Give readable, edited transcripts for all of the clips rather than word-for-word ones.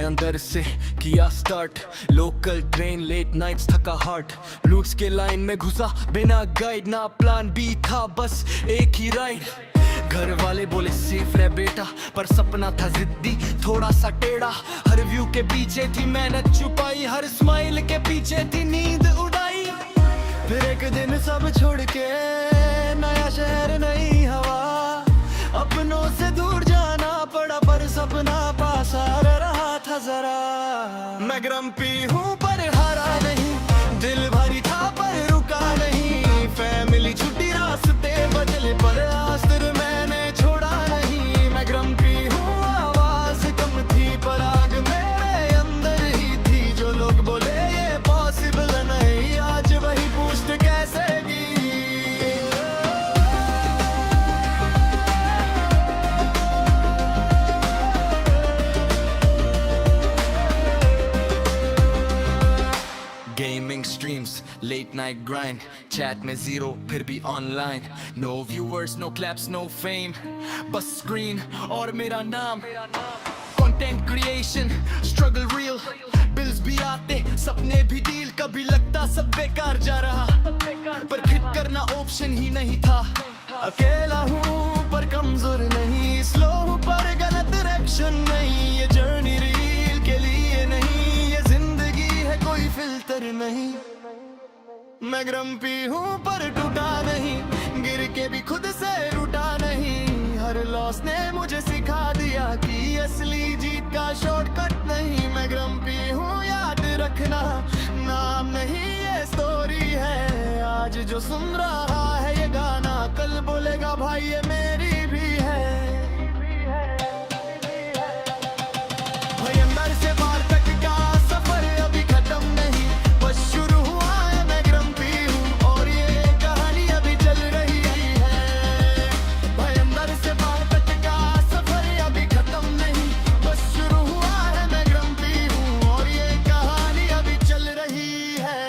अंदर से किया start, local train late nights थका हार्ट, लूट्स के लाइन में घुसा बिना गाइड, ना प्लान बी था बस एक ही राइड। घर वाले बोले सेफ रह बेटा, पर सपना था जिद्दी थोड़ा सा टेढ़ा। हर व्यू के पीछे थी मेहनत छुपाई, हर स्माइल के पीछे थी नींद उड़ाई। फिर एक दिन सब छोड़ के नया शहर नई हवा, अपनों से दूर जाना पड़ा पर सपना पास आ रहा था जरा। मैं ग्रम्पी हूँ पर हारा नहीं, दिल भारी था पर रुका नहीं। फैमिली छुट्टी रास्ते बदले पर आस्तर मैंने छोड़ा नहीं। मैं ग्रम्पी हूँ, आवाज कम थी पर आग मेरे अंदर ही थी। जो लोग बोले ये पॉसिबल नहीं, आज वही पूछते कैसे की। Gaming streams, late night grind, chat में zero फिर भी online, no viewers, no claps, no fame, बस screen और मेरा नाम। Content creation, struggle real, bills भी आते, सपने भी deal, कभी लगता सब बेकार जा रहा, पर quit करना option ही नहीं था। अकेला हूँ पर कमजोर नहीं, slow हूँ पर गलत direction नहीं। ये journey real के लिए नहीं, ये जिंदगी है कोई फिल्टर नहीं। मैं ग्रम्पी हूँ पर टूटा नहीं, गिर के भी खुद से रूठा नहीं। हर लॉस ने मुझे सिखा दिया कि असली जीत का शॉर्टकट नहीं। मैं ग्रम्पी हूँ याद रखना, नाम नहीं ये स्टोरी है। आज जो सुन रहा है ये गाना, कल बोलेगा भाई ये मेरी भी है। भाई अंदर से बाहर तक का सफर अभी खत्म नहीं, बस शुरू हुआ है। मैं ग्रम्पी हूँ और ये कहानी अभी चल रही है। भाई अंदर से बाहर तक का सफर अभी खत्म नहीं, बस शुरू हुआ है। मैं ग्रम्पी हूँ और ये कहानी अभी चल रही है।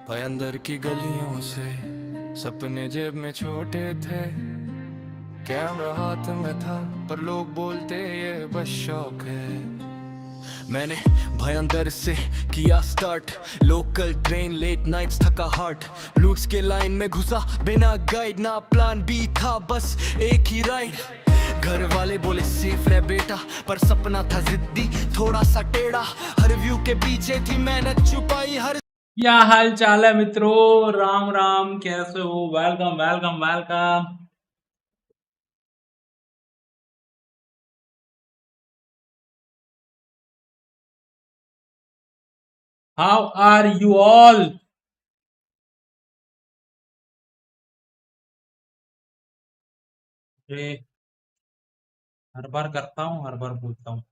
भाई अंदर की गलियों से सपने जेब में छोटे थे, कैमरा हाथ में था पर लोग बोलते ये बस शौक है। मैंने भाई अंदर से किया start, local train late nights थका हार्ट, लूट्स के लाइन में घुसा बिना गाइड, ना प्लान बी था बस एक ही राइड। घर वाले बोले सेफ रह बेटा, पर सपना था जिद्दी थोड़ा सा टेढ़ा। हर व्यू के पीछे थी मेहनत छुपाई, हर क्या हाल चाल है मित्रों, राम राम, कैसे हो? Welcome welcome welcome. How are you all? हर बार करता हूँ, हर बार बोलता हूँ।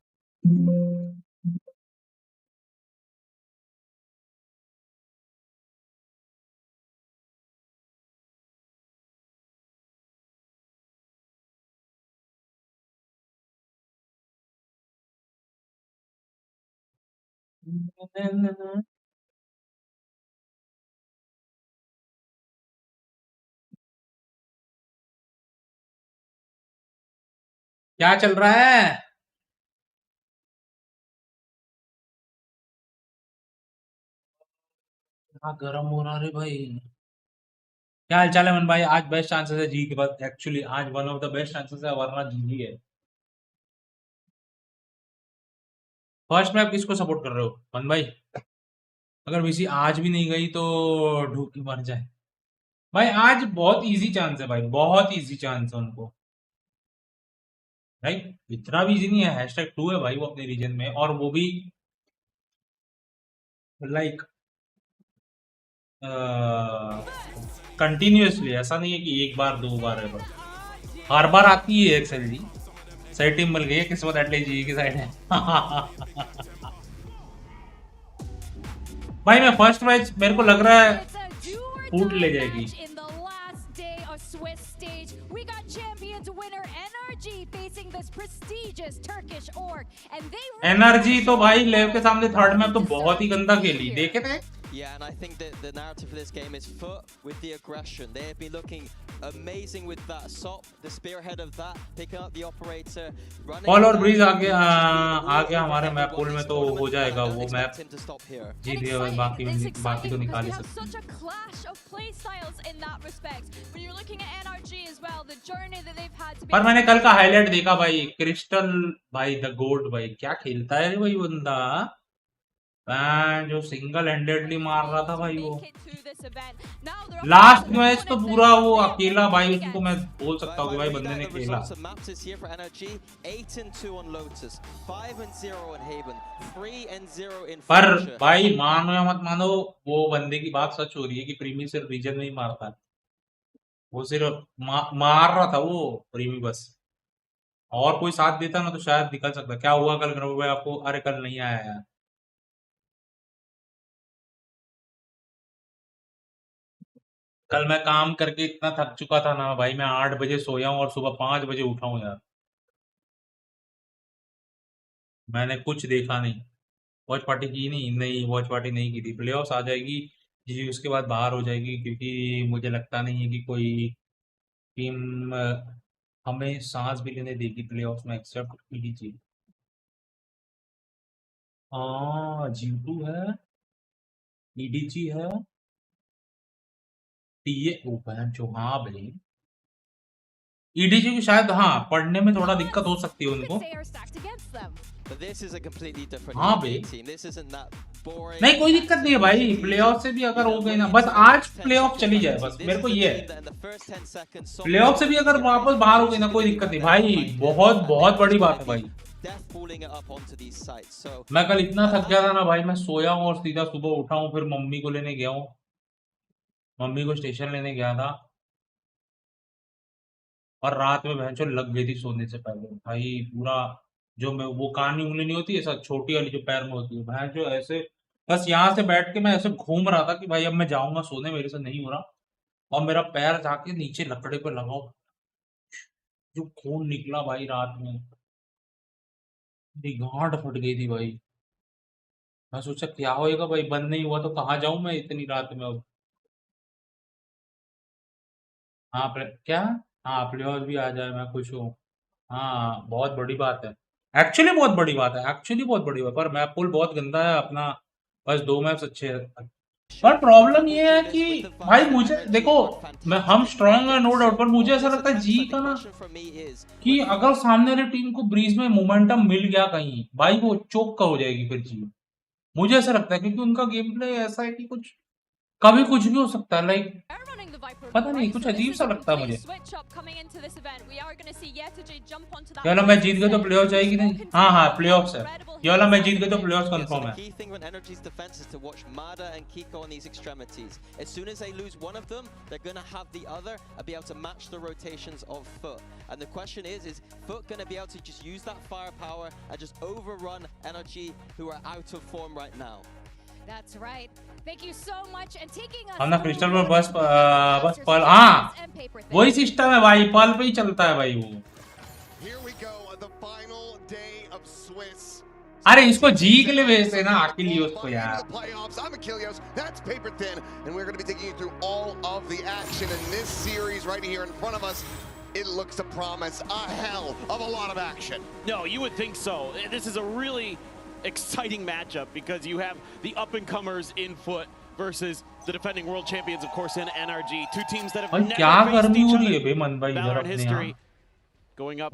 क्या चल रहा है? हाँ, गरम हो रहा है भाई। क्या हाल चाल है मन भाई? आज बेस्ट चांसेस है जी के बाद, एक्चुअली आज one of the best chances है, वरना जी है। फर्स्ट में आप किसको सपोर्ट कर रहे हो मन भाई? अगर वीसी आज भी नहीं गई तो ढूंढ के मर जाए भाई। आज बहुत इजी चांस है भाई, बहुत इजी चांस है उनको। राइट, इतना भी इजी नहीं है। #2 है भाई वो अपने रीजन में, और वो भी लाइक कंटिन्यूअसली। ऐसा नहीं है कि एक बार दो बार है, बस हर बार आती है एक्सएलजी। सही टीम मिल गई है, किस्मत एटलीस्ट जी की साइड है। भाई मैं फर्स्ट मैच मेरे को लग रहा है फूट ले जाएगी। एनर्जी तो भाई लेव के सामने थर्ड मैच तो बहुत ही गंदा खेली, देखे थे। Yeah, and I think that the narrative for this game is Foot with the aggression. They have been looking amazing with that SOP, the spearhead of that, picking up the operator, running. Paul और bridge आ गया हमारे map pool में, तो हो जाएगा वो map जीत गया। बाकी तो निकाल ही सकते हैं। पर मैंने कल का हाईलाइट देखा भाई, क्रिस्टल भाई द गोड भाई क्या खेलता है भाई बंदा, जो सिंगल हैंडेडली मार रहा था भाई वो। लास्ट मैच तो पूरा वो अकेला भाई, उसको मैं बोल सकता हूँ कि भाई बंदे ने खेला। पर भाई मानो या मत मानो, वो बंदे की बात सच हो रही है कि प्रीमी सिर्फ रीजन में ही मारता है। वो सिर्फ मार रहा था वो प्रीमी बस, और कोई साथ देता ना तो शायद निकल सकता। क्या हुआ कल ग्रुप में आपको? अरे कल नहीं आया यार, कल मैं काम करके इतना थक चुका था ना भाई, मैं 8 बजे सोया हूँ और सुबह 5 बजे उठा हूँ यार। मैंने कुछ देखा नहीं, वॉच पार्टी की नहीं वॉच पार्टी नहीं की थी। प्लेऑफ्स आ जाएगी जी, उसके बाद बाहर हो जाएगी, क्योंकि मुझे लगता नहीं है कि कोई टीम हमें सांस भी लेने देगी प्लेऑफ्स में, एक्सेप्ट ईडीजी। हाँ G2 है, ईडीजी है, टीए ओपन जो। हाँ भाई ईडीजी की शायद हाँ पढ़ने में थोड़ा दिक्कत हो सकती है उनको। हाँ भाई नहीं कोई दिक्कत नहीं है भाई, प्लेऑफ से भी अगर हो गई ना, बस आज प्लेऑफ चली जाए बस, मेरे को ये है। प्लेऑफ से भी अगर वापस बाहर हो गई ना कोई दिक्कत नहीं भाई, बहुत बहुत बड़ी बात है भाई। मैं कल इतना थक गया था ना भाई, मैं सोया हूँ और सीधा सुबह उठा हूँ, फिर मम्मी को लेने गया हूँ, मम्मी को स्टेशन लेने गया था, और रात में भैंचो लग गई थी सोने से पहले भाई। पूरा जो मैं वो कानी उंगली नहीं होती ऐसा छोटी वाली जो पैर में होती है भैंचो, ऐसे बस यहाँ से बैठ के मैं ऐसे घूम रहा था कि भाई अब मैं जाऊंगा सोने, मेरे से नहीं हो रहा, और मेरा पैर जाके नीचे लकड़े पे लगाओ, जो खून निकला भाई रात में, मेरी गांठ फट गई थी भाई। मैं सोचा क्या होएगा भाई, बंद नहीं हुआ तो कहाँ जाऊं मैं इतनी रात में अब। हाँ क्या, हाँ प्लेऑफ भी आ जाए मैं खुश हूँ। हाँ बहुत बड़ी बात है, एक्चुअली बहुत बड़ी बात है, एक्चुअली बहुत बड़ी बात। पर मैप पुल बहुत गंदा है अपना, बस 2 मैप्स अच्छे हैं। पर प्रॉब्लम ये है कि भाई मुझे देखो, मैं हम स्ट्रांग है नो डाउट, पर मुझे ऐसा लगता है जी का ना, कि अगर सामने वाली टीम को ब्रीज में मोमेंटम मिल गया कहीं भाई, वो चोक का हो जाएगी फिर जी। मुझे ऐसा लगता है क्योंकि उनका गेम प्ले ऐसा है कि कुछ कभी कुछ भी हो सकता है, लाइक पता नहीं कुछ अजीब सा लगता है मुझे। ये वाला मैच जीत गए तो प्लेऑफ जाएगी नहीं? हाँ हाँ प्लेऑफ्स है, ये वाला मैच जीत गए तो प्लेऑफ्स कंफर्म है। And the question is Foot going to be able to just use that firepower and just overrun Energy, who are out of form right now? That's right. Thank you so much and taking us. हम ना crystal में बस पल, हाँ वही system है भाई, पल पे ही चलता है भाई वो। Here we go on the final day of Swiss. अरे इसको जी के लिए भेजते ना, अकिलियोस को यार। I'm Achilles, that's Paper Thin, and we're going to be taking you through all of the action in this series right here in front of us. It looks to promise a hell of a lot of action. No, you would think so. This is a really exciting matchup because you have the up-and-comers in Foot versus the defending world champions, of course, in NRG. Two teams that have never faced each other. Valorant history going up.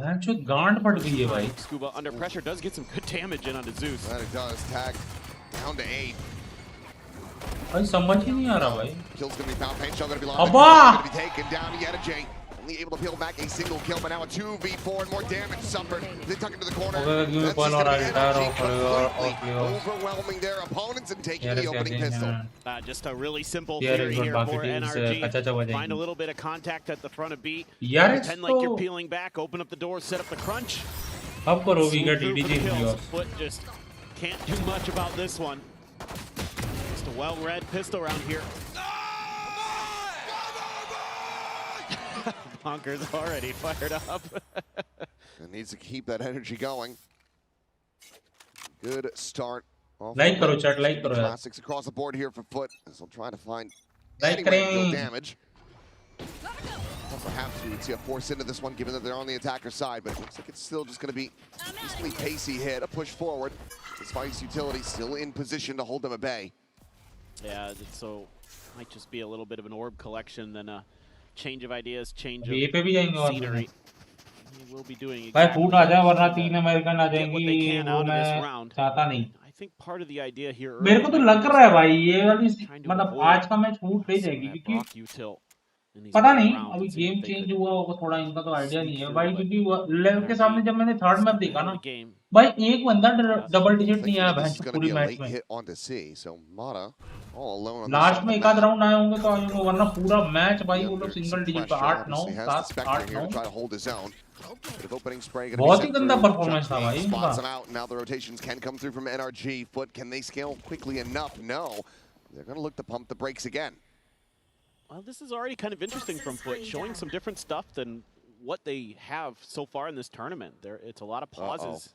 गांड फट गई है भाई। Scuba under pressure does get some good damage in onto Zeus. That it does. Tag down to 8. भाई समझ ही नहीं आ रहा भाई। Kill's going to be found. Pain shell going to be lost. Going to be taken down yet a J. Only able to peel back a single kill, but now a 2v4 and more damage suffered. They tuck into the corner. That's just going to be energy completely overwhelming their opponents and taking the opening pistol. Just a really simple theory here for NRG. Find a little bit of contact at the front of B. Pretend like you're peeling back, open up the door, set up the crunch. अब करो we get Through for डीडीजे the kills. Videos Foot just can't do much about this one. Just a well-read pistol round here. Bonker's already fired up. And needs to keep that energy going. Good start. Like करो chat like करो यार Classics across the board here for Foot. As they'll try to find like any way to deal करें damage. Well, perhaps we would see a force into this one, given that they're on the attacker side, but it looks like it's still just going to be decently pacey hit, a push forward. This Vice utility still in position to hold them at bay. Yeah, so might just be a little bit of an orb collection, then a change of ideas, change ये पे भी जाएंगे of और scenery. He will be doing भाई exactly फूट आ जाए वरना that. 3 American आ Get what they जाएंगी can वो out of मैं this round. चाहता नहीं I think part of the idea here मेरे को तो early लग might be रहा है just भाई ये वाली trying to मतलब avoid आज का मैच फूट ले some of जाएगी that क्योंकि Brock util in these पता later नहीं rounds अभी and see game what they change could हुआ होगा थोड़ा इनका तो आइडिया sneak नहीं है through, भाई but क्योंकि लेव के सामने जब मैंने थर्ड मैप देखा ahead ना of the game. भाई एक बंदा डबल डिजिट नहीं Thinking आया that this भैंस is going to पूरी be a मैच late में hit onto C, so Mata all alone on last में this एक आध राउंड आए होंगे तो आए होंगे वरना पूरा मैच भाई वो लोग Under सिंगल some डिजिट पे pressure, 8 9 obviously has the 7 Spectre 8 here 9 to try to hold his own. Bit of opening spray going to be बहुत ही sent गंदा through. परफॉर्मेंस था भाई Spots इनका him out. Now the rotations can come through from NRG. Foot, can they scale quickly enough? No. They're going to look to pump the brakes again. Well, this is already kind of interesting from Foot, showing some different stuff than what they have so far in this tournament. It's a lot of pauses.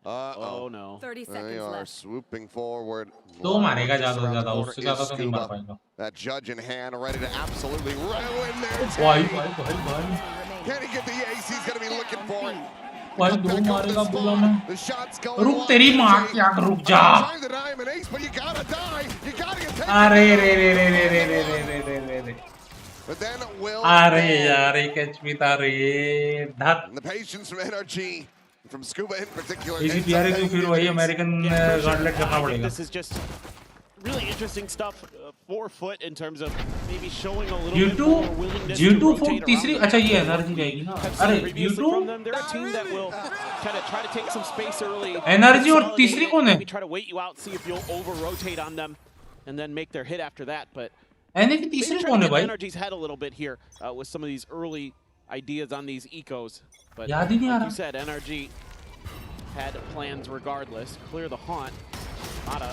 Oh no. 30 They seconds are left. swooping forward. दो मारेगा Just ज्यादा से around the ज्यादा corner उससे is ज्यादा तो नहीं मार Scuba. पाएगा That judge in hand, ready to absolutely ruin their भाई day. भाई भाई भाई Can he get the ace? He's going to be looking for it. भाई Back दो over मारेगा the बोला spawn. मैं The shot's going रुक wide. तेरी माँ NRG. की आंख रुक जा Trying to deny him an ace, but you gotta die. You gotta get taken. अरे रे रे रे रे रे रे रे रे रे रे But then Will. अरे यार एक एचपी था रे धत And the patience from NRG, from Scuba in particular. इसी ends up प्यारे को paying फिर वही dividends. अमेरिकन गॉडलेट करना I think पड़ेगा this is just really interesting stuff for Foot in terms of maybe showing a little bit G2 more willingness to G2 rotate foot तीसरी around. अच्छा ये energy जाएगी ना Have अरे seen previously G2 from them. They're a team that will kind of try to take some space early. Energy और consolidate तीसरी it, कौन है Maybe try to wait you out, see if you'll over-rotate on them, and then make their hit after that. But एनए की maybe तीसरी try कौन to है get भाई NRG's head a little bit here with some of these early ideas on these ecos. But याद ही नहीं आ like you रहा said, NRG had plans regardless. Clear the haunt. Mata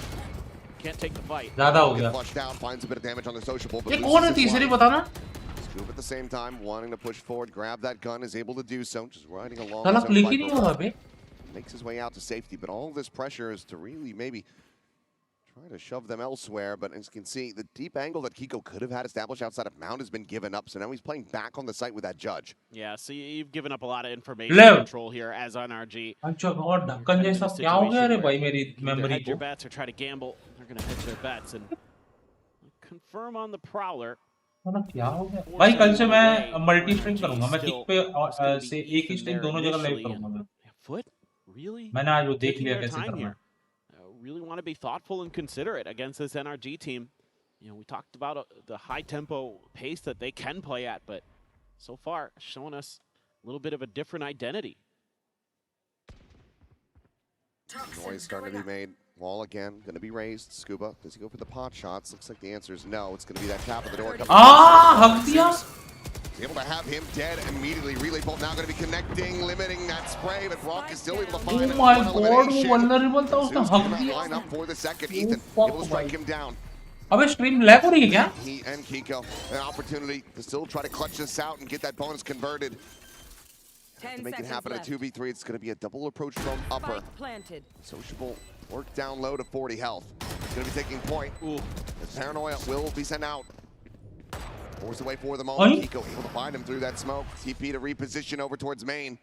can't take the fight. ज्यादा हो Get गया flushed out, finds a bit of damage on the sociable. But ये loses कौन है his तीसरी life. बताना Scoop at the same time, wanting to push forward, grab that gun, is able to do so. Just riding along. साला his own click ही नहीं Viper हो रहा बे makes his way out to safety, but all this pressure is to really maybe try to shove them elsewhere. But as you can see, the deep angle that Kiko could have had established outside of Mount has been given up. So now he's playing back on the site with that judge. Yeah, so you've given up a lot of information Lev. control here as NRG. अच्छा और ढक्कन जैसा क्या हो गया रे भाई मेरी Either मेमोरी hedge your को bets or try to gamble. They're going to hedge their bets and confirm on the Prowler. मतलब क्या हो गया भाई कल से मैं मल्टी स्ट्रिंग करूंगा मैं किक पे से एक ही स्ट्रिंग दोनों जगह लाइव करूंगा मैं Foot? Really? मैंने आज वो देख Taking लिया their कैसे time करना here. Really want to be thoughtful and considerate against this NRG team. You know, we talked about the high tempo pace that they can play at, but so far showing us a little bit of a different identity. Noise starting to be made. Wall again, going to be raised. Scuba, does he go for the pot shots? Looks like the answer is no. It's going to be that tap of the door. हक दिया He's able to have him dead immediately. Relay bolt now going to be connecting, limiting that spray, but Brock is still able to find Oh my one god वो elimination. Vulnerable था उसने Zeus हक cannot दिया line up for the second. Ethan fuck, able to strike भाई। him down. अबे stream lag हो रही है क्या He and Kiko, an opportunity to still try to clutch this out and get that bonus converted. To make it happen at 2v3, it's going to be a double approach from upper. Planted. Sociable work down low to 40 health. He's going to be taking point. As Paranoia will be sent out. Force away for the moment. Oi. Kiko able to find him through that smoke. TP to reposition over towards main.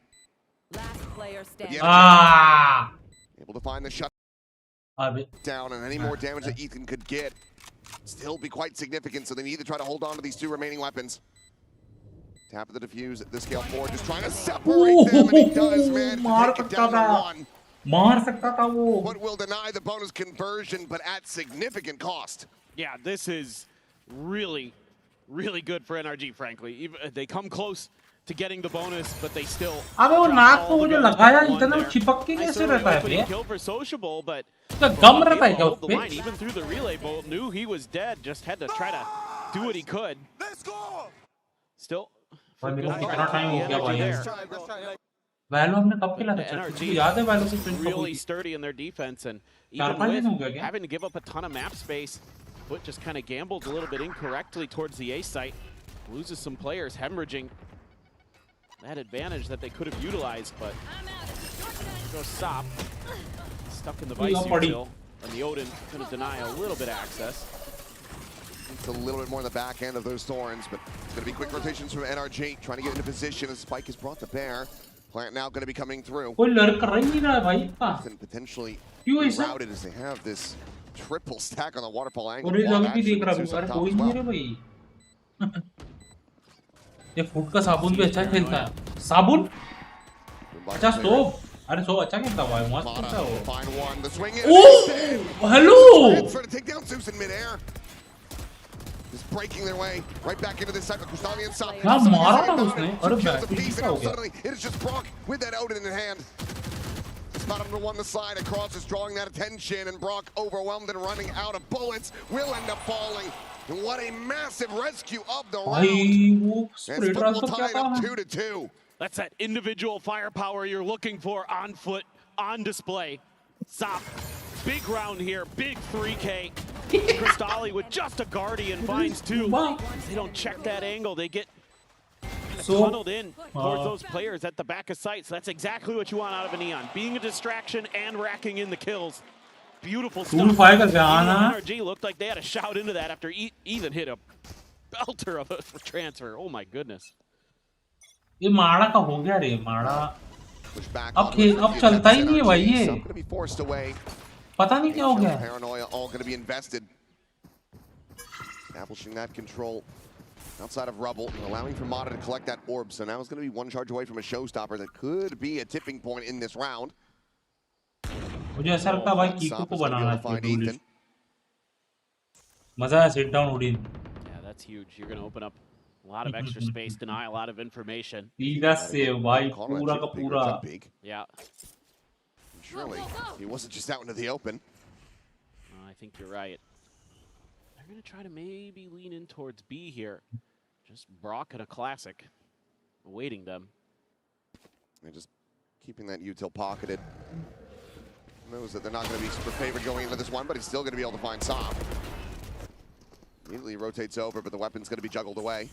Last player standing. Ah Able to find the shut अबे down, and any more damage that Ethan could get still be quite significant, so they need to try to hold on to these two remaining weapons. Tap of the defuse at the scale 4, just trying to separate them, and he does, man. मार Take it सकता down to था 1. मार सकता था वो But will deny the bonus conversion, but at significant cost. Yeah, this is really, really good for NRG, frankly. Even, they come close to getting the bonus, but they still. अबे वो drop नाक all को वो the जो guns लगाया but one इतना there. चिपक के Nice कैसे early रहता है opening ये kill for Sociable, but उसका गम रहता है क्या hold उस the पे line even through the relay bolt. Knew he was dead, just had to try to do what he could. Let's go! Still, भाई मेरे को good कितना try टाइम हो the गया energy भाई there. वैलो हमने कब खेला था? NRG याद है वैलो से sprint really sturdy in their defense, and चार even पांच दिन हो with गया क्या? having to give up a ton of map space, Foot just kind of gambled a little bit incorrectly towards the A site, loses some players, hemorrhaging that advantage that they could have utilized, but there goes Sop, stuck in the Vice util, and the Odin going to deny a little bit of access. It's a little bit more on the back end of those Thorns, but it's going to be quick rotations from NRG, trying to get into position as Spike is brought to bear. Plant now going to be coming through. कोई लड़का रह नहीं रहा है भाई का. And potentially क्यों ऐसा? routed as they have this triple stack on the waterfall angle. और ये अभी भी देख रहा हूँ. अरे कोई नहीं है भाई. ये फुट का साबुन भी अच्छा खेलता है. साबुन? अच्छा सोप. अरे सोप अच्छा खेलता हुआ है. मस्त खेलता है वो. Oh hello. Trying to take down Zeus in midair. Just breaking their way right back into this cycle. Crystalli and Sop. क्या मारा था उसने? अरे बैक हो गया. It is just Brock with that Odin in hand. Spot him to the side across is drawing that attention, and Brock overwhelmed and running out of bullets will end up falling. And what a massive rescue of the round. भाई वो And spray Foot will transfer tie क्या it up था? 2-2. That's that individual firepower you're looking for on Foot, on display. Sop, big round here, big 3K. Crystalli with just a Guardian finds two. They don't check that angle. They get tunneled in towards those players at the back of sight. So that's exactly what you want out of a Neon. Being a distraction and racking in the kills. Beautiful stuff. NRG looked like they had a shout into that after Ethan hit a belter of a transfer. Oh my goodness. ये माड़ा का हो गया रे माड़ा. अब चलता ही नहीं है भाई ये. पता नहीं क्या हो गया. Paranoia all going to be invested. Establishing that control outside of rubble and allowing for Mata to collect that orb. So now it's going to be one charge away from a showstopper that could be a tipping point in this round. मुझे ऐसा लगता है भाई कीको को बनाना चाहिए. मजा है sit down उड़ीन. Yeah, that's huge. You're going to open up a lot of extra space, deny a lot of information. सीधा से भाई पूरा का पूरा. Yeah. Surely he wasn't just out into the open. I think you're right. They're going to try to maybe lean in towards B here. Just Brock and a classic awaiting them. They're just keeping that util pocketed. Knows that they're not going to be super favored going into this one, but he's still going to be able to find Sop. Immediately rotates over, but the weapon's going to be juggled away.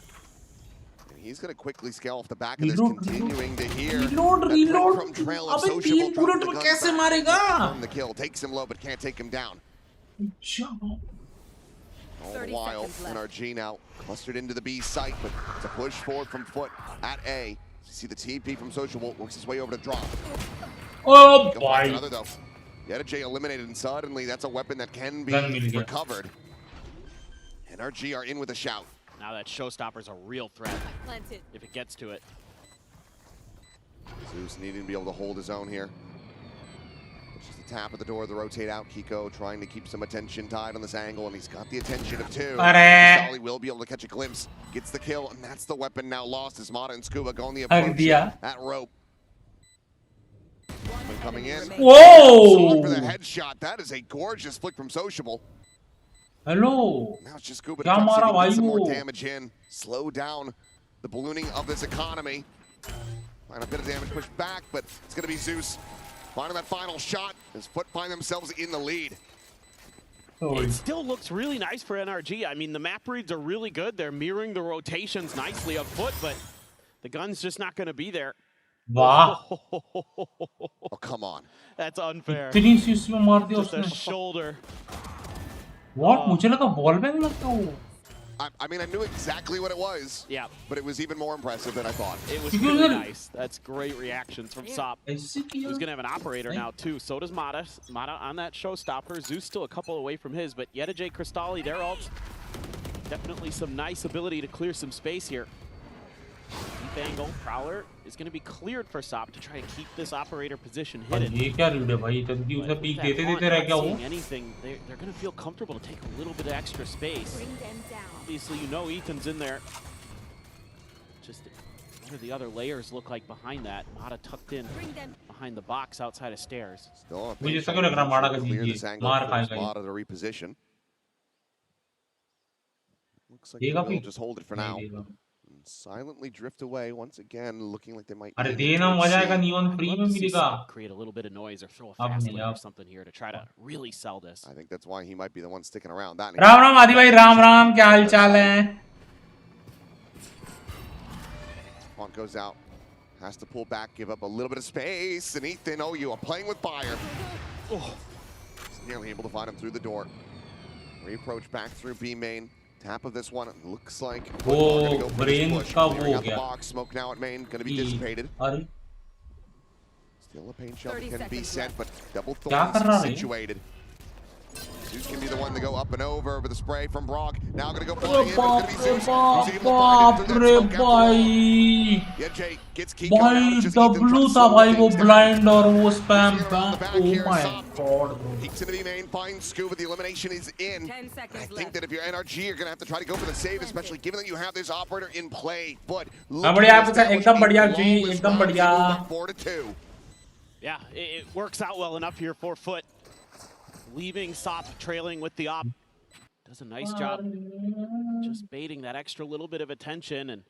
And he's going to quickly scale off the back of this, continuing to hear reload. From trail of अबे Sociable. 3 bullet में कैसे मारेगा? The kill takes him low, but can't take him down. All the while, NRG now clustered into the B site, but it's a push forward from Foot at A. You see the TP from Sociable works his way over to drop. Oh boy! Another though. Yet a J eliminated, and suddenly that's a weapon that can be recovered. NRG are in with a shout. Now that showstopper's a real threat if it gets to it. Zeus needing to be able to hold his own here. Just a tap at the door, the rotate out. Kiko trying to keep some attention tied on this angle, and he's got the attention of two. Crystalli will be able to catch a glimpse, gets the kill, and that's the weapon now lost as Mata and Scuba going the approach at rope. When coming in, whoa! For the headshot, that is a gorgeous flick from Sociable. Hello. Now it's just Scuba to get some more damage in, slow down the ballooning of this economy. Find a bit of damage pushed back, but it's going to be Zeus finding that final shot as Foot find themselves in the lead. It still looks really nice for NRG. I mean, the map reads are really good. They're mirroring the rotations nicely of Foot, but the gun's just not going to be there. Wow. Oh, come on. That's unfair. Just a shoulder. What? मुझे लगा wall bang लगता वो. I mean, I knew exactly what it was. Yeah. But it was even more impressive than I thought. It was really nice. That's great reactions from Sop. Who's going to have an operator now, too. So does Mata. Mata on that showstopper. Zeus still a couple away from his, but Yeta J Crystalli, their ults. Definitely some nice ability to clear some space here. Deep angle. Prowler is going to be cleared for Sop to try to keep this operator position hidden. ये क्या read है भाई? तब कि उसे peak देते रह गया वो. Anything, they're going to feel comfortable to take a little bit of extra space. Obviously, you know Ethan's in there. Just what do the other layers look like behind that? Mata tucked in behind the box outside of stairs. मुझे ऐसा क्यों लग रहा माड़ा का जीत मार खाएगा. Mata to reposition. Looks like he'll just hold it for now. silently drift away once again, looking like they might. अरे देना मजा आएगा नियॉन फ्री में मिलेगा create a little bit of noise or throw a अब fast नहीं lane or अब something here to try to really sell this. I think that's why he might be the one sticking around. That Ram Ram आदि भाई राम राम क्या हाल चाल है Spawn goes out, has to pull back, give up a little bit of space, and Ethan, oh, you are playing with fire. Oh, he's nearly able to find him through the door. Reapproach back through B main. Tap of this one, looks like वो brain का वो हो गया box. Smoke now at main, going to be dissipated. अरे Still a pain shell can be sent, but double क्या कर thorns रहा है situated. Zeus can be the one to go up and over with a spray from Brock. Now going to go flying in. It's going to be Zeus. बाप रे भाई Yeah, Jay gets key coming out. भाई It's just Ethan W trying to था slow भाई वो things down. Blind और वो spam था Oh oh my God Peeks into the main, finds Scuba. The elimination is in. 10 seconds I think left. that if you're NRG, you're going to have to try to go for the save, especially given that you have this operator in play. But बढ़िया आपके साथ एकदम बढ़िया जी एकदम बढ़िया 4-2. Yeah, it works out well enough here for Foot. Leaving Sop trailing with the op. Does a nice job just baiting that extra little bit of attention. And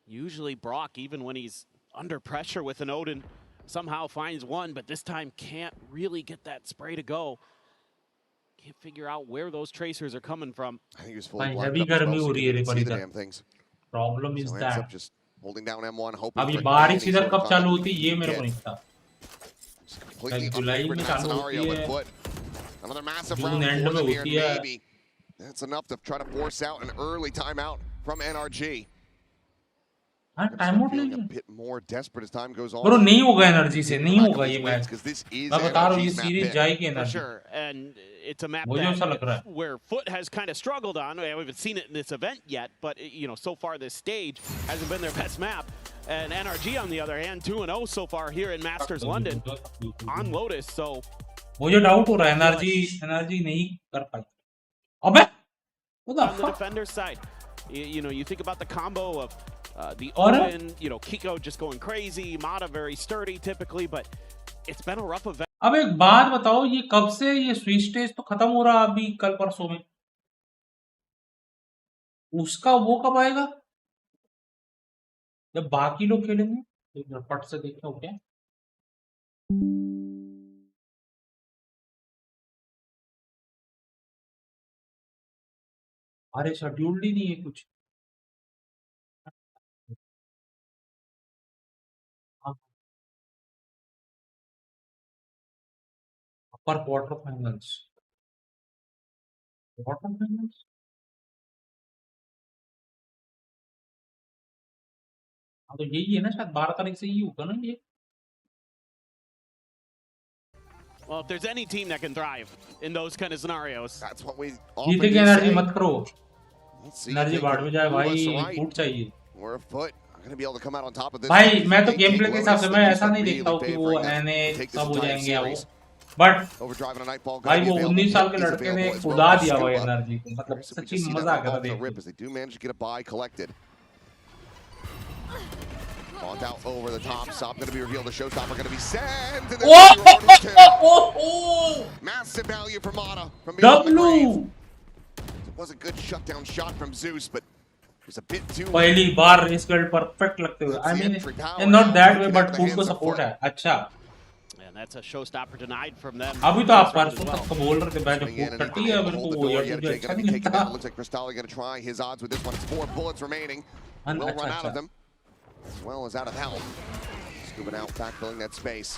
usually Brock, even when he's under pressure with an Odin, somehow finds one, but this time can't really get that spray to go. Can't figure out where those tracers are coming from. I think he was fully heavy blocked up as गर्मी well, हो so रही he है रे couldn't see the बड़ी damn things. Problem is So ends up that just holding down M1, hoping अभी for बारिश any इधर sort of कब चालू contact होती he ये can मेरे को get. नहीं पता It's completely जुलाई unfavored में in that चालू scenario, होती but है Foot, another massive June round and for में them here, होती है maybe. That's enough to try to force out an early timeout from NRG. हाँ टाइम आउट ले Feeling a लिया bit more desperate as time goes on. Bro नहीं होगा energy से नहीं होगा ये मैच Because this is मैं बता रहा हूँ ये NRG's map सीरीज pick. जाएगी For energy sure, and it's a map मुझे ऐसा लग रहा that है where Foot has kind of struggled on. We haven't seen it in this event yet, but you know, so far this stage hasn't been their best map. And NRG on the other hand, 2-0 so far here in Masters London on Lotus. So मुझे doubt हो रहा है energy नहीं कर पाई अबे what the on the fuck defender's side, you know, you think about the combo of the और Owen, you know, Kiko just going crazy, Mata very sturdy typically, but it's been a rough event. अब एक बात बताओ ये कब से ये switch stage तो खत्म हो रहा अभी कल परसों में उसका वो कब आएगा जब बाकी लोग खेलेंगे एक झटपट से देखते हो क्या अरे शेड्यूल्ड ही नहीं है कुछ अपर क्वार्टर फाइनल्स हाँ तो यही है ना शायद 12 तारीख से ही होगा ना ये Well, if there's any team that can thrive in those kind of scenarios, That's what we जीते की एनर्जी मत करो एनर्जी बाढ़ में जाए भाई फूट चाहिए We're a foot. I'm going to be able to come out on top of this. भाई मैं तो गेम प्ले के हिसाब से मैं ऐसा नहीं देखता हूँ कि वो एनए सब हो जाएंगे या वो but Overdrive on a Nightfall. भाई वो 19 साल के लड़के ने उड़ा दिया भाई एनर्जी को मतलब सच्ची मजा आ गया था देख के They do manage to get a buy collected. Bought out over the top. Stop going to be revealed. The showstopper going to be sent. And massive value for Mata from beyond the grave. It was a good shutdown shot from Zeus, but it was a bit too. पहली बार इस girl perfect लगते हुए I mean and not that way but food को support है अच्छा and that's a showstopper denied from them. अभी तो आप परसों तक तो बोल रहे थे बैठ फूड करती है मेरे को वो यार मुझे अच्छा नहीं लगता Looks like Cristalli going to try his odds with this one. It's 4 bullets remaining. Will run out of them. As well as out of health. Scooping out, backfilling that space.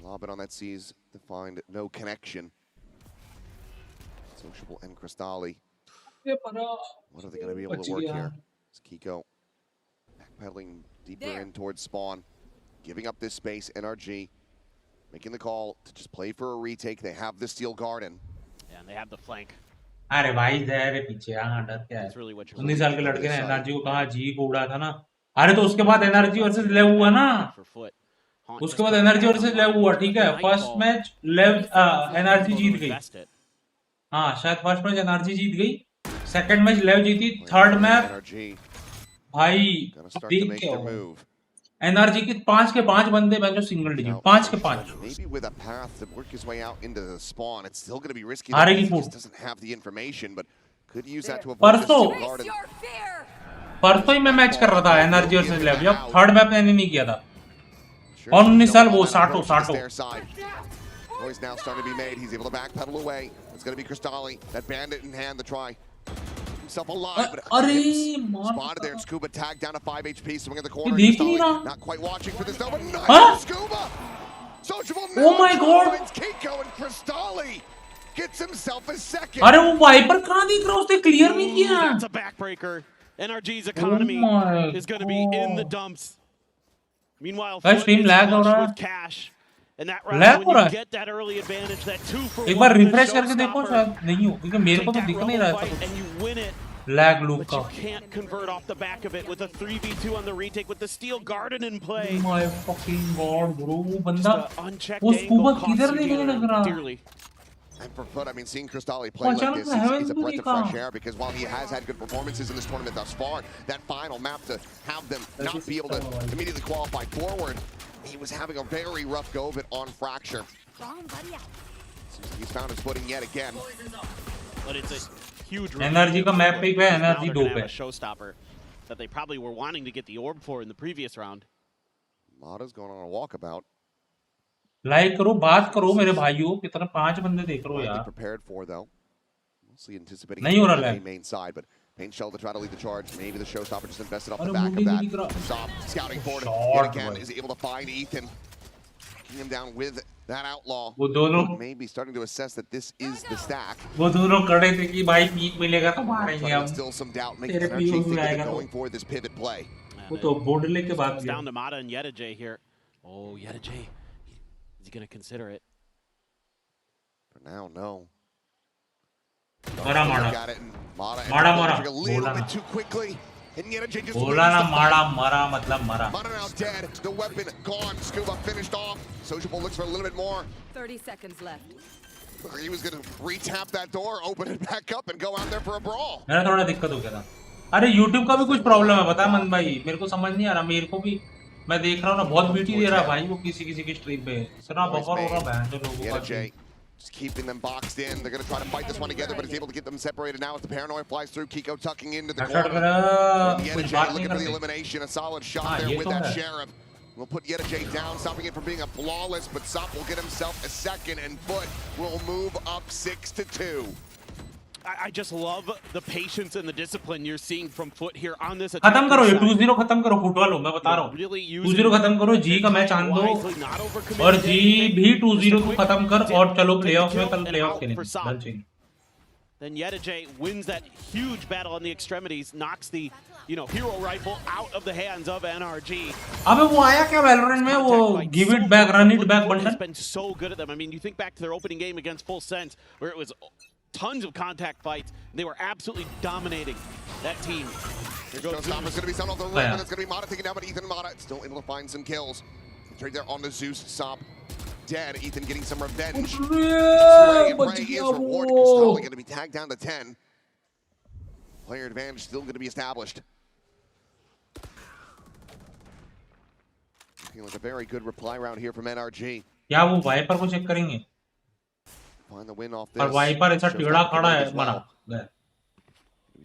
Lob it on that sees to find no connection. Sociable and Cristalli. What are they going to be able to work here? It's Kiko backpedaling deeper in towards spawn. Giving up this space, NRG. Making the call to just play for a retake. They have the steel garden. Yeah, and they have the flank. अरे भाई जहर पीछे हाँ डर क्या है 19 साल के लड़के ने एनर्जी को कहा जी को उड़ा था ना अरे तो उसके बाद एनर्जी वर्सेस लेव हुआ ना उसके बाद एनर्जी वर्सेस लेव हुआ ठीक है फर्स्ट मैच लेव एनर्जी जीत गई हाँ शायद फर्स्ट मैच एनर्जी जीत गई सेकंड मैच लेव जीती थर्ड मैच भाई देख के एनर्जी के 5 के 5 बंदे जो सिंगल डिजिट 5 के 5 maybe with a path to work his way out into the spawn it's still going to be risky हारेगी he foot just doesn't have the information but could use that to avoid परसों this garden परसों ही मैं match कर रहा था energy versus लेव, जब third map मैंने नहीं किया था। और 19 साल वो साटो Noise now starting to be made. He's able to backpedal away. It's going to be Cristalli. That bandit in hand, the try. Himself alive, but spotted there. And Scuba tagged down to 5 HP, swing at the corner. Cristalli not quite watching for this, though, but nice Scuba! Sociable now. Oh my god! Kiko and Cristalli gets himself a second. अरे वो wiper कहाँ दिख रहा है, उसने clear नहीं किया। That's a backbreaker. NRG's economy is going to be in the dumps. Meanwhile, stream lag हो रहा है। with cash. And that round, when you get that early advantage, that 2-for-1 एक बार रिफ्रेश करके देखो, शायद नहीं हो, क्योंकि मेरे को तो दिख नहीं रहा था and you win it. Lag loop But का। you can't convert off the back of it with a 3v2 on the retake with the steel garden in play. Oh my fucking god, bro, वो बंदा Unchecked वो scuba angle किधर costs you देखने लग रहा। dearly. And for Foot, I mean, seeing Cristalli play like this is a breath of fresh air, because while he has had good performances in this tournament thus far, that final map to have them not be able to immediately qualify forward, he was having a very rough go of it on Fracture. He's found his footing yet again. But it's a huge energy का map पे है, energy 2 पे। showstopper that they probably were wanting to get the orb for in the previous round. Mata's going on a walkabout. Like करो, बात करो मेरे भाइयों, कितना 5 बंदे देख रहे हो यार। Prepared for though. Mostly anticipating नहीं हो रहा lag. main side, but Pain Shell to try to lead the charge. Maybe the showstopper just invested off the back of that. Stop scouting forward yet again, is able to find Ethan, taking him down with that outlaw. वो दोनों maybe starting to assess that this is the stack. वो दोनों खड़े थे कि भाई peak मिलेगा तो मारेंगे हम। Still some doubt making NRG think that they're going for this pivot play. वो तो बोर्ड लेके बात down to Mata and Yedajay here. Oh, Yedajay. Is he going to consider it? For now, no. मारा a little bit too quickly. And Yedajay just बोला ना मारा मतलब मारा। Mata now dead. The weapon gone. Scuba finished off. Sociable looks for a little bit more. 30 seconds left. He was going to re-tap that door, open it back up, and go out there for a brawl. मेरा थोड़ा दिक्कत हो गया था। अरे YouTube का भी कुछ प्रॉब्लम है, पता है मन भाई, मेरे को समझ नहीं आ रहा। मेरे को भी, मैं देख रहा हूँ ना, बहुत बीटी दे रहा है भाई वो किसी की स्ट्रीम पे। इतना बफर हो रहा है जो लोगों का। Just keeping them boxed in. They're going to try to fight this one together, but he's able to get them separated now as the paranoia flies through. Kiko tucking into the corner. Yedajay looking for the elimination. A solid shot there with that Sheriff. We'll put Yedajay down, stopping it from being a flawless, but Sop will get himself a second, and Foot will move up 6-2. I just love the patience and the discipline you're seeing from Foot here on this. खत्म करो ये 2-0 खत्म करो, foot वालों मैं बता रहा हूँ। 2-0 खत्म करो, जी का मैच आन दो और जी भी 2-0 को खत्म कर और चलो प्लेऑफ में, कल प्लेऑफ खेलेंगे। Then Yedajay wins that huge battle on the extremities, knocks the hero rifle out of the hands of NRG. अबे वो आया क्या Valorant में, वो give it back, run it back bundle? Has been so good at them. I mean, you think back to their opening game against Full Sense, where it was tons of contact fights. They were absolutely dominating that team. Showstopper's going to be someone off the rim, and it's going to be Mata taking down, but Ethan Mata still able to find some kills. Trade there on the Zeus. Sop dead. Ethan getting some revenge. Spray and pray is rewarded. Cristalli going to be tagged down to 10. Player advantage still going to be established. Looking like a very good reply round here from NRG. क्या वो wiper को check करेंगे? Find the win off this. और wiper ऐसा टेढ़ा खड़ा है, मरा गया।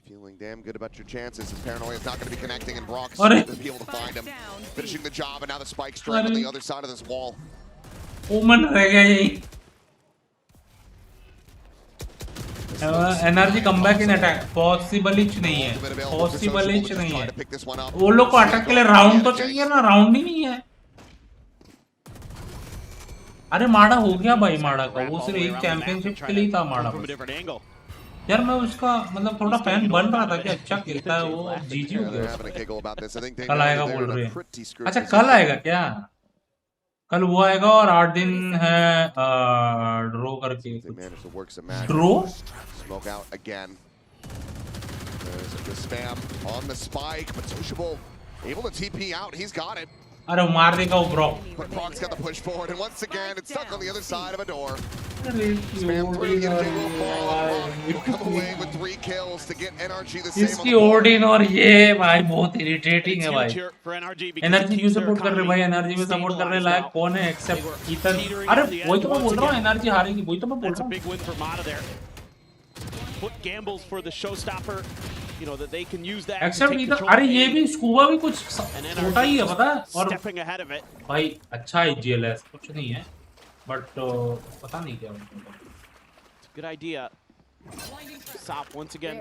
Feeling damn good about your chances. His paranoia is not going to be connecting, and Brock's going to be able to find him. Finishing the job, and now the spike straight on the other side of this wall. ओमन रह गया यही। Energy comeback in attack possible ही नहीं है, possible ही नहीं है। वो लोग को अटैक के लिए राउंड तो चाहिए ना, राउंड ही नहीं है। अरे माड़ा हो गया भाई, माड़ा का वो सिर्फ एक चैंपियनशिप के लिए था माड़ा। यार मैं उसका मतलब थोड़ा फैन बन रहा था कि अच्छा खेलता है वो, जीजी हो गया। कल आएगा बोल रहे हैं। अच्छा कल आएगा क्या? कल वो आएगा और 8 दिन है ड्रॉ करके। Draw? Smoke out again. There's the spam on the spike, but Sociable able to TP out. He's got it. अरे मार देगा वो bro. But Brock's got the push forward, and once again it's stuck on the other side of a door. अरे Spam 3 will fall. Will come away with 3 kills to get NRG the same. इसकी Odin और ये भाई बहुत irritating है भाई। Energy क्यों support कर रहे भाई? एनर्जी में सपोर्ट करने लायक कौन है एक्सेप्ट ईथन? अरे वही तो मैं बोल रहा हूँ, एनर्जी हारेगी, वही तो मैं बोल रहा हूँ। Foot gambles for the showstopper. you know, that they can use that. Except इधर अरे ये भी स्कूबा भी कुछ छोटा ही है पता है और stepping ahead of it. भाई अच्छा है जीएलएस कुछ नहीं है बट पता नहीं क्या Good idea. Sop once again.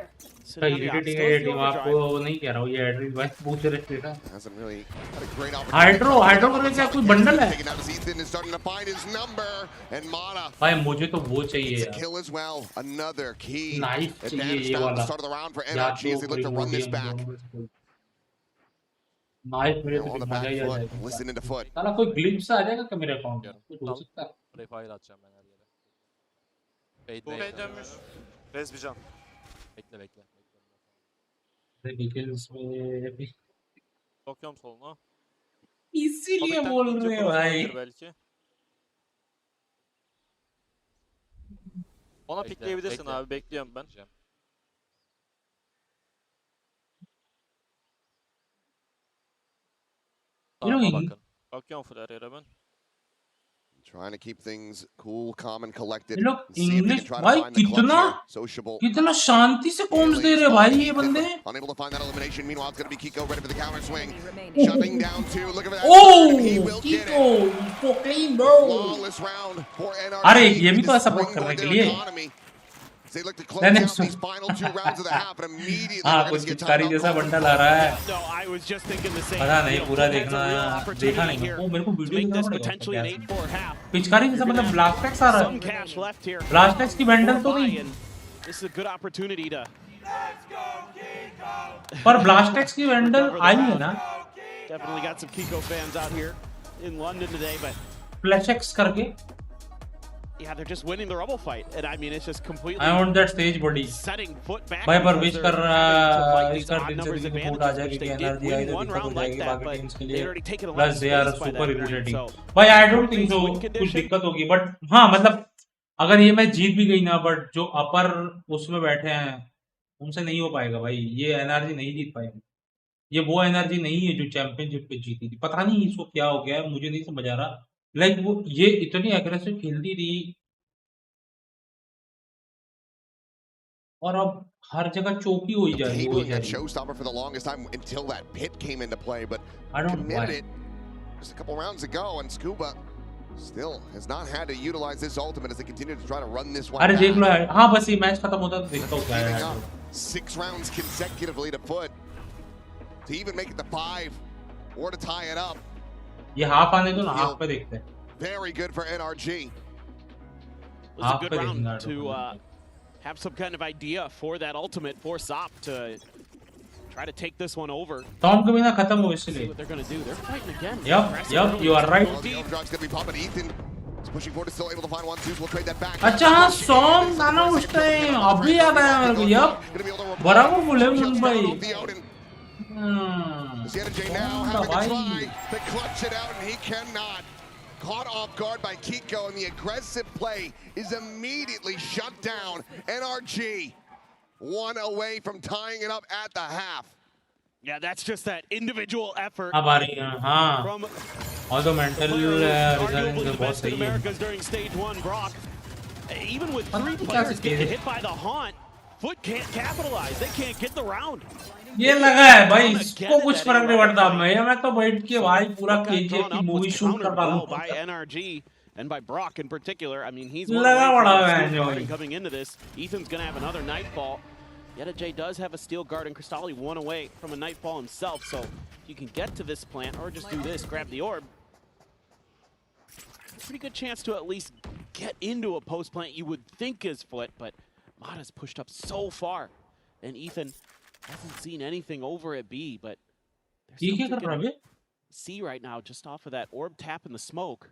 Irritating है ये टीम आपको नहीं कह रहा हूँ ये एड्री भाई पूछ रहे थे Hasn't really had a great opportunity. Hydro करके क्या कोई बंडल है Taking out as Ethan is starting to find his number, and Mata भाई मुझे तो वो चाहिए gets a यार kill as well. Another key knife चाहिए advantage ये now at वाला the start of the round for NRG as they look to run this back. Knife मेरे Now तो on the मजा back ही आ foot, जाएगा listen into foot. साला कोई glitch आ जाएगा क्या मेरे अकाउंट में कुछ हो सकता है Refire atacağım ben her yere. Bu Bait. dönmüş. Rez bir can. Bekle. Details में भी Bakıyorum soluna. इसीलिए Hafiften बोल ince रहे हैं cross भाई olabilir belki. Ona Bekle, pikleyebilirsin bekle. abi. Bekliyorum ben. Sağıma Yürü. bakın. Bakıyorum full her yere ben. Trying to keep things cool, calm, and collected. ये लोग See if they can English try to भाई find the clutch कितना here. Sociable. कितना शांति से corms दे रहे भाई ये बंदे Unable to find that elimination. Meanwhile, it's going to be Kiko ready for the counter swing. remaining. Shutting down two. Look at that. Oh And he will get कीको it. Cocaine bro Flawless round for NRG. अरे ये भी तो to ऐसा support springboard करने के their लिए economy. They look to close नहीं, out these final two rounds of the half, but immediately हाँ they're कुछ going to get पिचकारी timed जैसा out. बंडल आ रहा है No, I was just thinking the same. पता नहीं You know, पूरा Ford has देखना a real देखा opportunity नहीं here वो मेरे को to वीडियो make देखना this पड़ेगा potentially an 8-4 half. पिचकारी जैसा मतलब ब्लास्टेक्स आ रहा Some है cash left here. ब्लास्टेक्स की बंडल तो Buy नहीं in. This is a good opportunity to पर ब्लास्टेक्स की बंडल आई है ना definitely got some Kiko fans out here in London today, but फ्लैशेक्स करके yeah, they're just winning the rubble fight, and I mean it's just completely I want that stage body setting foot back. भाई पर because wish they're कर having to fight इस these कर odd दिन से numbers दिन report आ advantages, जाएगी which कि they energy did I win तो one दिक्कत हो round like जाएगी that, बाकी but टीम्स के they'd लिए already taken a lot plus of they are space by super that point, irritating so भाई I don't think so win कुछ condition. दिक्कत होगी बट हाँ मतलब अगर ये मैच जीत भी गई ना बट जो अपर उसमें बैठे हैं उनसे नहीं हो पाएगा भाई ये एनर्जी नहीं जीत पाएंगे ये वो एनर्जी नहीं है जो चैंपियनशिप पे जीती थी पता नहीं इसको क्या हो गया है मुझे नहीं समझ आ रहा लाइक वो ये इतनी एग्रेसिव खेलती थी और अब हर जगह चौकी हो ही जाएगी Cabling that showstopper for the longest time until that pit came into play, but I don't know committed why. it just a couple rounds ago, and Scuba still has not had to utilize this ultimate as they continue to try to run this one अरे देख लो back. यार हाँ बस ये match खत्म होता तो देखता हूँ क्या है Giving यार up 6 rounds consecutively to foot to even make it to 5 or to tie it up. ये हाफ आने दो ना हाफ पे देखते हैं Very good for NRG. It was a Half good पे round देखना to have some kind of idea for that ultimate for Sop to try to take this one over. Tom के बिना खत्म हो See इसलिए what they're going to do. They're fighting again. Yup, Aggressive yup, early. you are right. Well, the overdrive's going to be popping. Ethan is pushing forward, is still able to find 1-2s. We'll trade that back. अच्छा हाँ song गाना उठता है अभी याद आया मेरे को यप बराबर बोले Mumbai J now having to try to clutch it out, and he cannot. Caught off guard by Kiko, and the aggressive play is immediately shut down. NRG, one away from tying it up at the half. Yeah, that's just that individual effort अब आ रही है हाँ from although mental arguably result the बहुत best in सही है Americas during stage 1, Brock. Even with But 3 क्या players सकते getting हैं? hit by the haunt, Foot can't capitalize. They can't get the round. ये लगा है भाई इसको कुछ फर्क नहीं पड़ता मैं तो बैठ के भाई पूरा Got केजीएफ drawn की up, मूवी was शूट कर countered डालूं well by NRG and by Brock in particular. I mean, he's one लगा away बड़ा from a है steel जो guard coming into this. Ethan's going to have another nightfall. Yeta J does have a steel guard, and Cristalli one away from a nightfall himself. So you can get to this plant or just do this, grab the orb. Pretty good chance to at least get into a post plant you would think is Foot, but Mata's pushed up so far. And Ethan hasn't seen anything over at B, but ये there's क्या कर something रहा है gonna see right now just off of that orb tap in the smoke.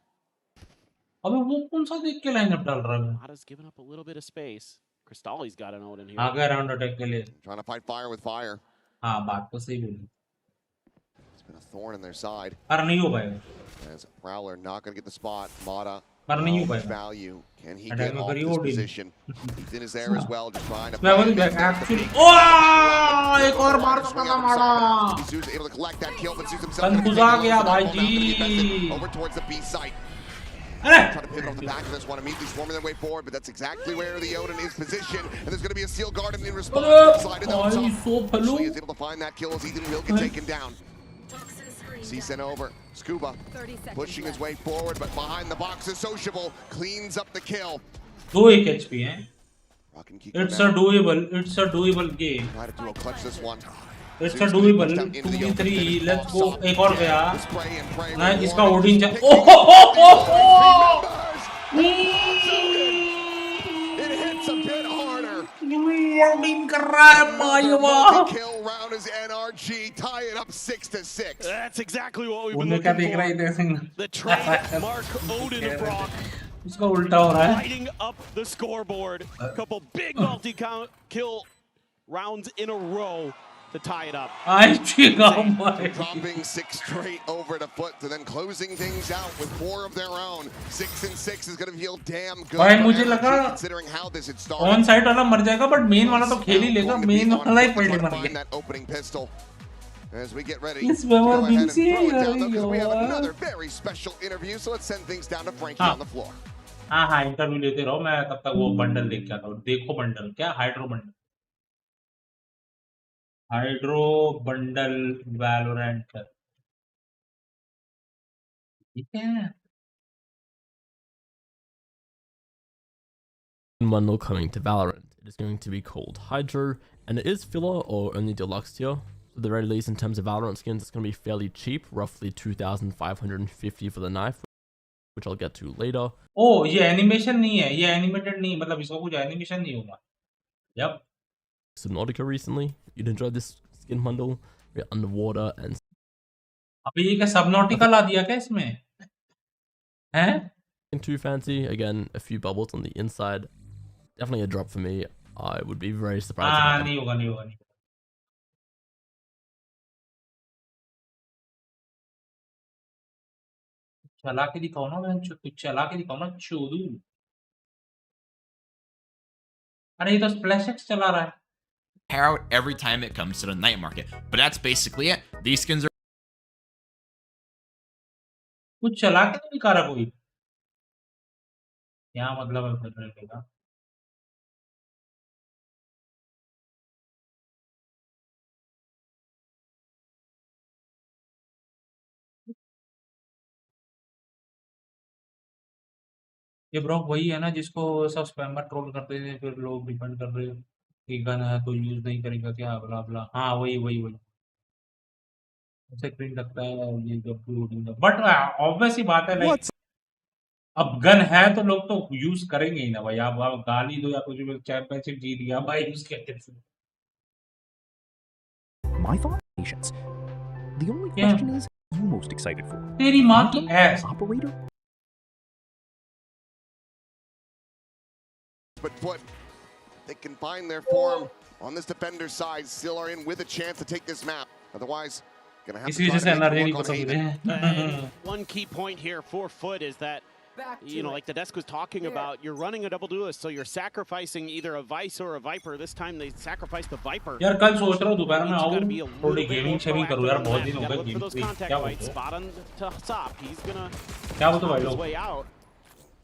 अबे वो कौन सा देख के लाइनअप डाल रहा है Mata's given up a little bit of space. Cristalli's got an ult in here. आ गया राउंड अटैक के लिए Trying to fight fire with fire. हाँ बात तो सही बोली It's been a thorn in their side. पर नहीं हो पाएगा As Prowler not going to get the spot. Mata, पर नहीं हो much पाएगा value. Can he Attack get में off करिए this वो deal. position? Ethan is there as well, just trying to मैं play बोली against the एक्चुअली peak. ओह एक और मार Swing सकता था out मारा from Zeus able to collect that kill, but Zeus himself confuse आ गया भाई जी over towards the B site. अरे Trying to pivot off the back of this one, immediately swarming their way forward, but that's exactly where the Odin is positioned, and there's going to be a Steel Garden in response. Slide in there on top. Actually is able to find that kill as Ethan will get taken down. C sent over. Scuba pushing his way forward, but behind the box is Sociable. Cleans up the kill. 2 HP हैं. Rock and keep It's a doable game. Try to duo clutch this one. It's a doable 2v3. Let's go. एक और गया. ना इसका Odin जा. It hits a bit harder. Odin कर रहा है भाई. Kill round is NRG, tie it up 6-6. That's exactly what we've been उन्हें क्या looking देख रहा है for. इधर The trademark Odin of Brock. इसका उल्टा हो रहा है. Lighting up the scoreboard. A couple big multi-kill rounds in a row to tie it up. आई चिका भाई. Dropping 6 straight over to foot, and then closing things out with 4 of their own. 6-6 is going to feel damn good. भाई मुझे लगा considering how this had started. On side वाला मर जाएगा, but main वाला तो खेल ही लेगा. मेन वाला ही पहले मर गया. That opening pistol. As we get ready, Yes, go we ahead and see throw it down though, 'cause we have you. another very special interview. So let's send things down to Frankie on the floor. हाँ हाँ interview लेते रहो. मैं तब तक वो bundle देख के आता हूँ. देखो बंडल क्या हाइड्रो बंडल वैलोरेंट. ठीक है. Bundle coming to Valorant. It is going to be called Hydro, and it is filler or only deluxe tier. So the very least in terms of Valorant skins, it's going to be fairly cheap, roughly 2,550 for the knife, which I'll get to later. ओ ये animation नहीं है, ये animated नहीं, मतलब इसका कुछ animation नहीं होगा. Yep. Subnautica recently. You'd enjoy this skin bundle. We're underwater and. अबे ये क्या सबनॉटिका ला दिया क्या इसमें? हैं? Too fancy. Again, a few bubbles on the inside. Definitely a drop for me. I would be very surprised. हाँ नहीं होगा, नहीं होगा, नहीं. चला के दिखाओ ना मैं, कुछ चला के दिखाओ ना चोदू. अरे ये तो स्प्लैश एक्स चला रहा है. Out every time it comes to the night market, but that's basically it. These skins are कुछ चला के नहीं दिखा रहा कोई. क्या मतलब है फिर का? ये ब्रॉक वही है ना जिसको सब स्पैमर ट्रोल करते थे, फिर लोग डिफेंड कर रहे कि गन है तो यूज नहीं करेगा क्या, बला बला. हाँ वही वही वही उसे क्रीन लगता है ये जब बट ऑब्वियस ही बात है लाइक अब गन है तो लोग तो यूज करेंगे ही ना भाई. आप गाली दो या कुछ भी, चैंपियनशिप जीत गया भाई यूज करते हैं. My thought, patience. The only question is, you most excited for? तेरी माँ की ऐस. Operator? But Foot, they can find their form on this defender's side. Still are in with a chance to take this map. Otherwise, gonna have to try to make work on Haven. One key point here for Foot is that, you know, like the desk was talking about, you're running a double duelist, so you're sacrificing either a Vice or a Viper. This time they sacrificed the Viper. यार कल सोच रहा हूँ दोपहर में आऊँ थोड़ी gaming shaming करूँ यार, बहुत दिन हो गए गेम पे. क्या बोलते हो? Spot on top. He's gonna क्या बोलते हो भाई his लोग? way out.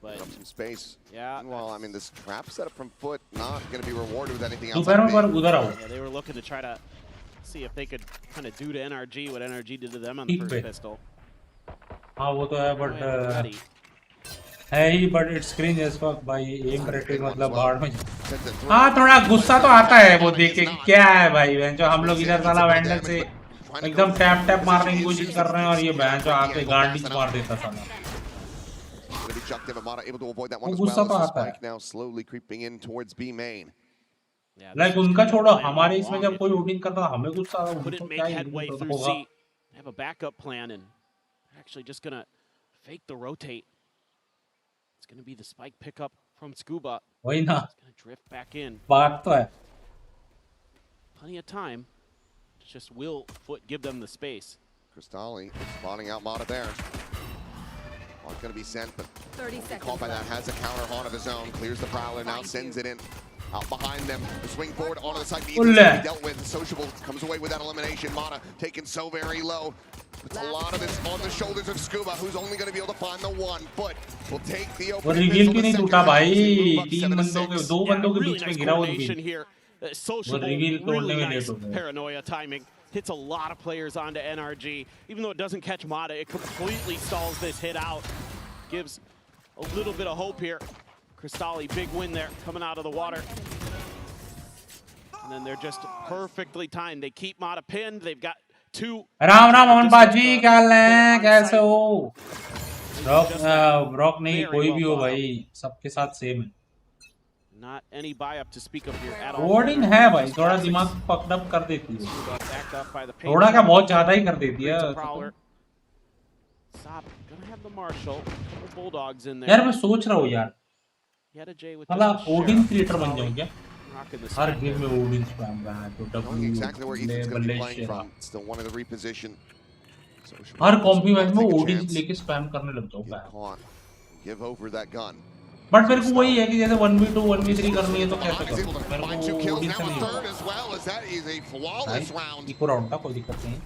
But Some space. yeah, Well, I mean, this trap setup from Foot not going to be rewarded with anything else. दोपहर में पर उधर आओ. yeah, they were looking to try to see if they could kind of do to NRG what NRG did to them on the first pistol. हाँ वो तो है but है ही, but it's cringe as fuck भाई. M rating मतलब बाहर में. हाँ थोड़ा गुस्सा तो आता है वो देख के कि क्या है भाई बहन जो हम लोग इधर साला वैंडल से एकदम टैप टैप मारने की कोशिश कर रहे हैं और ये बहन जो आके गांडी मार देता साला. Able to avoid that one as well. Spike now slowly creeping in towards B main. Like उनका छोड़ो, हमारे इसमें जब कोई ओडिन करता है हमें गुस्सा आता है. Couldn't make headway through C. They have a backup plan and actually just gonna fake the rotate. It's gonna be the spike pickup from Scuba. वही ना. It's gonna drift back in. बात तो है. Plenty of time. It's just will Foot give them the space. Crystalli spawning out Mata there. Going to be sent, but caught by that, has a counter haunt of his own, clears the Prowler now, sends it in. out behind them. The swing forward onto the side needs to be dealt with. Sociable comes away with that elimination. Mata taken so very low. It's a lot of this on the shoulders of Scuba, who's only going to be able to find the one, but will take the opening reveal क्यों नहीं टूटा भाई? 2 बंदों के बीच में गिरा वो reveal. वो रिवील तोड़ने में लेट हो गया. Paranoia timing. Hits a lot of players onto NRG. Even though it doesn't catch Mata, it completely stalls this hit out. Gives a little bit of hope here. Cristalli, big win there, coming out of the water. And then they're just perfectly timed. They keep Mata pinned. They've got 2. Ram Ram अमन बाजी क्या हाल है? कैसे हो? Brock नहीं, कोई भी हो भाई, सबके साथ सेम है. Not any buy up to speak of here at all. Warding है भाई, थोड़ा दिमाग पकड़ अप कर देती है. थोड़ा क्या बहुत ज्यादा ही कर देती है. Gonna have the Marshall, couple bulldogs in there. यार मैं सोच रहा हूँ यार, मतलब ओडिन क्रिएटर बन जाऊँ क्या? हर गेम में ओडिन स्पैम रहा है तो हर कॉम्पी मैच में ओडिन लेके स्पैम करने लग जाऊँ. बट मेरे को वही है कि जैसे 1v2 1v3 करनी है तो कैसे करूं? मेरे को ओडिन से नहीं इको राउंड का कोई दिक्कत नहीं.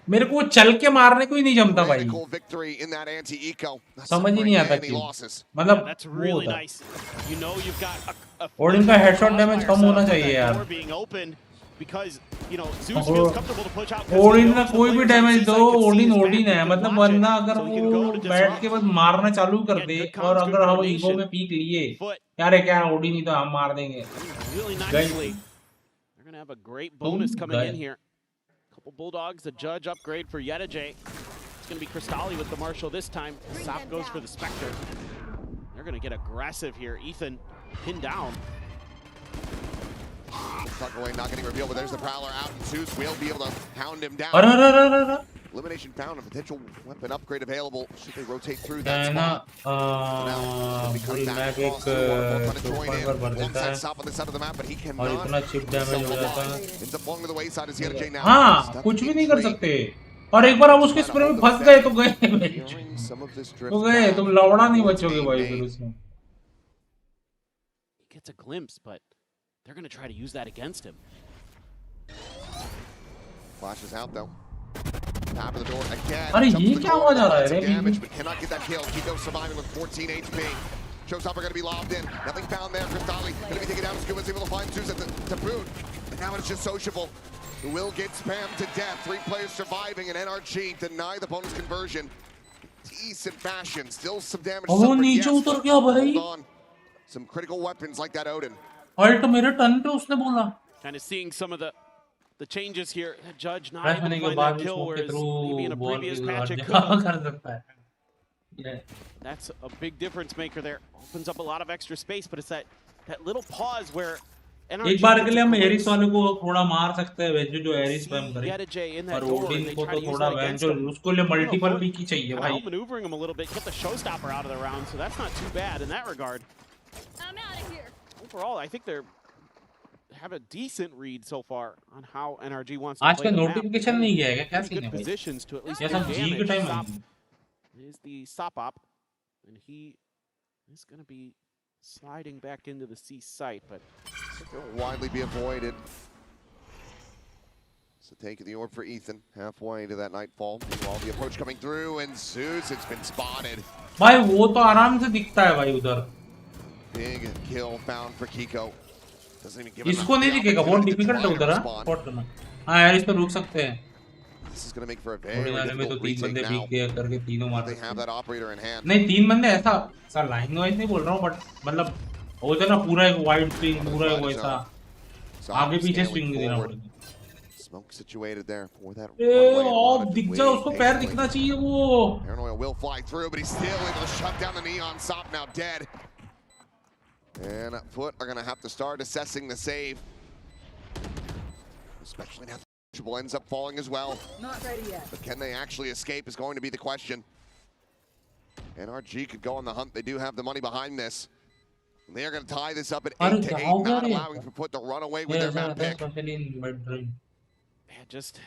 मेरे को चल के मारने को ही नहीं जमता भाई, समझ ही नहीं आता कि मतलब वो होता. ओडिन का हेडशॉट डैमेज कम होना चाहिए यार. ओडिन का कोई भी डैमेज दो, ओडिन ओडिन है. मतलब वरना अगर वो बैठ के बस मारना चालू कर दे और अगर हम ईगो में पीक लिए यार क्या ओडिन ही तो हम मार देंगे. Couple bulldogs, the judge upgrade for Yetajay. It's going to be Cristalli with the Marshall this time. Sop goes for the Spectre. They're going to get aggressive here. Ethan pinned down. Tuck away, not getting revealed, but there's the Prowler out, and Zeus will be able to hound him down. Elimination found, a potential weapon upgrade available. Should they rotate through that spot? पूरी match एक chopper पर भर देता है और इतना chip damage हो जाता है. हाँ, कुछ भी नहीं कर सकते. और एक बार हम उसके स्प्रे में फंस गए तो गए. तुम लौड़ा नहीं बचोगे भाई फिर उसमें. Gets a glimpse, but they're going to try to use that against him. Flashes out though. Top of the door again. अरे ये क्या आवाज आ रहा है रे? Damage, but cannot get that kill. Kiko surviving with 14 HP. Showstopper going to be lobbed in. Nothing found there. Cristalli going to be taken down. Scuba's able to find Zeus to boot. And now it's just Sociable, who will get spammed to death. 3 players surviving, and NRG deny the bonus conversion. Decent fashion. Still some damage. वो नीचे उतर गया भाई. Hold on. Some critical weapons like that Odin. Alt मेरे turn पे उसने बोला. Kind of seeing some of the changes here. The judge not able to find that kill, whereas maybe in a previous match it could have. That's a big difference maker there. Opens up a lot of extra space, but it's that little pause where एक बार के लिए हम Eris वाले को थोड़ा मार सकते हैं वेंजो जो एरिस स्पैम करे. और ओडिन को तो थोड़ा वेंजो उसको ले मल्टीपल पीक ही चाहिए भाई. Maneuvering him a little bit, get the showstopper out of the round, so that's not too bad in that regard. I'm out of here. Overall, I think they're have a decent read so far on how NRG wants to play. आज का notification नहीं गया है क्या scene है? Positions to at least yes, हम जी के time is the stop up, and he is going to be sliding back into the C site, but will widely be avoided. So taking the orb for Ethan halfway to that nightfall. Meanwhile, the approach coming through, and Zeus, it's been spotted. भाई वो तो आराम से दिखता है भाई उधर. Big kill found for Kiko. Doesn't even give इसको नहीं दिखेगा, बहुत डिफिकल्ट है उधर स्पॉट करना. हाँ यार इस पे रुक सकते हैं. This is going to make for a very difficult retake बंदे now. गया करके तीनों मार They have that operator in hand. नहीं 3 बंदे ऐसा सर लाइन वाइज नहीं बोल रहा हूँ, बट मतलब होता ना पूरा एक वाइड स्विंग, पूरा एक वैसा आगे पीछे स्विंग देना पड़ेगा. Smoke situated there for that. Of दिख जा, उसको पैर दिखना चाहिए वो. Paranoia will fly through, but he's still able to shut down the Neon. Sop now dead. And Foot are going to have to start assessing the save. Especially now the ends up falling as well. Not ready yet. But can they actually escape is going to be the question. NRG could go on the hunt. They do have the money behind this. And they are going to tie this up at 8-8, not allowing for Foot to run away with their map pick. Yeah, just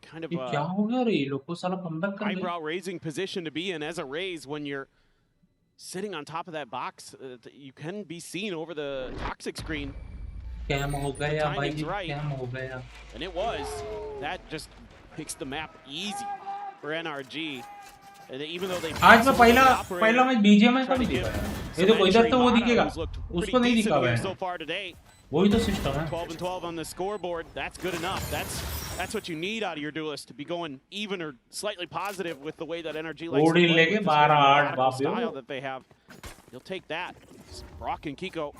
kind of a eyebrow-raising position to be in as a Raze when you're sitting on top of that box, you can be seen over the toxic screen. कैम हो गया भाई, timing's right. Cam हो गया. And it was. That just makes the map easy for NRG. And even though they आज मैं पहला match BGMI का भी देखा है. ये तो इधर तो वो दिखेगा, उसको नहीं दिखा हुआ है. so far today. वही तो सिस्टम है. 12 and 12 on the scoreboard. That's good enough. That's what you need out of your duelist, to be going even or slightly positive with the way that NRG likes to play with this radical style that they have. You'll take that. Brock and Kiko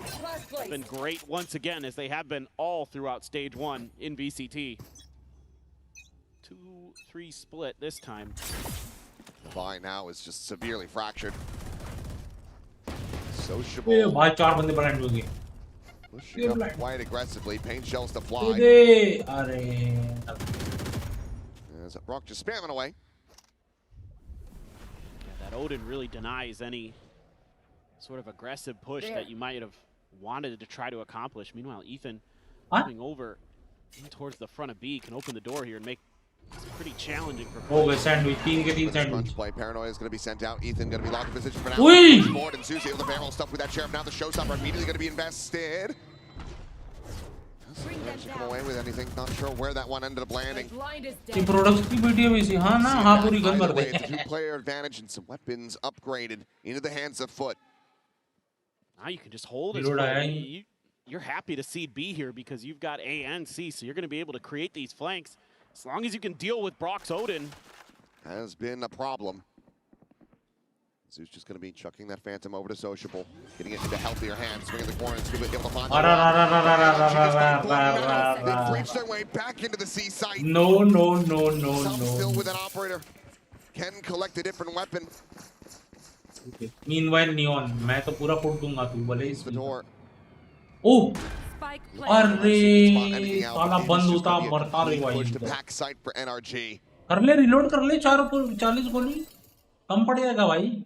have been great once again, as they have been all throughout stage 1 in VCT. 2-3 split this time. Vi now is just severely fractured. ये Sociable. भाई 4 बंदे blind हो गए. Pushing up quite aggressively. Paint shells to fly. अरे As Brock just spamming away. Yeah, that Odin really denies any sort of aggressive push that you might have wanted to try to accomplish. Meanwhile, Ethan moving over in towards the front of B can open the door here and make it pretty challenging for हो गए sandwich, 3 के 3 sandwich. Bunch play. Paranoia is going to be sent out. Ethan going to be locked in position for now. Ui! Board and Susie able to barrel stuff with that sheriff. Now the showstopper immediately going to be invested. Doesn't manage to come away with anything. Not sure where that one ended up landing. ये products की video भी सी. हाँ ना, हाँ पूरी gun कर Either way, they. it's a two-player advantage and some weapons upgraded into the hands of Foot. now you can just hold his Reload foot. आया. You're happy to see B here because you've got A and C, so you're going to be able to create these flanks. As long as you can deal with Brock's Odin. Has been a problem. Zeus just going to be chucking that Phantom over to Sociable, getting it into healthier hands, swinging the corner, and Scuba able to find They've breached their way back into the C site. No. Some still with an operator. Can collect a different weapon. Meanwhile, Neon, मैं तो पूरा फोड़ दूंगा तू भले The door. ओह अरे साला बंद होता मरता रे भाई. Push to pack site for NRG. कर ले, रिलोड कर ले. 40 गोली कम पड़ जाएगा भाई.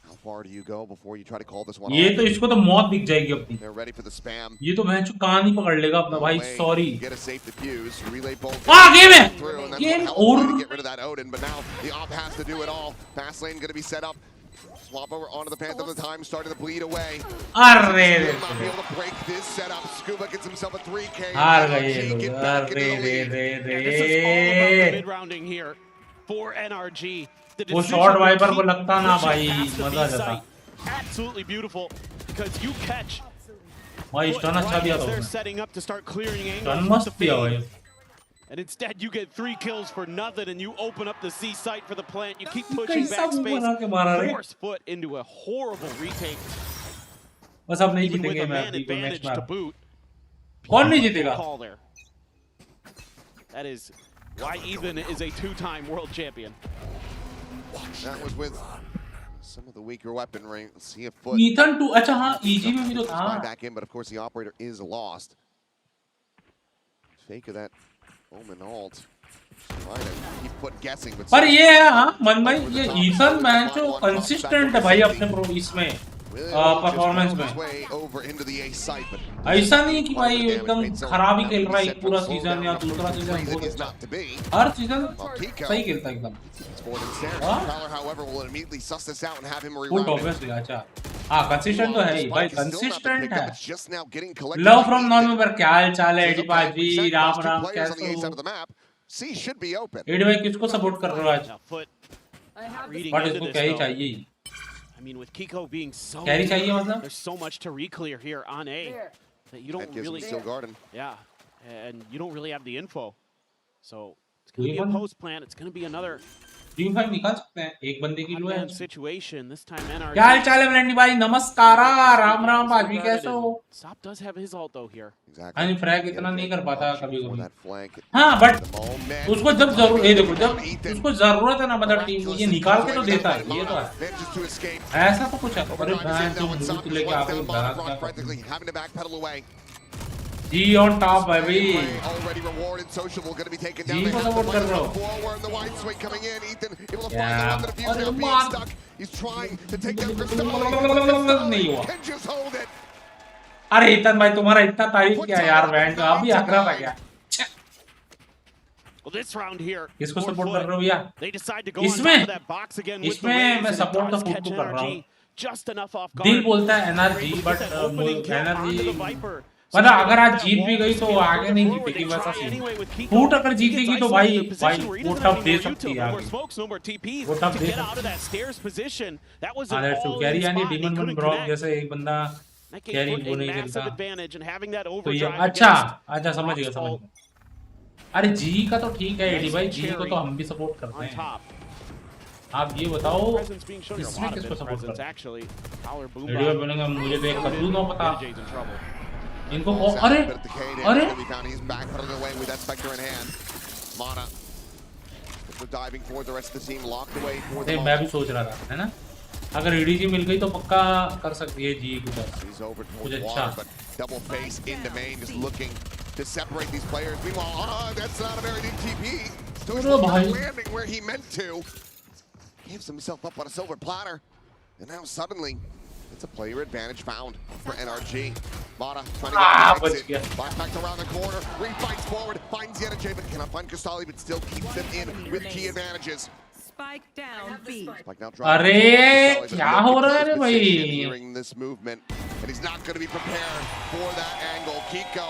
How far do you go before you try to call this one ये off? तो इसको तो मौत दिख जाएगी अपनी. They're ready for the spam. ये तो मैं कहां नहीं पकड़ लेगा अपना भाई. Sorry. Get a safe defuse. Relay bolt. Game है. Through, and that's game what helped और to get rid of that Odin, but now the op has to do it all. Fast lane going to be set up. Swap over onto the Phantom. The time starting to bleed away. अरे Not be able to break this setup. Scuba gets himself a 3K. हार गए ये Get लोग. back into the अरे lead. Yeah, this is all about the mid-rounding here for NRG. The वो decision short to wiper को keep लगता ना pushing भाई, past the मजा B जाता. site. Absolutely beautiful, because you catch भाई Foot स्टन अच्छा right दिया as था they're उसने. setting up to start clearing angles stun with मस्त the दिया fade. भाई. And instead you get 3 kills for nothing, and you open up the C site for the plant. You keep pushing back space, force Foot into a horrible retake. बस अब नहीं Even with जीतेंगे a मैं man अपनी को advantage next to bar. boot. कौन नहीं जीतेगा? Call there. That is why Ethan is a 2-time world champion. That was with some of the weaker weaponry. Let's see if Foot Ethan 2 अच्छा हाँ easy में भी तो था. right back in, but of course the operator is lost. Fake of that Omen ult. Trying to keep Foot guessing, but पर ये है हाँ मन भाई ये ईथन मैच जो कंसिस्टेंट है भाई अपने प्रो इसमें परफॉर्मेंस में. ऐसा नहीं कि भाई एकदम खराब ही खेल रहा है पूरा सीजन या दूसरा सीजन बहुत अच्छा. हर सीजन सही खेलता है एकदम. Foot obviously. अच्छा हाँ कंसिस्टेंट तो है ही भाई. कंसिस्टेंट है. लव फ्रॉम नॉन मेंबर क्या हाल चाल है एडीपाजी. राम राम कैसे हो. एडी भाई किसको सपोर्ट कर रहे हो आज. बट इसको क्या ही चाहिए. I mean, with Kiko being so Carry चाहिए मतलब. there's so much to re-clear here on A that you don't really still garden. Yeah, and you don't really have the info. So it's going to be a post plant. It's going to be another team fight निकाल सकते हैं एक बंदे की लो है. one-man situation. This time NRG. क्या हाल चाल है ब्लेंडी भाई. नमस्कार. राम राम भाई कैसे हो. Sop does have his ult though here. Exactly. हाँ फ्रैग इतना नहीं कर पाता कभी कभी. हाँ हाँ बट उसको जब जरूर ये देखो जब उसको जरूरत है ना मतलब टीम को ये निकाल के तो देता है. ये तो है ऐसा तो कुछ है. अरे भाई तुम मूव लेके आ गए बाहर. जी ऑन टॉप बेबी. जी को सपोर्ट कर रहा हूँ. नहीं हुआ. अरे इतन भाई तुम्हारा इतना तारीफ किया यार. बैंड अभी आगरा था क्या. Well, this round here, किसको 4 सपोर्ट कर foot, रहे हो भैया? they decide to go on top इसमें of that box again with the इसमें raise, मैं and it सपोर्ट does तो खुद catch को कर रहा हूँ। NRG just enough off दिल guard. बोलता है They're energy, able to but get that opening kill onto the energy Viper. मतलब So अगर आज that जीत भी wall गई is तो getting आगे further नहीं forward. जीतेगी They वैसा try scene. anyway with Kiko. Foot अगर He जीतेगी gets तो isolated भाई in a position where he वो doesn't tough have they any more सकती util, है no more आगे। smokes, no more TPs वो tough to they get out सकती of that stairs position. That was है। an that's true. all carry in यानी spot, and he demon one couldn't Brock connect. जैसे एक बंदा That gave carry Foot वो a नहीं massive खेलता advantage, and having that तो ये overdrive अच्छा against समझ गया Rock's ult अरे जी का तो ठीक है एडी भाई, जी को cherry तो हम भी सपोर्ट करते on हैं। top. आप ये बताओ Presence being shown, a इसमें lot of किसको bench सपोर्ट presence करते हैं? actually. Power boom एडी भाई bot. बोलेंगे मुझे तो एक कद्दू ना पता। Renegades in trouble. इनको Falls out, अरे but at the K damage अरे will be found. He's backpedaling away with that Spectre in hand. Mana. They're diving forward. The rest of the team locked away for the मैं moment. भी सोच रहा था, है ना? अगर ईडीजी मिल गई तो पक्का कर सकती है जी के पास। He's over कुछ towards अच्छा। water, but double face in the main, just looking to separate these players. Meanwhile, that's not a very deep TP. So he's अरे not भाई। landing where he meant to. Gives himself up on a silver platter, and now suddenly it's a player advantage found for NRG. Mana trying to get the exit. Flashbacks around the corner. Refights forward. Finds Yenajay, but cannot find Kastali, but still keeps them in with key advantages. Spike down B. Spike now dropping अरे forward. Kastali, but क्या look हो at रहा है his रे भाई? position hearing this movement, and he's not going to be prepared for that angle. Kiko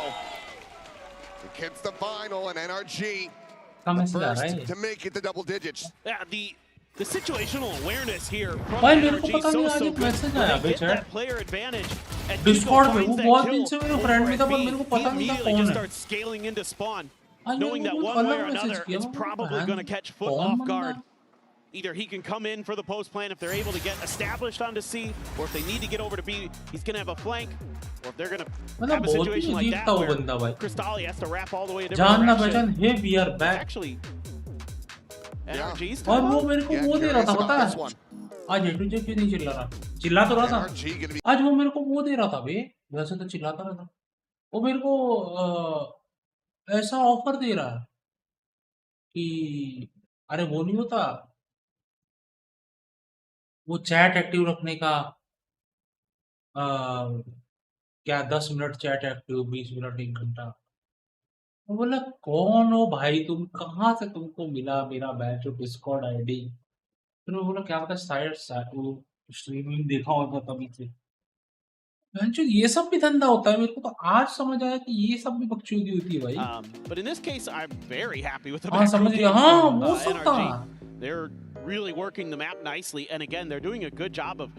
gets the final, and NRG कहाँ the message आ रहा first है? to make it to double digits. Yeah, the situational awareness here from भाई मेरे को NRG पता नहीं आज so एक good. मैसेज When आया they बे get chat that player advantage, and Discord Kiko पे। वो finds that बहुत kill दिन से मेरा फ्रेंड over भी था at पर B, मेरे को he पता नहीं था immediately कौन just है। starts scaling into spawn, आज knowing मेरे that को one way अलग or मैसेज another, किया। it's मैं probably going to catch Foot कौन off बंदा? guard. Either he can come in for the post plan if they're able to get established onto C, or if they need to get over to B, he's going to have a flank, or if they're going to मतलब have a बहुत ही situation like अजीब that था वो where बंदा भाई। Cristali has to wrap all the way a different जानना direction. पहचान, hey we are It's back. actually NRG's और वो time. मेरे को वो दे रहा था पता है? आज एटू क्यों नहीं चिल्ला रहा? चिल्ला तो रहा था। NRG going to be आज वो मेरे को वो दे रहा था बे, वैसे तो चिल्लाता रहा था। वो मेरे को ऐसा ऑफर दे रहा है कि अरे वो नहीं होता वो चैट एक्टिव रखने का अ, क्या 10 मिनट चैट एक्टिव, 20 मिनट, 1 घंटा। मैं बोला कौन हो भाई तुम, कहाँ से तुमको मिला मेरा बैच ऑफ डिस्कॉर्ड आईडी? फिर मैं बोला क्या पता शायद वो स्ट्रीमिंग देखा होगा तभी से। जो ये सब भी धंधा होता है, मेरे को तो आज समझ आया कि ये सब भी बकचोदी होती है भाई। But in this case, I'm very happy with the हाँ macro समझ team गया, हाँ from, वो सब था। NRG. They're really working the map nicely, and again, they're doing a good job of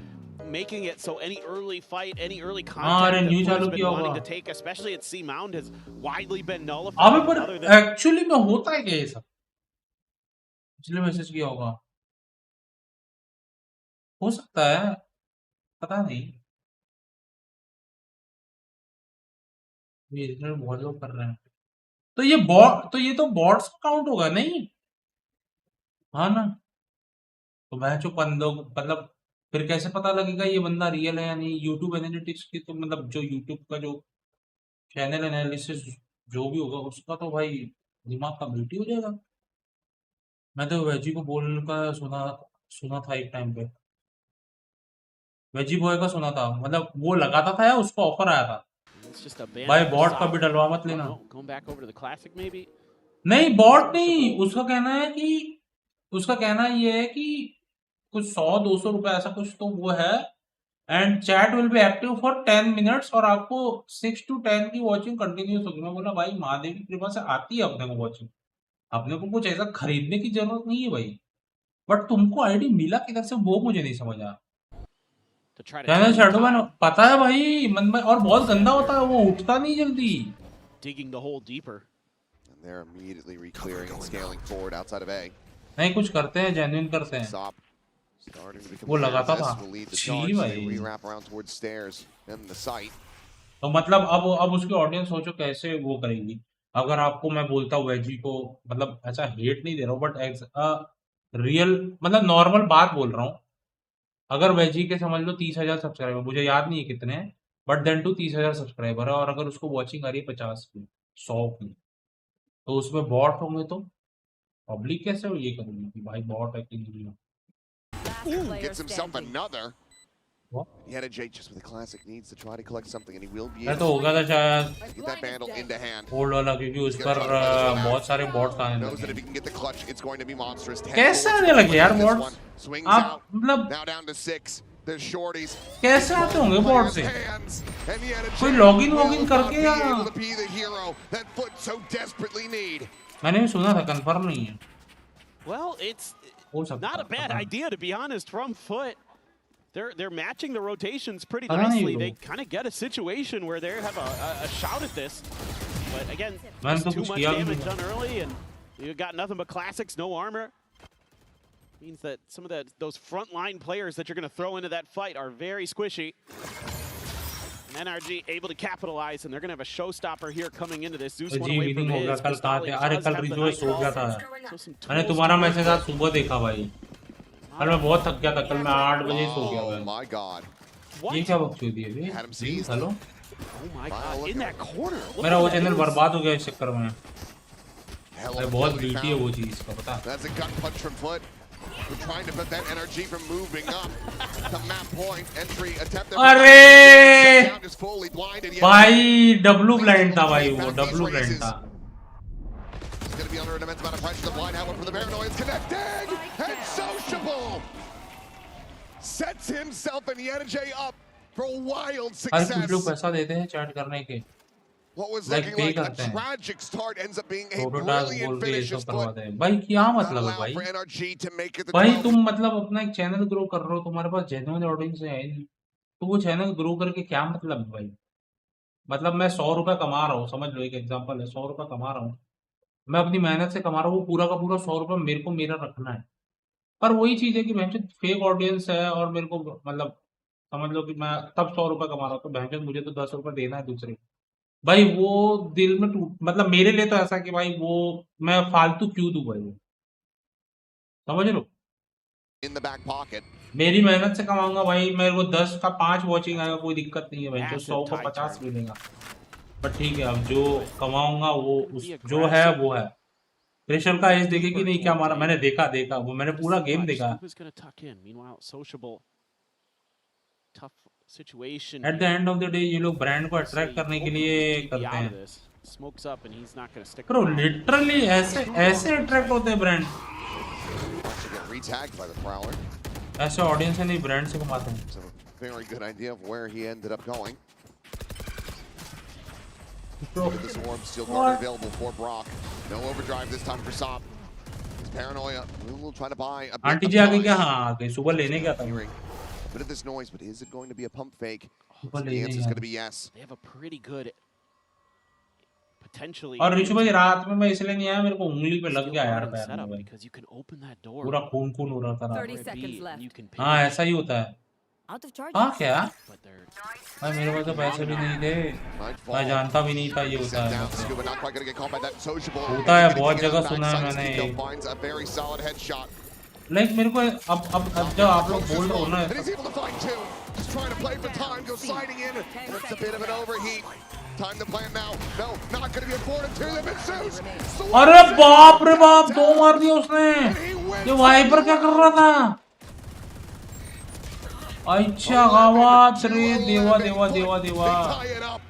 making it so any early fight, any early हाँ अरे contact new that चालू Foot's been किया wanting होगा। to take, especially at C Mound, has widely been अबे nullified. पर Other than actually में होता है क्या ये सब? इसलिए मैसेज किया होगा, हो सकता है, पता नहीं। ये इतने बहुत लोग कर रहे हैं, तो ये बॉट, तो ये तो बॉट्स का काउंट होगा नहीं? हाँ ना, तो मैं जो बंदों मतलब फिर कैसे पता लगेगा ये बंदा रियल है या नहीं? यूट्यूब एनालिटिक्स की तो मतलब जो यूट्यूब का जो चैनल एनालिसिस जो भी होगा उसका तो भाई दिमाग का मिल्टी हो जाएगा। मैं तो वेजी को बोल का सुना था एक टाइम पे, वेजी बॉय का सुना था, मतलब वो लगाता था या उसको ऑफर आया था it's just a ban भाई for बॉट का South. भी डलवा मत Oh, लेना। no, going back over to the classic maybe. नहीं बॉट नहीं, उसका कहना है कि उसका कहना ये है कि कुछ 100-200 रुपए ऐसा कुछ तो वो है, and chat will be active for 10 minutes और आपको 6 to 10 की वॉचिंग कंटिन्यूस होगी। मैं बोला भाई महादेव की कृपा से आती है अपने को वॉचिंग, अपने को कुछ ऐसा खरीदने की जरूरत नहीं है भाई, बट तुमको आईडी मिला किधर से वो मुझे नहीं समझ आया। To try to कहना turn the शैडोमैन tide, पता है भाई मन में, और बहुत गंदा होता है, वो उठता नहीं जल्दी। digging the hole deeper. And they're immediately re-clearing and scaling forward outside of A. नहीं कुछ करते हैं, जेन्युइन करते हैं। Sop starting to become वो लगाता nervous, था। will lead the छी charge as they भाई। re-wrap around towards stairs and the site. तो मतलब अब उसकी ऑडियंस सोचो कैसे वो करेगी। अगर आपको मैं बोलता हूँ वेजी को, मतलब ऐसा हेट नहीं दे रहा हूँ बट रियल मतलब नॉर्मल बात बोल रहा हूँ, अगर वेजी के समझ लो 30,000 सब्सक्राइबर, मुझे याद नहीं है कितने हैं, बट देन टू 30,000 सब्सक्राइबर है, और अगर उसको वॉचिंग आ रही है 50 की, 100 की, तो उसमें बॉट होंगे तो पब्लिक कैसे ये करेगी कि भाई बॉट है कि नहीं है? Ooh, gets himself another. He had a Jake just with a classic needs to try to collect something, and he will be मैं able तो हो गया था शायद to get that vandal into hand. Hold वाला, क्योंकि उस पर बहुत सारे बॉट्स आने Knows that लगे। if he can get the clutch, it's going to be monstrous. कैसे आने लगे यार बॉट्स? Swings आप out. मतलब Now down to 6. There's shorties. कैसे आते होंगे बॉट से? And he had a कोई Jake लॉगिन will वॉगिन not करके be या able to be the hero that Foot so desperately need. मैंने भी सुना था, कंफर्म नहीं है। Well, it's हो सकता not a है, bad पता नहीं। idea, to be honest, from Foot. They're matching the rotations pretty पता नहीं nicely. Bro. They kind of get a situation where they have a shot at this. But again, मैंने just तो too कुछ much किया भी damage नहीं। done early, and you got nothing but classics, no armor. Means that some of those frontline players that you're going to throw into that fight are very squishy. And NRG able to capitalize, and they're going to have a showstopper here coming into this. Zeus one जी away from meeting हो गया his. कल कहाँ थे? अरे does कल have the Rijo night सो गया ball. था। So some मैंने tools तुम्हारा to work मैसेज आज with. सुबह देखा भाई। कल मैं बहुत थक गया था, कल मैं 8 बजे सो गया Oh था। my God. ये क्या बकचोदी है बे? Had him seized. Hello, Oh my God! In that corner. Look मेरा at वो that. चैनल बर्बाद हो गया इस चक्कर में। Hell अरे of a बहुत kill he ब्यूटी है found. वो चीज का, पता है? That's a gut punch from Foot. We're trying to prevent NRG from moving up to map point. Entry attempt. अरे Shutdown is fully blinded. Yet भाई डब्लू ब्लाइंड था भाई, वो डब्लू ब्लाइंड था। he's going to be under an immense amount of pressure. The blind however for the paranoia is connecting. And Sociable sets himself and Yenijay up for wild अरे कुछ लोग success. पैसा देते हैं चैट करने के, What was like looking pay like a करते हैं। tragic start ends up being a photo task brilliant बोल के ये finish. सब His करवाते Foot हैं भाई, क्या not मतलब है allow भाई? for NRG to make it the भाई 12. तुम मतलब अपना एक चैनल ग्रो कर रहे हो, तुम्हारे पास जेन्युइन ऑडियंस है नहीं, तो वो चैनल ग्रो करके क्या मतलब है भाई? मतलब मैं 100 रुपए कमा रहा हूँ, समझ लो एक एग्जांपल है, 100 रुपए कमा रहा हूँ, मैं अपनी मेहनत से कमा रहा हूँ, वो पूरा का पूरा 100 रुपए मेरे को मेरा रखना है। पर वही चीज है कि भैंचोद फेक ऑडियंस है और मेरे को मतलब समझ लो कि मैं तब 100 रुपए कमा रहा हूँ, तो भैंचोद मुझे तो 10 रुपए देना है दूसरे को। भाई वो दिल में टूट, मतलब मेरे लिए तो ऐसा कि भाई वो मैं फालतू क्यों दूं भाई, वो समझ लो। In the back pocket. मेरी मेहनत से कमाऊंगा भाई, मेरे को 10 का 5 वॉचिंग आएगा, कोई दिक्कत नहीं है भाई, जो Massive 100 का tie 50 turn. मिलेगा। पर ठीक है, अब जो कमाऊंगा वो जो है वो है। प्रेशर का एज देखे कि नहीं क्या मारा, मैंने देखा वो मैंने पूरा गेम देखा। Scoop is going to tuck in. Meanwhile, Sociable, tough situation. At the end of the day ये लोग ब्रांड को अट्रैक्ट करने के लिए करते हैं। Smokes up and he's not going to stick bro around. Literally ऐसे अट्रैक्ट होते हैं brand, Wants to get retagged by the Prowler. ऐसे ऑडियंस है नहीं, ब्रांड से कमाते हैं। So very good idea of where he ended up going. Look at this orb still guard available for Brock. No overdrive this time for Sop. His paranoia. We'll try to buy a bit aunty of जी आगे time. क्या? हाँ आगे सुबह लेने क्या था? Hearing a bit of this noise, but is it going to be a pump fake? सुबह The लेने answer is यार। going to be yes. They have a pretty good potentially. और ऋषु भाई रात में मैं इसलिए नहीं आया, मेरे को उंगली पे लग still गया यार running पैर में setup भाई, because you can open that door. पूरा खून हो रहा था रात 30 में। seconds left. You can हाँ pinch, ऐसा ही होता है। Out of charge. हाँ क्या but they're भाई, मेरे पास तो पैसे भी नहीं थे, Nightfall. मैं जानता भी नहीं था ये होता Set है down वैसे। Scuba, not quite going to get caught by that Sociable. होता है, He's gonna बहुत get जगह it सुना है backside. मैंने। Still finds a very solid headshot. Like मेरे को अब जब आप लोग बोल रहे हो ना, And he's able to find two. Just trying to play for time, goes sliding in. And it's a bit of an overheat. Time to plan now. No, not going to be afforded to them. It's Zeus. अरे बाप रे बाप, 2 मार दिया उसने। ये wiper क्या कर रहा था? अच्छा गावात रे, देवा देवा देवा देवा। Tie it up.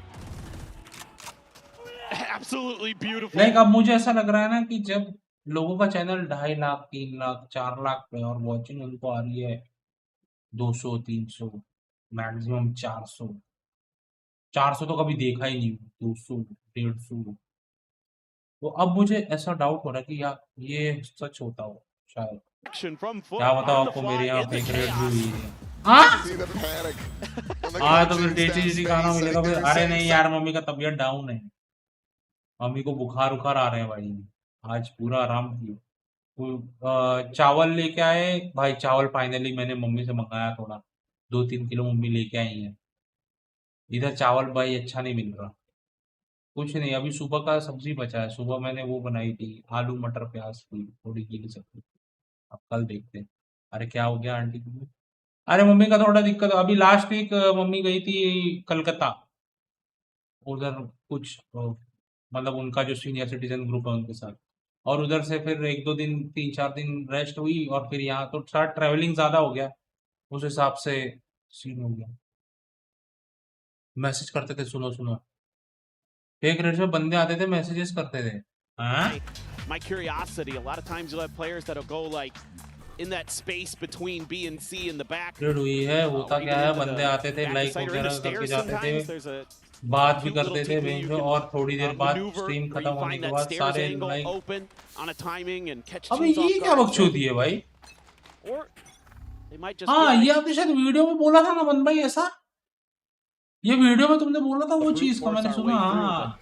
absolutely beautiful. Like अब मुझे ऐसा लग रहा है ना कि जब लोगों का चैनल 2.5 लाख 3 लाख 4 लाख पे और वॉचिंग उनको आ रही है 200 300 मैक्सिमम 400 तो कभी देखा ही नहीं, 200 150, तो अब मुझे ऐसा डाउट हो रहा है कि यार ये सच होता हो शायद, Action from Foot क्या बताओ on the आपको, fly मेरे यहाँ in the फेक रेट भी chaos. हुई है। हाँ See the panic. On the हाँ, तो फिर coaching टेस्टी staff's टेस्टी खाना face, मिलेगा I think फिर। they're अरे saying नहीं यार, मम्मी का तबीयत डाउन है, मम्मी को बुखार उखार आ रहे हैं भाई, आज पूरा आराम किया। चावल लेके आए भाई, चावल फाइनली मैंने मम्मी से मंगाया, थोड़ा 2-3 किलो मम्मी लेके आई है। इधर चावल भाई अच्छा नहीं मिल रहा, कुछ नहीं। अभी सुबह का सब्जी बचा है, सुबह मैंने वो बनाई थी आलू मटर प्याज की थोड़ी गीली सब्जी, अब कल देखते हैं। अरे क्या हो गया आंटी को? अरे मम्मी का थोड़ा दिक्कत, अभी लास्ट वीक मम्मी गई थी कलकत्ता, उधर कुछ मतलब उनका जो सीनियर सिटीजन ग्रुप है उनके साथ, और उधर से फिर 1-2 दिन 3-4 दिन रेस्ट हुई, और फिर यहाँ तो थोड़ा ट्रैवलिंग ज़्यादा हो गया, उस हिसाब से सीन हो गया। मैसेज करते थे, सुनो सुनो, फेक रेड्स में बंदे आते थे, मैसेजेस करते थे। हाँ? My curiosity, a lot of times you'll have players that'll go like in that space between B and C in the back. Red हुई है, होता क्या है, बंदे आते थे, लाइक वगैरह करके जाते थे, बात भी करते थे बेंच में, और थोड़ी देर बाद स्ट्रीम खत्म होने के बाद सारे लाइक, अबे ये क्या बकचोदी है भाई। हाँ, ये आपने शायद वीडियो में बोला था ना मन भाई, ऐसा ये वीडियो में तुमने बोला था वो चीज का, मैंने सुना। हाँ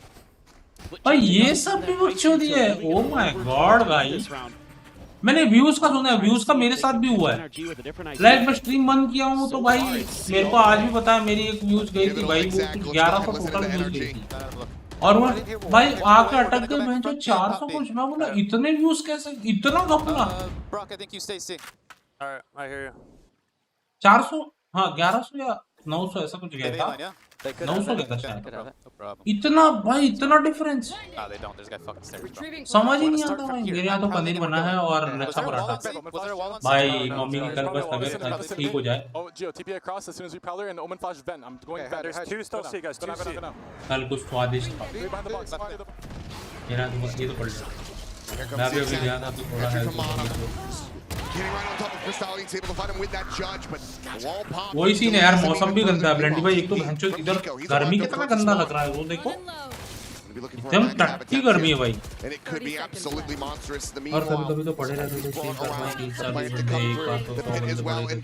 भाई, ये सब भी बकचोदी है। ओ माय गॉड भाई, मैंने व्यूज का सुना है, व्यूज का मेरे साथ भी हुआ है। लाइक मैं स्ट्रीम बंद किया हूँ तो भाई मेरे को आज भी पता है, मेरी एक व्यूज गई थी भाई, वो 1100 टोटल व्यूज गई थी, और वो भाई आके अटक गए, मैं जो 400 कुछ, मैं बोला इतने व्यूज कैसे, इतना घपला। 400, हाँ 1100 या 900 ऐसा कुछ गया था, 900 गया था शायद। इतना भाई, इतना डिफरेंस समझ ही नहीं आता भाई। मेरे यहाँ तो पनीर बना है और लच्छा पराठा भाई, मम्मी की कल बस तबीयत ठीक हो जाए, कल कुछ स्वादिष्ट था मेरा, ये तो पड़ जाए। मैं भी अभी गया था तो थोड़ा है, वही सीन है यार, मौसम भी गंदा है ब्लेंडी भाई। एक तो भैंचो इधर गर्मी कितना गंदा लग रहा है, वो देखो एकदम टट्टी गर्मी है भाई, और कभी कभी तो पड़े रहते थे 3-4 घंटे एक बार तो 100 बंदे पड़े थे।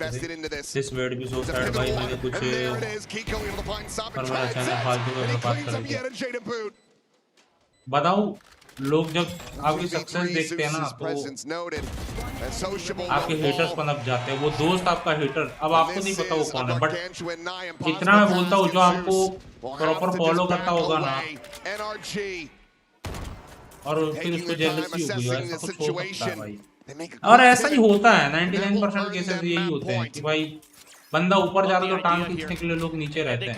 दिस वेट भी सो सैड भाई, मैंने कुछ पर मेरा चैनल फालतू में बर्बाद कर दिया। बताओ, लोग जब आपकी सक्सेस देखते हैं ना तो आपके हेटर्स पनप जाते हैं, वो दोस्त आपका हेटर, अब आपको नहीं पता वो कौन है, बट इतना मैं बोलता हूँ जो आपको प्रॉपर फॉलो करता होगा ना, और फिर उसको जेलसी होगी, ऐसा कुछ हो सकता है भाई। और ऐसा ही होता है, 99% केसेस यही होते हैं कि भाई बंदा ऊपर जा रहा है तो टांग खींचने के लिए लोग नीचे रहते हैं।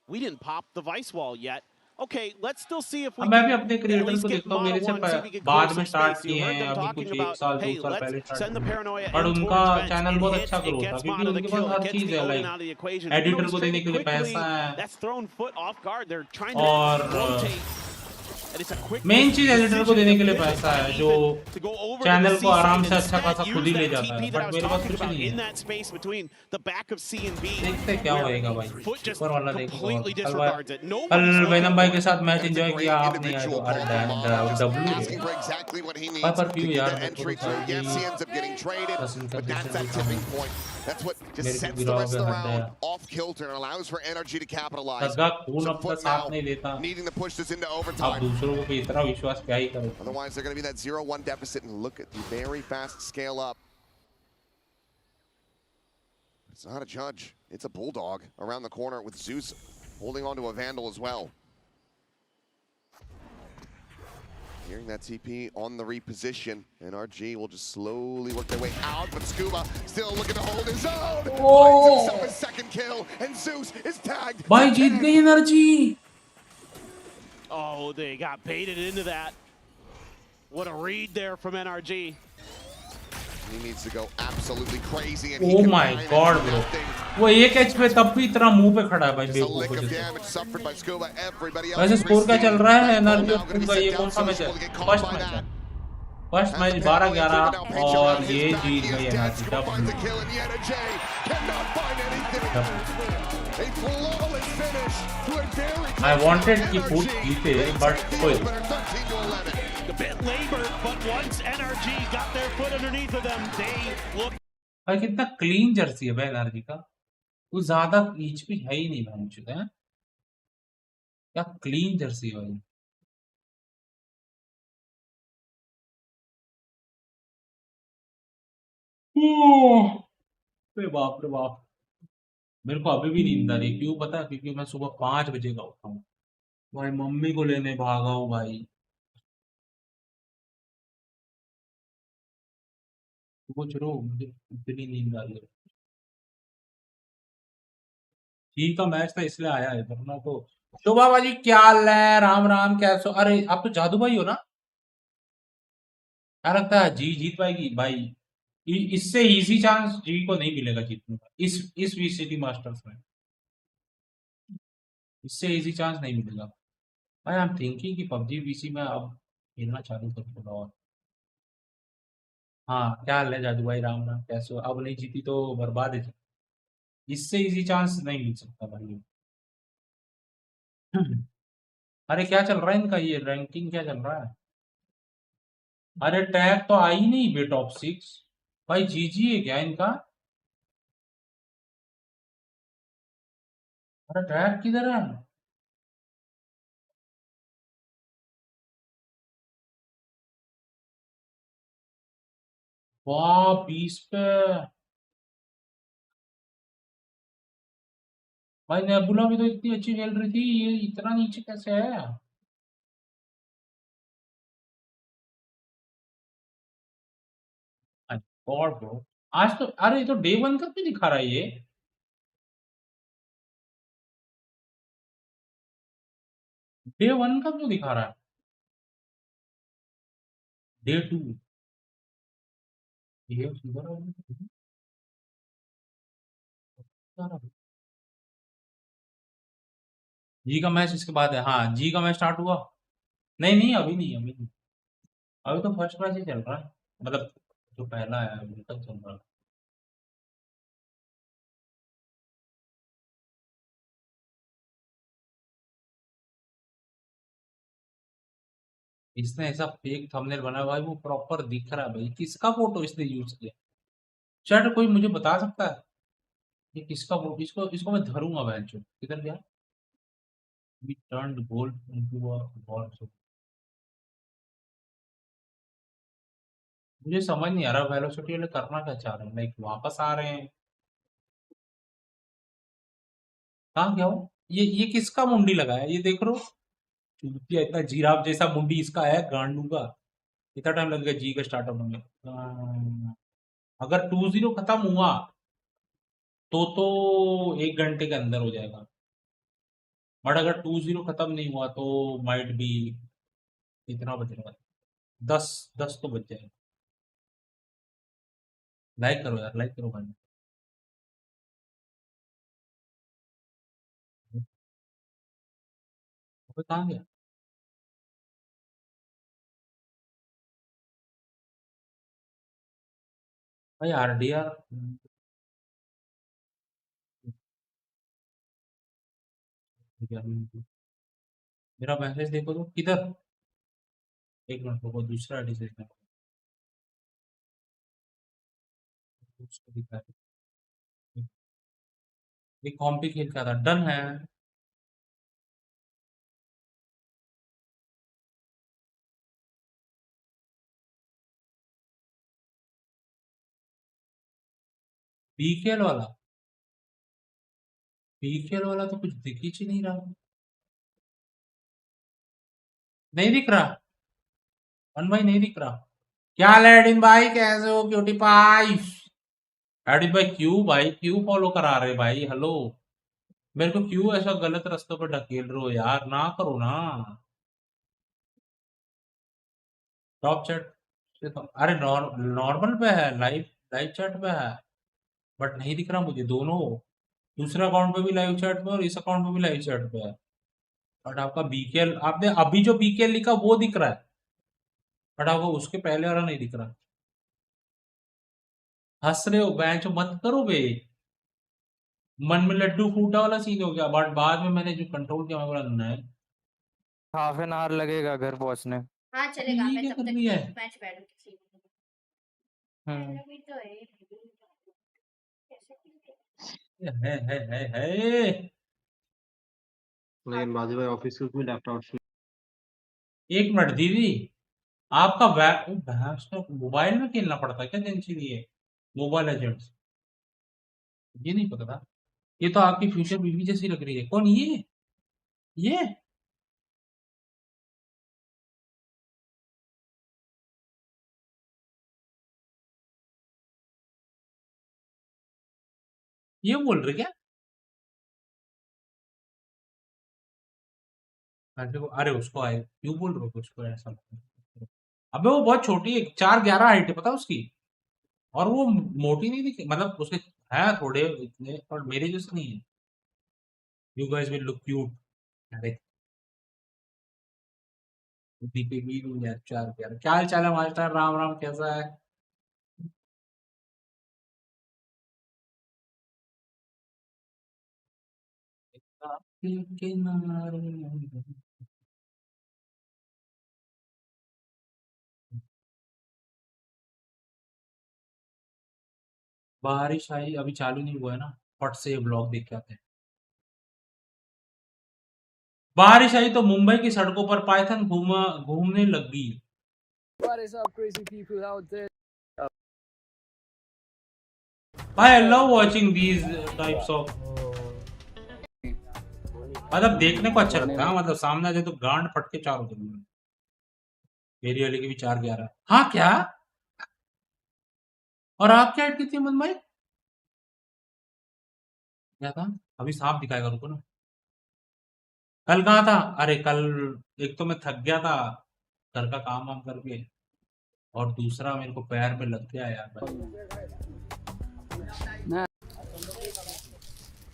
We didn't pop the vice wall yet. Okay, let's still see if we मैं भी अपने क्रिएटर को देखता हूँ, मेरे से बाद में स्टार्ट किए हैं, अभी कुछ 1 साल 2 साल पहले स्टार्ट किए, और उनका चैनल बहुत अच्छा ग्रो था क्योंकि उनके पास हर चीज है, लाइक एडिटर को देने के लिए पैसा है, और मेन चीज एडिटर को देने के लिए पैसा है, जो चैनल को आराम से अच्छा खासा खुद ही ले जाता है, बट मेरे पास कुछ नहीं है। देखते क्या होएगा भाई, ऊपर वाला देखो। कल वेनम भाई के साथ मैच एंजॉय किया आपने, यार डब्ल्यू पर क्यों यार, That's what just sets the rest of the round off kilter and allows for energy to capitalize. So Foot now needing to push this into overtime. Otherwise, they're going to be that 0-1 deficit, and look at the very fast scale up. It's not a judge. It's a bulldog around the corner with Zeus holding on to a Vandal as well. Hearing that TP on the reposition, and RG will just slowly work their way out, but Scuba still looking to hold his own. Finds himself his second kill, and Zeus is tagged. Bhai jeet gayi energy. Oh, they got baited into that. What a read there from NRG. He needs to go absolutely crazy, and oh my god bro, वो एक H पे तब भी इतना मुंह पे खड़ा है भाई, बेवकूफ हो जैसे। वैसे स्कोर क्या चल रहा है एनर्जी का, ये कौन सा मैच है? फर्स्ट मैच है, फर्स्ट मैच 12-11 और ये जीत गई एनर्जी। आई वांटेड कि फुट जीते, बट कोई A bit labored, but once NRG got their foot underneath of them, they look. भाई कितना क्लीन जर्सी है भाई एनर्जी का, कुछ ज्यादा एचपी है ही नहीं भाई, चुका है क्या क्लीन जर्सी है भाई। रे बाप, मेरे को अभी भी नींद आ रही है, क्यों पता है? क्योंकि मैं सुबह 5 बजे का उठा हूँ भाई, मम्मी को लेने भागा हूँ भाई, कुछ रो, मुझे इतनी नींद आ रही है। ठीक है, मैच था इसलिए आया है, वरना तो। शोभा बाजी क्या हाल है? राम राम, कैसे हो? अरे आप तो जादू भाई हो ना? क्या लगता है जी जीत पाएगी भाई? इससे इजी चांस जी को नहीं मिलेगा जीतने का इस वीसीटी मास्टर्स में। इससे इजी चांस नहीं मिलेगा। आई एम थिंकिंग कि पबजी वीसी में अब खेलना चालू कर दूंगा। और हाँ, क्या हाल है जादू भाई, राम राम, कैसे हो? अब नहीं जीती तो बर्बाद है। इससे इजी चांस नहीं मिल सकता भाई। अरे क्या चल रहा है इनका, ये रैंकिंग क्या चल रहा है? अरे टैग तो आई नहीं बे टॉप 6 भाई। जीजी है क्या इनका? अरे टैग किधर है? वाह 20 पे भाई। नेबुला भी तो इतनी अच्छी खेल रही थी, ये इतना नीचे कैसे है? God bro. आज तो अरे ये तो डे 1 का क्यों दिखा रहा है ये? डे 1 का क्यों दिखा रहा है? डे 2 ये सुधर जी का मैच इसके बाद है। हाँ, जी का मैच स्टार्ट हुआ। नहीं नहीं, अभी नहीं, अभी नहीं। अभी तो फर्स्ट मैच ही चल रहा है, मतलब जो पहला है अभी तक चल रहा है। इसने ऐसा फेक थंबनेल बनाया भाई, वो प्रॉपर दिख रहा है भाई। किसका फोटो इसने यूज किया? चैट कोई मुझे बता सकता है ये किसका फोटो? इसको इसको मैं धरूंगा बहन चो। किधर गया? We turned gold into a war zone। मुझे समझ नहीं आ रहा वेलोसिटी वाले करना क्या चाह रहे हैं। लाइक वापस आ रहे हैं? कहाँ गया वो? ये किसका मुंडी लगा है ये देख रो। चूतिया, इतना जिराफ जैसा मुंडी इसका है गांडू का। इतना टाइम लगेगा जी का स्टार्टअप होने में। अगर 2-0 खत्म हुआ तो 1 घंटे के अंदर हो जाएगा। बट अगर 2-0 खत्म नहीं हुआ तो माइट भी इतना बच रहा है। 10 तो बच जाएगा। लाइक करो यार, लाइक करो भाई। अबे कहाँ गया? भाई आरडीआर। मेरा मैसेज देखो तो किधर? एक मिनट रुको, दूसरा आईडी से देखना। उसको दिखा है। ये कॉम्पी खेल का था, डन है। पीकेएल वाला? पीकेएल वाला तो कुछ दिख ही नहीं रहा। नहीं दिख रहा वन भाई, नहीं दिख रहा। क्या हाल है एडिन भाई, कैसे हो क्यूटी पाई? एडिन भाई क्यों भाई, क्यों फॉलो करा रहे भाई? हेलो, मेरे को क्यों ऐसा गलत रास्तों पर ढकेल रहे हो यार? ना करो ना। टॉप चैट से तो अरे नॉर्मल पे है, लाइव लाइव चैट पे है। बट नहीं दिख रहा मुझे दोनों। दूसरे अकाउंट पे भी लाइव चैट पे और इस अकाउंट पे भी लाइव चैट पे है। बट आपका बीकेएल, आपने अभी जो बीकेएल लिखा वो दिख रहा है, बट आपको उसके पहले वाला नहीं दिख रहा। हंस रहे हो बेंच, मत करो बे। मन में लड्डू फूटा वाला सीन हो गया, बट बाद में मैंने जो कंट्रोल किया मैं बोला नहीं। हाफ एन आवर लगेगा घर पहुंचने। हाँ चलेगा, ये मैं क्या तब कर तक रही है? मैच बैठू किसी हम्म। भी तो है। है। लेकिन बाजू भाई ऑफिस के कोई लैपटॉप। एक मिनट दीदी, आपका भैंस तो मोबाइल में खेलना पड़ता है क्या टेंशन? ये मोबाइल एजेंट्स, ये नहीं पता था। ये तो आपकी फ्यूचर बीवी जैसी लग रही है। कौन ये ये बोल रहे क्या? अरे उसको आए क्यों बोल रहे हो उसको ऐसा? अबे वो बहुत छोटी है, 4'11" हाइट है, पता उसकी? और वो मोटी नहीं दिखी, मतलब उसके है थोड़े इतने, पर मेरे जैसे नहीं है। You guys will look cute. अरे दीपिका भी है, चार प्यार। क्या हाल चाल है मास्टर? राम राम, कैसा है? बारिश आई, अभी चालू नहीं हुआ है ना। फट से ब्लॉग देख के आते हैं। बारिश आई तो मुंबई की सड़कों पर पाइथन घूमने लगी। I love watching these types of, मतलब देखने को अच्छा लगता है, मतलब सामने आ जाए तो गांड फट के चार हो जाएंगे। मेरी वाली की भी 4-11। हाँ क्या? और आप क्या ऐड की थी मन भाई? क्या था? अभी सांप दिखाएगा, रुको ना। कल कहाँ था? अरे कल एक तो मैं थक गया था घर का काम वाम करके, और दूसरा मेरे को पैर पे लग गया यार भाई।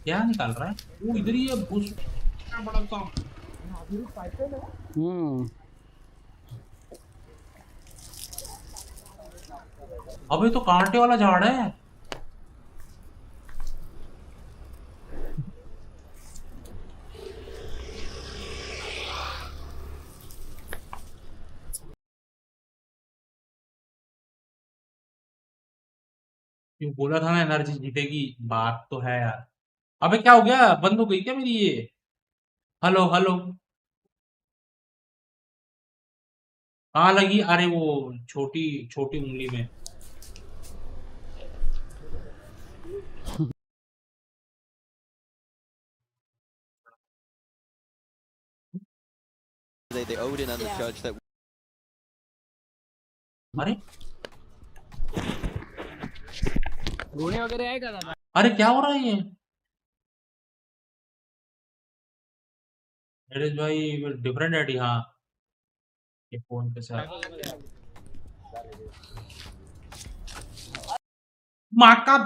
क्या निकाल रहा है वो? इधर ही है घुस। बड़ा सा। अबे तो कांटे वाला झाड़ है। क्यों बोला था ना एनर्जी जीतेगी, बात तो है यार। अबे क्या हो गया? बंद हो गई क्या मेरी ये? Hello hello. कहाँ लगी? अरे वो छोटी छोटी उंगली में। अरे अरे क्या हो रहा है ये? नरेश भाई डिफरेंट आईडी, हाँ। ये फोन के साथ माँ का।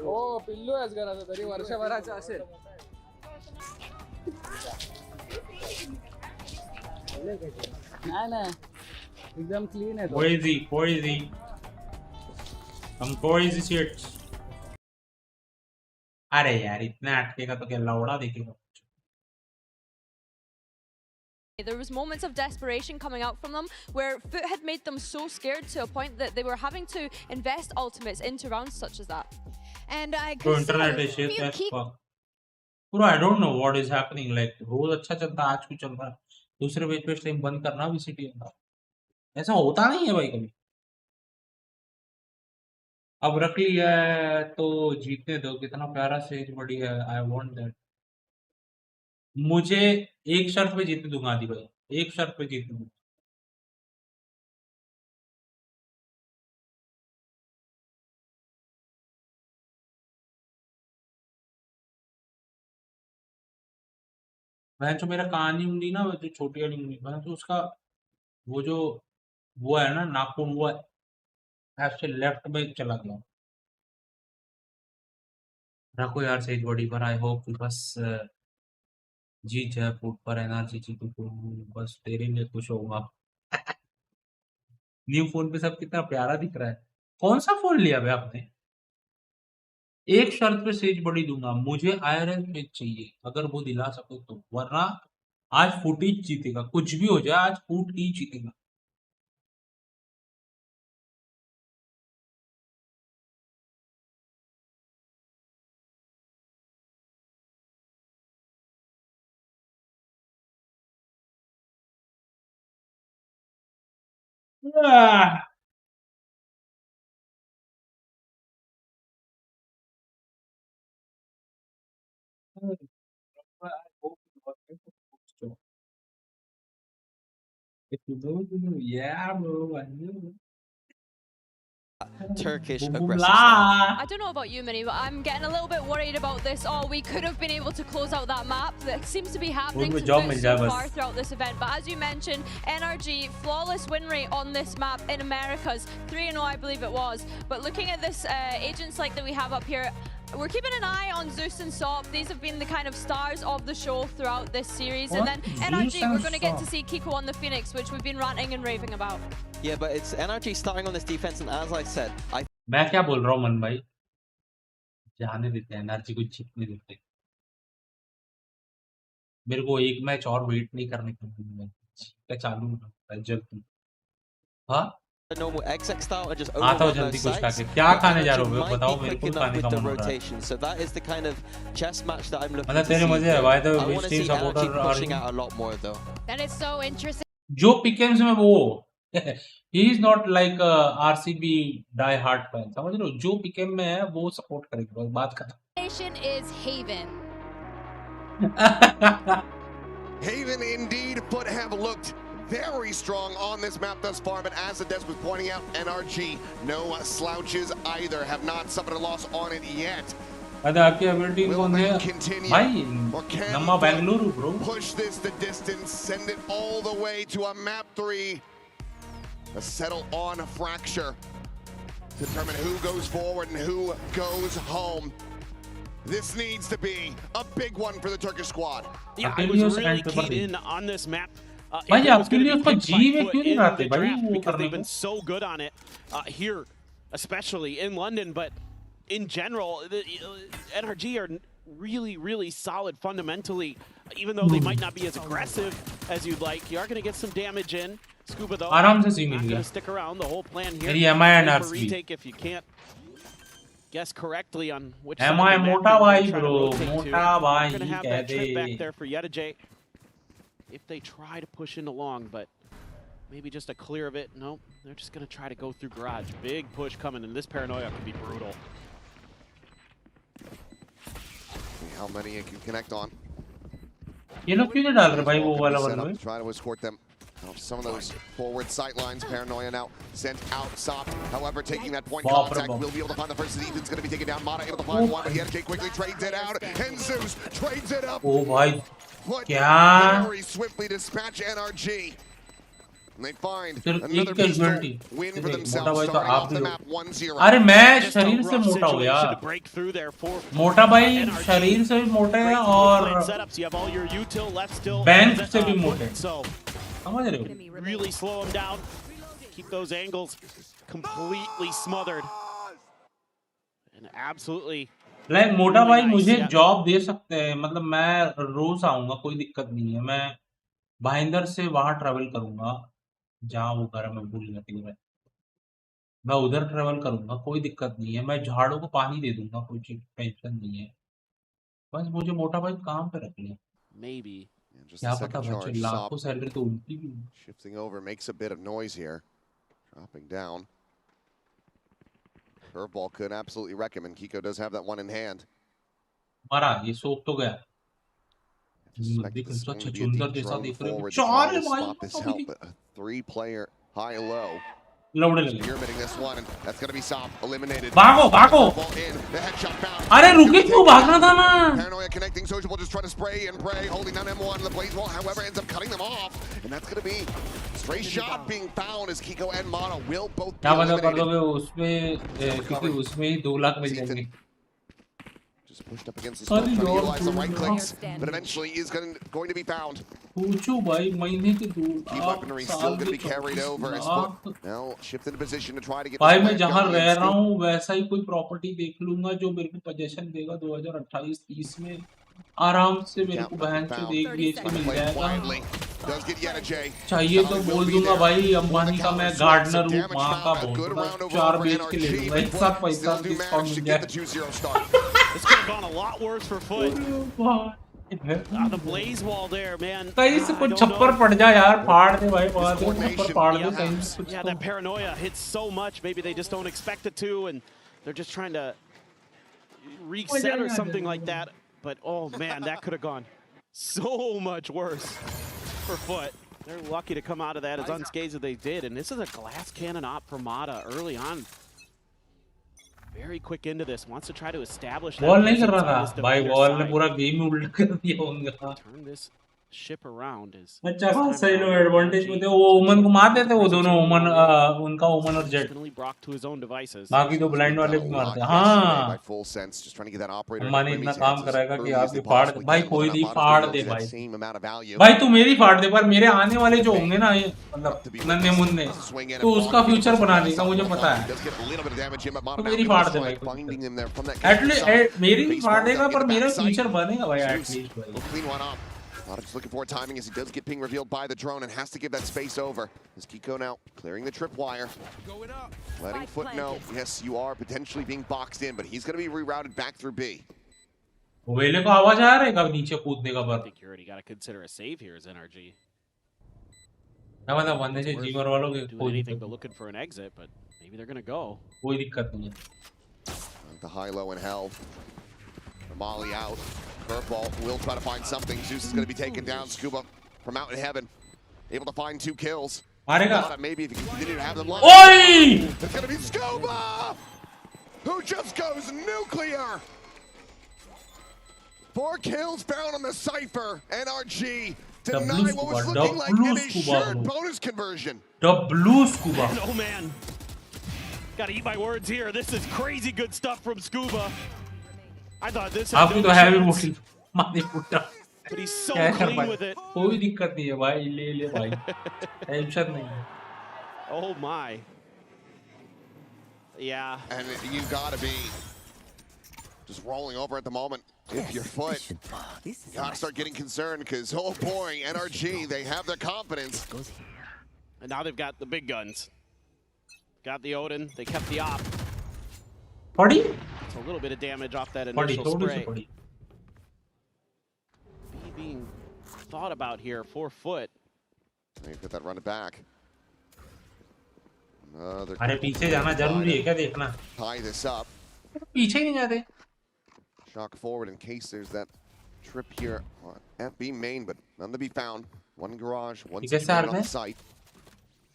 ओ पिल्लू आहेस घराचा तरी वर्षभराचा असेल. नाही नाही एकदम क्लीन आहे. crazy crazy, हम crazy shit। अरे यार इतना अटकेगा तो क्या लौड़ा देखेगा? There was moments of desperation coming out from them where Foot had made them so scared to a point that they were having to invest ultimates into rounds such as that. And I तो internet is shit as fuck। Bro, I don't know what is happening, like रोज अच्छा चलता है, आज क्यों चल रहा है? दूसरे पेज पे स्ट्रीम बंद करना वीसीटी का, ऐसा होता नहीं है भाई कभी। अब रख लिया है तो जीतने दो, कितना प्यारा स्टेज बड़ी है। I want that. मुझे एक शर्त पे जीतने दूंगा आदि भाई, एक शर्त पे जीतने दूंगा। मैं जो मेरा कानी उंगली ना, जो छोटी वाली उंगली, मैं तो उसका वो जो वो है ना नाखून, वो ऐसे लेफ्ट में चला गया। रखो यार सेज बॉडी पर। आई होप बस जीत जाए फूट पर एनर्जी जीत, तो बस तेरे लिए खुश होगा। न्यू फोन पे सब कितना प्यारा दिख रहा है। कौन सा फोन लिया भाई आपने? एक शर्त पे सेज बड़ी दूंगा, मुझे आयरन पेज चाहिए, अगर वो दिला सको तो, वरना आज फूट ही जीतेगा, कुछ भी हो जाए आज फूट ही जीतेगा। आह! I hope you got it. So, if you don't, yeah, bro, I know. Turkish Boom, boom, aggressive la. style. I don't know about you, Minnie, but I'm getting a little bit worried about this. Oh, we could have been able to close out that map. That seems to be happening to Foot so far throughout this event. But as you mentioned, NRG, flawless win rate on this map in Americas. 3-0, I believe it was. But looking at this agent select that we have up here, we're keeping an eye on Zeus and Sop. These have been the kind of stars of the show throughout this series. What? And then NRG, Zeus we're going to get to Sop. see Kiko on the Phoenix, which we've been ranting and raving about. Yeah, but it's NRG starting on this defense, and as I said, I मैं क्या बोल रहा हूँ मन भाई, जाने देते हैं, एनर्जी को जीतने देते हैं। मेरे को एक मैच और वेट नहीं करने का मन है, चालू है जल्दी। हाँ normal exec style and just आता हो overrun जल्दी those कुछ sites. खाके, क्या खाने जा NRG रहे हो might बताओ be मेरे quick को enough खाने with का the मन हो रहा है। rotation. So that is the kind of chess match that I'm looking मतलब to तेरे see मजे है here. भाई, तो I which want to team see NRG supporter are pushing you? out a lot more though. That is so interesting. जो पिकेम्स में वो he is not like RCB die hard fan, समझ रहे हो? जो पिकेम में है वो सपोर्ट करेगा, बस बात खत्म। Is Haven. Haven indeed, but have looked very strong on this map thus far, but as the Des was pointing out, NRG, no slouches either, have not suffered a loss on it yet. अरे आपकी ability कौन है भाई? Namma Bengaluru bro. Push this the distance, send it all the way to a map 3. Settle on a fracture. Determine who goes forward and who goes home. This needs to be a big one for the Turkish squad. Yeah, I was really keyed in on this map. भाई आपके लिए उसको जी में क्यों नहीं आते भाई वो because करने they've को? been so good on it here, especially in London, but in general, the NRG are really solid fundamentally. Even though they might not be as aggressive as you'd like, you are going to get some damage in. Scuba though, आराम से सी not mill going गया। to stick around. The whole plan here. मेरी MI and wait for RCB। retake if you can't guess correctly on which MI side of the map मोटा you're भाई trying to bro, rotate to. मोटा You're भाई going to have कह that trip back they. there for Yedajay if they try to push in along, but maybe just a clear of it. No, they're just going to try to go through garage. Big push coming, and this paranoia can be brutal. See how many it can connect on. ये लोग क्यों नहीं डाल रहे भाई वो वाला Set one up में? to try to escort them off some of those forward sight lines. Paranoia now sent out. Sop, however, taking that point Bop, contact, bop. will be able to find the first. Ethan's going to be taken down. Mata able to find one, but Yedajay quickly trades it out. And Zeus trades it up. ओ भाई But क्या? very swiftly dispatch NRG. And they find सिर्फ another एक pistol casualty. win for मोटा themselves, भाई तो starting आप off भी the low. map 1-0. अरे मैं Just a शरीर से rough मोटा हूँ situation यार। to break through there for मोटा भाई NRG. शरीर से भी मोटे हैं Great और line setups. You have all your util left still. Bank से भी मोटे। So समझ रहे हो? really slow them down. Keep those angles completely smothered. And absolutely. Like मोटा भाई मुझे yeah. जॉब दे सकते हैं, मतलब मैं रोज आऊंगा, कोई दिक्कत नहीं है। मैं भाईंदर से वहां ट्रेवल करूंगा जहाँ वो घर में भूल जाती है। मैं उधर ट्रेवल करूंगा, कोई दिक्कत नहीं है। मैं झाड़ों को पानी दे दूंगा, कोई टेंशन नहीं है। बस मुझे मोटा भाई काम पे रख ले। Maybe. Yeah, just क्या a पता second बच्चे charge. लाखों Sop सैलरी तो उनकी भी। shifting over, makes a bit of noise here. Dropping down. Curveball could absolutely wreck him, and Kiko does have that one in hand. मारा ये सोख तो गया। Suspect देख this is तो going to be a छछूंदर deep जैसा drone देख रहे हो। forward to चार try है to भाई spot this help, but a 3-player high-low. लौड़े लगे। Spearmitting this one, and that's going to be Sop eliminated. भागो भागो। Ball in, the headshot found. अरे रुके क्यों, भागना था ना। Paranoia connecting, Sociable just trying to spray and pray, holding down M1. The blaze wall, however, ends up cutting them off, and that's going to be stray shot being found as Kiko and Mono will both be क्या पता कर eliminated. दोगे उसमें, क्योंकि उसमें ही 2 लाख मिल जाएंगे। Just pushed up against the smoke, Sorry, trying to Lord. utilize the right clicks, but eventually is going to be found. पूछो भाई महीने के 2 Key weaponry still going to be carried over as Foot now shift into position to try to get भाई this मैं plan जहाँ going. रह रहा हूँ वैसा ही कोई प्रॉपर्टी देख लूंगा जो मेरे को पोजीशन देगा 2028-30 में। आराम से मेरे को बहन से देख BHK मिल Play जाएगा। quietly. Does get Yedajay. चाहिए तो बोल दूंगा भाई अंबानी का मैं गार्डनर हूँ, माँ का A good बहुत round 4 overall for BHK ले लूंगा, एक साथ NRG, but पैसा still do discount manage to mill get the जाए। 2-0 start. This could have gone a lot worse for Foot. The blaze wall there, man. कहीं से I कुछ don't छप्पर know. पड़ जाए यार, फाड़ दे भाई, वहां से छप्पर फाड़ दे कहीं से कुछ Yeah, तो। that paranoia hits so much. Maybe they just don't expect it to, and they're just trying to reset or something like that. But oh man, that could have gone so much worse for Foot. They're lucky to come out of that as unscathed as they did. And this is a glass cannon op for Mata early on. very quick into this. Wants to try to establish that ball नहीं कर presence रहा on this था भाई, defender ball ने side. पूरा game ही उल्टा कर दिया उनका। Turn this ship around is अच्छा खासा ये लोग एडवांटेज में थे, वो ओमन को मार देते वो दोनों, ओमन उनका ओमन और जेट, बाकी तो ब्लाइंड वाले भी मारते हैं। हाँ अम्मा ने इतना काम कराएगा कि आप ये फाड़ दे भाई, कोई नहीं फाड़ दे भाई, भाई तू मेरी फाड़ दे, पर मेरे आने वाले जो होंगे ना ये मतलब नन्हे मुन्ने, तो उसका फ्यूचर बना देगा मुझे पता है। तो मेरी फाड़ दे भाई, एटलीस्ट मेरी फाड़ देगा पर मेरा फ्यूचर बनेगा भाई एटलीस्ट भाई। Just looking for timing as he does get ping revealed by the drone and has to give that space over. As Kiko now clearing the tripwire. Letting Foot know, yes, you are potentially being boxed in, but he's going to be rerouted back through B. वेले को आवाज आ रहा है कब नीचे कूदने का, पर I think you already got to consider a save here as NRG. क्या मतलब बंदे से जीवर वालों के Doing anything but looking for an exit, but maybe they're going to go. कोई दिक्कत नहीं है। The high low and hell. Molly out. Curveball will try to find something. Zeus is going to be taken down. Scuba from out in heaven, able to find 2 kills. Maybe if you can continue to have them live. Oi! It's going to be Scuba, who just goes nuclear. 4 kills found on the Cypher. NRG deny what was looking like an assured bonus conversion. The blue Scuba. Oh man, gotta eat my words here. This is crazy good stuff from Scuba. I thought this had no chance. But he's so clean with it. कोई दिक्कत नहीं है भाई, ले ले भाई, tension नहीं है। Oh my. Yeah. And you gotta be just rolling over at the moment. If your foot, you gotta start getting concerned because oh boy, NRG, they have their confidence. And now they've got the big guns. Got the Odin. They kept the op. Party? It's a little bit of damage off that initial spray. B being thought about here, 4 foot. They've got that run it back. अरे पीछे जाना जरूरी है क्या देखना? Tie this up. पीछे ही नहीं जाते। Shock forward in case there's that trip here on FB main, but none to be found. One garage, one on the site.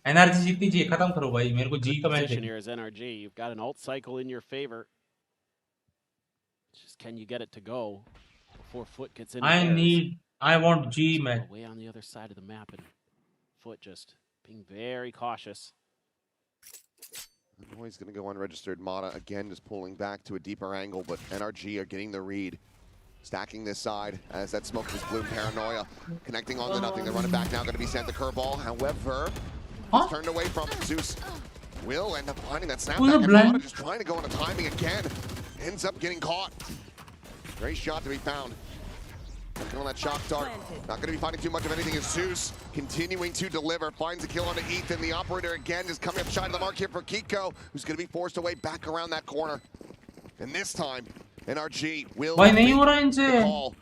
Energy जीतनी चाहिए, खत्म करो भाई, मेरे को जी का मैच है। Here is NRG. You've got an ult cycle in your favor. Just can you get it to go before Foot gets in? I want G man. Way on the other side of the map, and Foot just being very cautious. Oh, he's going to go unregistered. Mata again just pulling back to a deeper angle, but NRG are getting the read. Stacking this side as that smoke was bloom. Paranoia connecting on to nothing. They're running back now, going to be sent the curveball. However, it's turned away from Zeus. Will end up finding that snapback. And Mata just trying to go into timing again. Ends up getting caught. Great shot to be found. Looking on that shock dart. Not going to be finding too much of anything as Zeus continuing to deliver. Finds a kill onto Ethan. The operator again is coming up shy of the mark here for Kiko, who's going to be forced away back around that corner. And this time, NRG will make the call.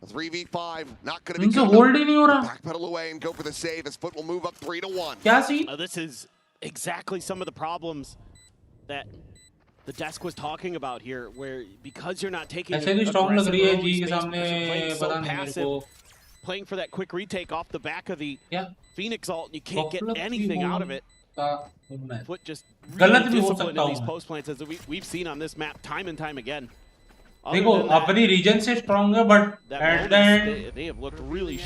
3v5, not going to be good. Backpedal away and go for the save as Foot will move up 3-1. This is exactly some of the problems that the desk was talking about here, where because you're not taking playing for that quick retake off the back of the Phoenix ult, you can't get anything out of it. Foot just really disciplined in these post plants, as we've seen on this map time and time again. देखो अपनी reason से strong है, but at the end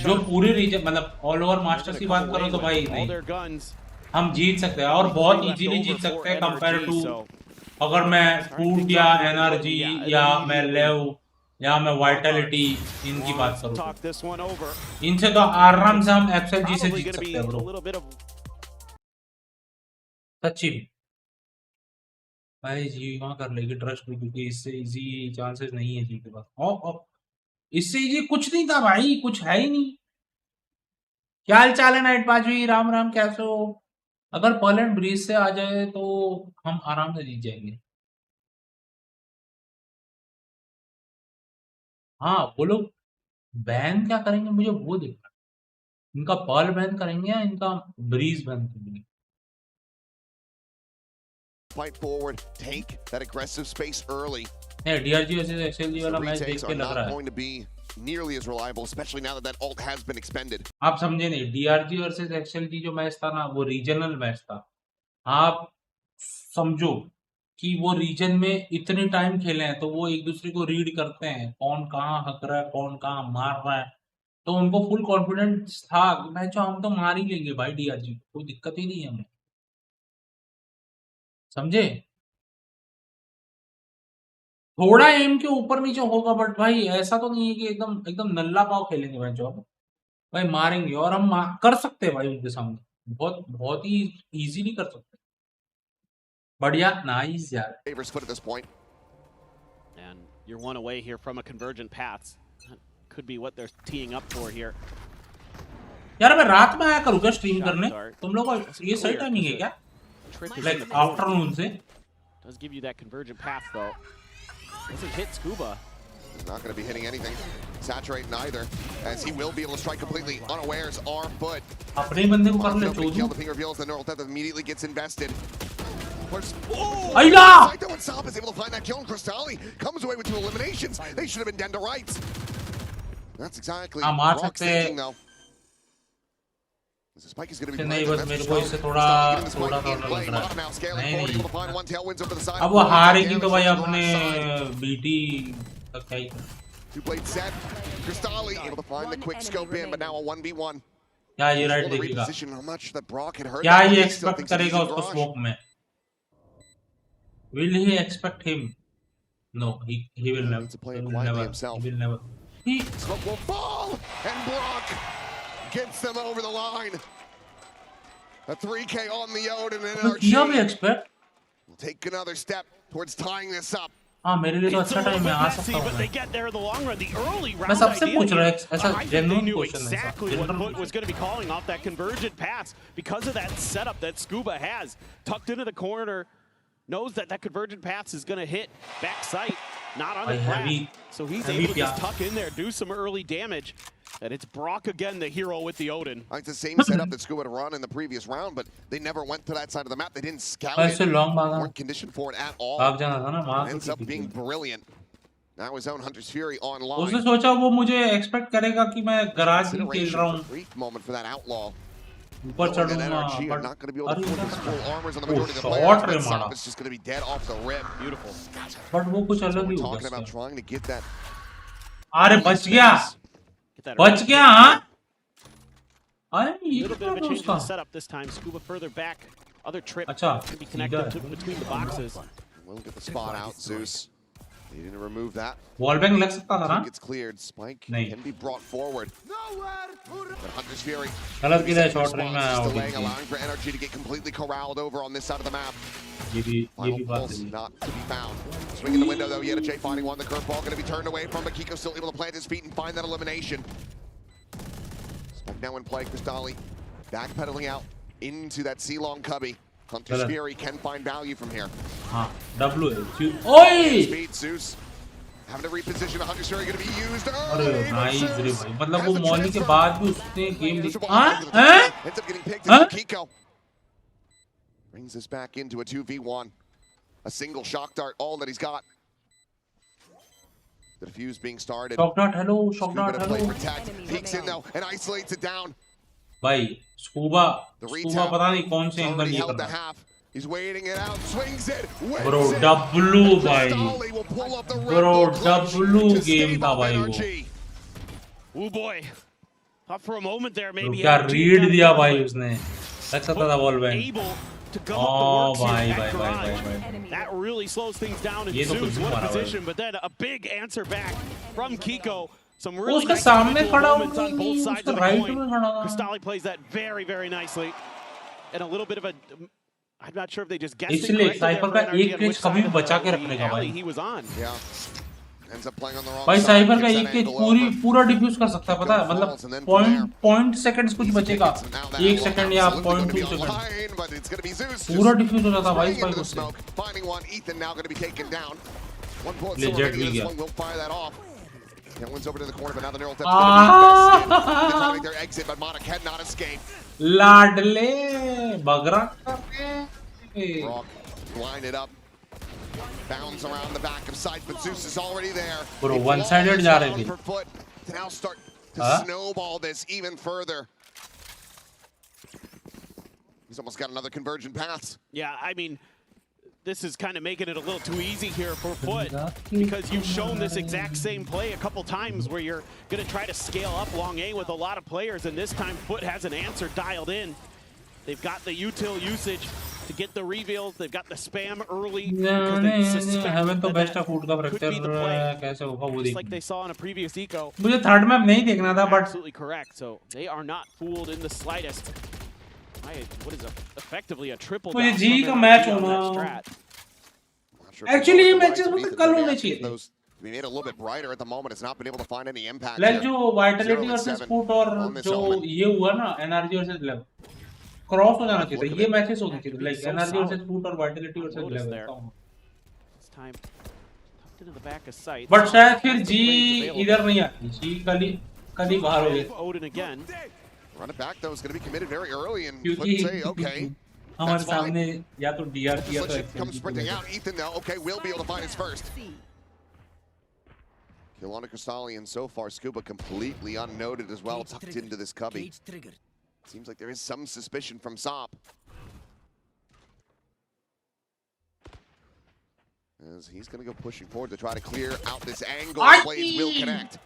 जो पूरे reason मतलब all over masters की बात करो तो भाई नहीं, हम जीत सकते हैं और बहुत इजीली जीत सकते हैं कंपेयर टू अगर मैं फूड या एनर्जी या मैं लेव या मैं वाइटलिटी इनकी बात करूं, इनसे तो आराम से हम एक्सएलजी से जीत सकते हैं ब्रो, सच्ची भाई। जी वहाँ कर लेगी ट्रस्ट भी, क्योंकि इससे इजी चांसेस नहीं है जी के पास। और इससे इजी कुछ नहीं था भाई, कुछ है ही नहीं। क्या हाल चाल है नाइट पांचवी, राम राम, कैसे हो? अगर पोलैंड ब्रीज से आ जाए तो हम आराम से जीत जाएंगे। हाँ वो लोग बैन क्या करेंगे मुझे वो देखना, इनका पर्ल बैन करेंगे या इनका ब्रीज बैन करेंगे। Fight forward, take that aggressive space early. DRG versus XLG वाला मैच देख के लग रहा है going to be nearly as reliable, especially now that that ult has been expended. आप समझे नहीं, DRG versus XLG जो मैच था ना वो रीजनल मैच था। आप समझो कि वो रीजन में इतने टाइम खेले हैं, तो वो एक दूसरे को रीड करते हैं, कौन कहाँ हक रहा है, कौन कहाँ मार रहा है, तो उनको फुल कॉन्फिडेंस था कि भाई जो हम तो मार ही लेंगे भाई डीआरजी, कोई दिक्कत ही नहीं है हमें, समझे। थोड़ा एम के ऊपर नीचे होगा, बट भाई ऐसा तो नहीं है कि एकदम एकदम नल्ला पाव खेलेंगे भाई, जो हम भाई मारेंगे, और हम कर सकते हैं भाई उनके सामने, बहुत बहुत ही इजीली कर सकते हैं। बढ़िया, नाइस यार। Favors foot at this point. And you're one away here from a convergent paths. Could be what they're teeing up for here. यार मैं रात में आया करूँगा स्ट्रीम करने, तुम लोग को ये सही टाइमिंग है क्या? Like आफ्टरनून से? Does give you that convergent path though. Doesn't hit Scuba. He's not going to be hitting anything. Saturate neither, as he will be able to strike completely unawares. Our foot. अपने बंदे को कर ले चोदू। The ping reveals the neural death immediately gets invested. Aida! When Saab is able to find that kill, and Cristalli comes away with 2 eliminations. They should have been dead to rights. That's exactly Brock's thinking though. The spike is going to be नहीं, बस मेरे को इससे थोड़ा लग रहा है। नहीं, अब वो हारेगी तो भाई अपने बीटी तक क्या ही। Two-blade set. Cristalli able to find the quick scope in, but now a 1v1. क्या ये राइट देखेगा? How much that Brock had heard. क्या ये एक्सपेक्ट करेगा उसको स्मोक में? Will he expect him? No, he will never. He will never. Smoke will fall, and Brock gets them over the line. A 3K on the Odin and NRG. क्या भी expect? We'll take another step towards tying this up. हाँ, मेरे लिए तो अच्छा time है, आ सकता हूँ मैं। मैं सबसे पूछ रहा हूँ ऐसा genuine question है ऐसा। What was going to be calling off that convergent pass because of that setup that Scuba has tucked into the corner. Knows that that convergent pass is going to hit back sight, not on the ground. So he's able to just tuck in there, do some early damage. And it's Brock again, the hero with the Odin. It's the same setup that Scuba had run in the previous round, but they never went to that side of the map. They didn't scout it. Weren't conditioned for it at all. Ends up being brilliant. Now his own Hunter's Fury online. उसने सोचा वो मुझे expect करेगा कि मैं garage में खेल रहा हूँ। Brief moment for that outlaw. ऊपर चढ़ूंगा, but not going to be able to afford his full armors on the majority of the short players. रे मारा। It's just going to be dead off the rip. Beautiful. But वो कुछ अलग ही होगा। Talking about trying to get that. अरे बच गया, बच गया हाँ। अरे ये little bit of a change in the setup this time. Scuba further back. Other trip can be connected between the boxes. We'll get the spot out, Zeus. They didn't remove that. Wall bang लग सकता था ना? Gets cleared. Spike can be brought forward. But Hunter's Fury. गलत किया है short range में delaying, allowing for energy to get completely corralled over on this side of the map. Final pulse not to be found. Swing in the window though. Yeta J finding one. The curveball going to be turned away from, but Kiko still able to plant his feet and find that elimination. Spike now in play. Cristalli backpedaling out into that C-long cubby. Hunter's Fury can find value from here. W. Oi! Speed Zeus. Having to reposition. Hunter's Fury going to be used. अरे nice रे भाई, मतलब वो Molly के बाद भी उसने game ends up getting picked into Kiko. Brings this back into a 2v1. A single shock dart, all that he's got. The defuse being started. Shock dart, hello, shock dart, hello. Protect. Peeks in though and isolates it down. भाई scuba पता नहीं कौन से angle ये कर रहा है। He's waiting it out, swings it. Bro, W भाई, bro W game था भाई वो। Oh boy, thought for a moment there maybe. क्या रीड दिया भाई उसने, लग सकता था बॉल बैंग। Oh भाई भाई भाई भाई। That really slows things down in Zeus. What a position, but then a big answer back from Kiko. Some really nice moments on both sides of the coin. Cristalli plays that very, very nicely. And a little bit of a, I'm not sure if they just guessed it इसलिए cipher का एक cage कभी भी बचा के रखने का भाई। He was on. Yeah. Ends up playing on the wrong भाई side. साइफर का एक केज पूरा डिफ्यूज कर सकता है, पता है, मतलब पॉइंट सेकंड्स कुछ बचेगा, 1 सेकंड या 0.2 सेकंड पूरा डिफ्यूज हो जाता भाई भाई उससे। लेजेंड भी गया। Wins over to the corner, but now the neural depth is going to make their exit, but Monarch cannot escape. लाडले बगरा करके Brock line it up, bounds around the back of sight, but Zeus is already there. Bro, one-sided जा रहे थे। To now start to snowball this even further. He's almost got another convergent pass. Yeah, I mean, this is kind of making it a little too easy here for Foot, because you've shown this exact same play a couple times where you're going to try to scale up long A with a lot of players, and this time Foot has an answer dialed in. They've got the util usage to get the reveals. They've got the spam early because they suspect that could be the play, just like they saw in a previous eco. मुझे third map नहीं देखना था, but Absolutely correct. So they are not fooled in the slightest. What is effectively a triple down जी का from match NRG on that होना strat. Actually ये matches मतलब कल होने चाहिए थे. We made it a little bit brighter at the moment. It's not been able to find any impact. Like जो Vitality versus Foot और जो ये हुआ ना NRG versus Level, क्रॉस हो जाना चाहिए था. ये मैचेस होने चाहिए. Like NRG versus Foot और Vitality versus Level. This time tucked into the back of sight. But शायद फिर जी इधर नहीं आती. जी कली बाहर हो गई. Odin again. Run it back though is going to be committed very early, and क्योंकि say okay. हमारे सामने या तो DR या तो Comes sprinting out. Ethan though, okay, will be able to find his first. Kill on a Crystallian so far. Scuba completely unnoted as well, tucked into this cubby. Seems like there is some suspicion from Sop. As he's going to go pushing forward to try to clear out this angle. Blades will connect.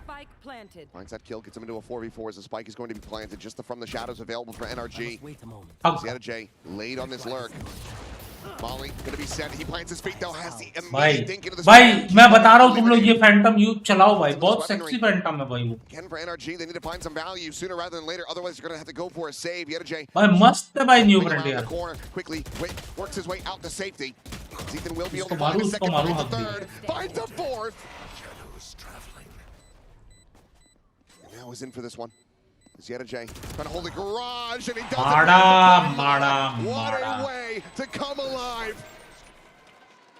Spike planted. Finds that kill, gets him into a 4v4 as the spike is going to be planted just from the shadows available for NRG. J laid on this lurk. Molly going to be sent. He plants his feet though. Has the immediate dink into the भाई मैं बता रहा हूँ तुम लोग ये Phantom use चलाओ भाई. बहुत सेक्सी फैंटम है भाई वो. Again for NRG, they need to find some value sooner rather than later. Otherwise, you're going to have to go for a save. J भाई मस्त है भाई न्यू फ्रंट यार. Quickly works his way out to safety. Ethan will be able to find a second, finds a third, finds a fourth. And now he's in for this one. J trying to hold the garage, and he does it. What a way to come alive.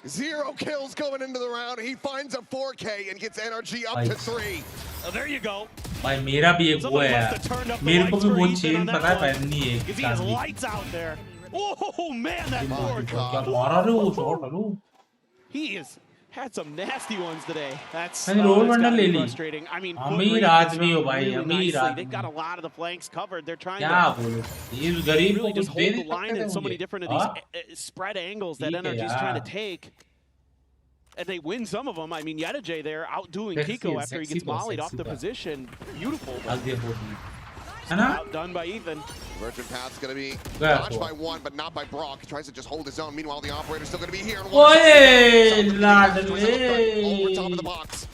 0 kills going into the round. He finds a 4K and gets NRG up to 3. Oh, there you go. भाई मेरा भी एक वो है यार. मेरे को भी वो चेन पता है पहननी है. He has lights out there. Oh man, that board. क्या मारा रे वो shot hello. He has had some nasty ones today. That's frustrating. I mean, अमीर आदमी हो भाई, अमीर आदमी. They've got a lot of the flanks covered. They're trying क्या to बोलो. ये गरीब really को just कुछ दे hold the line in so many different of these spread angles that NRG is trying to take. And they win some of them. I mean, Yedajay there outdoing Kiko after he gets mollied off the position. Beautiful. Outdone by Ethan. Virgin Path's going to be dodged by one, but not by Brock. He tries to just hold his own. Meanwhile, the operator's still going to be here. Over top of the box.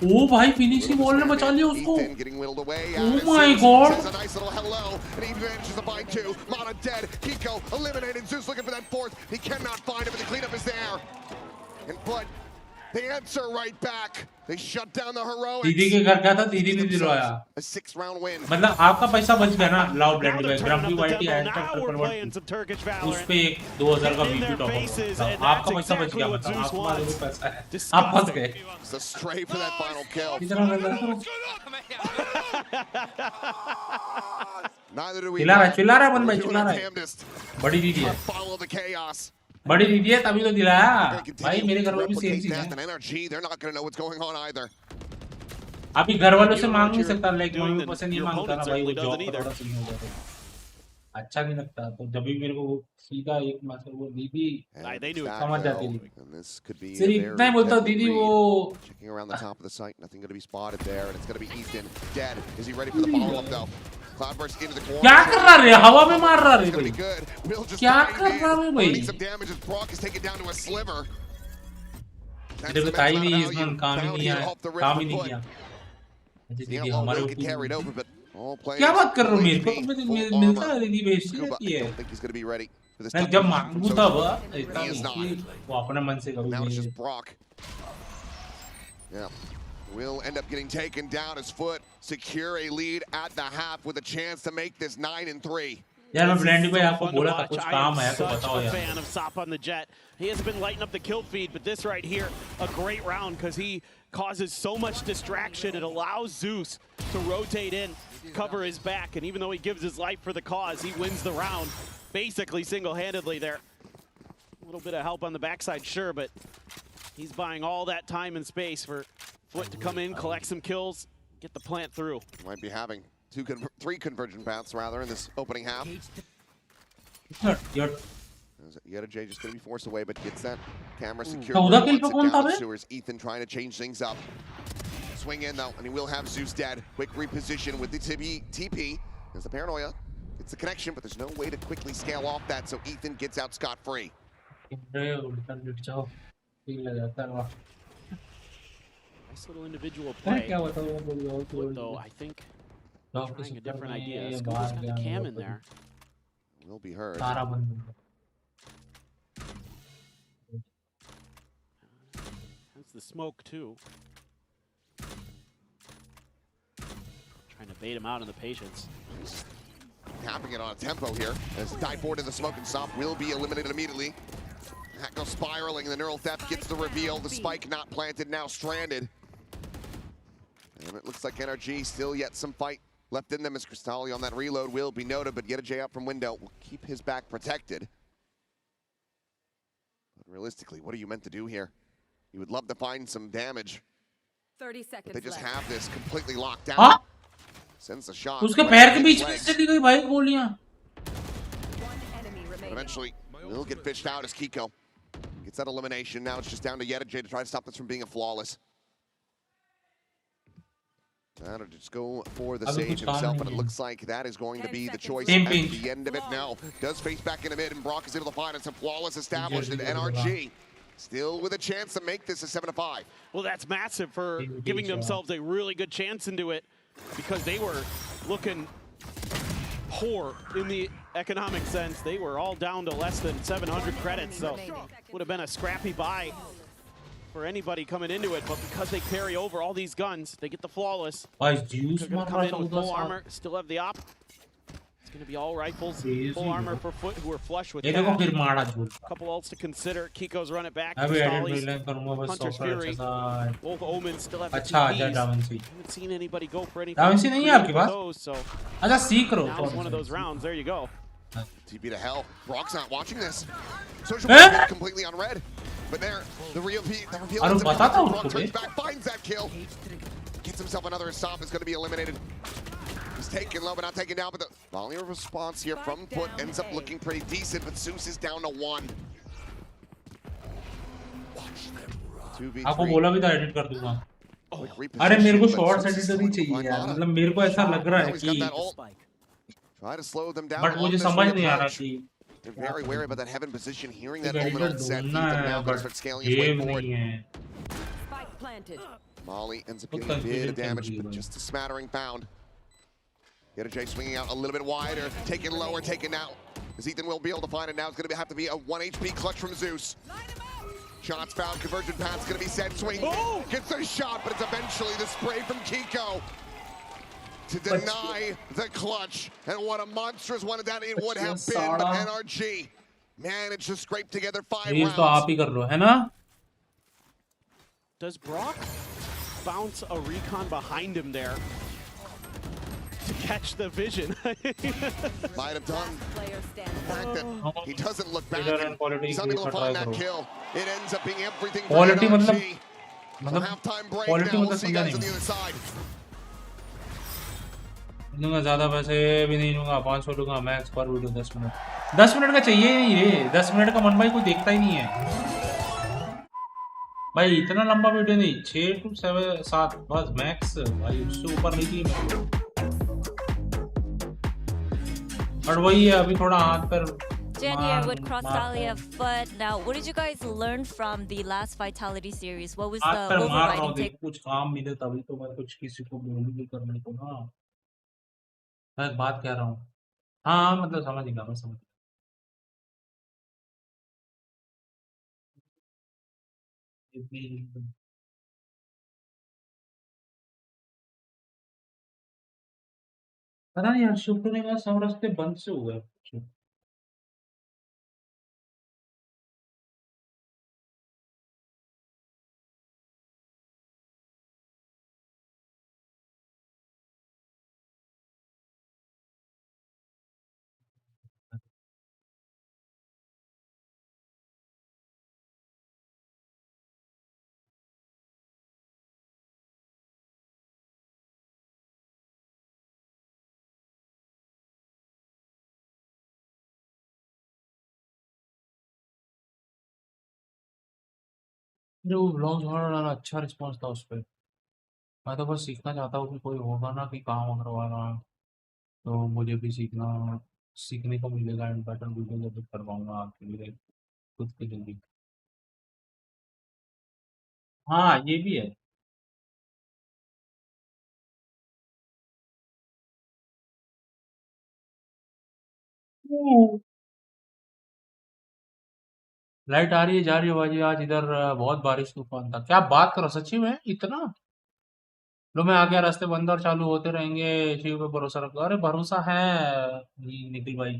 Oh, भाई finishing wall ने बचा लिया उसको. Ethan getting whittled away. Oh my god. Says a nice little hello, and he manages to find 2. Mana dead. Kiko eliminated. Zeus looking for that 4th. He cannot find him, but the cleanup is there. And Foot, the answer right back. They shut down the heroics. दीदी के घर गया था, दीदी ने दिलवाया. A 6-round win. मतलब आपका पैसा बच गया ना लाउड ब्लेंड में. ग्रम्पी वाइटी एड कर कन्वर्ट. उस पे एक 2000 का वीपी टॉप अप. आपका पैसा बच गया मतलब आपके पास भी पैसा है. आप फंस गए. It's a stray for that final kill. Neither do we. चिल्ला रहा है बन भाई चिल्ला रहा है. बड़ी दीदी है. Follow the chaos. बड़ी दीदी है तभी तो दिलाया. भाई मेरे घर में भी सेम चीज है. They're not going to know what's going on either. अभी घर वालों से मांग नहीं सकता. लाइक मम्मी पापा से नहीं मांगता ना भाई. वो जॉब पर थोड़ा सीन हो जाता है. अच्छा नहीं लगता. तो जब भी मेरे को सीधा एक मास्टर वो दीदी समझ जाती थी. सिर्फ इतना ही बोलता दीदी वो. Checking around the top of the site, nothing going to be spotted there, and it's going to be Ethan dead. Is he ready for the follow-up though? Cloudburst into the corner. क्या कर रहा है? हवा में मार रहा है भाई. क्या कर रहा है भाई? Some damage as Brock is taken down to a sliver. मेरे को ताई भी इसमें काम ही नहीं आया. काम ही नहीं किया. दीदी हमारे को क्या बात कर रहे हो? मेरे को तो मिलता है दीदी भेजती रहती है. मैं जब मांगू तब इतना नहीं वो अपने मन से करूँ. Yeah. Will end up getting taken down as Foot secure a lead at the half with a chance to make this 9-3. यार मैं ब्लेंडी भाई आपको बोला था कुछ काम है तो बताओ यार. Fan of Sop on the jet. He hasn't been lighting up the kill feed, but this right here, a great round because he causes so much distraction. It allows Zeus to rotate in, cover his back, and even though he gives his life for the cause, he wins the round basically single-handedly there. A little bit of help on the backside, sure, but he's buying all that time and space for Foot to come in, collect some kills, get the plant through. Might be having 3 convergent paths rather in this opening half. Yeta J just going to be forced away, but gets that camera secured. Wants it down the sewers. Ethan trying to change things up. Swing in though, and he will have Zeus dead. Quick reposition with the TP. There's the paranoia. It's the connection, but there's no way to quickly scale off that, so Ethan gets out scot-free. Nice little individual play. Though I think trying a different idea. Scuba's got the cam in there. Will be heard. That's the smoke too. Trying to bait him out in the patience. Tapping it on a tempo here. As dive forward in the smoke and stop will be eliminated immediately. That goes spiraling. The neural theft gets the reveal. The spike not planted, now stranded. And it looks like NRG still yet some fight left in them as Cristali on that reload will be noted, but Yeta J out from window will keep his back protected. But realistically, what are you meant to do here? You would love to find some damage. 30 seconds But they just left. have this completely locked down. हाँ? Sends a shot. उसके पैर के बीच में चली गई भाई गोलियां. Eventually, will get fished out as Kiko gets that elimination. Now it's just down to Yeta J to try to stop this from being a flawless. Now to just go for the sage himself, but it looks like that is going to be the choice at the end of it. No, does face back in the mid, and Brock is able to find it. Some flawless established in NRG. Still with a chance to make this a 7-5. Well, that's massive for giving themselves a really good chance into it, because they were looking poor in the economic sense. They were all down to less than 700 credits, so would have been a scrappy buy for anybody coming into it. But because they carry over all these guns, they get the flawless. They're gonna come in with full armor, still have the op. It's going to be all rifles, full armor for Foot, who are flush with cash. Couple ults to consider. Kiko's run it back. Hunter's Fury. Both Omens still have the TPs. Haven't seen anybody go for anything. Those, so that was one of those rounds. There you go. TP to hell. Brock's not watching this. Social media completely on red. But there, the reveal ends up Brock turns back, finds that kill. Gets himself another stop, is going to be eliminated. He's taken low, but not taken down. But the volume of response here from Foot ends up looking pretty decent, but Zeus is down to 1. 2v3. आपको बोला भी था edit कर दूंगा. अरे मेरे को shorts editor ही चाहिए यार. मतलब मेरे को ऐसा लग रहा है कि try to slow them down. But मुझे समझ नहीं आ रहा कि they're very wary about that heaven position, hearing that Omen ult set. Ethan now going to start scaling his way forward. Spike planted. Molly ends up getting a bit of damage, but just a smattering found. Yeta J swinging out a little bit wider, taken lower, taken out. As Ethan will be able to find it now, it's going to have to be a 1 HP clutch from Zeus. Shots found, conversion path's going to be set. Swing, gets a shot, but it's eventually the spray from Kiko to deny the clutch. And what a monstrous one that it would have been, but NRG managed to scrape together 5 rounds. Does Brock bounce a recon behind him there to catch the vision? Might have done. The fact that he doesn't look back and he's unable to find that kill. It ends up being everything for NRG. So halftime break now. We'll see you guys on the other side. लूंगा ज़्यादा पैसे भी नहीं लूंगा. 500 लूंगा max पर video. 10 minute का चाहिए नहीं रे. 10 मिनट का मन भाई कोई देखता ही नहीं है भाई. इतना लंबा वीडियो नहीं. 6 to 7 बस मैक्स भाई. उससे ऊपर नहीं चाहिए. और वही है अभी थोड़ा हाथ पर. Jen here with Crosstalia, but now what did you guys learn from the last Vitality series? What was the overriding take? कुछ काम मिले तभी तो मैं कुछ किसी को भी करने को ना. मैं बात कह रहा हूँ. हाँ मतलब समझ गया मैं. समझ पता नहीं यार. शुक्र ने कहा सब रास्ते बंद से हुए. जो व्लॉग्स बनाना अच्छा रिस्पॉन्स था उस पर। मैं तो बस सीखना चाहता हूँ कि कोई होगा ना कि काम करवा रहा है तो मुझे भी सीखने को मिलेगा एंड बेटर वीडियो जब कर पाऊंगा आपके लिए खुद के लिए। हाँ ये भी है। लाइट आ रही है जा रही है बाजी। आज इधर बहुत बारिश तूफान था। क्या बात करो सच्ची में इतना। लो मैं आ गया रास्ते बंद और चालू होते रहेंगे। शिव पे भरोसा रखो। अरे भरोसा है निखिल भाई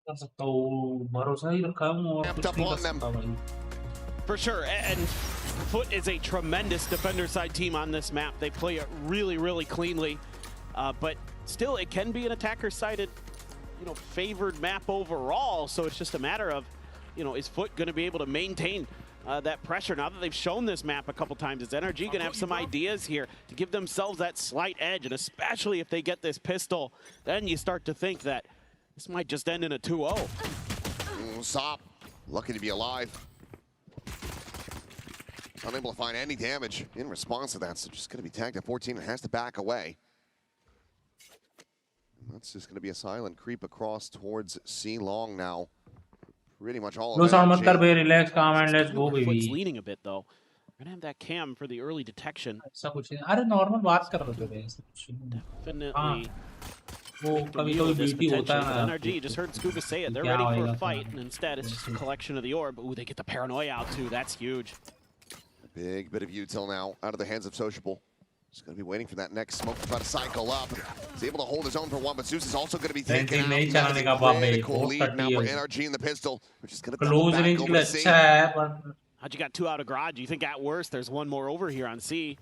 कर सकता हूँ भरोसा ही रखा हूँ और कुछ नहीं कर सकता भाई। For sure, and Foot is a tremendous defender side team on this map. They play it really, really cleanly, but still it can be an attacker-sided, favored map overall. So it's just a matter of, is Foot going to be able to maintain that pressure now that they've shown this map a couple times? Is NRG going to have some ideas here to give themselves that slight edge? And especially if they get this pistol, then you start to think that this might just end in a 2-0. Sop, lucky to be alive. Unable to find any damage in response to that, so just going to be tagged at 14 and has to back away. And that's just going to be a silent creep across towards C long now. Pretty much all of it. Relax, calm, and let's go, baby. Foot's leaning a bit though. We're gonna have that cam for the early detection. Definitely. NRG just heard Scuba say it. They're ready for a fight, and instead it's just a collection of the orb. Ooh, they get the paranoia out too. That's huge. Big bit of util now out of the hands of Sociable. He's going to be waiting for that next smoke to try to cycle up. He's able to hold his own for one, but Zeus is also going to be taken out. Critical lead now for NRG in the pistol, which is going to double back over to C. How'd you got 2 out of garage? Do you think at worst there's one more over here on C?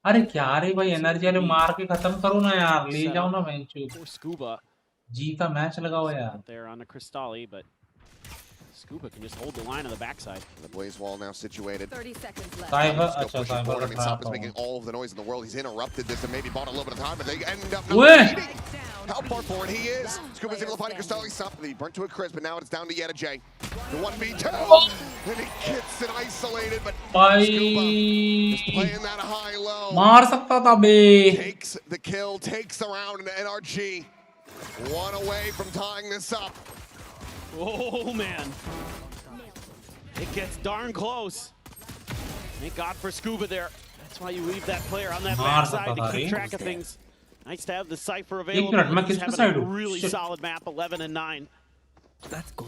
अरे क्या रे भाई energy वाले मार के खत्म करो ना यार ले जाओ ना बेंचो Scuba जी का मैच लगाओ यार there on the Crystalli, but Scuba can just hold the line on the backside. The blaze wall now situated. 30 seconds left. Cypher, Sop is making all of the noise in the world. He's interrupted this and maybe bought a little bit of time, but they end up not how far forward he is. Scuba's able to find Cristalli. Sop, he burnt to a crisp, but now it's down to Yetta J. The 1v2, and he gets it isolated, but Scuba is playing that high-low. मार सकता था बे. Takes the kill, takes the round, and NRG one away from tying this up. Oh man, it gets darn close. Thank God for Scuba there. That's why you leave that player on that backside to keep track of things. Nice to have the Cypher available. He's having a really solid map, 11 and 9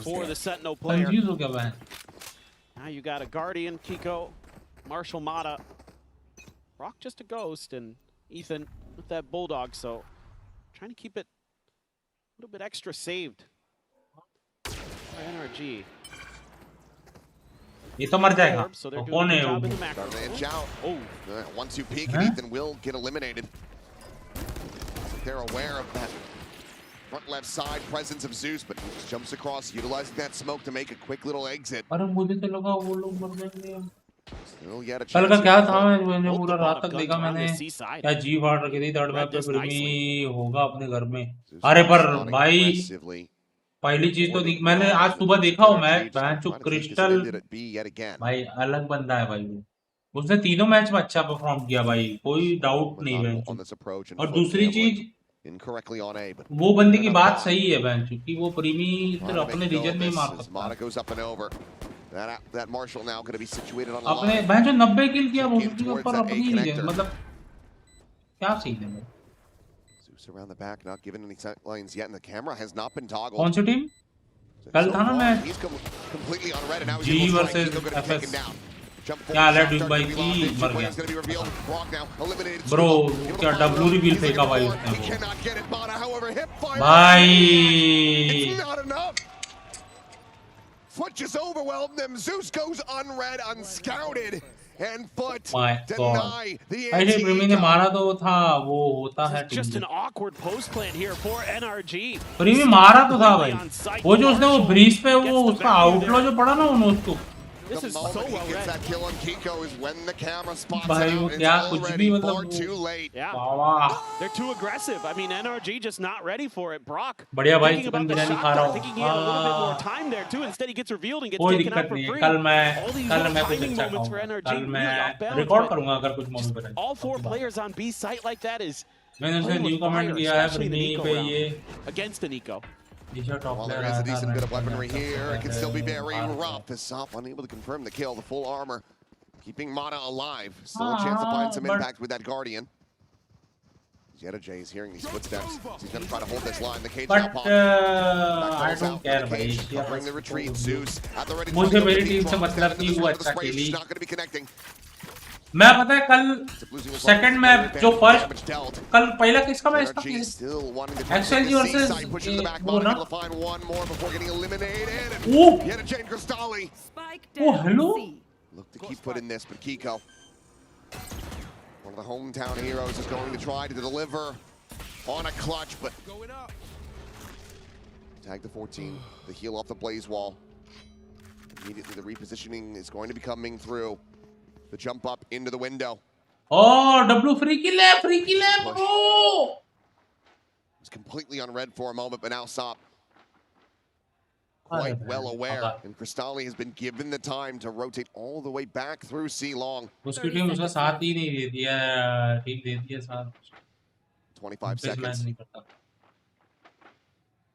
for the Sentinel player. Now you got a Guardian, Kiko, Marshall Mata, Rock just a ghost, and Ethan with that Bulldog. So trying to keep it a little bit extra saved. NRG. ये तो मर जाएगा कौन है वो 1-2 peek and Ethan will get eliminated. They're aware of that front left side presence of Zeus, but jumps across, utilizing that smoke to make a quick little exit. अरे मुझे तो लगा वो लोग मर जाएंगे Still yet a कल का chance. क्या था मैंने पूरा रात तक देखा मैंने क्या जी फाड़ रखी थी थर्ड मैप पे प्रीमी होगा अपने घर में अरे पर भाई पहली चीज तो मैंने आज सुबह देखा हूँ मैच बैंचो क्रिस्टल भाई अलग बंदा है भाई वो उसने तीनों मैच में अच्छा परफॉर्म किया भाई कोई डाउट नहीं बैंचो और दूसरी चीज वो बंदे की बात सही है बैंचो कि वो प्रीमी सिर्फ अपने रीजन में ही मार सकता है अपने बैंचो 90 किल किया वो उसके ऊपर अपनी रीजन मतलब क्या सीन है around the back, not given any sight lines yet, and the camera has not been toggled. कौन सी टीम? कल था ना match? He's completely on red, and now he's able to strike. He's going to be taken down. क्या late भाई की मर गया bro क्या डब्ल्यू रिवील फेंका भाई उसने भाई Foot just overwhelmed them. Zeus goes unread, unscouted. And Foot deny the प्रीमी ने मारा तो था वो होता है just an awkward post plan here for NRG. प्रीमी मारा तो था भाई वो जो उसने वो ब्रीज पे वो उसका आउटलो जो पड़ा ना उन्होंने उसको This is so moment he well gets read. that kill on Kiko is when the camera spots भाई it वो out. It's क्या कुछ already भी far मतलब too late. Yeah, वाह they're too aggressive. I mean, NRG just not ready for it. Brock बढ़िया भाई thinking chicken about the biryani shot खा रहा there, thinking he had a little bit more हूँ time there too. Instead, he gets revealed and gets कोई taken out दिक्कत for नहीं है free. कल All these मैं little कुछ timing अच्छा moments for खाऊंगा NRG कल really मैं off balance. रिकॉर्ड But करूंगा अगर कुछ मम्मी बनाए all four players on B site like that is मैंने उसे playing new with comment fire, किया है especially in the free Nico पे round ये against the Nico. While there is a decent bit of weaponry here, it can still be very rough. As Sop unable to confirm the kill, the full armor keeping Mana alive. Still a chance to find some impact with that Guardian. Jetta J is hearing these footsteps. He's going to try to hold this line. The cage now But popped. I don't care भाई Covering the retreat. Zeus at the ready to मुझे go. मेरी team से मतलब कि वो अच्छा He's खेली not going to be connecting. मैं पता है कल सेकंड मैप जो फर्स्ट कल पहला किसका मैच था एक्सएलजी वर्सेस वो ना ओ hello Look to keep putting this, but Kiko, one of the hometown heroes, is going to try to deliver on a clutch, but tag the 14, the heal off the blaze wall. Immediately the repositioning is going to be coming through. The jump up into the window. Oh, W free kill है bro. It's completely unread for a moment, but now Sop quite well aware, and Cristalli has been given the time to rotate all the way back through C long. उसकी team उसका साथ ही नहीं देती है team देती है साथ 25 seconds.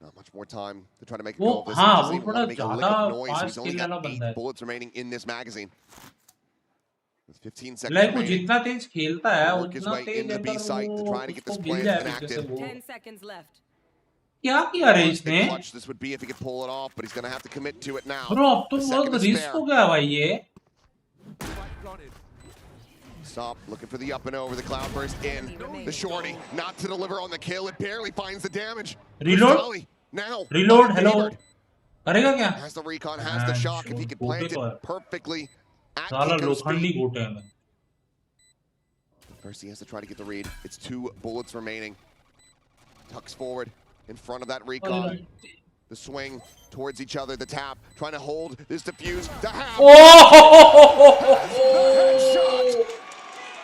Not much more time to try to make a वो go of this. हाँ He doesn't वो even थोड़ा want to make a lick ज़्यादा of noise. Fast He's only खेलने वाला got बंदा 8 है bullets remaining in this magazine. With 15 seconds like वो remaining. जितना तेज खेलता है Work his उतना way Tej into the B अगर site to वो try to get उसको this मिल plan जाए पीछे से enacted. वो 10 seconds left. क्या किया रे Big इसने clutch this would be if he could pull it off, but he's going to have to commit to it now. Bro अब तो A second बहुत to रिस्क spare. हो गया भाई ये Stop looking for the up and over. The cloud burst in. The shorty not to deliver on the kill. It barely finds the damage. Reload? Cristalli now. Reload, hello. Favored. करेगा क्या Has the recon, has the shock. If he could plant it perfectly at साला Kiko's लोखंडी feet. गोटे हैं First he has to try to get the read. It's 2 bullets remaining. Tucks forward in front of that recon. The swing towards each other. The tap trying to hold this defuse. The half.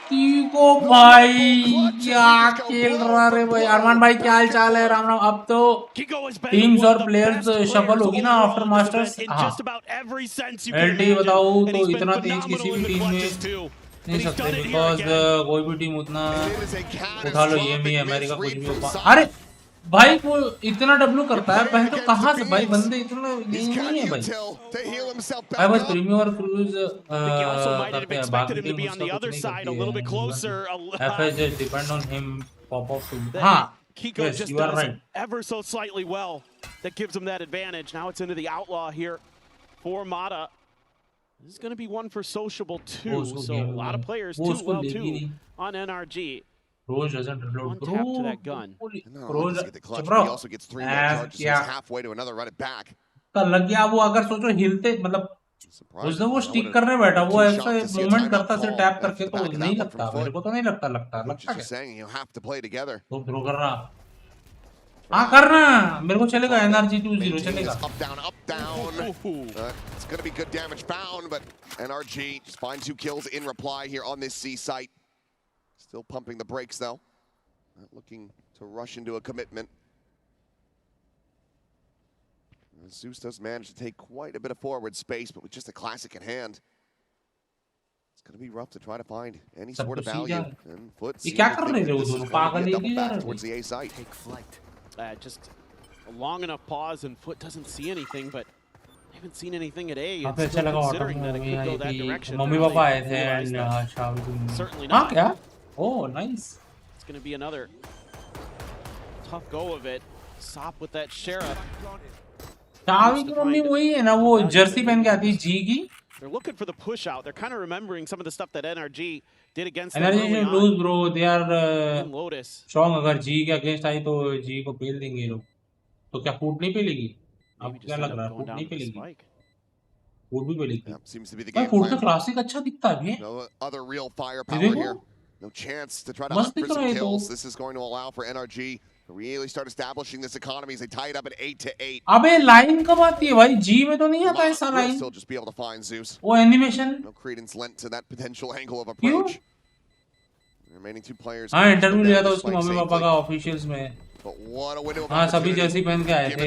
टीको भाई क्या खेल रहा रे भाई अरमान भाई क्या हाल चाल है राम राम अब तो टीम्स और प्लेयर्स शफल होगी ना आफ्टर मास्टर्स हाँ एलटी बताओ तो इतना तेज किसी भी टीम में नहीं सकते बिकॉज कोई भी टीम उतना उठा लो ये भी अमेरिका कुछ भी होगा अरे भाई वो इतना डब्ल्यू करता है पहले तो कहाँ से भाई बंदे इतना नहीं है भाई आई वाज प्रीमियर क्रूज करते हैं बाकी टीम उसका कुछ नहीं करती है FS just depend on him pop off to हाँ Kiko yes, just you are does right. ever so slightly well. That gives him that advantage. Now it's into the outlaw here for Mata. This is going to be one for sociable too. So a lot of players too well too on NRG. Rose doesn't reload. One tap to that gun. Rose get the clutch, but he also gets 3 more charges. So he's halfway to another run it back. तो लग गया वो अगर सोचो हिलते मतलब उसने वो स्टिक करने बैठा वो ऐसा मूवमेंट करता से टैप करके तो नहीं लगता मेरे को तो नहीं लगता लगता क्या तो थ्रो करना हाँ करना मेरे को चलेगा एनआरजी 2-0 चलेगा It's going to be good damage bound, but NRG just finds 2 kills in reply here on this C site. Still pumping the brakes though. Not looking to rush into a commitment. Zeus does manage to take quite a bit of forward space, but with just a classic in hand, it's going to be rough to try to find any sort of value. And Foot seems to think that this is going to be a double back towards the A site. Take flight. Just a long enough pause, and Foot doesn't see anything, but they haven't seen anything at A. It's still considering that it could go that direction. Mummy papa आए थे Certainly हाँ not. क्या oh nice It's going to be another tough go of it. Sop with that sheriff. चावी की mummy वही है ना वो जर्सी पहन के आती है जी की They're looking for the push out. They're kind of remembering some of the stuff that NRG did against them energy early lose on. Bro they are in Lotus. Strong अगर जी के अगेंस्ट आई तो जी को पेल देंगे ये लोग तो क्या फूट नहीं पेलेगी अब क्या लग रहा है फूट नहीं पेलेगी फूट भी पेलेगी Seems to be the भाई game फूट तो plan. क्लासिक अच्छा दिखता है ये No other real firepower here. No chance to try to hunt for some दिख रहा है kills. तो This is going to allow for NRG really start establishing this economy as they tie it up at 8-8. अबे line कब आती है भाई? जी में तो नहीं आता ऐसा line. Still just be able to find Zeus. वो animation. No credence lent to that potential angle of approach. Remaining two players. हाँ इंटरव्यू लिया था उसके मम्मी पापा का ऑफिशियल्स में. But what a window of हाँ सभी जैसी पहन के आए थे.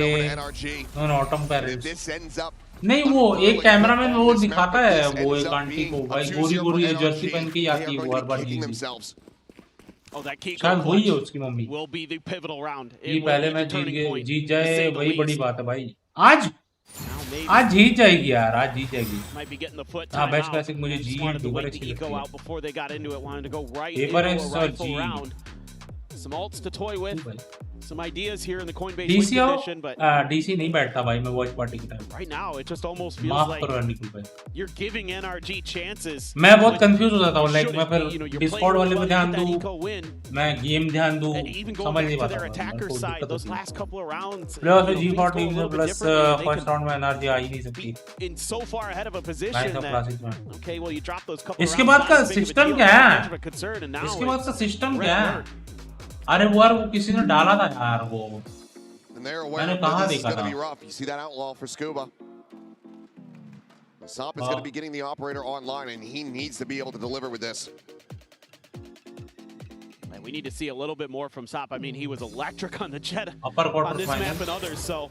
उन ऑटम पेरेंट्स. नहीं वो एक कैमरामैन वो दिखाता है वो एक आंटी को भाई गोरी जर्सी पहन के आती है वो हर बार शायद वही है उसकी मम्मी. ये पहले मैच जीत जाए वही बड़ी बात है भाई. आज जीत जाएगी यार. आज जीत जाएगी. हाँ बेस्ट क्लासिक मुझे जी पेपर अच्छी लगती है. पेपर है सर जी. Some alts to toy with, some ideas here in the Coinbase DC position, but DC नहीं बैठता भाई मैं वॉच पार्टी की time. right now it just almost feels like you're giving NRG chances. मैं बहुत confuse हो जाता हूँ. लाइक मैं फिर डिस्कॉर्ड वाले पे ध्यान दूँ, मैं गेम ध्यान दूँ, समझ नहीं पाता. Those last couple of rounds. Plus G4 team से प्लस फर्स्ट राउंड में एनर्जी आ ही नहीं सकती. In so far ahead of a position that okay, well you drop those couple. इसके बाद का सिस्टम क्या है? इसके बाद का सिस्टम क्या है? अरे वो यार वो किसी ने डाला था यार वो. मैंने कहाँ देखा था? You see that outlaw for Scuba. Sop is going to be getting the operator online and he needs to be able to deliver with this. And we need to see a little bit more from Sop. I mean, he was electric on the Jetta on this map and others, so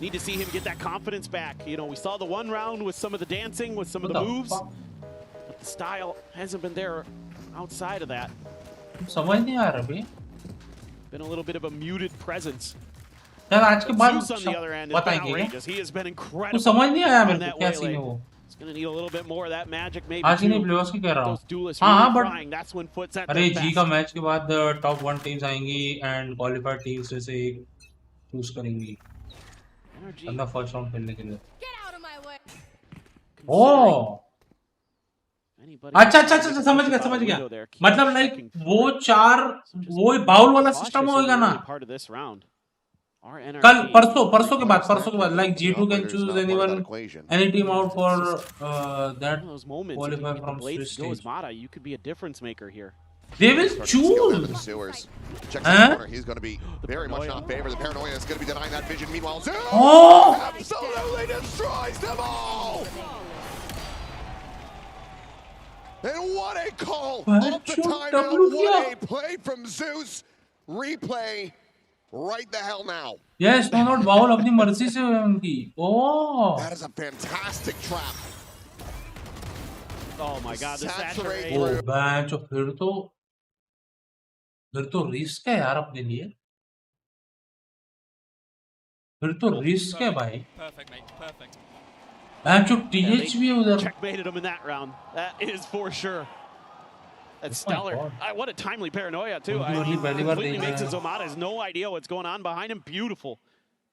need to see him get that confidence back. You know, we saw the one round with some of the dancing, with some of the moves, but the style hasn't been there outside of that. समझ नहीं आ रहा भाई. Been a little bit of a muted presence. यार आज के बाद Zeus on the other end has been outrageous. He has been incredible. तो समझ नहीं आया मेरे को क्या सीन है वो. It's going to need a little bit more of that magic maybe. आज ही नहीं प्लेयर्स की कह रहा हूँ. हाँ but that's when Foot's at अरे जी का मैच के बाद टॉप 1 टीम्स आएंगी एंड क्वालिफाइड टीम्स में से एक चूज करेंगी अपना फर्स्ट राउंड खेलने के लिए. ओह अच्छा समझ गया. मतलब लाइक वो चार वो बाउल वाला सिस्टम होगा ना कल परसों के बाद like G2 can choose anyone any team out for that qualify from Swiss stage. You could be a difference maker here. They will choose. He's going to be very much not favored. The paranoia is going to be denying that vision. Meanwhile, Zeus absolutely destroys them all. And what a call off the timeout. What a play from Zeus. Replay right the hell now. Yes, no not बाउल अपनी मर्जी से हुई उनकी. Oh. That is a fantastic trap. Oh my God, the saturate. Oh, match फिर तो risk है यार अपने लिए. फिर तो रिस्क है भाई. Perfect, mate. Perfect. Match TH भी है उधर. Checkmated him in that round. That is for sure. That's stellar. What a timely paranoia too. Completely makes it Zomata has no idea what's going on behind him. Beautiful.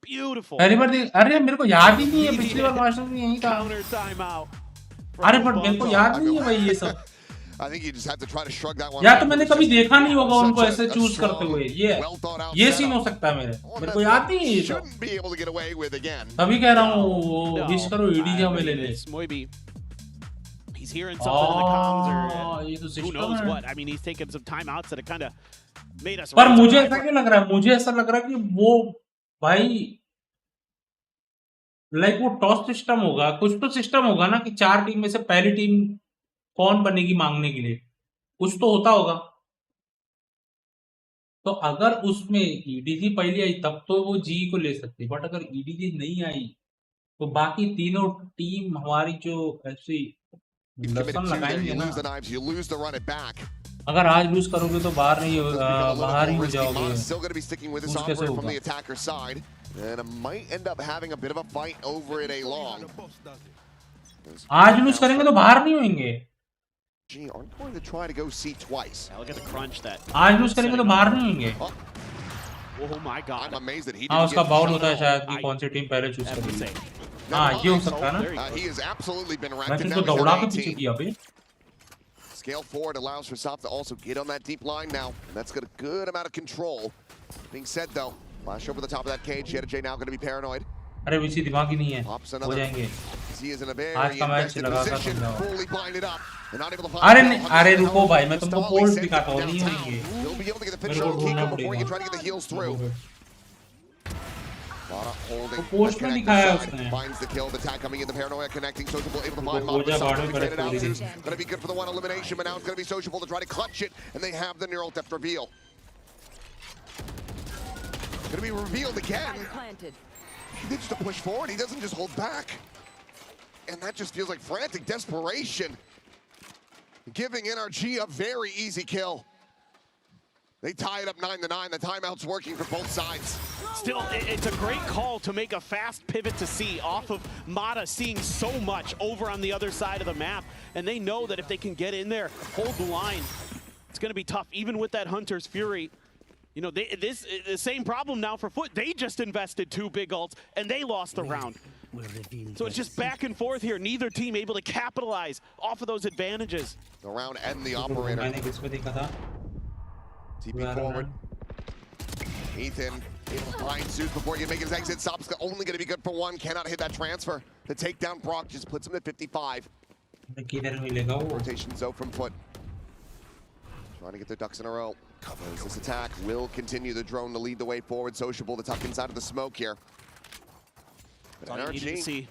पहली बार देख. अरे मेरे को याद ही नहीं है पिछली बार मास्टर्स में यही था. Counter timeout. अरे पर मेरे को याद नहीं है भाई ये सब. I think you just have to try to shrug that one. या तो मैंने कभी देखा नहीं होगा उनको ऐसे चूज करते हुए. ये सीन हो सकता है मेरे को याद नहीं है. Shouldn't be able to get away with again. तभी कह रहा हूँ विश करो EDG हमें ले ले. He's hearing something in the comms or who knows what. I mean, he's taking some timeouts that have kind of made us. पर मुझे ऐसा क्यों लग रहा है? मुझे ऐसा लग रहा है कि वो भाई लाइक वो टॉस सिस्टम होगा. कुछ तो सिस्टम होगा ना कि 4 टीम में से पहली टीम कौन बनेगी मांगने के लिए. कुछ तो होता होगा. तो अगर उसमें EDG पहले आई तब तो वो जी को ले सकती. बट अगर EDG नहीं आई तो बाकी तीनों टीम हमारी जो ऐसी लसन लगाएंगे ना. अगर आज लूज करोगे तो बाहर ही हो जाओगे. कैसे होगा? And it might end up having a bit of a fight over it along. आज लूज करेंगे तो बाहर नहीं होंगे. Gee, aren't going to try to go C twice. Look at the crunch that. आज लूज करेंगे तो बाहर नहीं होंगे. Oh my God. I'm amazed that he हाँ उसका बाउल होता है शायद कि कौन सी टीम पहले चूज करेगी. हाँ ये हो सकता है ना. He has absolutely been wrecked. मैं तुमको दौड़ा के पीछे किया बे. Scale forward allows for Sop to also get on that deep line now. And that's got a good amount of control. Being said though, flash over the top of that cage. Jetta J now going to be paranoid. अरे विसी दिमाग ही नहीं है. हो जाएंगे. He is in a very आज का match लगा कर fully blinded up. अरे रुको भाई, मैं तुमको पोल्स दिखाता हूँ, नहीं होंगे, मेरे को ढूंढना पड़ेगा। पोस्ट में दिखाया उसने। Finds the kill, the tag coming in, the paranoia connecting, Sociable able to find Mob. Gonna be good for the one elimination, but now it's gonna be Sociable to try to clutch it, and they have the neural depth reveal. Gonna be revealed again. He needs to push forward, he doesn't just hold back. And that just feels like frantic desperation. Giving NRG a very easy kill. They tie it up 9-9. The timeout's working for both sides. Still, it's a great call to make a fast pivot to C off of Mata seeing so much over on the other side of the map. And they know that if they can get in there, hold the line, it's going to be tough, even with that Hunter's Fury. You know, the same problem now for Foot. They just invested 2 big ults, and they lost the round. So it's just back and forth here. Neither team able to capitalize off of those advantages. The round and the operator. TP forward. Ethan able to find Zeus before he can make his exit. Sop's only going to be good for 1. Cannot hit that transfer. The takedown Brock just puts him at 55. Rotation Zoe from Foot. Trying to get their ducks in a row. Covers this attack. Will continue the drone to lead the way forward. Sociable to tuck inside of the smoke here. But NRG,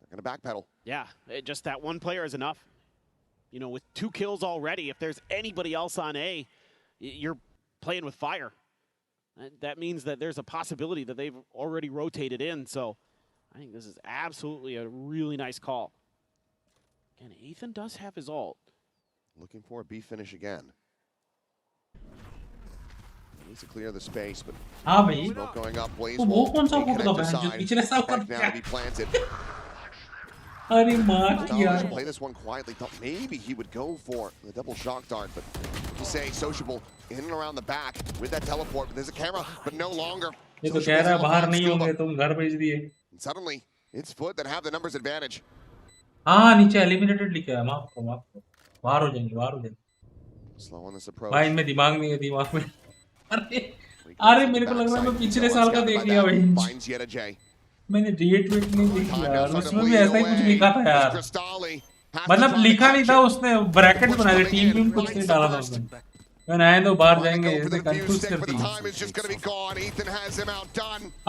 they're going to backpedal. Yeah, just that one player is enough. You know, with 2 kills already, if there's anybody else on A, you're playing with fire. That means that there's a possibility that they've already rotated in. So I think this is absolutely a really nice call. Again, Ethan does have his ult. Looking for a B finish again. Needs to clear the space, but smoke going up. Blaze wall. Spike now to be planted. Play this one quietly. Thought maybe he would go for the double shock dart, but you say Sociable in and around the back with that teleport. There's a camera, but no longer. Suddenly, it's Foot that have the numbers advantage. नीचे eliminated लिखा है, माफ करो, बाहर हो जाएंगे। Slow on this approach. भाई इनमें दिमाग नहीं है, दिमाग में। अरे मेरे को लग रहा है मैं पिछले साल का देख लिया भाई। मैंने डेट वेट नहीं देखी यार, उसमें भी ऐसा ही कुछ लिखा था यार। मतलब लिखा नहीं था, उसने ब्रैकेट बनाया, टीम कुछ नहीं डाला था उसमें। मैं आए तो बाहर जाएंगे, ऐसे कंफ्यूज कर दी।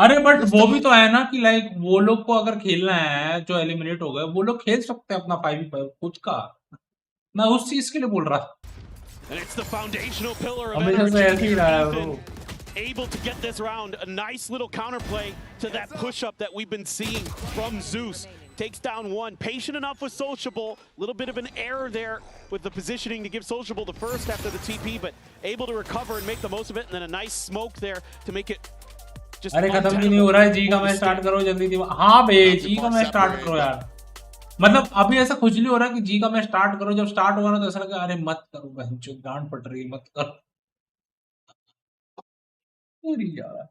अरे बट वो भी तो है ना कि लाइक वो लोग को अगर खेलना है जो एलिमिनेट हो गए, वो लोग खेल सकते हैं अपना 5v5 खुद का। मैं उस चीज के लिए बोल रहा था। हमेशा से ऐसे ही रहा है bro. Able to get this round, a nice little counterplay to that push-up that we've been seeing from Zeus. Takes down 1, patient enough with Sociable, little bit of an error there with the positioning to give Sociable the first after the TP, but able to recover and make the most of it, and then a nice smoke there to make it just... अरे खत्म भी नहीं हो रहा है, जी का match start करो जल्दी। हाँ बे, जी का मैच स्टार्ट करो यार। मतलब अभी ऐसा खुजली हो रहा है कि जी का मैच स्टार्ट करो, जब स्टार्ट होगा ना तो ऐसा लगा अरे मत करो बहनचोद, गांड फट रही, मत करो। यार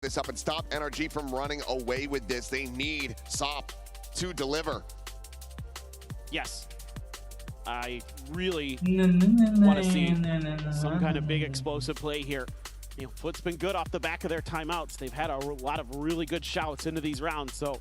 this up and stop NRG from running away with this. They need Sop to deliver. Yes. I really want to see some kind of big explosive play here. You know, Foot's been good off the back of their timeouts. They've had a lot of really good shouts into these rounds. So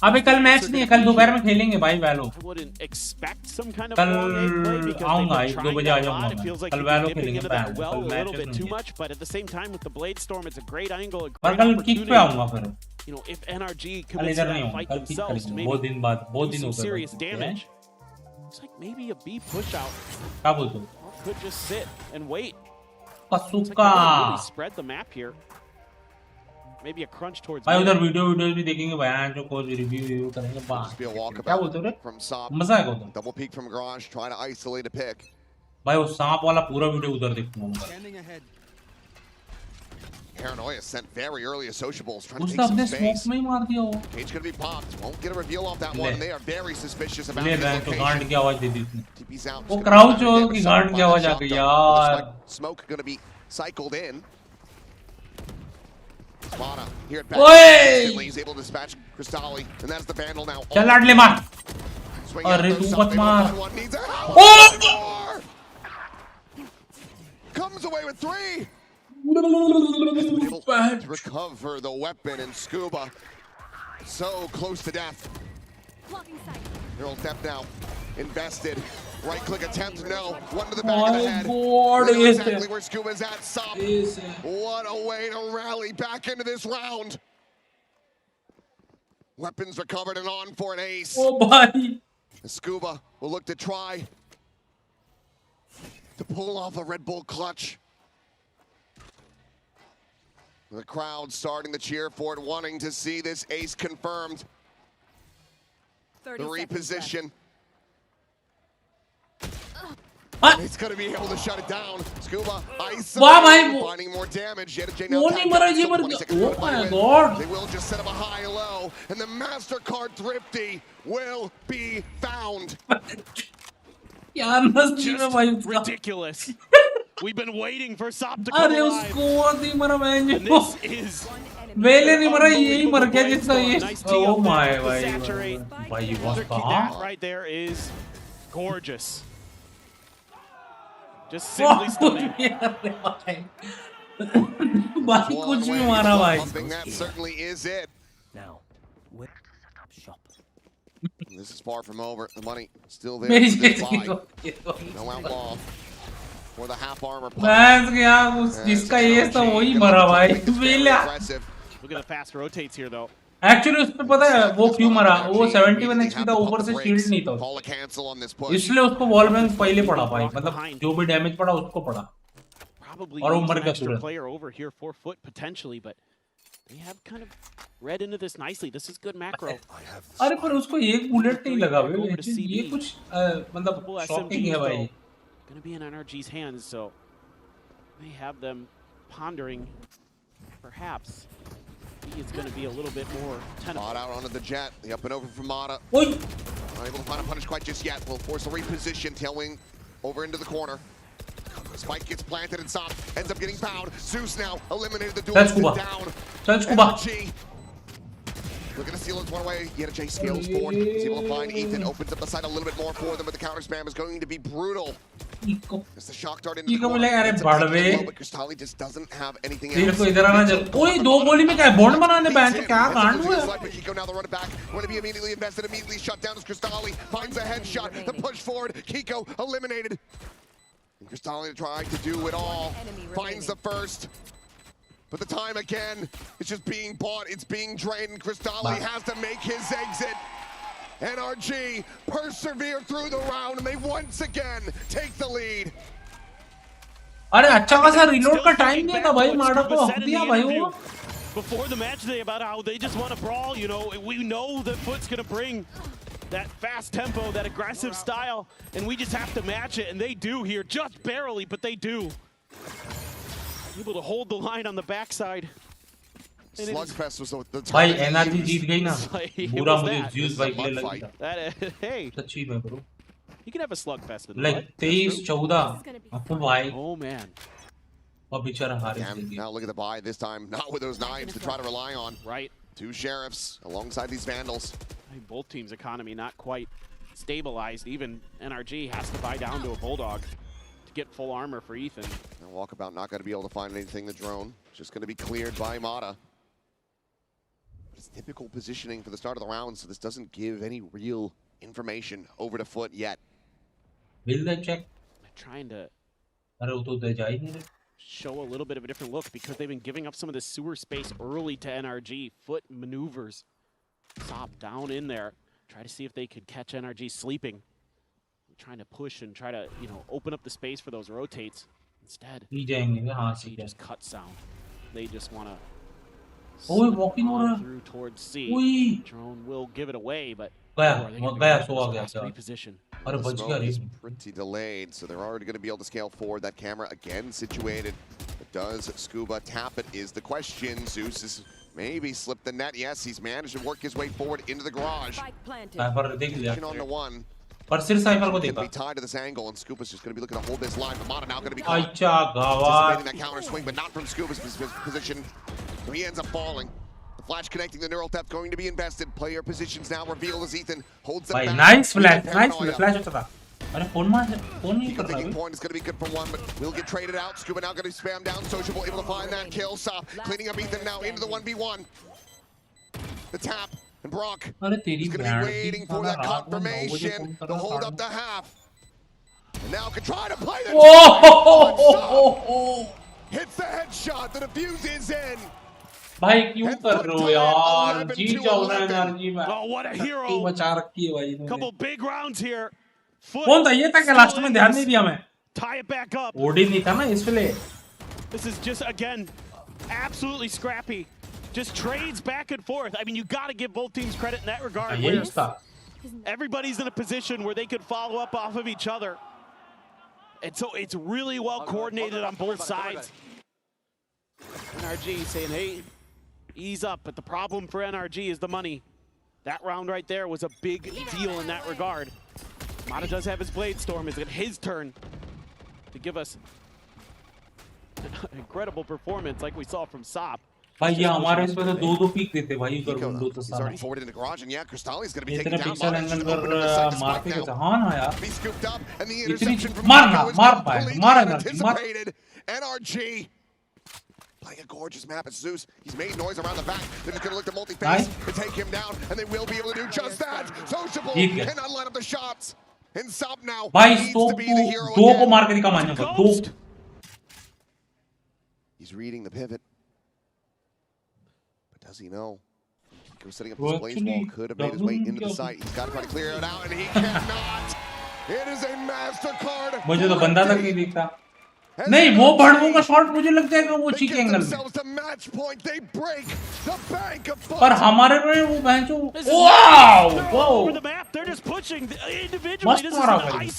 अबे कल match नहीं है, कल दोपहर में खेलेंगे भाई वैलो। I wouldn't expect some kind of कल आऊंगा, 2 बजे आ जाऊंगा मैं। कल वैलो खेलेंगे पहले, well, कल a मैच little bit नहीं too है। much, but at the same time with the Blade Storm, it's a great angle, a पर great कल किक पे आऊंगा opportunity. फिर। You know, if NRG कल commits to इधर नहीं that हूँ, fight कल किक themselves, करेंगे। maybe बहुत दिन बाद, बहुत do दिन हो some गए। serious damage. Looks like maybe a B push out. क्या बोलते हो? Could just sit and wait. पसुका। Really spread the map here. Maybe a crunch towards. भाई उधर वीडियोस भी देखेंगे भाई, जो कोई रिव्यू करेंगे बात। क्या बोलते हो रे? मजा आएगा उधर। Double peek from garage, trying to isolate a pick. भाई वो सांप वाला पूरा वीडियो उधर देखूंगा मैं। Paranoia sent very early as Sociables, trying to उसने take some अपने space. स्मोक में ही मार दिया वो। Cage gonna be popped. Won't get a reveal off that one, and they are very suspicious about ले his रहे हैं तो location. गार्ड की आवाज दे दी उसने। TP's out. वो क्राउच हो कि गार्ड की आवाज आ गई यार। Smoke gonna be cycled in. Mana here at back. He's able to dispatch Crystalli, and that's the Vandal now. चल लाडले मार। अरे तू मत मार। comes away with 3. Able to recover the weapon, and Scuba so close to death. Neural depth now invested. Right click attempt, no. One to the back of the head. We know exactly where Scuba's at. Stop. What a way to rally back into this round. Weapons recovered and on for an ace. Oh boy. Scuba will look to try to pull off a Red Bull clutch. The crowd starting to cheer for it, wanting to see this ace confirmed. The reposition. It's going to be able to shut it down. Scuba finding more damage. Yet now oh my god. They will just set up a high-low, and the MasterCard Thrifty will be found. Just ridiculous. We've been waiting for Sop to come alive. And this is oh my that right there is gorgeous. Just simply stunning. That certainly is it. Now, where shop? This is far from over. The money still there. No outlaw. For the half armor. Look at the fast rotates here though. Actually उसमें पता है वो क्यों मरा वो 71 HP था ऊपर से शील्ड नहीं था इसलिए उसको वॉल बैंक पहले पड़ा भाई मतलब जो भी डैमेज पड़ा उसको पड़ा और वो मर गया तुरंत player over here 4 foot potentially but they have kind of read into this nicely. This is good macro. अरे पर उसको एक बुलेट नहीं लगा भाई ये कुछ मतलब शॉकिंग है भाई. Going to be in NRG's hands, so may have them pondering. Perhaps he is going to be a little bit more tenable. Out onto the jet, the up and over from Mata. Oi. Not able to find a punish quite just yet. Will force a reposition, tailwing over into the corner. Spike gets planted and Sop ends up getting pound. Zeus now eliminated the duel down. NRG looking to steal it one way. Yet a J scales forward. He's able to find Ethan. Opens up the side a little bit more for them, but the counter spam is going to be brutal. It's the shock dart into the corner. But Cristali just doesn't have anything else. ओए दो गोली में क्या है bond बनाने band क्या कांड हुआ है Kiko now the run it back. Want to be immediately invested, immediately shut down as Cristali finds a headshot. The push forward. Kiko eliminated. And Cristali tried to do it all. Finds the first. But the time again, it's just being bought, it's being drained, and Cristali has to make his exit. NRG persevere through the round, and they once again take the lead. अरे अच्छा खासा reload का time दिया था भाई माडा को हक दिया भाई वो. Before the match today about how they just want to brawl, you know, we know that Foot's going to bring that fast tempo, that aggressive style, and we just have to match it, and they do here, just barely, but they do. Able to hold the line on the backside. Slugfest was the time. भाई NRG जीत गई ना पूरा मुझे juice भाई के लिए लग गया. Hey, सच्ची में bro. You can have a slugfest in the like 23-14 अपू भाई. Oh man. और बेचारा हार गया. Now look at the buy this time, not with those knives to try to rely on. Right. 2 sheriffs alongside these vandals. Both teams' economy not quite stabilized. Even NRG has to buy down to a bulldog to get full armor for Ethan. Now Walkabout not going to be able to find anything. The drone just going to be cleared by Mata. It's typical positioning for the start of the round, so this doesn't give any real information over to Foot yet. Will they check? Trying to show a little bit of a different look because they've been giving up some of the sewer space early to NRG. Foot maneuvers. Sop down in there. Try to see if they could catch NRG sleeping. Trying to push and try to, you know, open up the space for those rotates. Instead, they just cut sound. They just want to walking through towards C. Drone will give it away, but reposition. Is pretty delayed, so they're already going to be able to scale forward. That camera again situated. But does Scuba tap it is the question. Zeus has maybe slipped the net. Yes, he's managed to work his way forward into the garage. On the one. Be tied to this angle, and Scuba's just going to be looking to hold this line. But Mata now going to be anticipating that counter swing, but not from Scuba's position. So he ends up falling. The flash connecting the neural depth going to be invested. Player positions now revealed as Ethan holds them back. Nice flash, nice flash. अरे phone नहीं कर रहा Taking point is going to be good for one, but we'll get traded out. Scuba now going to spam down. Sociable able to find that kill. Stop. Cleaning up Ethan now into the 1v1. The tap. And Brock is going to be waiting for that confirmation to hold up the half. And now can try to play the hits the headshot. The defuse is in. भाई क्यों कर रहे हो यार जी जाओ ना energy में Oh, what a hero. बचा रखी है भाई Couple big rounds here. कौन था ये था कि लास्ट में ध्यान नहीं दिया मैं Tie it back up. OD नहीं था ना इसलिए This is just again absolutely scrappy. Just trades back and forth. I mean, you got to give both teams credit in that regard. ये उसका Everybody's in a position where they could follow up off of each other. And so it's really well coordinated on both sides. NRG saying, hey, ease up. But the problem for NRG is the money. That round right there was a big deal in that regard. Mata does have his Blade Storm. It's his turn to give us an incredible performance like we saw from Sop. भाई ये हमारे इसमें तो दो peak देते भाई उधर दो तो He's सारा already forwarded in the garage, and yeah, Cristalli's going to be इतने taken down. पिक्सल एंगल पर मारते कैसे हाँ ना यार Be scooped up, and the इतनी interception from मारना Kiko is मार पाए completely मार एनर्जी मार unanticipated. NRG playing a gorgeous map at Zeus. He's made noise around the back. They're just going to look to multi-phase to take him down, and they will be able to do just that. Sociable cannot line up the shots. And Sop now needs to be the hero दो को again. मार के दिखा मान्य को दो He's reading the pivot. But does he know? Kiko setting up this blaze wall could have made his way into the site. He's got to try to clear it out, and he cannot. It is a MasterCard. मुझे तो बंदा तक नहीं दिखता नहीं वो भड़वों का shot मुझे लग जाएगा वो चीक एंगल में पर हमारे में वो बेंचो वाओ वाओ मस्त मारा भाई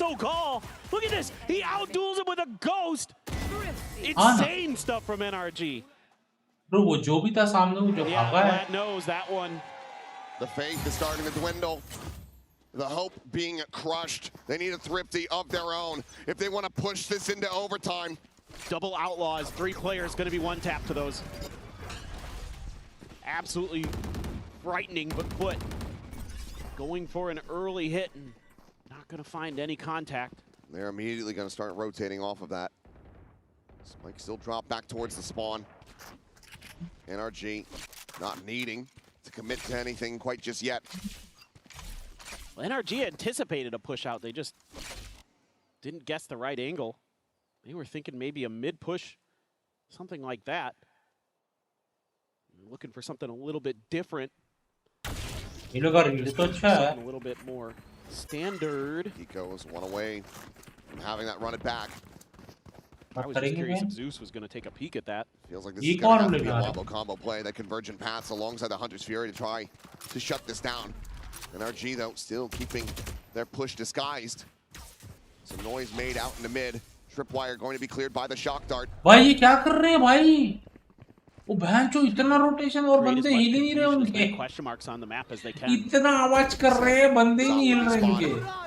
Look at this. He outduels him with a ghost. Insane stuff from NRG. Bro, वो जो भी था सामने वो जो भागा है. Vlad knows that one. The faith is starting to dwindle. The hope being crushed. They need a thrifty of their own if they want to push this into overtime. Double outlaws. 3 players going to be one tap to those. Absolutely frightening, but Foot going for an early hit and not going to find any contact. They're immediately going to start rotating off of that. Spike still drop back towards the spawn. NRG not needing to commit to anything quite just yet. Well, NRG anticipated a push out. They just didn't guess the right angle. They were thinking maybe a mid push, something like that. Looking for something a little bit different. Something a little bit more standard. Kiko is one away from having that run it back. I was just curious if Zeus was going to take a peek at that. Feels like this is going to have to be a wombo combo play. That convergent paths alongside the Hunter's Fury to try to shut this down. NRG, though, still keeping their push disguised. Some noise made out in the mid. Tripwire going to be cleared by the shock dart. भाई ये क्या कर रहे हैं भाई? वो भैंचो इतना rotation और बंदे हिल ही नहीं रहे उनके. Question marks on the map as they can. इतना आवाज कर रहे हैं बंदे नहीं हिल रहे उनके.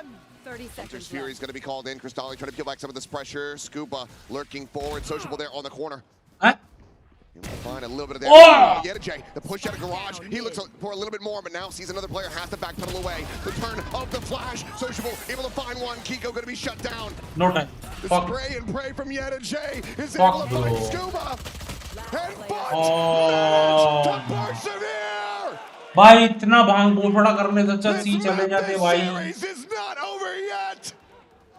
Hunter's Fury is going to be called in. Cristalli trying to peel back some of this pressure. Scuba lurking forward. Sociable there on the corner. Find a little bit of damage. Oh! Yedajay, the push out of garage. He looks for a little bit more, but now sees another player has to backpedal away. The turn of the flash. Sociable able to find one. Kiko going to be shut down. No time. The spray and pray from Yedajay is able to find Scuba. And Foot to persevere. भाई इतना भांग बोफड़ा करने से अच्छा सी चले जाते भाई. This series is not over yet.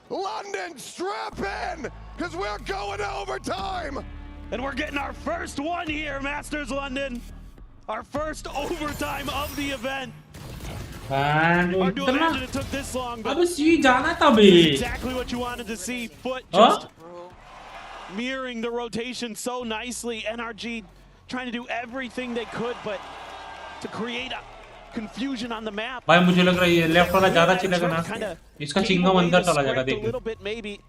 London, strap in, because we're going to overtime. And we're getting our first one here, Masters London. Our first overtime of the event. Hard to imagine it took this long, but this is exactly what you wanted to see. Foot just mirroring the rotation so nicely. NRG trying to do everything they could, but to create a confusion on the map. भाई मुझे लग रहा है ये left वाला ज़्यादा चलेगा ना. इसका चिंगम अंदर चला जाएगा देखिए.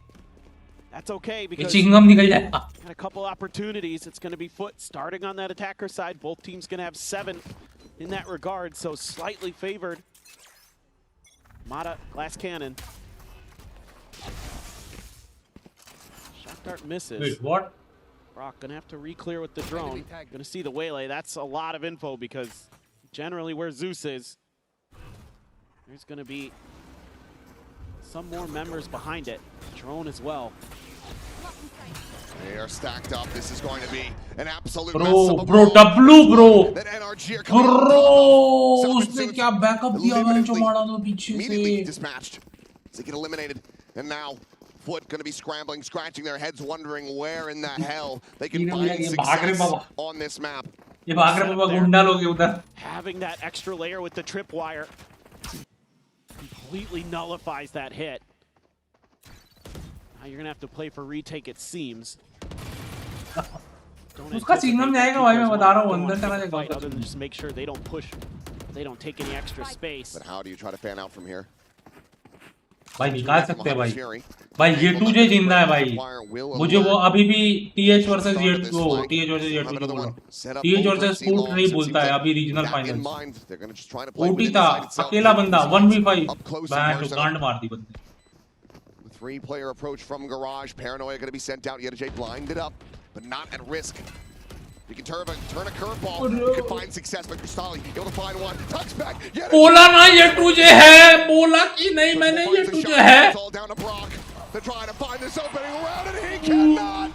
That's okay because a couple opportunities. It's going to be Foot starting on that attacker side. Both teams going to have 7 in that regard, so slightly favored. Mata, glass cannon. Shot dart misses. Wait, what? Brock going to have to re-clear with the drone. Going to see the waylay. That's a lot of info because generally where Zeus is, there's going to be some more members behind it. Drone as well. They are stacked up. This is going to be an absolute Bro, W bro. that NRG are Bro, उसने क्या backup दिया है जो मारा दो पीछे immediately से. dispatched. They get eliminated, and now Foot going to be scrambling, scratching their heads, wondering where in the hell they can find success on this map. ये भाग रहे बाबा गुंडा लोग उधर. Having that extra layer with the tripwire completely nullifies that hit. Now you're gonna have to play for retake, it seems. उसका signal जाएगा भाई, मैं बता रहा हूँ अंदर चला जाएगा. Other than just make sure they don't push, they don't take any extra space. But how do you try to fan out from here? भाई निकाल सकते हैं भाई. भाई ये 2J जिंदा है भाई. मुझे वो अभी भी TH वर्सेस ये वो TH वर्सेस ये TH वर्सेस फूट नहीं बोलता है अभी रीजनल फाइनल. ओटी था अकेला बंदा 1v5 बैन तो गांड मार दी बंदे. Three-player approach from Garage. Paranoia going to be sent out. Yet blinded up, but not at risk. You can turn a curveball. You can find success, but Crystalli able to find one. Touchback. बोला ना ये 2J है. बोला कि नहीं मैंने ये 2J है. It's all down to Brock. They're trying to find this opening around, and he cannot.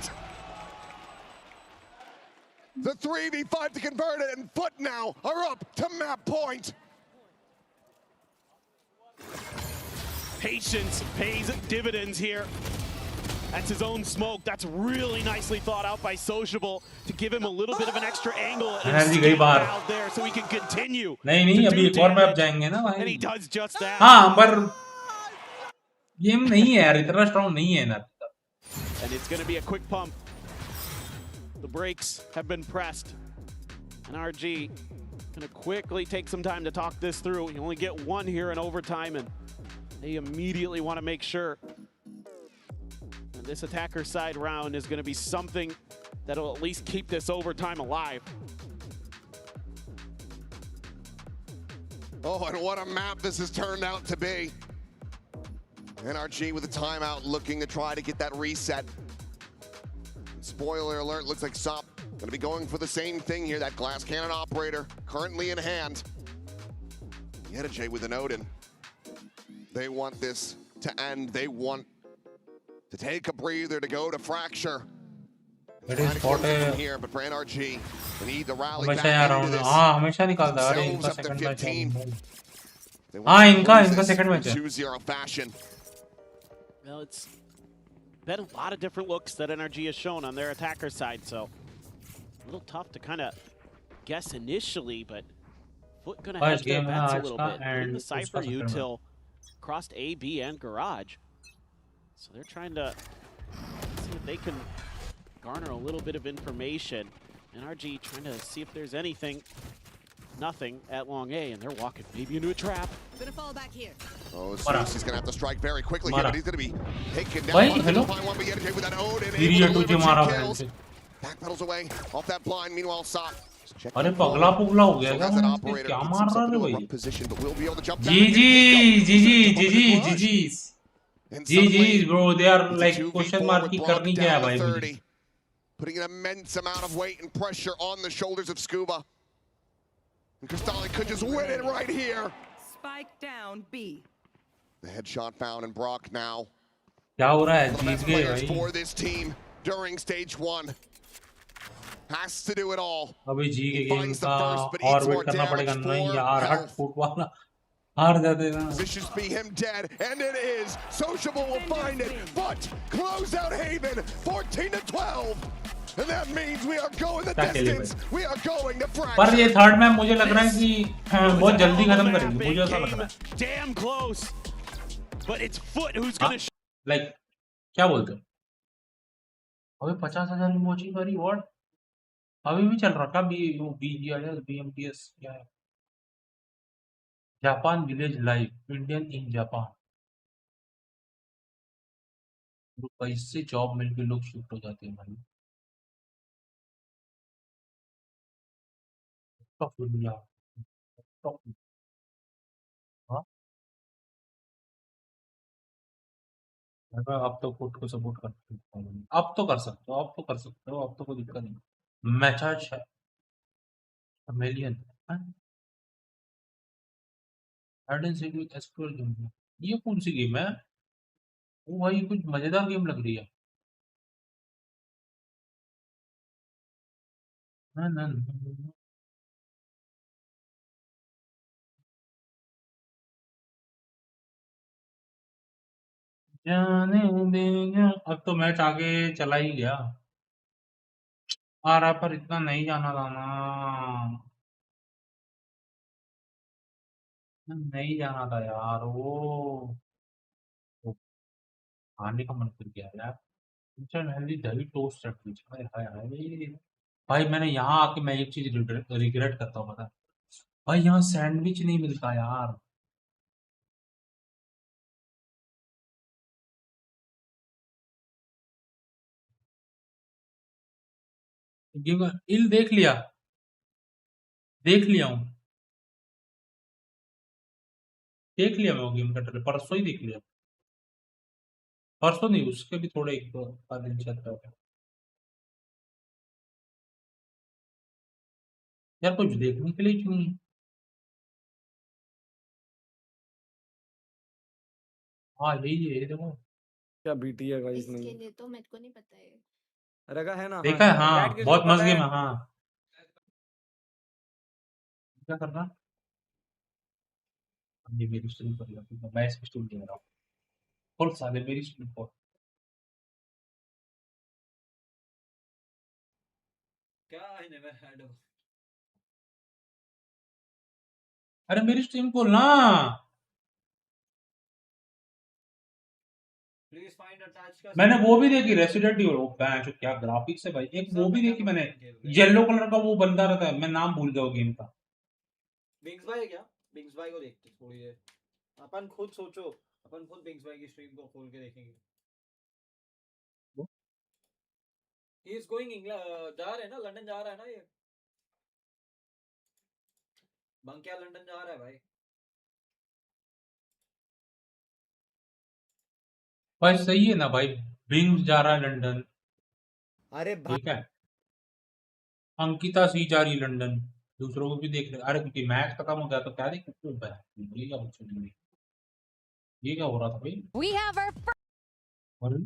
The 3v5 to convert it, and Foot now are up to map point. Patience pays dividends here. That's his own smoke. That's really nicely thought out by Sociable to give him a little bit of an extra angle and out there so he can continue. नहीं अभी एक और map जाएंगे ना भाई. And he does just that. हाँ पर game नहीं है यार, इतना स्ट्रांग नहीं है ना. And it's going to be a quick pump. The brakes have been pressed. And RG going to quickly take some time to talk this through. You only get one here in overtime, and they immediately want to make sure that this attacker side round is going to be something that'll at least keep this overtime alive. Oh, and what a map this has turned out to be. NRG with a timeout looking to try to get that reset. Spoiler alert, looks like Sop going to be going for the same thing here. That glass cannon operator currently in hand. Yedajay with an Odin. They want this to end. They want to take a breather, to go to fracture. It is important here, but for NRG, they need to rally हमेशा back यार into this. हमेशा निकालता है. अरे इनका Themselves up to second match 15. है. हाँ इनका सेकंड मैच है. 2-0 fashion. Well, it's been a lot of different looks that NRG has shown on their attacker side, so a little tough to kind of guess initially, but Foot gonna hedge their bets a little bit. In the Cypher util crossed A, B, and Garage. So they're trying to see if they can garner a little bit of information. NRG trying to see if there's anything. Nothing at long A, and they're walking maybe into a trap. Gonna fall back here. Oh, Zeus is gonna have to strike very quickly here, but he's gonna be taken down. Wait, hello? With that Odin, backpedals away off that blind. Meanwhile, Sop. अरे पगला पुगला हो गया क्या? क्या मार रहा है भाई? GG bro, they are like question mark की करनी क्या है भाई मुझे? Putting an immense amount of weight and pressure on the shoulders of Scuba. And Crystalli could just win it right here. Spike down B. The headshot found in Brock now. क्या हो रहा है? One of the Jeet best गए players भाई. for this team during stage 1. Has to do it all. अभी जी के game का और वेट करना पड़ेगा. नहीं यार हट फुट वाला हार जाते ना. This should be him dead, and it is. Sociable will find it, but close out Haven, 14-12. And that means we are going the distance. We are going to fracture. पर ये थर्ड मैच मुझे लग रहा है कि बहुत जल्दी खत्म करेंगे. मुझे ऐसा लग रहा है. Damn close. But it's Foot who's going to like क्या बोलते हो? अबे 50,000 इमोजी का रिवॉर्ड अभी भी चल रहा. क्या BGIS BMTS क्या है? Japan village live Indian in Japan. कैसे जॉब मिलके लोग शिफ्ट हो जाते हैं भाई. हाँ अब तो खुद को सपोर्ट कर सकते हो. अब तो कर सकते हो. अब तो कर सकते हो. अब तो कोई दिक्कत नहीं. मैच है मिलियन. ये कौन सी गेम है? ओ भाई कुछ मजेदार गेम लग रही है। ना ना ना। जाने देगा अब तो मैच आगे चला ही गया आ रहा पर इतना नहीं जाना था ना नहीं जाना था यार वो खाने का मन कर गया यार चल हेल्दी दही टोस्ट चटनी हाय हाय हाय भाई मैंने यहाँ आके मैं एक चीज रिग्रेट करता हूँ पता भाई यहाँ सैंडविच नहीं मिलता यार इल देख लिया हूँ देख लिया मैं वो गेम का ट्रेलर परसों ही देख लिया परसों नहीं उसके भी थोड़े एक दो दिन चल रहा है यार कुछ देखने के लिए क्यों नहीं हाँ यही है ये देखो क्या बीटी है गाइस इसके नहीं लिए तो मेरे को नहीं पता है। रगा है ना देखा है हाँ Cat किसी बहुत को मस्त पता गेम है? है हाँ क्या करना ये मेरी स्ट्रीम पर लगा मैं इसकी स्ट्रीम देख रहा हूँ फुल साले मेरी स्ट्रीम पर क्या है नेवर हैड अरे मेरी स्ट्रीम खोलना प्लीज फाइंड अटैच का मैंने वो भी देखी रेसिडेंट इवल बैंच क्या ग्राफिक्स है भाई एक वो भी देखी मैंने येलो कलर का वो बंदा रहता है मैं नाम भूल गया वो गेम का बिंग्स भाई है क्या बिंग्स भाई को देखते थोड़ी देर अपन खुद सोचो अपन खुद बिंग्स भाई की स्ट्रीम को खोल के देखेंगे ही इज गोइंग इंग्लैंड जा रहे हैं ना लंदन जा रहा है ना ये बंकिया लंदन जा रहा है भाई भाई सही है ना भाई बिंग जा रहा है लंदन अरे ठीक है अंकिता सी जा रही है लंदन दूसरों को भी देख रहे अरे क्योंकि मैच खत्म हो गया तो क्या देख ये क्या बच्चों ये क्या हो रहा था भाई We have our अरे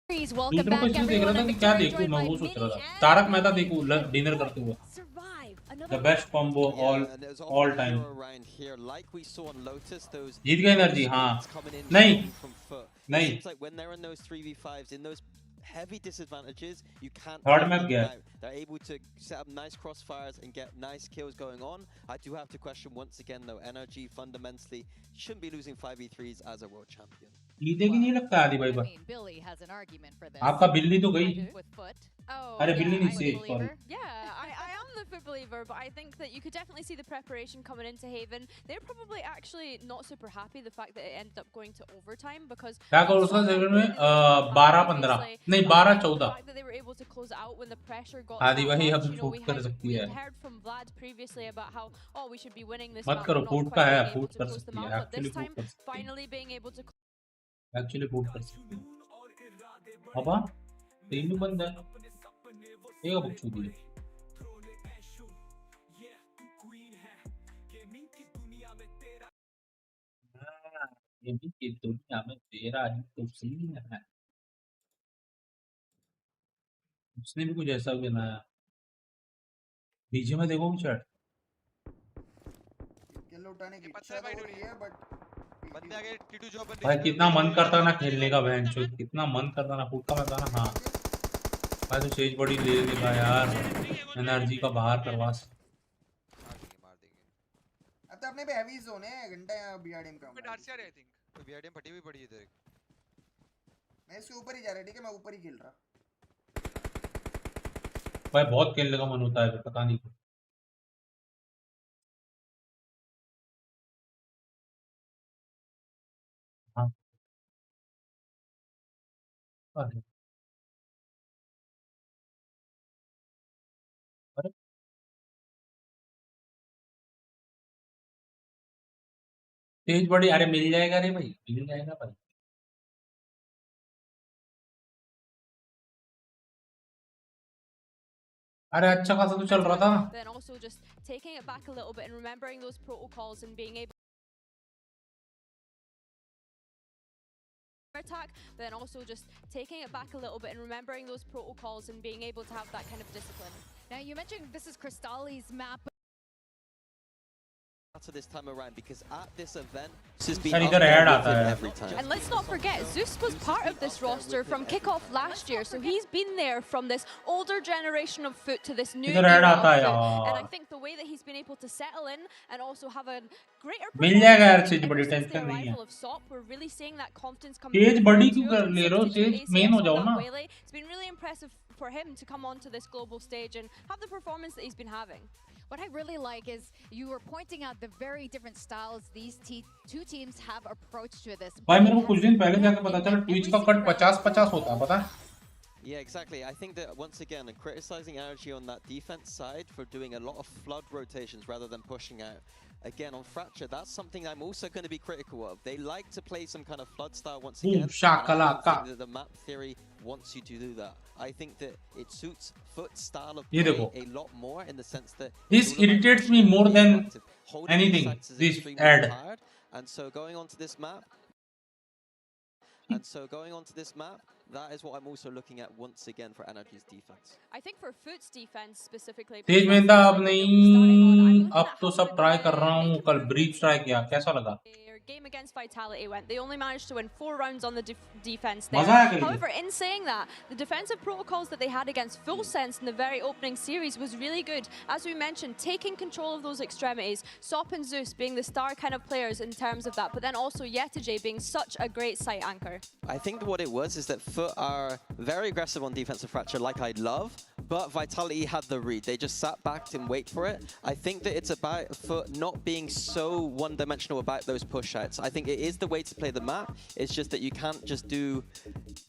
first welcome दूसरों को back इसलिए देख रहा everyone. था I'm कि क्या Victoria, देखूं joined मैं by वो सोच रहा Minnie था and तारक मेहता देखूं डिनर करते हुए survive the another best combo all Yeah, and there's all often a time hero around here, like we saw on Lotus, those जीत गए एनर्जी हाँ speeds coming in नहीं strong from foot. It नहीं seems like when they're in those 3v5s, in those heavy disadvantages, you can't third take match them गया out. They're able to set up nice crossfires and get nice kills going on. I do have to question once again though, NRG fundamentally shouldn't be losing 5v3s as a world champion. जीतेगी नहीं लगता आदि भाई पर Billy has an argument for this. आपका बिल्ली तो गई With foot. Oh, अरे yeah, बिल्ली नहीं I'm a से believer. Sorry Yeah, I am the foot believer, but I think that you could definitely see the preparation coming into Haven. They're probably actually not super happy the fact that it ended up going to overtime because क्या करो उसका second में 12-15 नहीं 12-14 the fact that they were able to close out when the pressure got आदि that भाई much. अब You know, फूट कर सकती we है had heard from Vlad previously about how we should be winning this मत map, करो but not foot quite का है being able फूट to कर close them सकती out. है But this एक्चुअली time, फूट कर सकती finally being able to है एक्चुअली फूट कर सकती है अब तीन बंद है एक बच्चू दिए ये भी की दुनिया में तेरा ही तो सीन है उसने भी कुछ ऐसा बनाया बीजे में देखो चैट किल उठाने की इच्छा तो हो रही है बट बंदे आगे T2 जो अपन भाई कितना मन करता ना खेलने का बहन चो कितना मन करता ना फूट का मैं ना हाँ भाई तो चेज बड़ी ले लेगा यार एनर्जी का बाहर करवा मार देंगे अब तो अपने पे हैवी जोन है घंटा बीआरडीएम का मैं आरसीआर है आई थिंक तो बीआरडीएम फटी हुई पड़ी है इधर मैं इसके ऊपर ही जा रहा है ठीक है मैं ऊपर ही खेल रहा भाई बहुत खेलने का मन होता है पता नहीं क्यों हाँ अरे अरे तेज बड़ी अरे मिल जाएगा रे भाई मिल जाएगा भाई अरे अच्छा खासा तो चल रहा था then also just taking it back a little bit and remembering those protocols and being able attack, but then also just taking it back a little bit and remembering those protocols and being able to have that kind of discipline. Now you mentioned this is Crystalli's map. This time around, because at this event this has been every time. And let's not forget, Zeus was part of this roster from kickoff last year, so he's been there from this older generation of Foot to this new era of Foot. And I think the way that he's been able to settle in and also have a greater performance since the arrival of SOP, we're really seeing that confidence come It's been really impressive for him to come onto this global stage and have the performance that he's been having. What I really like is you were pointing out the very different styles these two teams have approached to this. भाई मेरे को कुछ दिन पहले जाके पता चला Twitch का कट 50-50 होता है पता है? Yeah, exactly. I think that once again, criticizing Energy on that defense side for doing a lot of flood rotations rather than pushing out. Again, on Fracture, that's something I'm also going to be critical of. They like to play some kind of flood style once again. The map theory wants you to do that. I think that it suits Foot's style of play a lot more in the sense that this irritates me more than anything. This ad. And so going on to this map, that is what I'm also looking at once again for Energy's defense. I think for Foot's defense specifically. तेज मेहता अब नहीं, अब तो सब try कर रहा हूँ. कल breach try किया, कैसा लगा? Game against Vitality went. They only managed to win 4 rounds on the defense there. However, in saying that, the defensive protocols that they had against Full Sense in the very opening series was really good. As we mentioned, taking control of those extremities, Sop and Zeus being the star kind of players in terms of that, but then also Yetijay being such a great site anchor. I think what it was is that Foot are very aggressive on defensive Fracture, like I love, but Vitality had the read. They just sat back and wait for it. I think that it's about Foot not being so one-dimensional about those push outs. I think it is the way to play the map. It's just that you can't just do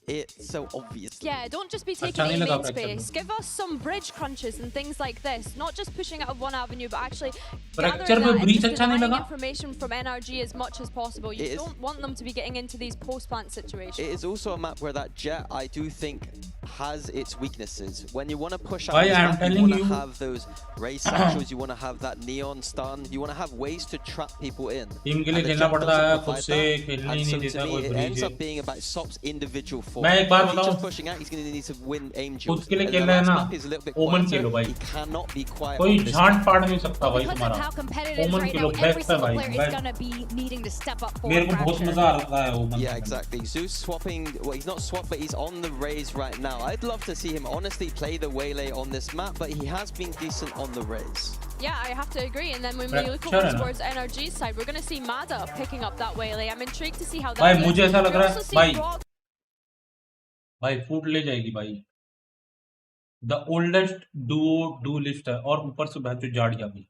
it so obviously. Yeah, don't just be taking A main space. Give us some bridge crunches and things like this. Not just pushing out of one avenue, but actually gathering that and just denying information from NRG as much as possible. You don't want them to be getting into these post-plant situations. It is also a map where that Jet, I do think, has its weaknesses. When you want to push out, you want to have those ray satchels, you want to have that neon stun, you want to have ways to trap people in. It ends up being about Sop's individual form. If he's just pushing out, he's going to need to win aim duels. And the last map is a little bit quieter. He cannot be quiet. Because of how competitive right now, every single player is going to be needing to step up forward. Yeah, exactly. Zeus swapping, well, he's not swapped, but he's on the raise right now. I'd love to see him honestly play the Waylay on this map, but he has been decent on the raise. Yeah, I have to agree. And then when we look over towards NRG's side, we're going to see Mada picking up that Waylay. I'm intrigued to see how that भाई मुझे ऐसा लग रहा है भाई फूट ले जाएगी भाई. The oldest duelist है और ऊपर से बहचो जाड़िया भी.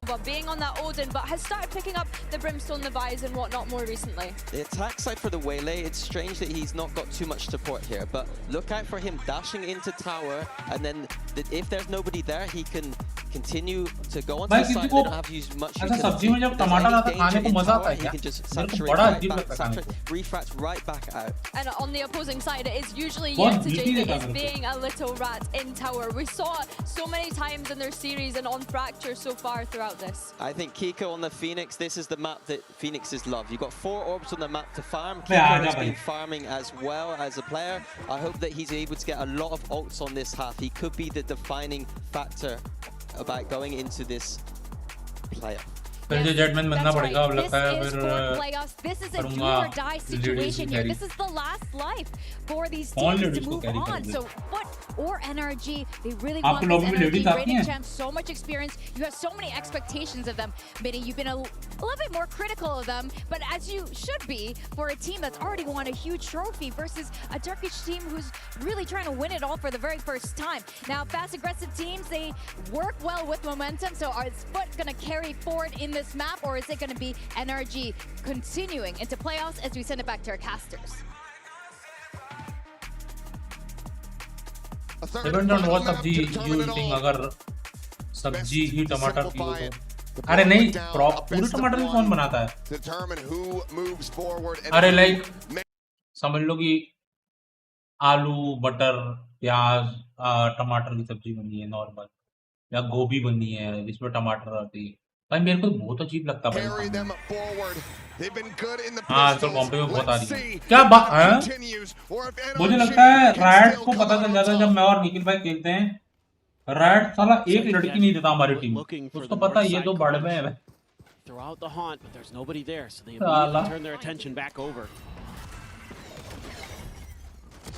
But being on that Odin, but has started picking up the Brimstone, the Vise and whatnot more recently. The attack side for the Waylay, it's strange that he's not got too much support here, but look out for him dashing into tower, and then if there's nobody there, he can continue to go onto the side. They don't have to use much utility. He can just saturate right back, refract right back out. And on the opposing side, it is usually Yetijay that is being a little rat in tower. We saw it so many times in their series and on Fracture so far throughout this. I think Kiko on the Phoenix, this is the map that Phoenixes love. You've got 4 orbs on the map to farm. Kiko has been farming as well as a player. I hope that he's able to get a lot of ults on this half. He could be the defining factor about going into this player. This is for playoffs. This is a do or die situation here. This is the last life for these teams to move on. So what or NRG, they really want this NRG rating champ, so much experience. You have so many expectations of them. Minnie, you've been a little bit more critical of them, but as you should be for a team that's already won a huge trophy versus a Turkish team who's really trying to win it all for the very first time. Now, fast aggressive teams, they work well with momentum. So is Foot going to carry forward in this map, or is it going to be NRG continuing into playoffs as we send it back to our casters? Depends on what sabji you eating. अगर सब्जी ही टमाटर की हो तो अरे नहीं पूरे टमाटर भी कौन बनाता है? अरे लाइक समझ लो कि आलू बटर प्याज टमाटर की सब्जी बनी है नॉर्मल, या गोभी बनी है जिसमें टमाटर आती है, भाई मेरे को बहुत अजीब लगता है Carry them forward. They've been good in the हाँ तो pistols. कॉम्पे में बहुत आ Let's रही है see क्या if बात it है continues or if मुझे NRG लगता है can राइट still को come पता out चल on जाता है top. जब मैं और निखिल भाई खेलते हैं राइट साला एक लड़की नहीं देता हमारी टीम उसको पता है ये तो बड़ में है Throughout the haunt, but there's nobody there, so they Salah. immediately turn their attention back over.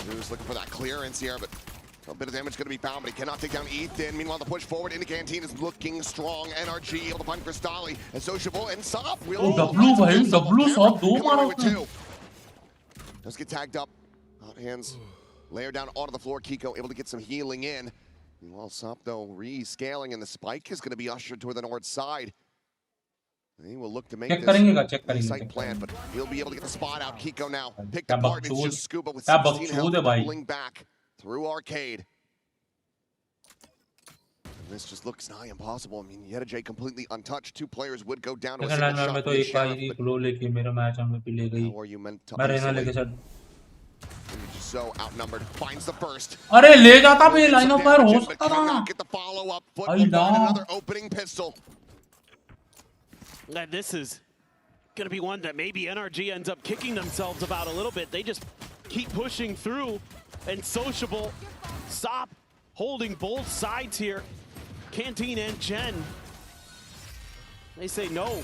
Zeus looking for that clearance here, but a bit of damage going to be found, but he cannot take down Ethan. Meanwhile, the push forward into Canteen is looking strong. NRG able to find Cristalli and Sociable and Sop. Oh, W भाई W Sop दो मारो उसने Does get tagged up. Hot hands layer down onto the floor. Kiko able to get some healing in. Meanwhile, Sop though rescaling, and the spike is going to be ushered toward the north side. He will look to make this site plan, but he'll be able to get the spot out. Kiko now picked apart. It's just Scuba with 16 health doubling back through arcade. And this just looks nigh impossible. I mean, Yeta J completely untouched. Two players would go down to a single shot. तो एक बार ही glow लेके मेरा match हमें भी ले गई मैं रहना लेके चल so outnumbered finds the first. अरे ले जाता भी लाइन ऑफ फायर हो सकता था get the follow up. Foot will find another opening pistol. This is going to be one that maybe NRG ends up kicking themselves about a little bit. They just keep pushing through, and Sociable, Sop holding both sides here. Canteen and Chen. They say no.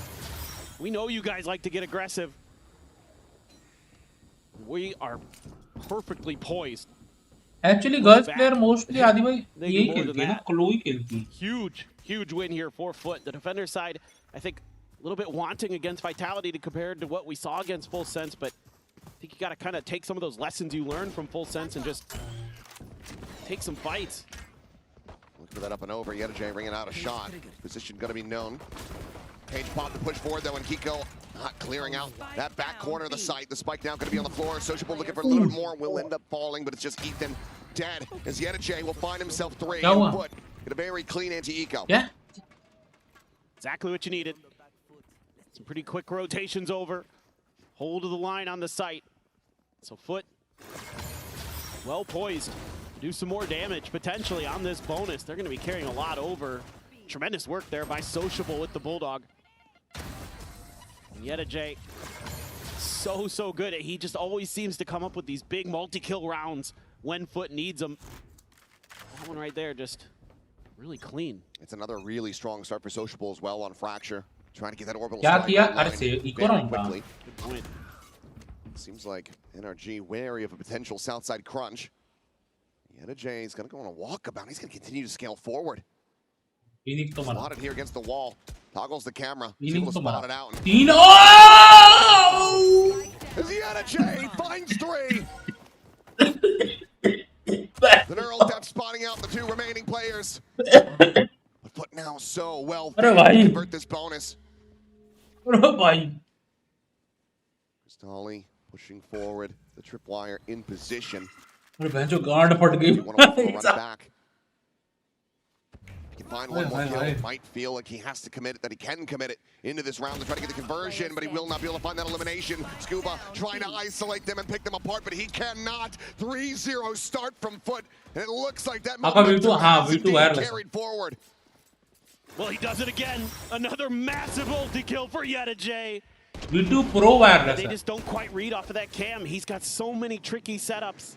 We know you guys like to get aggressive. We are perfectly poised. Actually, girls player mostly आदि भाई यही खेलती है ना क्लो ही खेलती है. Huge win here for Foot. The defender side, I think, a little bit wanting against Vitality compared to what we saw against Full Sense, but I think you got to kind of take some of those lessons you learned from Full Sense and just take some fights. Look for that up and over. Yeta J ringing out a shot. Position going to be known. Page popped the push forward though, and Kiko not clearing out that back corner of the site. The spike now going to be on the floor. Sociable looking for a little bit more. Will end up falling, but it's just Ethan dead. As Yeta J will find himself 3. Foot. Get a very clean anti-eco. Yeah. Exactly what you needed. Some pretty quick rotations over. Hold of the line on the site. So Foot, well poised to do some more damage potentially on this bonus. They're going to be carrying a lot over. Tremendous work there by Sociable with the Bulldog. And Yeta J, so good. He just always seems to come up with these big multi-kill rounds when Foot needs them. That one right there just really clean. It's another really strong start for Sociable as well on Fracture. Trying to get that orbital क्या strike किया online अरे से very eco round quickly. Good point. Seems like NRG wary of a potential south side crunch. Yeta J is going to go on a walkabout. He's going to continue to scale forward. Spotted here against the wall. Toggles the camera. He's able to spot it out. As Yeta J finds 3. The neural depth spotting out the 2 remaining players. But Foot now so well to convert this bonus. Cristalli pushing forward. The tripwire in position. guard फट गई. Run back. He can find one more kill. Might feel like he has to commit it, that he can commit it into this round to try to get the conversion, but he will not be able to find that elimination. Scuba trying to isolate them and pick them apart, but he cannot. 3-0 start from Foot, and it looks like that momentum has indeed carried forward. Well, he does it again. Another massive ulti kill for Yeta J. V2 Pro wireless. They just don't quite read off of that cam. He's got so many tricky setups.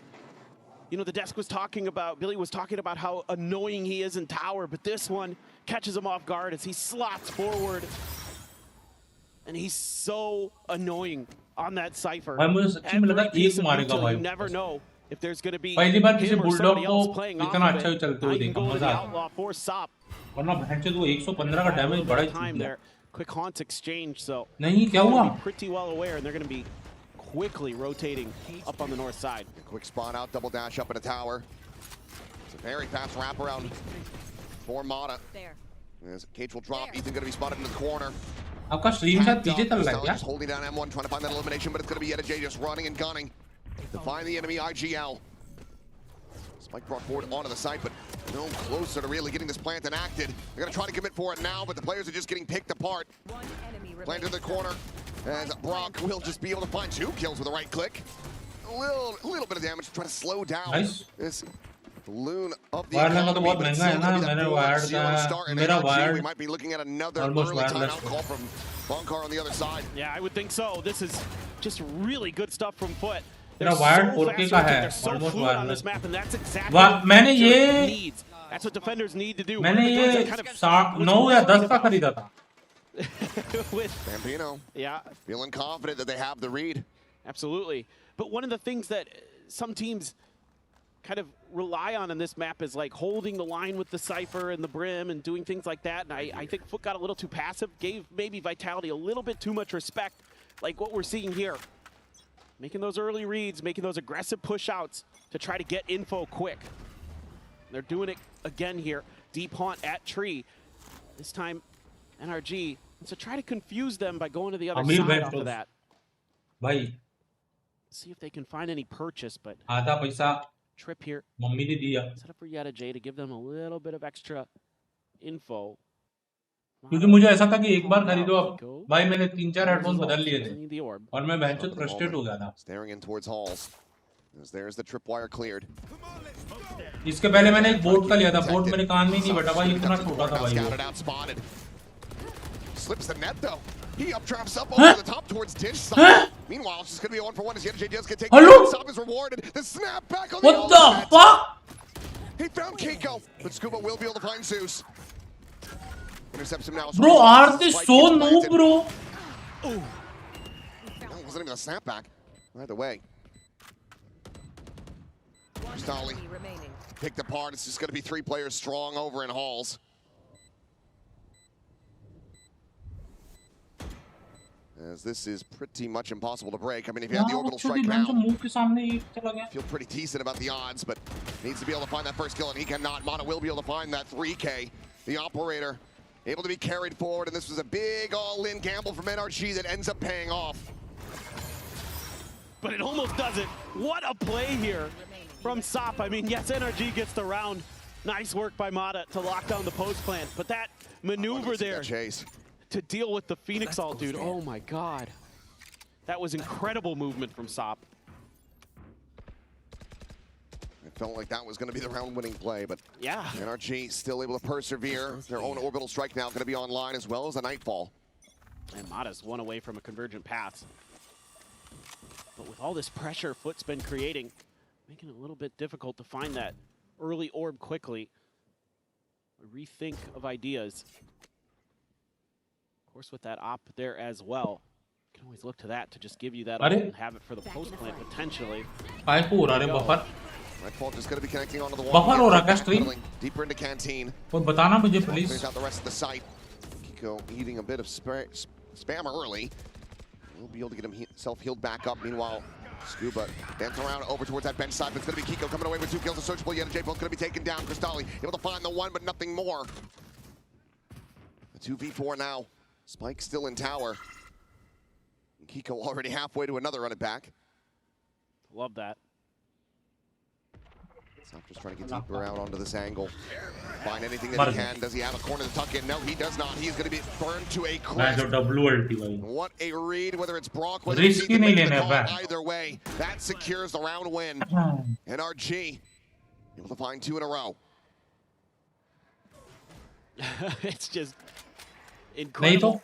You know, the desk was talking about, Billy was talking about how annoying he is in tower, but this one catches him off guard as he slots forward. And he's so annoying on that Cypher. You never know if there's going to be him or somebody else playing off of it. I can go to the outlaw for Sop. Time there. Quick haunts exchange, so नहीं क्या हुआ? Pretty well aware, and they're going to be quickly rotating up on the north side. A quick spawn out, double dash up in a tower. It's a very fast wraparound for Mata. As Cage will drop, Ethan going to be spotted into the corner. आपका stream शायद पीछे तक लग गया. Just holding down M1, trying to find that elimination, but it's going to be Yeta J just running and gunning to find the enemy IGL. Spike brought forward onto the site, but no closer to really getting this plant enacted. They're going to try to commit for it now, but the players are just getting picked apart. Plant in the corner, and Brock will just be able to find 2 kills with a right click. A little bit of damage to try to slow down this Loon of the wire लेना तो economy, बहुत but it's महंगा है still ना gonna be that मैंने 4-0 wire start का in मेरा NRG. Wire We might be looking at another almost early wireless timeout call from Bonkar on the other side. Yeah, I would think so. This is just really good stuff from Foot. मेरा They're wire so 4K fast का moving, है they're so almost fluid on wireless this map, and that's exactly what मैंने Defender ये needs. That's what defenders need to do. मैंने One of the ये things that kind of 9 या 10 का खरीदा था with Bambino, yeah, feeling confident that they have the read. absolutely. But one of the things that some teams kind of rely on in this map is like holding the line with the Cypher and the Brim and doing things like that. And I think Foot got a little too passive, gave maybe Vitality a little bit too much respect, like what we're seeing here. Making those early reads, making those aggressive push outs to try to get info quick. They're doing it again here. Deep haunt at tree. This time, NRG wants to try to confuse them by going to the other side off of that. भाई See if they can find any purchase, but आधा पैसा trip here. Mummy ने दिया Set up for Yada J to give them a little bit of extra info. क्योंकि मुझे ऐसा था कि एक बार खरीदो अब भाई मैंने 3-4 हेडफोन बदल लिए थे और मैं बहनचोद फ्रस्ट्रेट हो गया था Staring in towards halls. As there's the tripwire cleared. इसके पहले मैंने एक बोट का लिया था बोट मेरे कान में ही नहीं बैठा भाई इतना छोटा था भाई Scouted out, spotted. Slips the net though. He updrafts up over the top towards Dish side. Meanwhile, it's just gonna be a 1-for-1 as Yada does get taken. Stop is rewarded. The snap back on the What the fuck? He found Kiko, but Scuba will be able to find Zeus. Intercepts him now. Bro, are they so noob, bro? Ooh. No, it wasn't even a snapback. Either way. Stolly picked apart. It's just going to be 3 players strong over in halls. As this is pretty much impossible to break. I mean, if you had the orbital strike now, feel pretty decent about the odds, but needs to be able to find that first kill, and he cannot. Mana will be able to find that 3K. The operator able to be carried forward, and this was a big all-in gamble from NRG that ends up paying off. But it almost doesn't. What a play here from Sop. I mean, yes, NRG gets the round. Nice work by Mata to lock down the post plant, but that maneuver there to deal with the Phoenix ult, dude. Oh my God. That was incredible movement from Sop. It felt like that was going to be the round-winning play, but yeah, NRG still able to persevere. Their own orbital strike now going to be online as well as a Nightfall. And Mata's one away from a convergent path. But with all this pressure Foot's been creating, making it a little bit difficult to find that early orb quickly. A rethink of ideas. Of course, with that op there as well. You can always look to that to just give you that ult and have it for the post plant potentially. Nightfall just going to be connecting onto the wall. Buffer हो रहा है stream Deeper into canteen. और बताना मुझे please Clears out the rest of the site. Kiko eating a bit of spam early. We'll be able to get himself healed back up. Meanwhile, Scuba dance around over towards that bench side, but it's going to be Kiko coming away with 2 kills. The searchable Yada J both going to be taken down. Cristalli able to find the one, but nothing more. The 2v4 now. Spike still in tower. And Kiko already halfway to another run it back. Love that. Stop just trying to get deeper out onto this angle. Find anything that he can. Does he have a corner to tuck in? No, he does not. He's going to be burned to a crisp. What a read, whether it's Brock, whether it's either way. That secures the round win. NRG able to find 2 in a row. It's just incredible.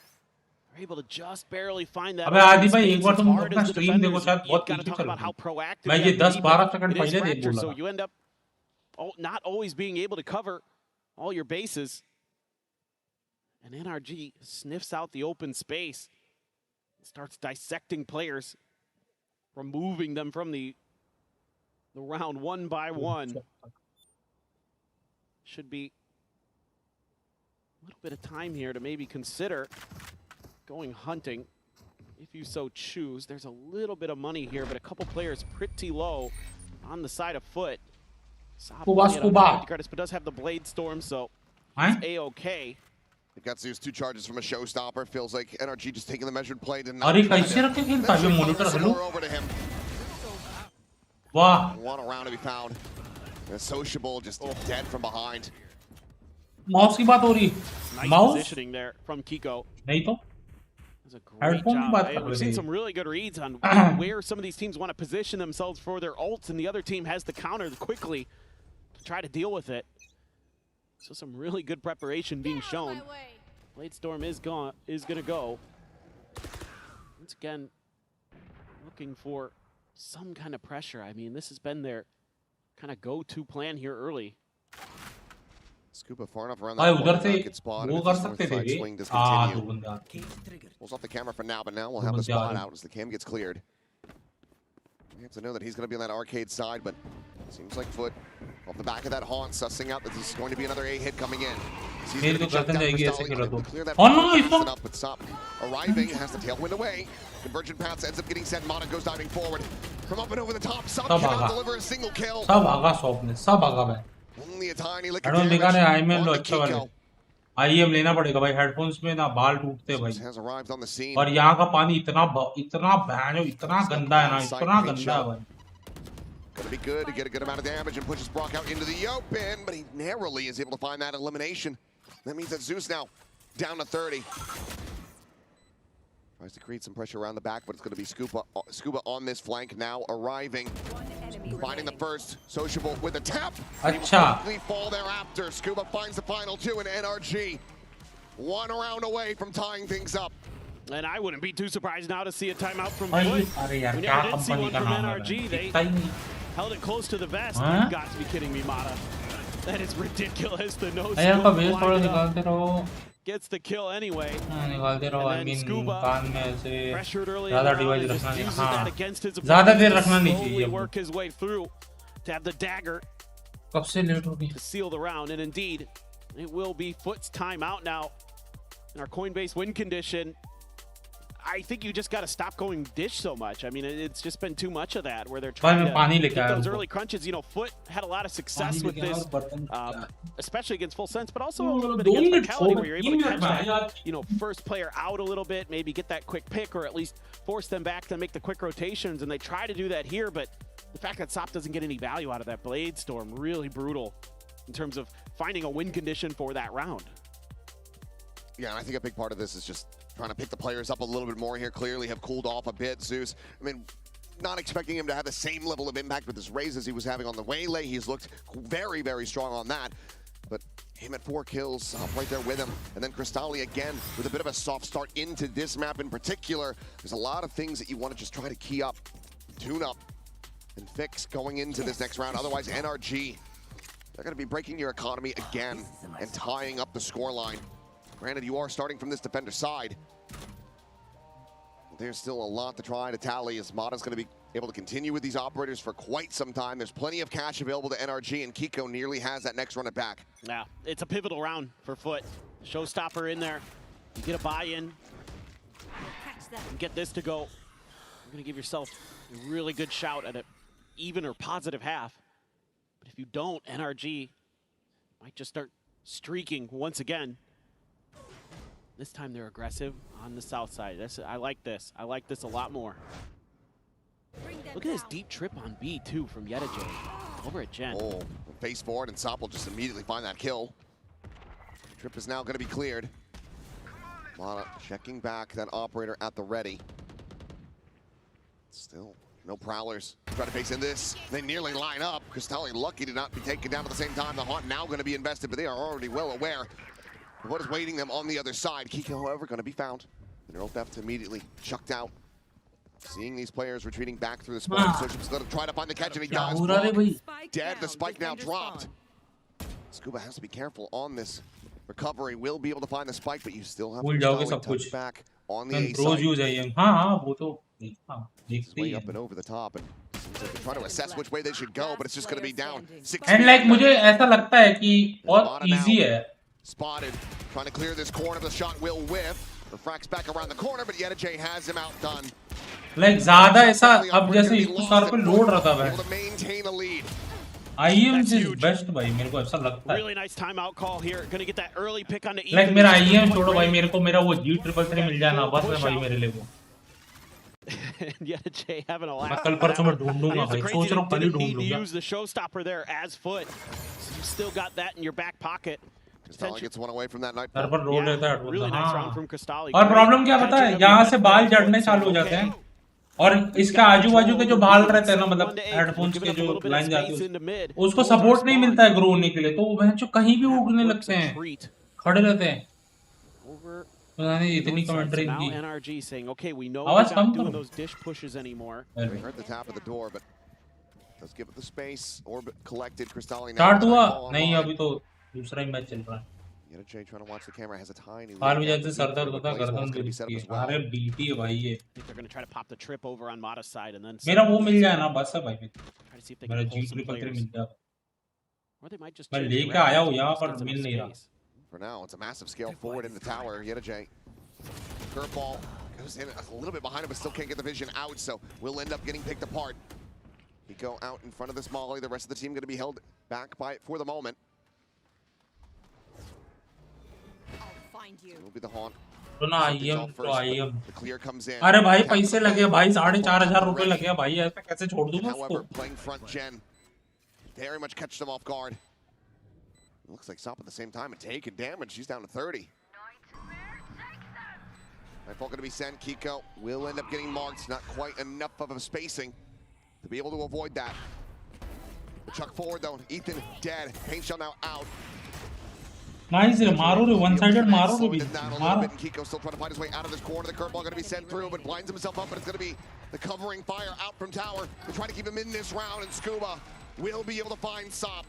They're able to just barely find that. अबे आदि भाई एक बार तुम अपना stream देखो शायद बहुत पीछे चल रहा है मैं ये 10-12 सेकंड पहले देख बोला so you end up not always being able to cover all your bases, and NRG sniffs out the open space, starts dissecting players, removing them from the round one by one. Should be a little bit of time here to maybe consider going hunting, if you so choose. There's a little bit of money here, but a couple players pretty low on the side of Foot. But does have the Blade Storm, so it's A-okay. They've got Zeus 2 charges from a showstopper. Feels like NRG just taking the measured play. Did not over to him. Wow. One around to be found. And Sociable just dead from behind. Mouse की बात हो रही Nice positioning there from Kiko. नहीं तो That's a great job. We've seen some really good reads on where some of these teams want to position themselves for their ults, and the other team has the counter quickly. try to deal with it. So some really good preparation being shown. Bladestorm is going to go. Once again, looking for some kind of pressure. I mean, this has been their kind of go-to plan here early. Scuba far enough around that corner, good spot. Swing does continue. Pulls off the camera for now, but now we'll have the spot out as the cam gets cleared. We have to know that he's going to be on that arcade side, but seems like Foot off the back of that haunt, sussing out that this is going to be another A hit coming in. He's going to clear that but Sop arriving, has the tailwind away. Convergent paths ends up getting sent. Mata goes diving forward from up and over the top. Sop cannot deliver a single kill. Only a tiny lick of damage on the Kiko. आईएम लेना पड़ेगा भाई, headphones में ना बाल टूटते भाई। और यहाँ का पानी इतना गंदा है ना, इतना गंदा है भाई। Gonna be good to get a good amount of damage and pushes Brock out into the open, but he narrowly is able to find that elimination. That means that Zeus now down to 30. Tries to create some pressure around the back, but it's going to be Scuba on this flank now arriving. Finding the first sociable with a tap. He will quickly fall thereafter. Scuba finds the final two in NRG. One round away from tying things up. And I wouldn't be too surprised now to see a timeout from Foot. We never did see one from NRG. They held it close to the vest. You've got to be kidding me, Mata. That is ridiculous. The no scope gets the kill anyway. And then Scuba pressured early on and just uses that against his opponent to slowly work his way through to have the dagger to seal the round. And indeed, it will be Foot's timeout now in our Coinbase win condition. I think you just got to stop going dish so much. I mean, it's just been too much of that where they're trying to get those early crunches. You know, Foot had a lot of success with this, especially against Full Sense, but also a little bit against Vitality where you're able to catch that, you know, first player out a little bit, maybe get that quick pick or at least force them back to make the quick rotations. And they try to do that here, but the fact that Sop doesn't get any value out of that Bladestorm, really brutal in terms of finding a win condition for that round. Yeah, and I think a big part of this is just trying to pick the players up a little bit more here. Clearly have cooled off a bit. Zeus, I mean, not expecting him to have the same level of impact with his raise as he was having on the Waylay. He's looked very, very strong on that. But him at 4 kills, right there with him. And then Cristalli again with a bit of a soft start into this map in particular. There's a lot of things that you want to just try to key up, tune up, and fix going into this next round. Otherwise, NRG, they're going to be breaking your economy again and tying up the scoreline. Granted, you are starting from this defender side. There's still a lot to try to tally as Mata's going to be able to continue with these operators for quite some time. There's plenty of cash available to NRG, and Kiko nearly has that next run it back. Yeah, it's a pivotal round for Foot. Showstopper in there. You get a buy-in. You get this to go. You're going to give yourself a really good shout at an even or positive half. But if you don't, NRG might just start streaking once again. This time they're aggressive on the south side. I like this. I like this a lot more. Look at this deep trip on B too from Yedajay over at Gen. Oh, face forward and Sop will just immediately find that kill. Trip is now going to be cleared. Mata checking back that operator at the ready. Still no prowlers. Try to face in this. They nearly line up. Cristalli lucky to not be taken down at the same time. The Haunt now going to be invested, but they are already well aware what is waiting them on the other side. Kiko, however, going to be found. The neural theft immediately chucked out. Seeing these players retreating back through the spawn, so she's going to try to find the catch, and he does. Dead. The spike now dropped. Scuba has to be careful on this recovery. Will be able to find the spike, but you still have to touch back on the A side. Way up and over the top, and seems like they're trying to assess which way they should go, but it's just going to be down 6 And like मुझे ऐसा लगता है कि बहुत easy है. Spotted, trying to clear this corner. The shot will whiff. Refracts back around the corner, but Yedajay has him outdone. Like ज़्यादा ऐसा अब जैसे इसको सर पे लोड रहता है. Able to maintain a lead. IEM is best भाई मेरे को ऐसा लगता है. Really nice timeout call here. Going to get that early pick on the E. Like मेरा IEM छोड़ो भाई मेरे को मेरा वो G333 मिल जाए ना बस है भाई मेरे लिए वो. Yedajay having a laugh. मैं कल परसों में ढूंढूंगा भाई. सोच रहा हूँ कल ही ढूंढ लूँगा. Use the showstopper there as Foot. So you still got that in your back pocket. Cristalli gets one away from that night. Sir पर रोड रहता है. Really nice round from Cristalli. और प्रॉब्लम क्या पता है? यहाँ से बाल जड़ने चालू हो जाते हैं. और इसका आजू बाजू के जो बाल रहते हैं ना, मतलब हेडफोन्स के जो लाइन जाती है, उसको सपोर्ट नहीं मिलता है ग्रो होने के लिए, तो वो जो कहीं भी उगने लगते हैं, खड़े रहते हैं। पता नहीं इतनी कमेंट्री इनकी। आवाज कम करो। स्टार्ट हुआ नहीं, अभी तो दूसरा ही मैच चल रहा है। हाल में जैसे सर दर्द होता, गर्दन दुखती है। अरे बीटी है भाई ये। मेरा वो मिल जाए ना बस है भाई, मेरा जी ट्रिपल 3 मिल जाए। मैं लेके आया हूँ यहाँ पर, मिल नहीं रहा। For now, it's a massive scale forward in the tower. Yetajay, curveball goes in a little bit behind him, but still can't get the vision out, so will end up getting picked apart. He go out in front of this Molly. The rest of the team going to be held back by it for the moment. It will be the haunt. तो ना IM तो IM। The clear comes in. अरे भाई पैसे लगे भाई, 4,500 रुपए लगे भाई, ऐसे कैसे छोड़ दूँ मैं उसको? Playing front gen, very much catch them off guard. Looks like Sop at the same time and taking damage. She's down to 30. Nightfall going to be sent. Kiko will end up getting marked. Not quite enough of a spacing to be able to avoid that. The chuck forward though. Ethan dead. Paint shell now out. Nice, मारो रे, one-sided मारो रे भी, मारो। Kiko still trying to find his way out of this corner. The curveball going to be sent through, but blinds himself up. But it's going to be the covering fire out from tower. They're trying to keep him in this round, and Scuba will be able to find Sop.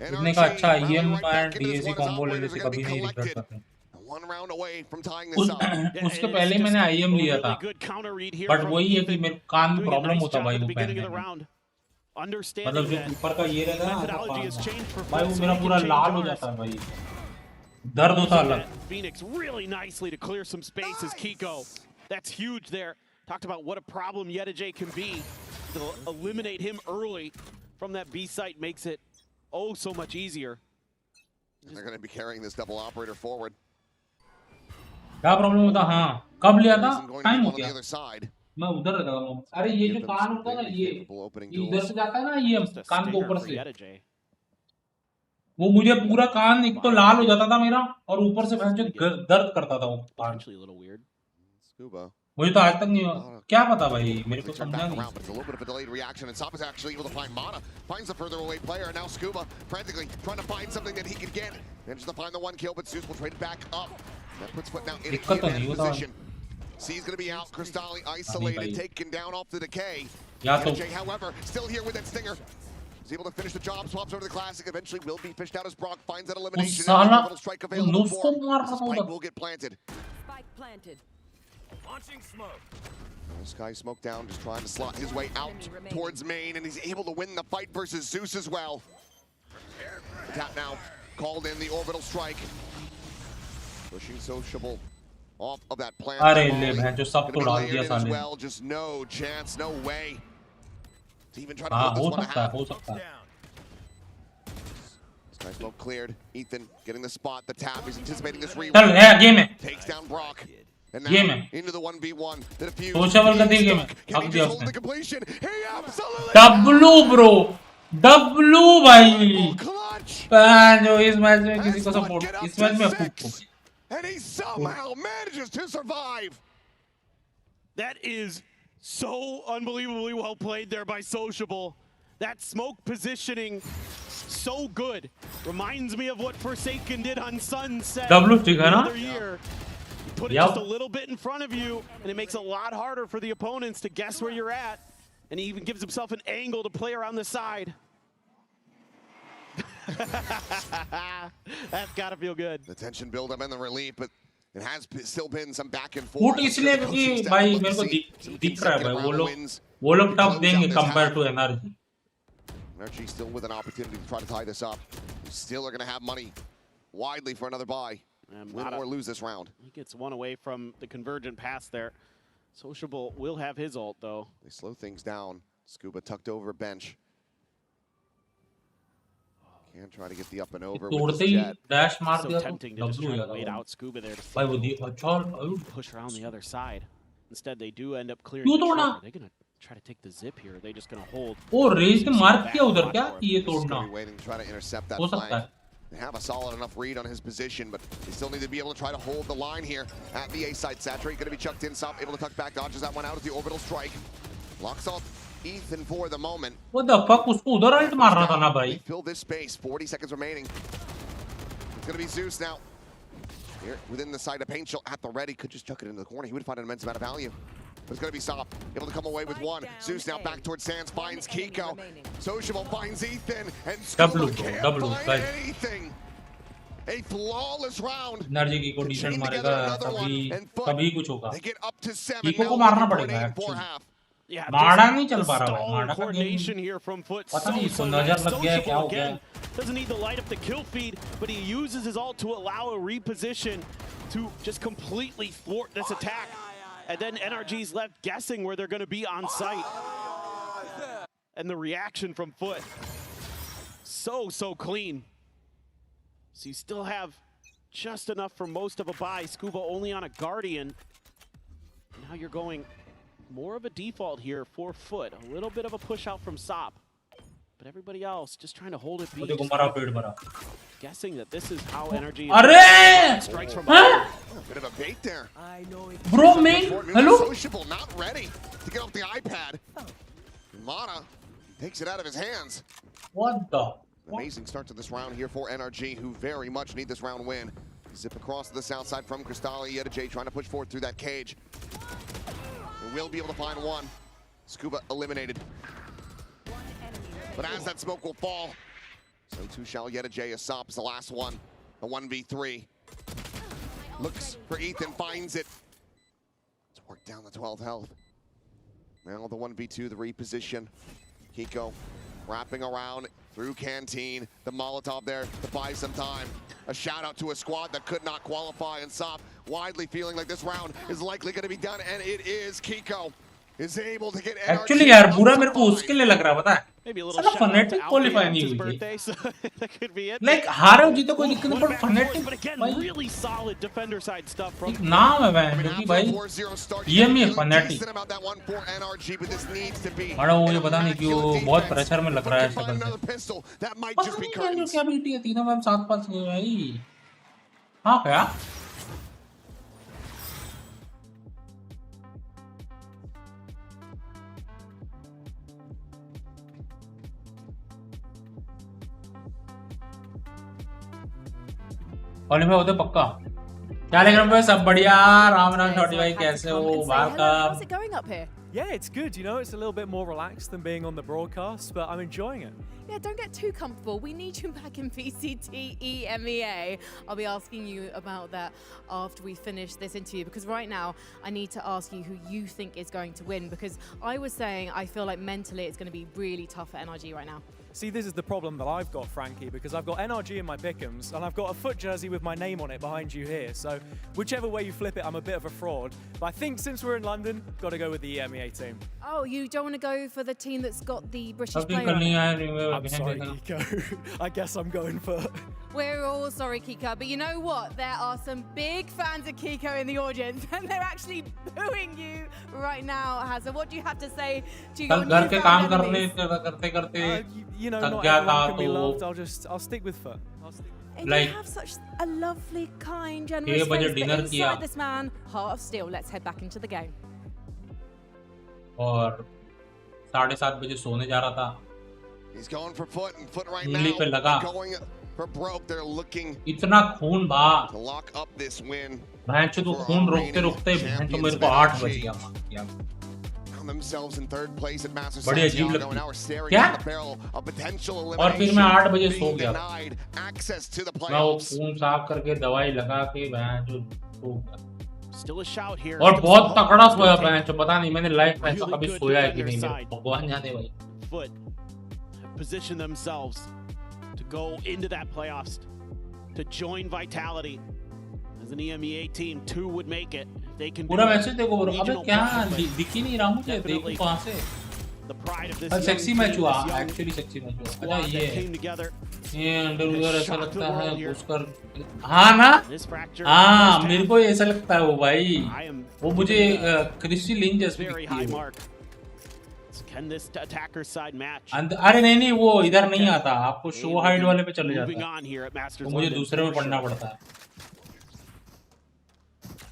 इतने का अच्छा IM and DAC combo लेने से कभी नहीं regret करते। उसके पहले मैंने IM लिया था, बट वही है कि मेरे कान में प्रॉब्लम होता भाई वो पहनने में। मतलब जो ऊपर का ये रहता है ना भाई, वो मेरा पूरा लाल हो जाता है भाई, दर्द होता है अलग। Phoenix really nicely to clear some space as Kiko. That's huge there. Talked about what a problem Yetajay can be. To eliminate him early from that B site makes it oh so much easier. They're going to be carrying this double operator forward. क्या problem होता? हाँ कब लिया था? Time हो गया, मैं उधर लगा हूँ। अरे ये जो कान होता है ना, ये इधर से जाता है ना, ये कान के ऊपर से, वो मुझे पूरा कान एक तो लाल हो जाता था मेरा, और ऊपर से जो दर्द करता था वो कान। मुझे तो आज तक नहीं हुआ, क्या पता भाई, मेरे को समझा नहीं। दिक्कत तो नहीं होता। C's going to be out. Cristalli isolated, taken down off the decay. Yetajay, however, still here with that stinger. He's able to finish the job, swaps over to the classic. Eventually will be fished out as Brock finds that elimination. Little strike available for him. The spike will get planted. Spike planted. Launching smoke. Sky smoke down, just trying to slot his way out towards main, and he's able to win the fight versus Zeus as well. Tap now, called in the orbital strike. Pushing Sociable off of that plant. अरे ले भैंस जो सब तो डाल दिया साले। Well, just no chance, no way to even try to हाँ hold हो this one सकता है, out. हो सकता है। Sky smoke cleared. Ethan getting the spot, the tap. He's anticipating this reroll. चल है गेम है। Takes down Brock. And game now है। into the 1v1. The defuse. Social का गेम है। Can अब he दिया just hold उसने। the completion? He absolutely. W bro, W भाई। जो इस मैच में किसी को सपोर्ट, इस मैच में आपको। And he somehow manages to survive. That is so unbelievably well played there by Sociable. That smoke positioning, so good. Reminds me of what Forsaken did on Sunset the other year. Put it just a little bit in front of you, and it makes it a lot harder for the opponents to guess where you're at. And he even gives himself an angle to play around the side. That's gotta feel good. The tension build up and the relief, but it has still been some back and forth. इसलिए कि भाई मेरे को दिख रहा है भाई, वो लोग टफ देंगे compared to NRG. NRG still with an opportunity to try to tie this up. Still are going to have money widely for another buy. Win or lose this round. He gets one away from the convergent pass there. Sociable will have his ult though. They slow things down. Scuba tucked over bench. Can try to get the up and over with this jet. Dash मार So दिया tempting तो to just try to W wait out Scuba there to भाई वो दिया अच्छा push around the other side. Instead they do end up clearing क्यों the तोड़ना? trip. They're gonna try to take the zip here. They're just gonna hold. O raise ने मार किया उधर क्या? ये तोड़ना Waiting to try to intercept that हो सकता flank. है। They have a solid enough read on his position, but they still need to be able to try to hold the line here at the A side. Saturate going to be chucked in, Sop able to tuck back, dodges that one out of the orbital strike. Locks off Ethan for the moment. What the fuck? उसको उधर alt मार रहा था ना भाई. Fill this space. 40 seconds remaining. It's going to be Zeus now. Here within the side of Paintshell at the ready. Could just chuck it into the corner. He would find an immense amount of value. It's going to be Sop, able to come away with one. Zeus now back towards Sands, finds Kiko. Sociable finds Ethan, and Scuba can't find anything. A flawless round. Energy की को decent मारेगा तभी कुछ होगा. They get up to 7. कीको को मारना पड़ेगा actually. माड़ा नहीं चल पा रहा है. माड़ा का गेम पता नहीं इसको नजर लग गया है क्या हो गया. Doesn't need to light up the kill feed, but he uses his ult to allow a reposition to just completely thwart this attack. And then NRG's left guessing where they're going to be on site. And the reaction from Foot. So clean. So you still have just enough for most of a buy. Scuba only on a Guardian. Now you're going more of a default here for Foot. A little bit of a push out from Sop. But everybody else just trying to hold it beat. Guessing that this is how energy strikes from bit of a bait there. Bro, man, hello? Sociable, not ready to get off the iPad. Mana takes it out of his hands. What the? Amazing start to this round here for NRG, who very much need this round win. Zip across to the south side from Crystalli. Yeta J trying to push forward through that cage. They will be able to find one. Scuba eliminated. But as that smoke will fall, so too shall Yeta J. Asop is the last one. The 1v3. Looks for Ethan, finds it. Let's work down the 12 health. Now the 1v2, the reposition. Kiko wrapping around through Canteen. The Molotov there to buy some time. A shout out to a squad that could not qualify, and Sop widely feeling like this round is likely going to be done, and it is. Kiko is able to get actually यार बुरा मेरे को उसके लिए लग रहा पता है. साला फनेटिक क्वालीफाई नहीं हुई थी. Like हारे जीतो कोई दिक्कत नहीं, पर फनेटिक भाई एक नाम है भाई भाई ये में फनेटिक. बड़ा वो ये पता नहीं क्यों बहुत प्रेशर में लग रहा है शक्ल से. पता नहीं क्या बीटी है. तीनों मैम 7-5 गए भाई. हाँ क्या क्वालीफाई होते पक्का. क्या लेकर हम सब बढ़िया. राम राम छोटी भाई कैसे हो. Welcome. Yeah, it's good, you know, it's a little bit more relaxed than being on the broadcast, but I'm enjoying it. Yeah, don't get too comfortable. We need you back in VCT EMEA. I'll be asking you about that after we finish this interview, because right now I need to ask you who you think is going to win, because I was saying I feel like mentally it's going to be really tough for NRG right now. See, this is the problem that I've got, Frankie, because I've got NRG in my pick'ems, and I've got a Foot jersey with my name on it behind you here. So whichever way you flip it, I'm a bit of a fraud. But I think since we're in London, got to go with the EMEA team. Oh, you don't want to go for the team that's got the British player on it? I'm sorry, Kiko. I guess I'm going for... We're all sorry, Kiko, but you know what? There are some big fans of Kiko in the audience, and they're actually booing you right now, Hazza. What do you have to say to your newfound enemies? You know, not everyone can be loved. I'll stick with Foot. And you have such a lovely, kind, generous face, but inside this man, heart of steel. Let's head back into the game. और 7:30 बजे सोने जा रहा था. He's going for Foot, and Foot right now going for broke. They're looking इतना खून बहा. to lock up this win. भैंस तो खून रोकते भैंस तो मेरे को 8 बज गया. Themselves in third place at Masters बड़ी अजीब London. लगती. क्या? और फिर मैं 8 बजे सो गया. मैं वो खून साफ करके दवाई लगा के भैंस जो सो गया. और बहुत तगड़ा सोया भैंस जो पता नहीं मैंने लाइफ में ऐसा कभी सोया है कि नहीं. मेरे भगवान जाने भाई. Foot position themselves to go into that playoffs to join Vitality as an EMEA team. 2 would make it. They can पूरा मैच देखो. अबे क्या दिख ही नहीं रहा मुझे. देखो कहां से. सेक्सी मैच हुआ. एक्चुअली सेक्सी मैच हुआ. अच्छा ये अंडरवेयर ऐसा लगता है घुसकर. हाँ ना. हाँ मेरे को ऐसा लगता है वो भाई. वो मुझे क्रिस्टी लिंच जैसी दिखती है. Can this attacker side match? अरे नहीं वो इधर नहीं आता, आपको शो हाइड वाले पे चले जाता है, on here at Masters तो मुझे London दूसरे में पढ़ना पड़ता है।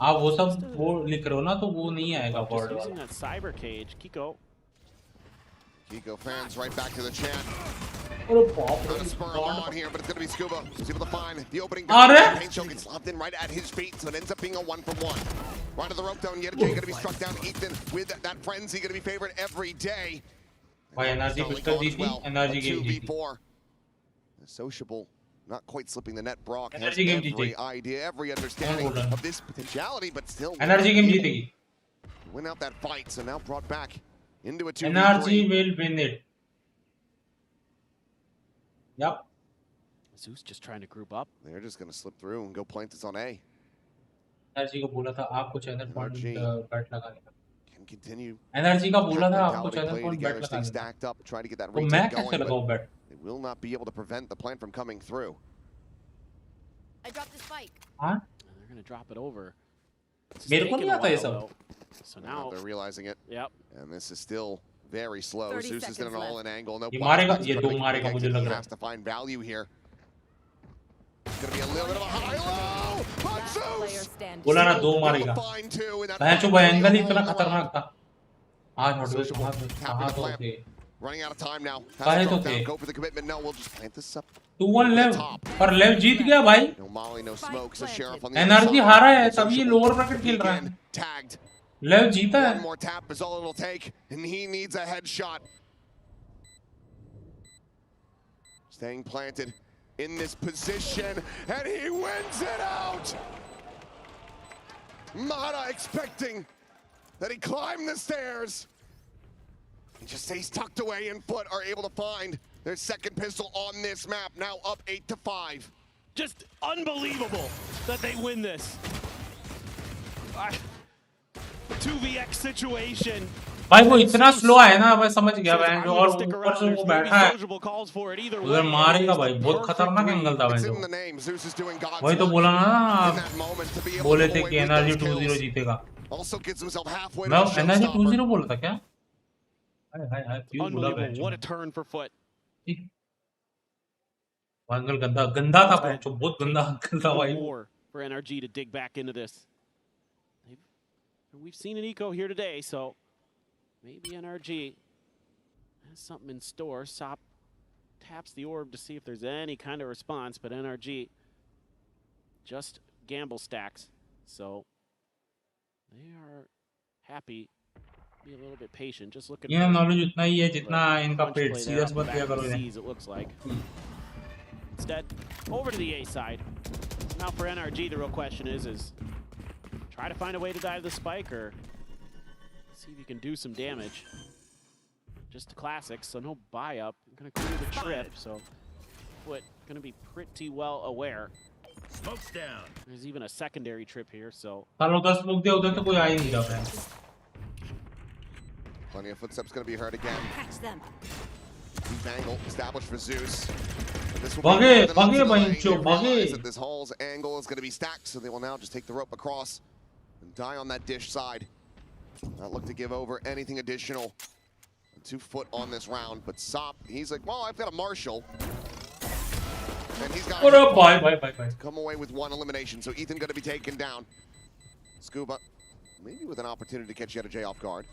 आप वो सब वो लिख रहे हो ना, तो वो नहीं आएगा फॉरवर्ड वाला। that cyber cage. Kiko fans right back to the chat. अरे बाप Trying to spur him on here, but it's going to be Scuba. He's able to find the opening. Paint show gets lobbed in right at his feet, so it ends up being a 1-for-1. Right to the rope down, Yeta J going to be struck down. Ethan with that frenzy going to be favored every day. भाई energy pistol दी थी, energy game जीती। Sociable, not quite slipping the net. Brock has energy game every जीती। idea, every understanding of this potentiality, but still. Energy game जीतेगी। Win out that fight, so now brought back into a 2v3. Energy will win it. Yep. Zeus just trying to group up. They're just going to slip through and go plant this on A. Energy को बोला था आपको channel point bat लगाने का। Can continue. Energy का बोला था आपको चैनल पॉइंट बैट stay लगाने stacked up, try to get that का। तो मैं retake कैसे going, लगाऊं bat? they will not be able to prevent the plant from coming through. I dropped the spike. हाँ? They're going to drop it over. मेरे को नहीं आता ये सब। So now they're realizing it. Yep. And this is still very slow. Zeus is in an all-in angle. No ये मारेगा, ये दो मारेगा मुझे लग he रहा has to find value here. It's going to be a little bit of a high-low. But Zeus! बोला ना दो मारेगा। मैं चुप एंगल ही इतना खतरनाक था। आज हट गए कहाँ तो थे? Running out of time now. कहाँ तो थे? Go for the commitment. No, we'll just plant this up. 2-1 लेव, पर लेव जीत गया भाई। No Molly, no smoke. So Sheriff on the energy हारा है, तभी ये लोअर ब्रैकेट खेल रहा है। Tagged. लेव जीता है। One more tap is all it'll take, and he needs a headshot. Staying planted in this position, and he wins it out. Mata expecting that he climbed the stairs. He just stays tucked away in foot, are able to find their second pistol on this map, now up 8-5. Just unbelievable that they win this. 2vx situation. भाई वो इतना slow है ना, मैं समझ गया band, और ऊपर से वो बैठा है उधर मारेगा भाई, बहुत खतरनाक एंगल था बैंड। वही तो बोला ना, बोले थे कि एनर्जी 2-0 जीतेगा। मैं एनर्जी 2-0 बोला था क्या? What a turn for Foot. Angle गंदा गंदा था, बहुत गंदा एंगल था भाई। For NRG to dig back into this. We've seen an eco here today, so maybe NRG has something in store. Sop taps the orb to see if there's any kind of response, but NRG just gamble stacks. So they are happy. Be a little bit patient. Just looking. ये knowledge उतना ही है जितना इनका पेट, serious मत किया करो ये। It looks like. Instead, over to the A side. Now for NRG, the real question is try to find a way to dive the spike or see if you can do some damage. Just a classic, so no buy up. I'm gonna clear the trip, so Foot gonna be pretty well aware. Smoke's down. There's even a secondary trip here, so. Plenty of footsteps going to be heard again. Catch them. Deep angle established for Zeus. This will that this Hall's angle is going to be stacked, so they will now just take the rope across and die on that dish side. Not look to give over anything additional. 2 foot on this round, but Sop, he's like, well, I've got a Marshall. And he's got to come away with 1 elimination, so Ethan going to be taken down. Scuba, maybe with an opportunity to catch Yeta J off guard.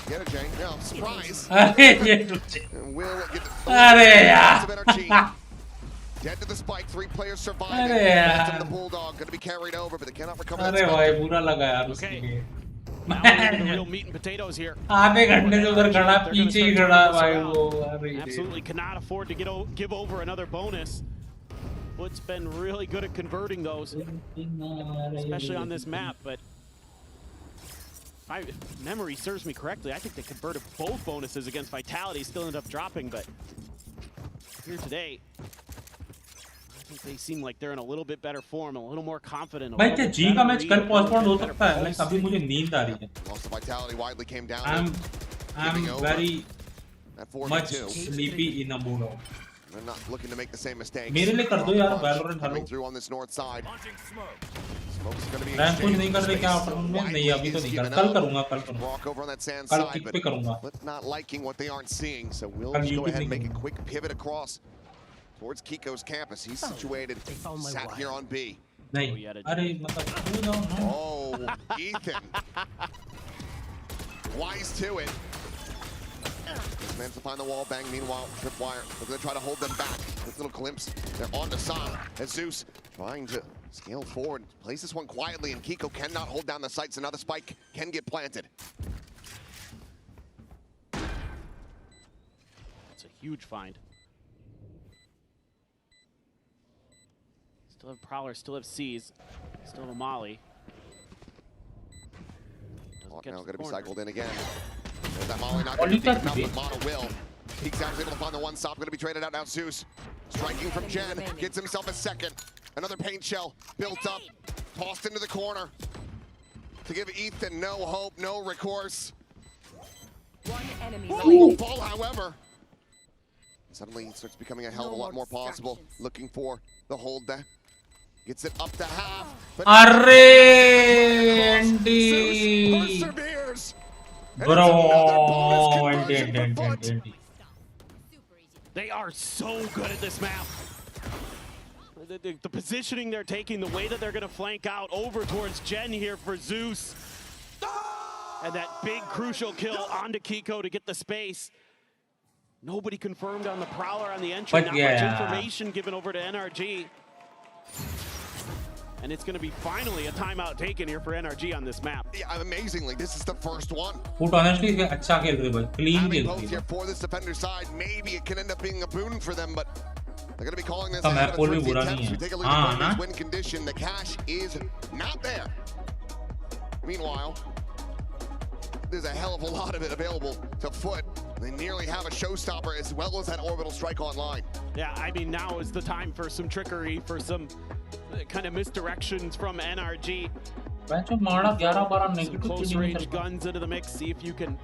Yeta J, no, surprise. And will get the energy. Dead to the spike, 3 players surviving. The Bulldog going to be carried over, but they cannot recover that spike. Okay. Now we're the real meat and potatoes here. Absolutely cannot afford to give over another bonus. Foot's been really good at converting those, especially on this map, but if memory serves me correctly, I think they converted both bonuses against Vitality, still ended up dropping, but here today, I think they seem like they're in a little bit better form, a little more confident. भाई क्या जी का match कल postpone हो सकता है? Like अभी मुझे नींद आ रही है। I'm very much sleepy in a mood. They're not looking to make the same mistake. मेरे लिए कर दो यार Valorant coming through on this north side. Rank कुछ नहीं कर रहे क्या आफ्टरनून में? नहीं अभी तो नहीं कर, कल करूंगा, कल किक पे करूंगा, not liking what they aren't seeing, so we'll कल just go YouTube ahead and make a नहीं quick pivot across towards Kiko's campus. He's situated sat here on B. नहीं, अरे मतलब Oh, Ethan. Wise to it. Managed to find the wall bang. Meanwhile, Tripwire, they're going to try to hold them back. This little glimpse. They're on the side. As Zeus trying to scale forward. Place this one quietly, and Kiko cannot hold down the sights. Another spike can get planted. It's a huge find. Still have Prowler, still have C's, still have a Molly. Now going to be cycled in again. There's that Molly not going to pick him up, but Mono will. Peaks out, is able to find the one stop. Going to be traded out now. Zeus striking from Jen, gets himself a second. Another paint shell built up, tossed into the corner to give Ethan no hope, no recourse. One enemy Single fall, however. Suddenly it starts becoming a hell of a lot more possible. Looking for the hold there. Gets it up to half. Perseveres. Bro, They are so good at this map. The positioning they're taking, the way that they're going to flank out over towards Jen here for Zeus. And that big crucial kill onto Kiko to get the space. Nobody confirmed on the Prowler on the entry. Not much information given over to NRG. And it's going to be finally a timeout taken here for NRG on this map. Yeah, amazingly, this is the first one. Foot honestly अच्छा खेल रहे भाई, clean खेल रहे हैं. For this defender side, maybe it can end up being a boon for them, but they're going to be calling this a thrifty attempt. We take a look at the win condition. The cash is not there. Meanwhile, there's a hell of a lot of it available to Foot. They nearly have a showstopper as well as that orbital strike online. Yeah, I mean, now is the time for some trickery, for some kind of misdirections from NRG. Some close range guns into the mix, see if you can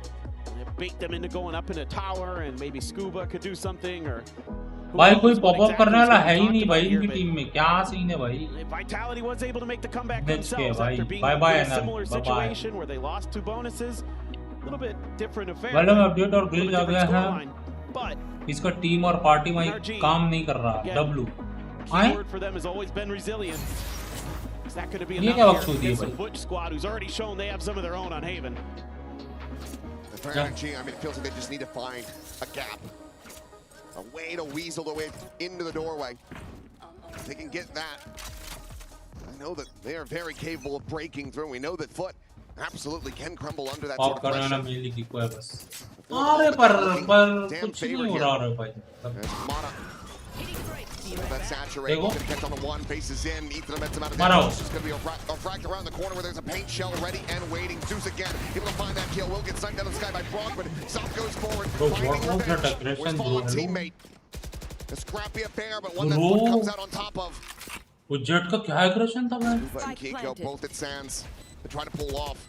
bait them into going up in a tower, and maybe Scuba could do something, or भाई कोई pop up करने वाला है ही नहीं भाई इनकी team में, क्या सीन है भाई? Vitality was able to make the comeback themselves after being in a similar situation where they lost 2 bonuses. A little bit different affair. वाले में अपडेट और ग्लिच आ गया है, इसका टीम और पार्टी में काम नहीं कर रहा. W keyword for them has always been resilience. Is that going to be ये क्या enough बकचोदी है against the भाई? Foot squad who's already shown they have some of their own on Haven? For NRG, I mean, it feels like they just need to find a gap. A way to weasel their way into the doorway. If they can get that, I know that they are very capable of breaking through. We know that Foot absolutely can crumble under that sort of pressure. अरे पर कुछ नहीं हो रहा है भाई. That's saturated. He's going to catch on the one, faces in. Ethan amidst amount of damage. It's going to be a frag around the corner where there's a paint shell ready and waiting. Zeus again, able to find that kill. Will get sniped out of the sky by Brock, but South goes forward. Finding revenge. Where's fallen teammate? A scrappy affair, but one that Foot comes out on top of. वो jet का क्या aggression था भाई? Uva and Kiko both at Sands. They're trying to pull off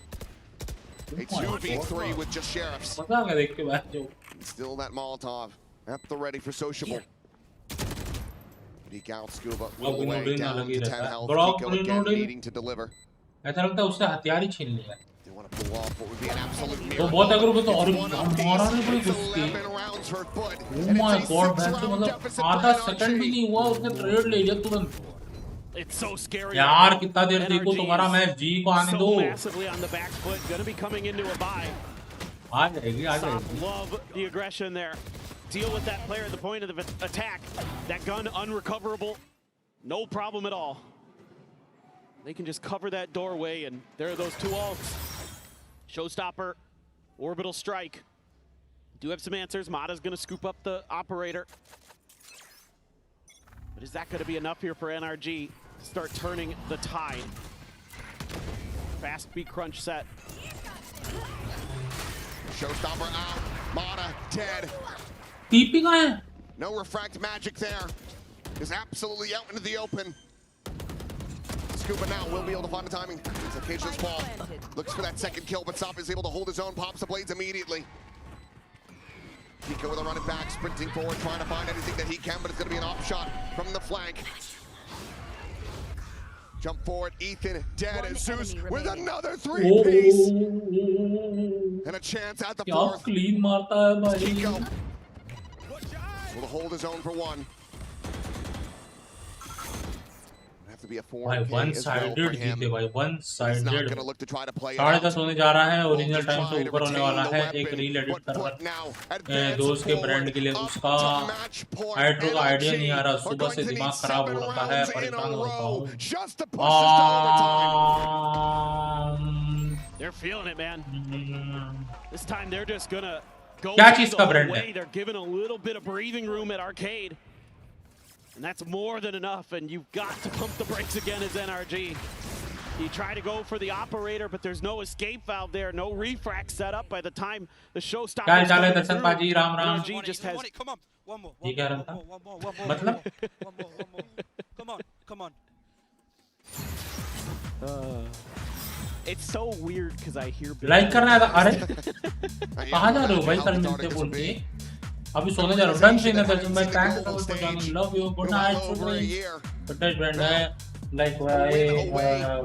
a 2v3 with just sheriffs. Still that Molotov at the ready for sociable. Peek out, Scuba will away down to 10 health. Kiko again needing to deliver. ऐसा लगता है उससे हथियार ही छीन लिया. They want to pull off what would be an absolute तो miracle. बहुत अगर वो तो और मारा नहीं पड़ी उसकी. 11 rounds for Foot. Oh my God, मतलब आधा सेकंड भी नहीं हुआ उसने ट्रेड ले लिया तुरंत. It's so scary. यार कितना देर देखो तुम्हारा मैच जी को आने दो. Massively on the back foot, going to be coming into a bye. आ जाएगी. Love the aggression there. Deal with that player at the point of the attack. That gun unrecoverable. No problem at all. They can just cover that doorway, and there are those 2 ults. Showstopper, orbital strike. Do have some answers. Mata's going to scoop up the operator. But is that going to be enough here for NRG to start turning the tide? Fast beat crunch set. Showstopper out. Mata dead. TP कहाँ है? No refract magic there. Is absolutely out into the open. Scuba now will be able to find the timing. It's a Cage's fall. Looks for that second kill, but Sop is able to hold his own. Pops the blades immediately. Kiko with a running back, sprinting forward, trying to find anything that he can, but it's going to be an off shot from the flank. Jump forward, Ethan dead, and Zeus with another three-piece. And a chance at the fourth. Clean marta hai bhai. Chico will hold his own for one. Have to be a 4K one-sided जीते भाई, one-sided. not going to look to try to play it 10:30 होने जा रहा है, original time से ऊपर होने वाला है. एक रील एडिट कर रहा दोस्त के ब्रांड के लिए, उसका हाइड्रो का आइडिया नहीं आ रहा, सुबह से दिमाग खराब हो रखा है, परेशान हो रखा हूँ. They're feeling it, man. This time they're just gonna go क्या चीज का ब्रांड है? They're given a little bit of breathing room at Arcade. And that's more than enough, and you've got to pump the brakes again as NRG. You try to go for the operator, but there's no escape valve there, no refract set up by the time the show stops. क्या चाल है दर्शन पाजी, Ram Ram. NRG just has... Come on, one more. ये क्या रहा था? मतलब? Come on. It's so weird because I hear... like करना है, अरे कहाँ जा रहे हो भाई? कल मिलते बोल के अभी सोने जा रहा हूँ. डन से ना दर्शन भाई, thank you so much for joining. Love you, good night. Fitness brand है like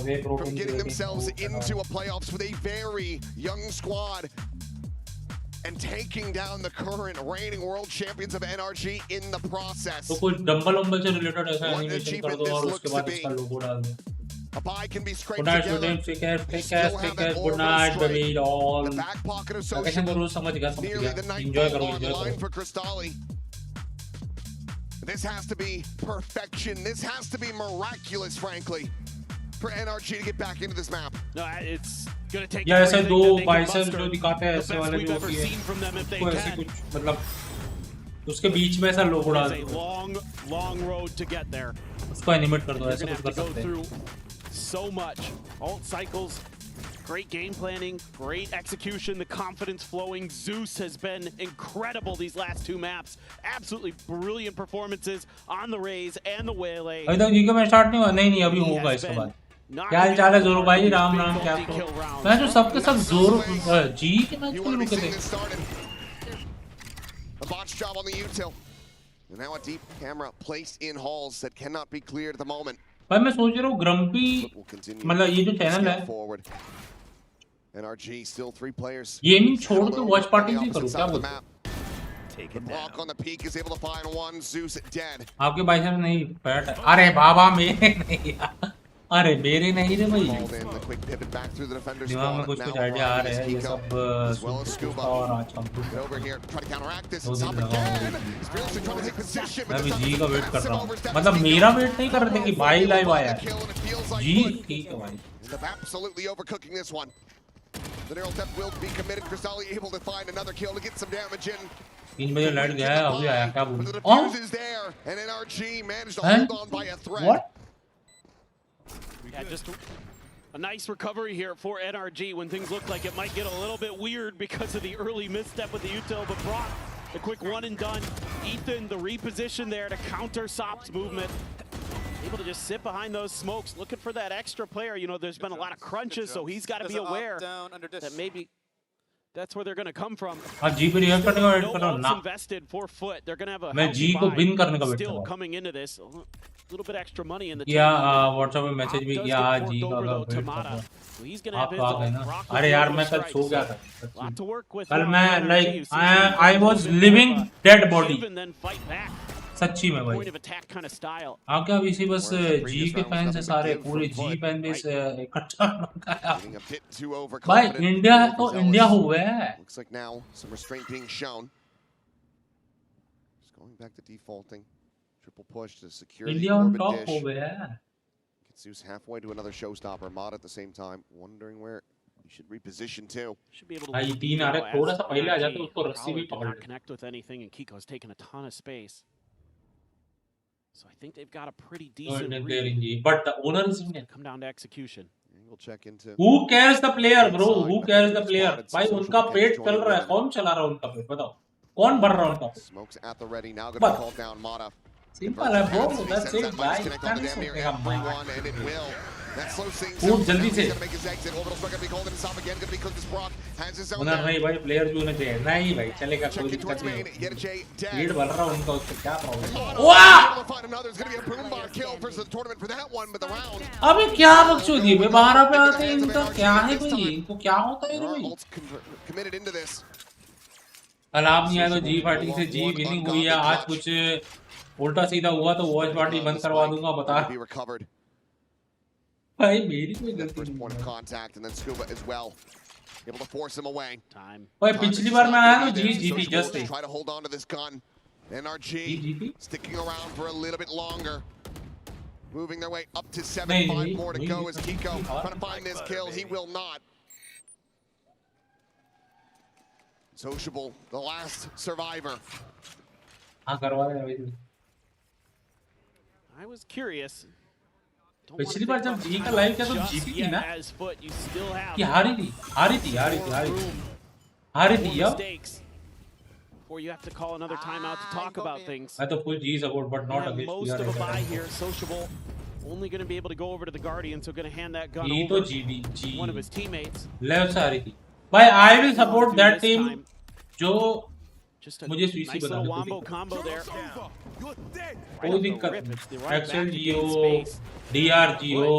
way protein, getting themselves into a playoffs with a very young squad and taking down the current reigning world champions of NRG in the process. तो कुछ dumbbell वंबल से related ऐसा animation कर दो और उसके बाद इसका लोगो डाल दो. A buy can be scraped Good night, together. take care. Good night, baby all. Vacation करो, समझ गया. Enjoy करो. For Cristalli. This has to be perfection. This has to be miraculous, frankly, for NRG to get back into this map. No, it's gonna take. या ऐसे दो biceps जो दिखाते हैं ऐसे वाले जो होती है, तो ऐसे कुछ मतलब उसके बीच में ऐसा लोगो डाल दो. Long road to get there. उसको एनिमेट कर दो, ऐसे कुछ कर सकते हैं. So much alt cycles, great game planning, great execution, the confidence flowing. Zeus has been incredible these last two maps. Absolutely brilliant performances on the Rays and the Waylay. अभी तक जी का मैच स्टार्ट नहीं हुआ. नहीं अभी होगा इसके बाद. क्या हाल चाल है जोरो भाई? राम राम. क्या तो मैं जो सबके सब जोरो जी के मैच को रुके थे. A botch job on the util. And now a deep camera placed in halls that cannot be cleared at the moment. भाई मैं सोच रहा हूँ ग्रम्पी मतलब ये जो चैनल है NRG still 3 players. गेमिंग छोड़ के वॉच पार्टी भी करूँ क्या बोलते हैं? Block on the peak is able to find one. Zeus dead. आपके भाई साहब नहीं बैठ. अरे बाबा मेरे नहीं. अरे मेरे नहीं रे भाई. दिमाग में कुछ आइडिया आ रहे हैं ये सब और आज हम मैं भी जी का वेट कर रहा हूँ. मतलब मेरा वेट नहीं कर रहे थे कि भाई लाइव आया है. जी ठीक है भाई. Absolutely overcooking this one. The neural depth will be committed. Cristalli able to find another kill to get some damage in. 3 बजे लाइट गया है अभी आया क्या बोलूं. And NRG managed to hold on by a thread. What? Yeah, just a nice recovery here for NRG when things look like it might get a little bit weird because of the early misstep with the util, but Brock, the quick one and done. Ethan, the reposition there to counter Sop's movement. Able to just sit behind those smokes, looking for that extra player. You know, there's been a lot of crunches, so he's got to be aware that maybe that's where they're going to come from. जी पे react करने का wait कर रहा हूँ ना. Invested for foot. They're going to have a मैं जी को win करने का वेट कर रहा still हूँ. coming into this. A little bit extra money in the या व्हाट्सएप में मैसेज भी किया जी का वेट कर रहा हूँ. आप आ गए ना. अरे यार मैं कल सो गया था. कल मैं like I was living dead body. सच्ची में भाई. आप क्या इसी बस जी के फैंस है सारे, पूरे जी फैन बेस इकट्ठा भाई. इंडिया है तो इंडिया हुआ है. Looks like now some restraint being shown. Just going back to defaulting. Triple push to secure the orbit dish. हो गया है. Gets Zeus halfway to another showstopper. Mod at the same time, wondering where he should reposition too. Should be able to भाई 3 आ रहे, थोड़ा सा पहले आ जाते उसको रस्सी भी पकड़ ले. Connect with anything, and Kiko's taking a ton of space. So I think they've got a pretty decent read. But the owner is in. Come down to execution. We'll check into. Who cares the player, bro? Who cares the player? भाई उनका पेट चल रहा है. कौन चला रहा है उनका पेट? बताओ. कौन भर रहा है उनका? Smokes at the ready. Now going to call down Mata. Simple है bro. That's it. भाई. And it will. खूब जल्दी से उधर नहीं भाई प्लेयर भी होने चाहिए नहीं भाई चलेगा कोई दिक्कत नहीं लीड बढ़ रहा उनका उससे क्या प्रॉब्लम अबे क्या बकचोदी है 12 पे आते हैं इनका क्या है भाई इनको क्या होता है भाई कल आप नहीं आए तो जी पार्टी से जी विनिंग हुई है आज कुछ उल्टा सीधा हुआ तो वॉच पार्टी बंद करवा दूंगा बता भाई मेरी कोई गलती नहीं भाई पिछली बार मैं आया तो जी जीती just sticking around for a little bit longer. Moving their way up to 7-5 more to go as Kiko trying to find this kill. He will not. Sociable, the last survivor. हाँ करवा रहे हैं I was curious. पिछली बार जब जी का live किया तो जीती थी ना कि हारी थी यार Or you have to call another timeout to talk about things. I thought full G support, but not against most of a buy here. Sociable, only going to be able to go over to the Guardian, so going to hand that gun over to one of his teammates. Left side, but I will support that team. जो मुझे स्विची बता दो wombo combo there. कोई दिक्कत नहीं Excel जियो DRGO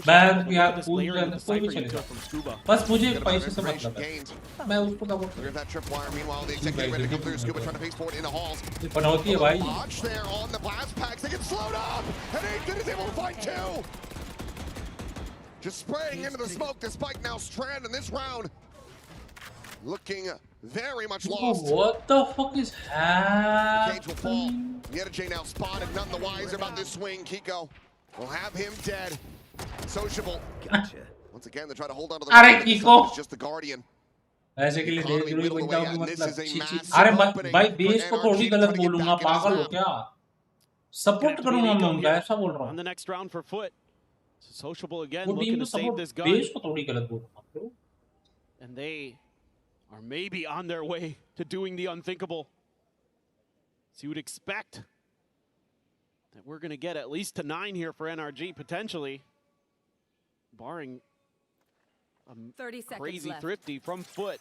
back यार cool कोई भी चलेगा बस मुझे पैसे से मतलब है मैं उसको सपोर्ट बनौती है भाई Just spraying into the smoke despite now strand in this round. Looking very much lost. What the fuck is happening? Cage will fall. Yedajay now spotted, none the wiser about this swing. Kiko will have him dead. Sociable. Gotcha. Once again, they try to hold on to the Kiko. It's just the Guardian. ऐसे के लिए देश जरूरी बन जाओगे मतलब अरे मत भाई देश को थोड़ी गलत बोलूंगा पागल हो क्या सपोर्ट करूंगा मैं उनका ऐसा बोल रहा हूं On the next round for Foot. Sociable again वो looking team to save this gun. देश को थोड़ी गलत बोलूंगा And they are maybe on their way to doing the unthinkable. So you would expect that we're going to get at least to 9 here for NRG, potentially, barring a crazy thrifty from Foot.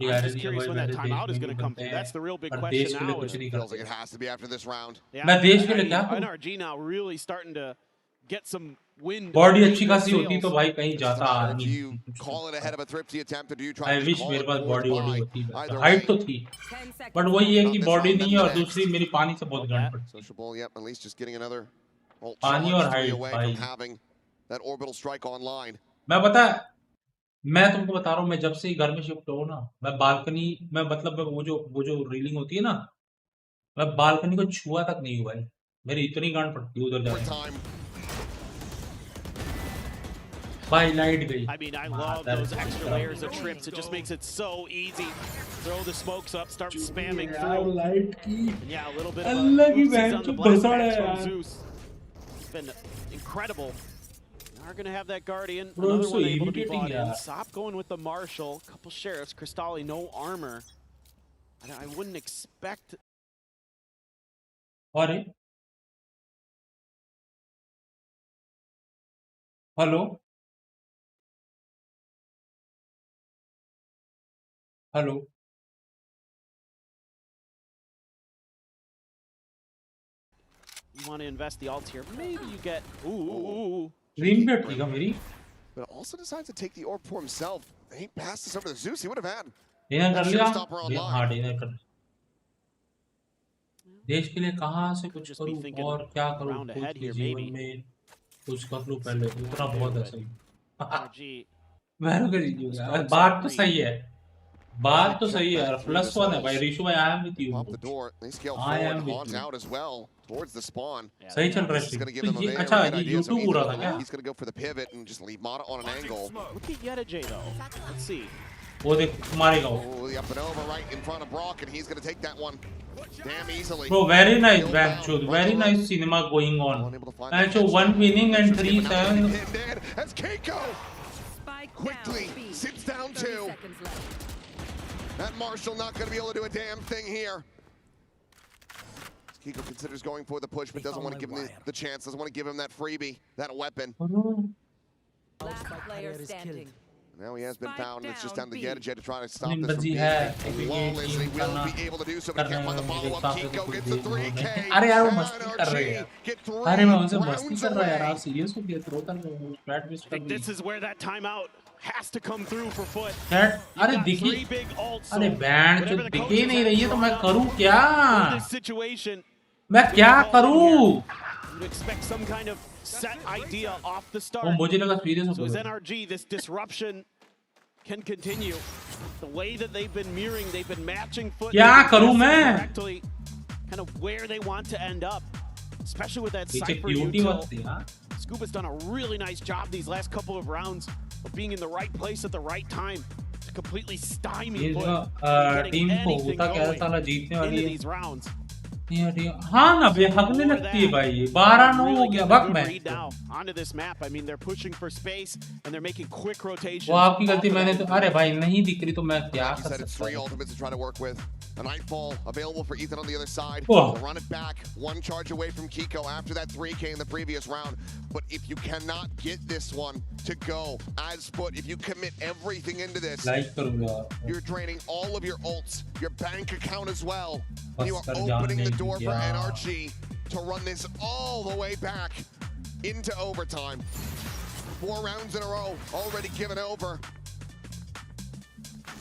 I'm just curious when that timeout is going to come through. That's the real big question now. It feels like it has to be after this round. Yeah, NRG now really starting to get some wind. Body अच्छी खासी होती तो भाई कहीं जाता आदमी I wish मेरे पास body होती हाइट तो थी बट वही है कि बॉडी नहीं है और दूसरी मेरी पानी से बहुत गांठ पड़ती पानी और हाइट भाई मैं पता है मैं तुमको बता रहा हूँ मैं जब से घर में शिफ्ट हो ना मैं बालकनी में मतलब वो जो रेलिंग होती है ना मैं बालकनी को छुआ तक नहीं हूँ भाई मेरी इतनी गांठ पड़ती है उधर जाने I mean, I love those extra layers of trips. It just makes it so easy. Throw the smokes up, start spamming through. And yeah, a little bit of a oopsies on the blast from Zeus. It's been incredible. Are going to have that Guardian. Another one able to be bought in. Sop going with the Marshal. Couple sheriffs. Cristalli, no armor. I wouldn't expect. Hello? Hello. You want to invest the alts here. Maybe you get ooh. But also decides to take the orb for himself. He passed this over to Zeus. He would have had. देश के लिए कहाँ से कुछ करूँ और क्या करूँ खुद के जीवन में कुछ कर लूँ पहले उतना बहुत है सही बात तो सही है बात तो सही है +1 है भाई ऋषु भाई I am with you I am with you towards the spawn. सही चल रहा है अच्छा ये YouTube हो रहा था क्या He's going to go for the pivot and just leave Mata on an angle. Look at Yedajay though. Let's see. वो देख मारेगा वो Oh, the up and over right in front of Brock and he's going to take that one damn easily. Bro, very nice Vanchud, very nice cinema going on. And so 1 winning and 3-7. As Keiko quickly sits down 2. That Marshal not going to be able to do a damn thing here. Kiko considers going for the push, but doesn't want to give him the chance. Doesn't want to give him that freebie, that weapon. Last player standing. Now he has been found. It's just time to get to try to stop this from being flawless. He will be able to do so, but he can't find the follow-up. Kiko gets the 3K. अरे यार वो मस्ती कर रहे हैं अरे मैं उनसे मस्ती कर रहा यार आप सीरियस हो गए थ्रो तक फ्लैट मिस कर This is where that timeout has to come through for Foot. अरे दिखी अरे बैंड जो दिख ही नहीं रही है तो मैं करूं क्या मैं क्या करूं expect some kind of set idea off the start. मुझे लगा सीरियस हो So as NRG, this disruption can continue. The way that they've been mirroring, they've been matching Foot. क्या करूं मैं correctly, kind of where they want to end up, especially with that Cypher util. Scuba's done a really nice job these last couple of rounds of being in the right place at the right time to completely stymie Foot getting anything going into these rounds. हाँ ना बे हगने लगती है भाई 12-9 हो गया वक्त में onto this map. I mean, they're pushing for space and they're making quick rotations. वो आपकी गलती मैंने तो अरे भाई नहीं दिख रही तो मैं क्या कर सकता हूँ? 3 ultimates to try to work with. A Nightfall available for Ethan on the other side. Run it back. 1 charge away from Kiko after that 3K in the previous round. But if you cannot get this one to go as Foot, if you commit everything into this, you're draining all of your ults, your bank account as well. And you are opening the door for NRG to run this all the way back into overtime. 4 rounds in a row already given over.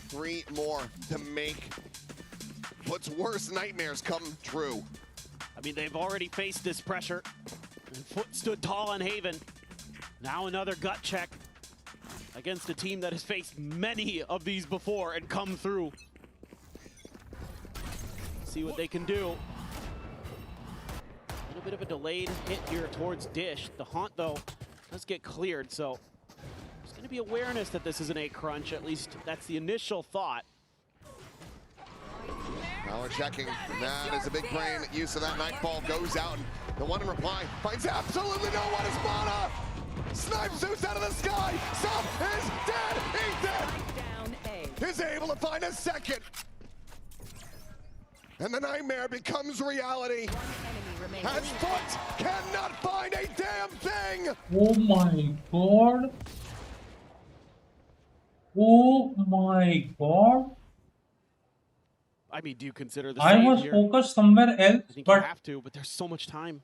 3 more to make Foot's worst nightmares come true. I mean, they've already faced this pressure. And Foot stood tall on Haven. Now another gut check against a team that has faced many of these before and come through. See what they can do. A little bit of a delayed hit here towards Dish. The Haunt, though, does get cleared, so there's going to be awareness that this is an 8 crunch. At least that's the initial thought. Now we're checking. That is a big brain use of that Nightfall. Goes out, and the one in reply finds absolutely no one to spawn up. Snipe Zeus out of the sky. Sub is dead. He's dead. Is able to find a second. And the nightmare becomes reality. As Foot cannot find a damn thing. Oh my god. Oh my god. I mean, do you consider the I was focused somewhere else, I think but you have to, but there's so much time.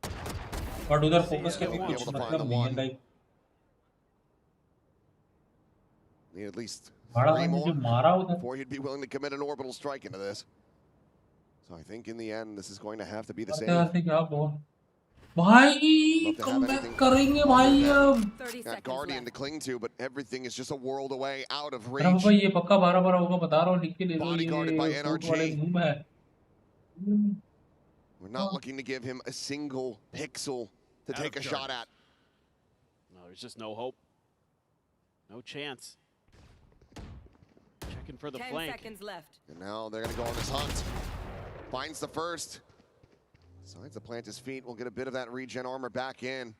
But उधर focus के कुछ मतलब नहीं है like. Need at least 3 more before he'd be willing to commit an orbital strike into this. So I think in the end, this is going to have to be the same. भाई comeback करेंगे भाई अब. Got Guardian to cling to, but everything is just a world away, out of reach. अरे भाई ये पक्का 12-12 होगा बता रहा हूँ लिख के ले लो Bodyguarded by ये NRG. वाले घूम है. We're not looking to give him a single pixel to take a shot at. No, there's just no hope. No chance. Checking for the 10 flank. seconds left. And now they're going to go on this hunt. Finds the first. Decides to plant his feet. We'll get a bit of that regen armor back in.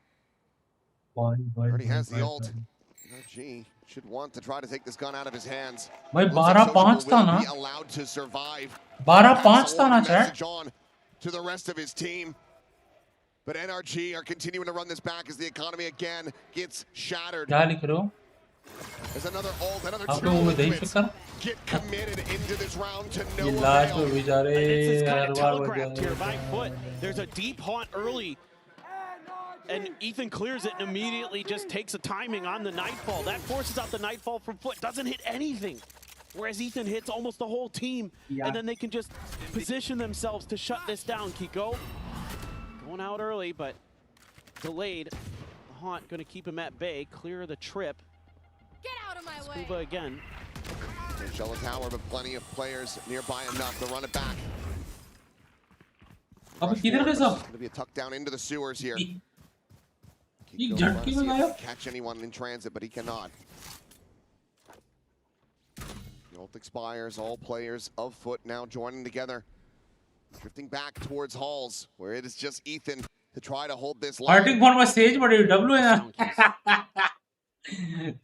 Already has the ult. NRG should want to try to take this gun out of his hands. भाई 12-5 था ना. 12-5 था ना chat. To the rest of his team. But NRG are continuing to run this back as the economy again gets shattered. क्या लिख रहे हो? There's another ult, another आप लोगों में देख सकता? get committed into this round to no ये लास्ट में This बेचारे is kind her of bar telegraphed बजा here by Foot. There's a deep haunt early. And Ethan clears it and immediately just takes a timing on the Nightfall. That forces out the Nightfall from Foot. Doesn't hit anything. Whereas Ethan hits almost the whole team. Yeah. And then they can just position themselves to shut this down, Kiko. Going out early, but delayed. The Haunt going to keep him at bay, clear the trip. Get out of my Scuba way. again. Shell tower, but plenty of players nearby enough to run it back. अब किधर गए सब? Going to be a tuck down into the sewers here. ये झटके में गायब. Catch anyone in transit, but he cannot. The ult expires. All players of Foot now joining together, drifting back towards halls, where it is just Ethan to try to hold this line. Fighting for my stage, but W है ना.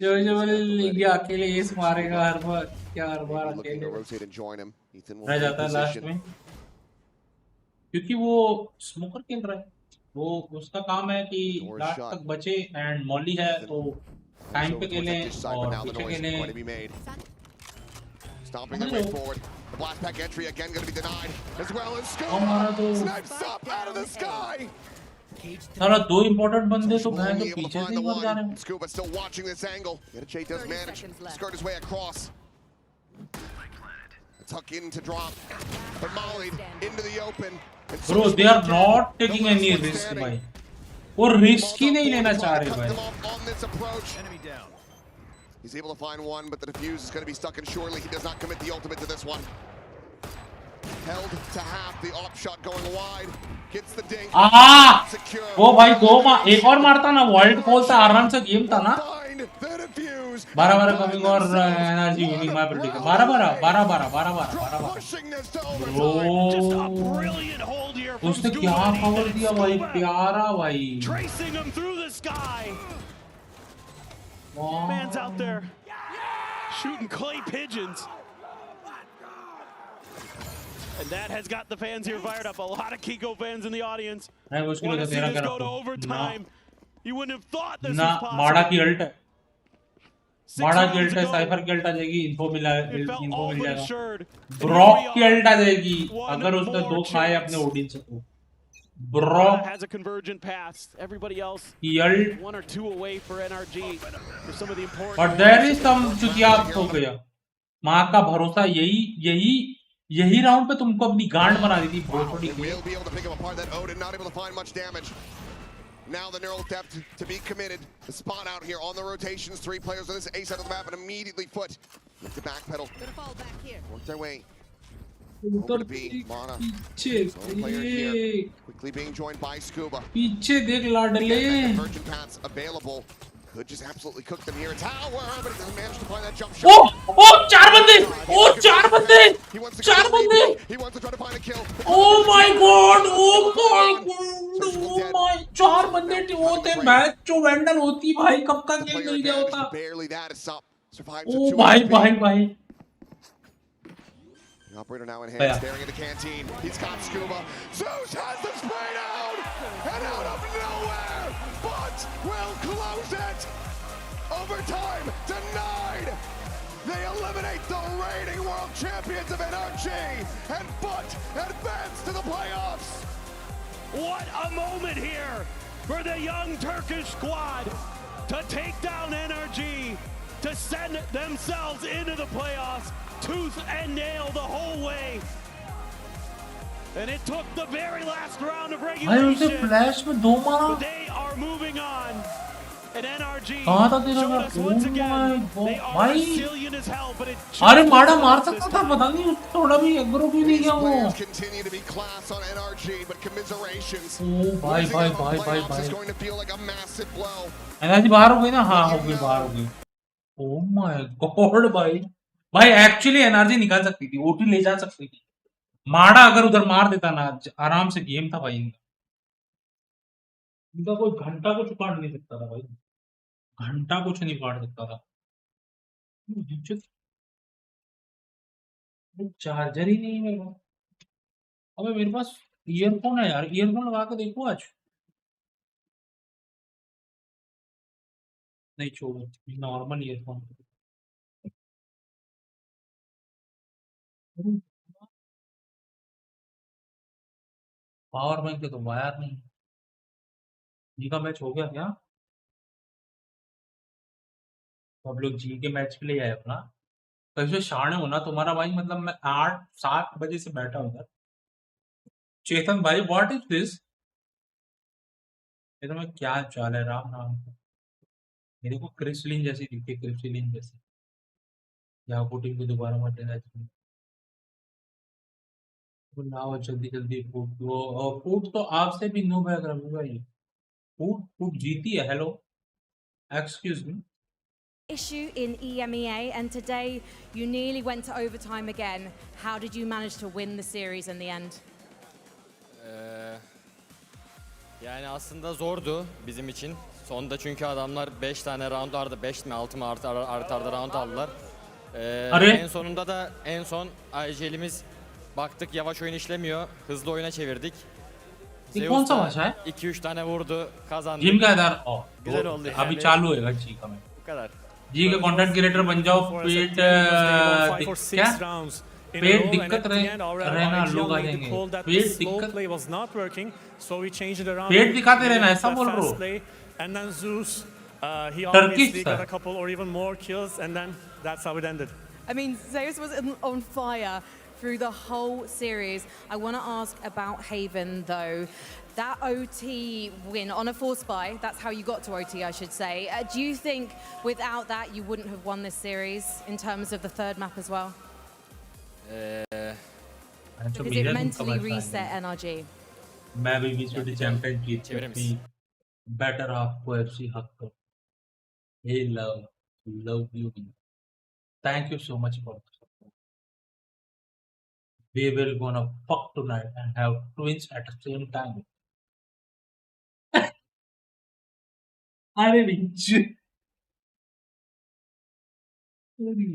जो ये अकेले ये मारेगा हर बार क्या हर बार Looking to अकेले. rotate and join him. Ethan will रह be in जाता है लास्ट position. में. क्योंकि वो स्मोकर खेल रहा है, वो उसका काम है कि लास्ट तक बचे एंड मॉली है तो टाइम पे खेलें और पीछे खेलें। Stomping their way forward. The blast pack entry again going to be denied. As well as हमारा Scuba. तो Snipes up out of the sky. सारा दो इम्पोर्टेंट बंदे तो भैं तो पीछे से ही मर जा रहे हैं। Scuba still watching this angle. Jay does manage to skirt his way across. A tuck in to drop. But mollied into the open. Bro, they are not taking any risk भाई। वो रिस्क ही नहीं लेना चाह रहे भाई। He's able to find one, but the defuse is going to be stuck in surely. He does not commit the ultimate to this one. Held to half, the op shot going wide. Gets the ding. Secure. वो भाई एक और मारता ना, world खोलता आराम से game था ना। 12 कमिंग और एनर्जी विनिंग माय प्रेडिक्शन 12 उसने क्या कवर दिया भाई, प्यारा भाई। Man's out there shooting clay pigeons. And that has got the fans here fired up. A lot of Kiko fans in the audience. Want to see this go to overtime. You wouldn't have thought this was possible. माड़ा की alt है, माड़ा की alt है, cipher की alt आ जाएगी, info मिल जाएगा। Brock की अल्ट आ जाएगी अगर उसने 2 खाए अपने ओडिन से तो। Brock has a convergent pass. Everybody else ult 1 or 2 away for NRG for some of the important. But there is some चुतियाब हो गया। माँ का भरोसा यही राउंड पे तुमको अपनी गांड बना दी थी भोसड़ी की। Now the neural depth to be committed. The spot out here on the rotations. 3 players on this A side of the map and immediately foot. Look to backpedal. Work their way. Over to B, Mana. Player here. Quickly being joined by Scuba. पीछे देख लाडले। Convergent paths available. Could just absolutely cook them here. Tower, but he doesn't manage to find that jump shot. Oh, 4 बंदे! Oh, 4 बंदे! 4 बंदे! He wants to try to find a kill. Oh my god! Oh my god! Oh my! 4 बंदे वो थे match जो vandal होती भाई कब का गेम नहीं गया होता। Barely that is up. Oh भाई। The operator now in hand, staring at the canteen. He's got Scuba. Zeus has the spray down! And out of nowhere! But will close it! Overtime denied! They eliminate the reigning world champions of NRG! And Butt advance to the playoffs! What a moment here for the young Turkish squad to take down NRG, to send themselves into the playoffs. Tooth and nail the whole way, and it took the very last round of regulation. Flash में 2 मारा। But they are moving on, and NRG showed us once again they are resilient as hell. But it अरे माड़ा मार सकता था, पता नहीं थोड़ा भी एग्रो भी नहीं गया वो। Continue to be class on NRG, but commiserations. Oh भाई। Is going to feel like a massive blow. Energy बाहर हो गई ना? हाँ हो गई, बाहर हो गई। Oh my god भाई एक्चुअली एनर्जी निकाल सकती थी, ओटी ले जा सकती थी। माड़ा अगर उधर मार देता ना आराम से गेम था भाई। इनका कोई घंटा कुछ काट नहीं सकता था भाई, घंटा कुछ नहीं काट सकता था। चार्जर ही नहीं है मेरे पास। अबे मेरे पास ईयरफोन है यार, ईयरफोन लगा के देखो आज। नहीं छोड़ो, नॉर्मल ईयरफोन। पावर बैंक के तो वायर नहीं। जी का मैच हो गया क्या? तो अब लोग जी के मैच के लिए आए अपना। कैसे शाणे होना तुम्हारा भाई, मतलब मैं 8-7 बजे से बैठा हूँ उधर। चेतन भाई व्हाट इज दिस? ये तो मैं क्या चाल है राम राम। मेरे को क्रिस्टलिन जैसी दिखती, क्रिस्टलिन जैसी। या पुटिंग को दोबारा मत लेना चाहिए। लाओ जल्दी फूड तो आपसे भी नो बैग रखू भाई। फूड जीती है। Hello excuse me. Issue in EMEA, and today you nearly went to overtime again. How did you manage to win the series in the end? Yani aslında zordu bizim için. Sonda çünkü adamlar 5 tane round vardı. 5 mi 6 mı ardarda round aldılar. En sonunda da en son IGL'imiz Baktık yavaş oyun işlemiyor. Hızlı oyuna çevirdik. ये कौन सा भाषा है? 2-3 tane vurdu, kazandık. Gym का आधार Güzel oldu yani. अभी चालू होएगा जी का मैं Bu kadar. जी के कंटेंट क्रिएटर बन जाओ पेट क्या पेट दिक्कत रहना लोग आ जाएंगे पेट दिक्कत पेट दिखाते रहना ऐसा बोल रहे हो And then Zeus, he Turkish obviously got a couple or even more kills, and then that's how it ended. I mean, Zeus was on fire through the whole series. I want to ask about Haven, though. That OT win on a force buy, that's how you got to OT, I should say. Do you think without that you wouldn't have won this series in terms of the third map as well? Because it mentally reset NRG. मैं भी VCT champion की better आपको FC हक कर Hey love you. Thank you so much for the support. We will gonna fuck tonight and have twins at the same time. अरे rich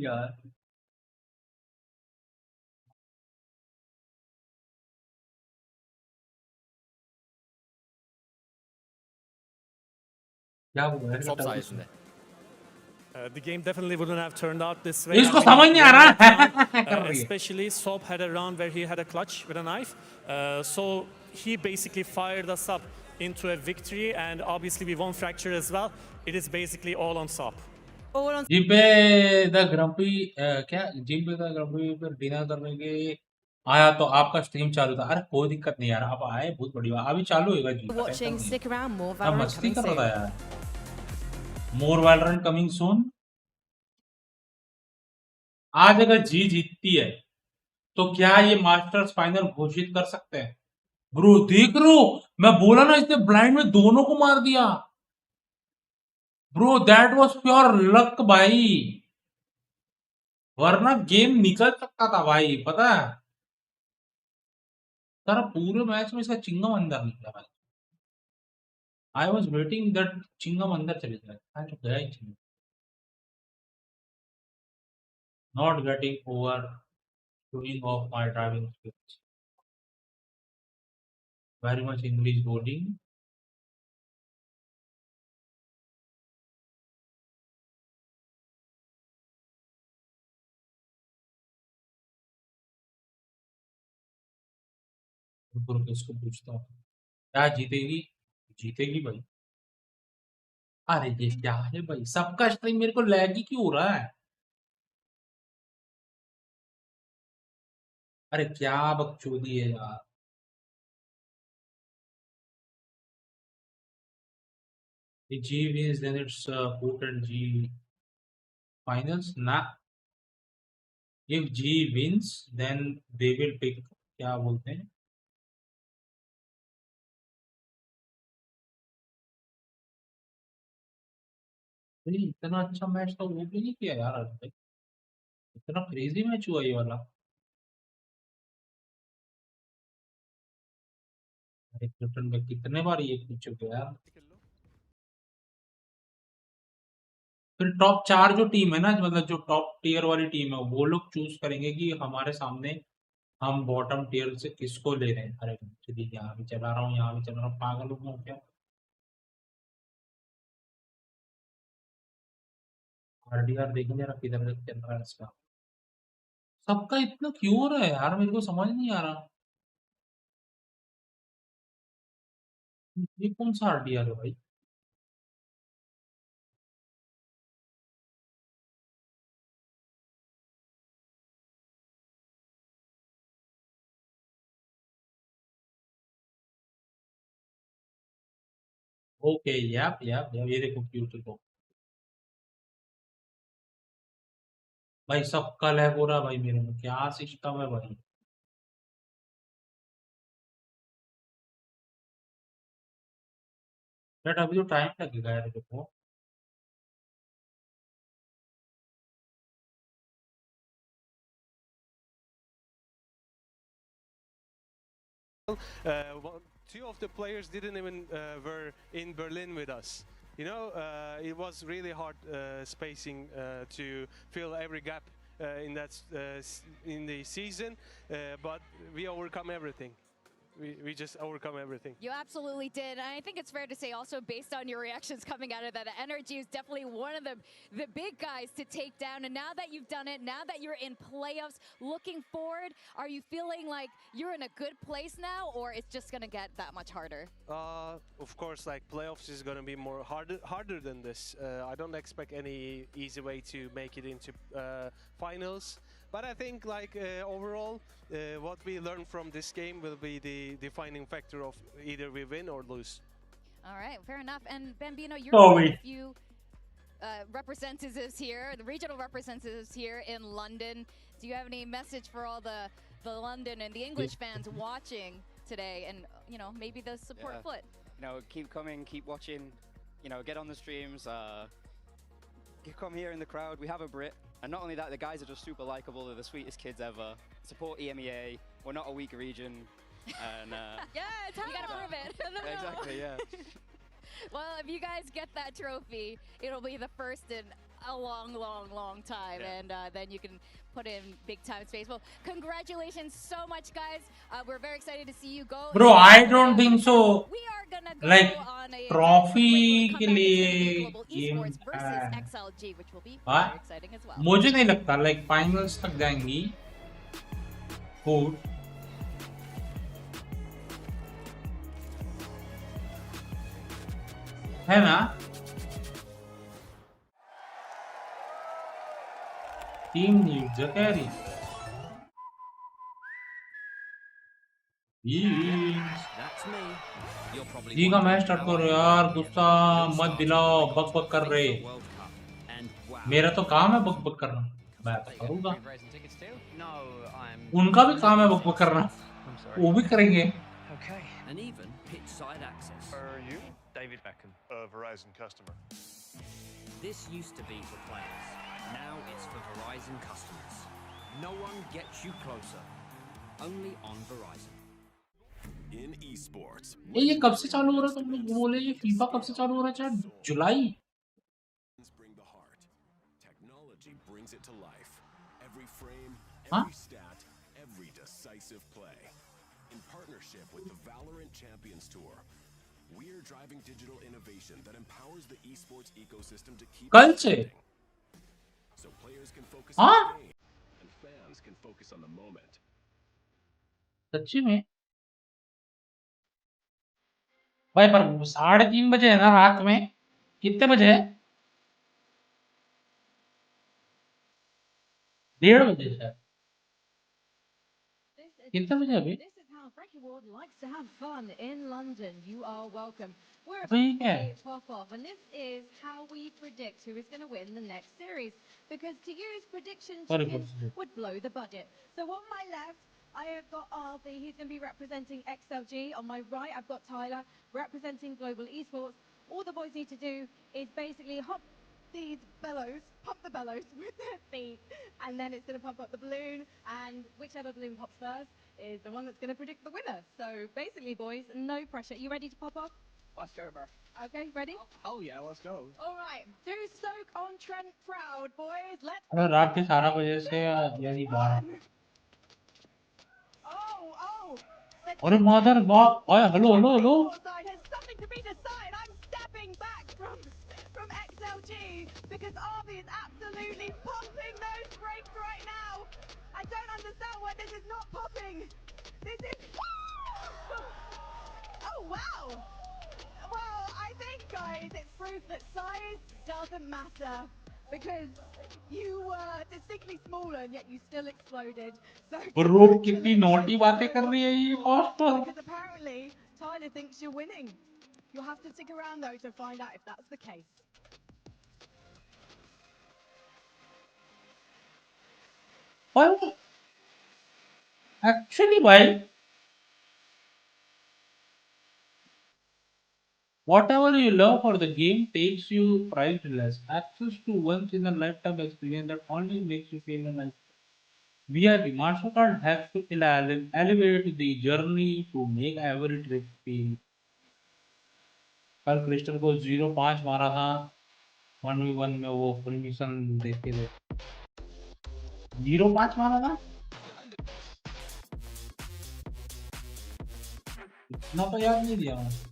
यार क्या हुआ है Top sayesinde. The game definitely wouldn't have turned out this way. इसको समझ नहीं आ रहा है Especially Soap had a round where he had a clutch with a knife. So he basically fired us up into a victory, and obviously we won Fracture as well. It is basically all on Soap. Gym पे the grumpy क्या gym पे the grumpy पर dinner करने के आया तो आपका stream चालू था अरे कोई दिक्कत नहीं यार आप आए बहुत बढ़िया अभी चालू होगा जी Watching, stick around, more अब Valorant मस्ती coming कर soon. रहा है यार मोर वैलोरेंट कमिंग सून आज अगर जी जीतती है तो क्या ये मास्टर्स फाइनल घोषित कर सकते हैं ब्रो देख रो मैं बोला ना इसने ब्लाइंड में दोनों को मार दिया bro that was pure luck भाई वरना गेम निकल सकता था भाई पता है सारा पूरे मैच में इसका चिंगम अंदर निकला भाई I was waiting that chewing gum अंदर चले जाए तो गया ही chewing gum not getting over showing off my driving skills very much English boarding इसको पूछता हूँ क्या जीतेगी जीतेगी भाई अरे ये क्या है भाई सबका स्ट्रीम मेरे को लैग ही क्यों हो रहा है अरे क्या बकचोदी है यार if G wins then it's put and G finals nah if G wins then they will pick क्या बोलते हैं इतना अच्छा मैच तो वो भी नहीं किया यार आज तक इतना क्रेजी मैच हुआ ये वाला क्रिप्टन में कितने बार ये पूछ चुके यार फिर टॉप 4 जो टीम है ना मतलब जो टॉप टियर वाली टीम है वो लोग चूज करेंगे कि हमारे सामने हम बॉटम टियर से किसको ले रहे हैं अरे चलिए यहाँ भी चला रहा हूँ यहाँ भी चला रहा हूँ पागल हूँ क्या आरडीआर देखें जरा किधर चल रहा है इसका सबका इतना क्यों हो रहा है यार मेरे को समझ नहीं आ रहा ये कौन सा आरडीआर है भाई ओके याप ये देखो क्यूट को भाई सबका लैग हो रहा है भाई मेरे में क्या सिस्टम है भाई बट अभी तो टाइम लगेगा यार देखो Two of the players didn't even were in Berlin with us. You know, it was really hard spacing to fill every gap in the season, but we overcome everything. We just overcome everything. You absolutely did. And I think it's fair to say also based on your reactions coming out of that, Energy is definitely one of the big guys to take down. And now that you've done it, now that you're in playoffs, looking forward, are you feeling like you're in a good place now, or it's just going to get that much harder? Of course, like playoffs is going to be more harder than this. I don't expect any easy way to make it into finals. But I think like overall, what we learn from this game will be the defining factor of either we win or lose. All right, fair enough. And Bambino, you're one of the few representatives here, the regional representatives here in London. Do you have any message for all the London and the English fans watching today, and maybe the support foot? Keep coming, keep watching. Get on the streams. Come here in the crowd. We have a Brit. And not only that, the guys are just super likable. They're the sweetest kids ever. Support EMEA. We're not a weak region. And yeah, you gotta prove it. Exactly, yeah. Well, if you guys get that trophy, it'll be the first in a long, long, long time. Yeah. And then you can put in big time space. Well, congratulations so much, guys. We're very excited to see you go. Bro, I don't think so. We are gonna go like on a trophy के लिए Esports versus XLG, which will be very exciting as well. मुझे नहीं लगता like finals तक जाएंगी. Food. है ना? Team needs a carry. जी का मैच स्टार्ट करो यार, गुस्सा मत दिलाओ, बक बक कर रहे. मेरा तो काम है बक बक करना, मैं तो करूँगा. उनका भी काम है बक बक करना, वो भी करेंगे. David Beckham, a Verizon customer. This used to be for players. Now it's for Verizon customers. No one gets you closer. Only on Verizon. In esports. ये कब से चालू हो रहा है? तुम लोग बोले ये फीफा कब से चालू हो रहा है? शायद जुलाई. Bring the heart. Technology brings it to life. Every frame, huh? every stat, every decisive play. In partnership with the Valorant Champions Tour, we are driving digital innovation that empowers the esports ecosystem to keep expanding. So players can focus on the game and fans can focus on the moment. सच्ची में? भाई पर 3:30 बजे है ना रात में? कितने बजे है? 1:30 बजे शायद. कितने बजे अभी? Ward likes to have fun in London. You are welcome. We're about to pop off, and this is how we predict who is going to win the next series. Because to use prediction chickens would blow the budget. So on my left, I have got Arthi. He's going to be representing XLG. On my right, I've got Tyler representing Global Esports. All the boys need to do is basically hop these bellows, pump the bellows with their feet, and then it's going to pump up the balloon, and whichever balloon pops first is the one that's going to predict the winner. So basically, boys, no pressure. You ready to pop off? Let's go, bro. Okay, ready? Oh yeah, let's go. All right, do soak on Trent proud, boys. Let's. अरे रात के 12 बजे से यानी 12. Oh. अरे mother बाप, ओए hello. There's something to be decided. I'm stepping back from XLG because Arvi is absolutely popping those brakes right now. I don't understand why this is not popping. This is... Oh, wow. Well, I think, guys, it's proof that size doesn't matter because you were distinctly smaller and yet you still exploded. So Bro, कितनी naughty बातें कर रही है ये poster. Because apparently Tyler thinks you're winning. You'll have to stick around though to find out if that's the case. Well, actually, whatever you love for the game takes you priceless. Access to once in a lifetime experience that only makes you feel alive. VIP MasterCard has to elevate the journey to make every trip feel. कल crystal को 0-5 मारा था 1v1 में वो permission देते थे 0-5 मारा था इतना तो याद नहीं दिया मैंने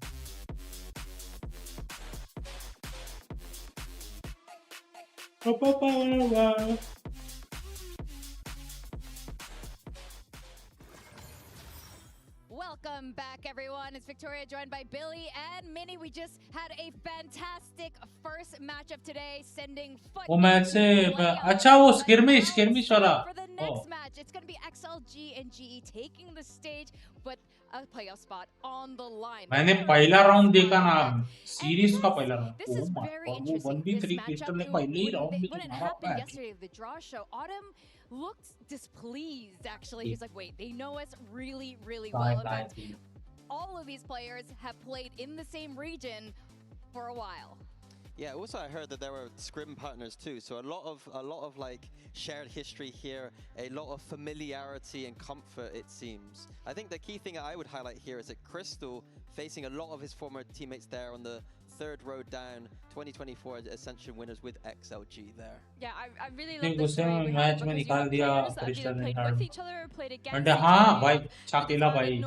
Welcome back, everyone. It's Victoria joined by Billy and Minnie. We just had a fantastic first matchup today, sending वो मैच से अच्छा वो skirmish वाला for the next match. It's going to be XLG and GE taking the stage with a playoff spot on the line. मैंने पहला round देखा ना series का पहला राउंड ओ माय गॉड वो 1v3 क्रिस्टल ने पहले ही राउंड में मारा happened yesterday the draw show. Autumn looked displeased actually. He's like, wait, they know us really well. All of these players have played in the same region for a while. Yeah, also I heard that there were scrim partners too, so a lot of like shared history here, a lot of familiarity and comfort it seems. I think the key thing I would highlight here is that Crystal facing a lot of his former teammates there on the third row down, 2024 Ascension winners with XLG there. Yeah, I really love this story match में निकाल दिया crystal ने with each other, played against and हाँ भाई चाकेला भाई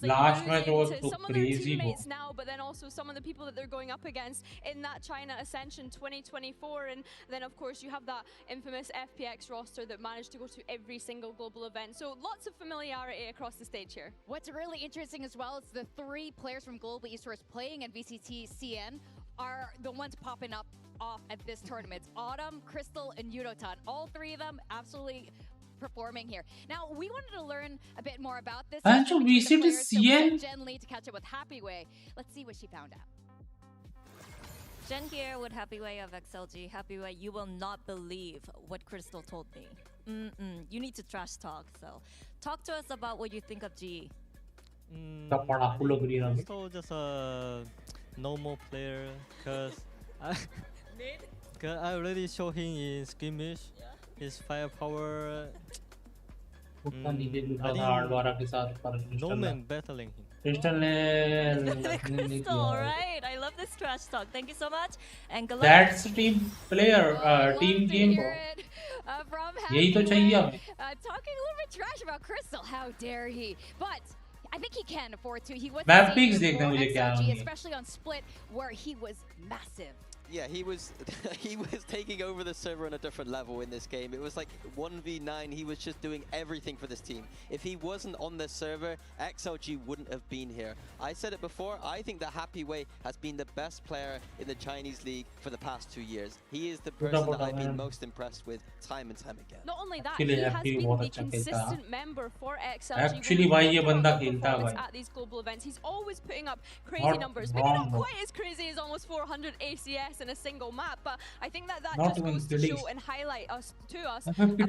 last match वो crazy वो now, but then also some of the people that they're going up against in that China Ascension 2024, and then of course you have that infamous FPX roster that managed to go to every single global event, so lots of familiarity across the stage here. What's really interesting as well is the 3 players from Global Esports playing at VCT CN are the ones popping up off at this tournament. Autumn, Crystal, and Yudotan. All 3 of them absolutely performing here. Now, we wanted to learn a bit more about this. And so VCT CN? Jen Lee to catch up with Happyway. Let's see what she found out. Jen here with Happyway of XLG. Happyway, you will not believe what Crystal told me. You need to trash talk, so talk to us about what you think of GE. Crystal just a normal player because I already showed him in skirmish his firepower. No man battling him. Crystal Crystal, right? I love this trash talk. Thank you so much. And good luck. That's team player, team game. यही तो चाहिए हमें. Talking a little bit trash about Crystal. How dare he? But I think he can afford to. He was Map picks देखते हैं मुझे क्या होंगे. Especially on Split where he was massive. Yeah, he was taking over the server on a different level in this game. It was like 1v9. He was just doing everything for this team. If he wasn't on this server, XLG wouldn't have been here. I said it before, I think that Happyway has been the best player in the Chinese league for the past 2 years. He is the person that I've been most impressed with time and time again. Not only that, he has been the consistent member for XLG. Actually, why ये बंदा खेलता है at these global events. He's always putting up crazy numbers. Maybe not quite as crazy as almost 400 ACS in a single map, but I think that just goes to show and highlight to us about how much he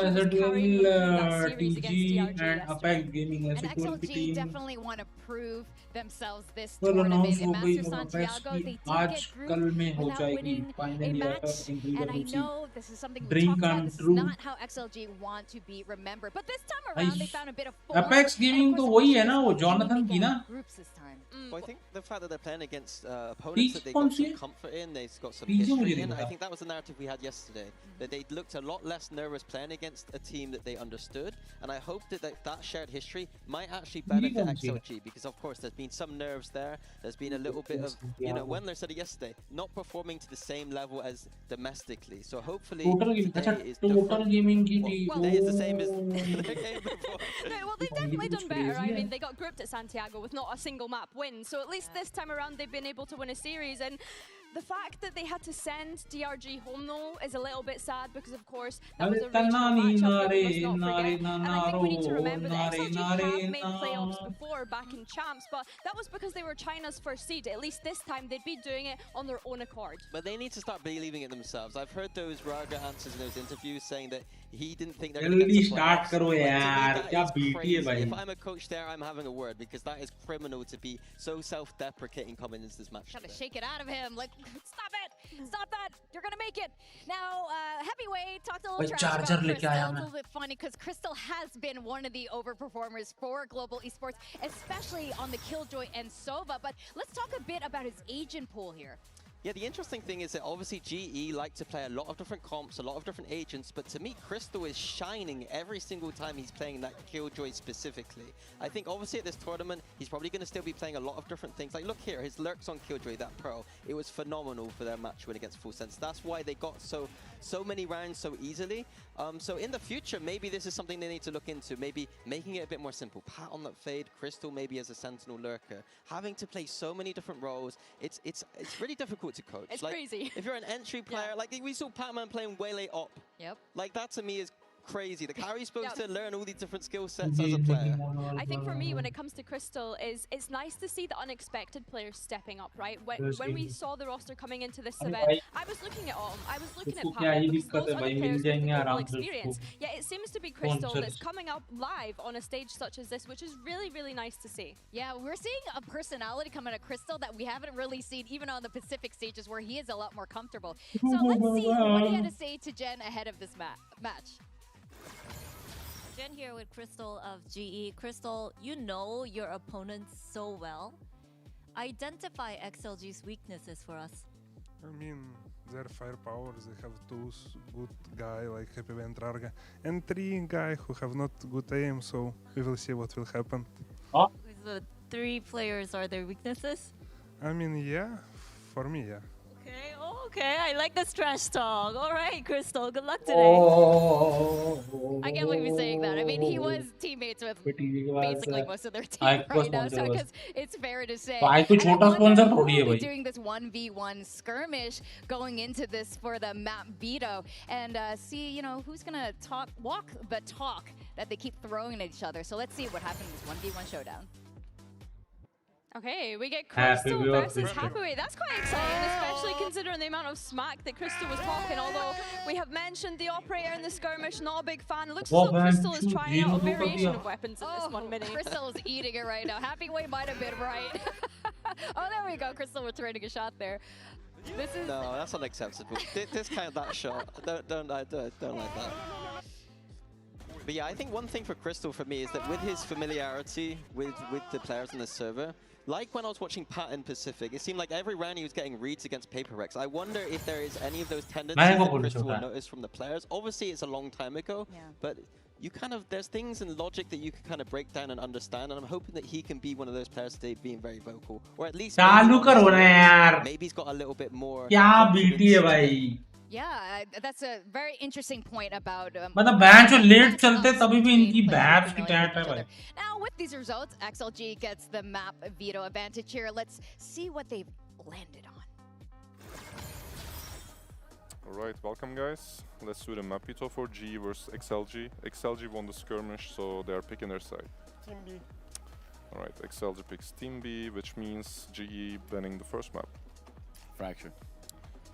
was carrying that series against DRG and Apex Gaming and XLG definitely want to prove themselves this tournament. In Master Santiago, they did get through without winning a match, and I know this is something we talked about. This is not how XLG want to be remembered, but this time around they found a bit of form. Apex Gaming तो वही है ना, वो Jonathan की ना. Groups this time. Well, I think the fact that they're playing against opponents that they got some comfort in, they've got some history in. I think that was the narrative we had yesterday. That they looked a lot less nervous playing against a team that they understood, and I hope that that shared history might actually benefit XLG, because of course there's been some nerves there. There's been a little bit of, you know, Wendler said it yesterday, not performing to the same level as domestically. So hopefully today is different. Today is the same as the game before. No, well, they've definitely done better. I mean, they got grouped at Santiago with not a single map win, so at least this time around they've been able to win a series. And the fact that they had to send DRG home though is a little bit sad, because of course that was a regional matchup that we must not forget. And I think we need to remember that XLG have made playoffs before back in Champs, but that was because they were China's first seed. At least this time they'd be doing it on their own accord. But they need to start believing it themselves. I've heard those Raga answers in those interviews saying that he didn't think they're going to get to start karo yaar, kya beaty hai bhai. If I'm a coach there, I'm having a word, because that is criminal to be so self-deprecating coming into this match. Gotta shake it out of him. Like, stop it! Stop that! You're gonna make it! Now, Heavyweight talked a little trash about Crystal. It's a little bit funny because Crystal has been one of the overperformers for Global Esports, especially on the Killjoy and Sova. But let's talk a bit about his agent pool here. Yeah, the interesting thing is that obviously GE like to play a lot of different comps, a lot of different agents, but to me, Crystal is shining every single time he's playing that Killjoy specifically. I think obviously at this tournament, he's probably going to still be playing a lot of different things. Like, look here, his lurks on Killjoy, that Pearl, it was phenomenal for their match win against Full Sense. That's why they got so many rounds so easily. So in the future, maybe this is something they need to look into, maybe making it a bit more simple. Pat on that fade, Crystal maybe as a Sentinel lurker. Having to play so many different roles, it's really difficult to coach. It's like, crazy. If you're an entry player, like we saw Patman playing Waylay Op. Yep. Like that to me is crazy. The carry's supposed to learn all these different skill sets as a player. I think for me, when it comes to Crystal, it's nice to see the unexpected players stepping up, right? When we saw the roster coming into this event, I was looking at Autumn, I was looking at Patman, because those are the players with the global experience. Yeah, it seems to be Crystal that's coming up live on a stage such as this, which is really, really nice to see. Yeah, we're seeing a personality coming at Crystal that we haven't really seen even on the Pacific stages where he is a lot more comfortable. So let's see what he had to say to Jen ahead of this match. Jen here with Crystal of GE. Crystal, you know your opponents so well. Identify XLG's weaknesses for us. I mean, their firepower, they have two good guy like Happy Ventrarga and 3 guy who have not good aim, so we will see what will happen. Oh. The 3 players are their weaknesses? I mean, yeah, for me, yeah. Okay, I like this trash talk. All right, Crystal, good luck today. I can't believe he's saying that. I mean, he was teammates with basically most of their team right now, so I guess it's fair to say. We're doing this 1v1 skirmish going into this for the map veto, and see, you know, who's gonna walk the talk that they keep throwing at each other. So let's see what happens in this 1v1 showdown. Okay, we get Crystal versus Hathaway. That's quite exciting, especially considering the amount of smack that Crystal was talking. Although we have mentioned the operator in the skirmish, not a big fan. It looks as though Crystal is trying out a variation of weapons in this 1 minute. Crystal is eating it right now. Happyway might have been right. Oh, there we go. Crystal returning a shot there. This is no, that's unacceptable. Discount that shot. Don't like that. But yeah, I think one thing for Crystal for me is that with his familiarity with the players on the server, like when I was watching Pat in Pacific, it seemed like every round he was getting reads against Paper Rex. I wonder if there is any of those tendencies that Crystal will notice from the players. Obviously, it's a long time ago, but you there's things in logic that you can kind of break down and understand, and I'm hoping that he can be one of those players today being very vocal, or at least maybe he's got a little bit more. Yeah, that's a very interesting point about मतलब bench और late चलते तभी भी इनकी बैप्स की TET है भाई. Now with these results, XLG gets the map veto advantage here. Let's see what they've landed on. Alright, welcome guys. Let's do the map veto for G versus XLG. XLG won the skirmish, so they are picking their side. Team B. Alright, XLG picks Team B, which means GE banning the first map. Fracture.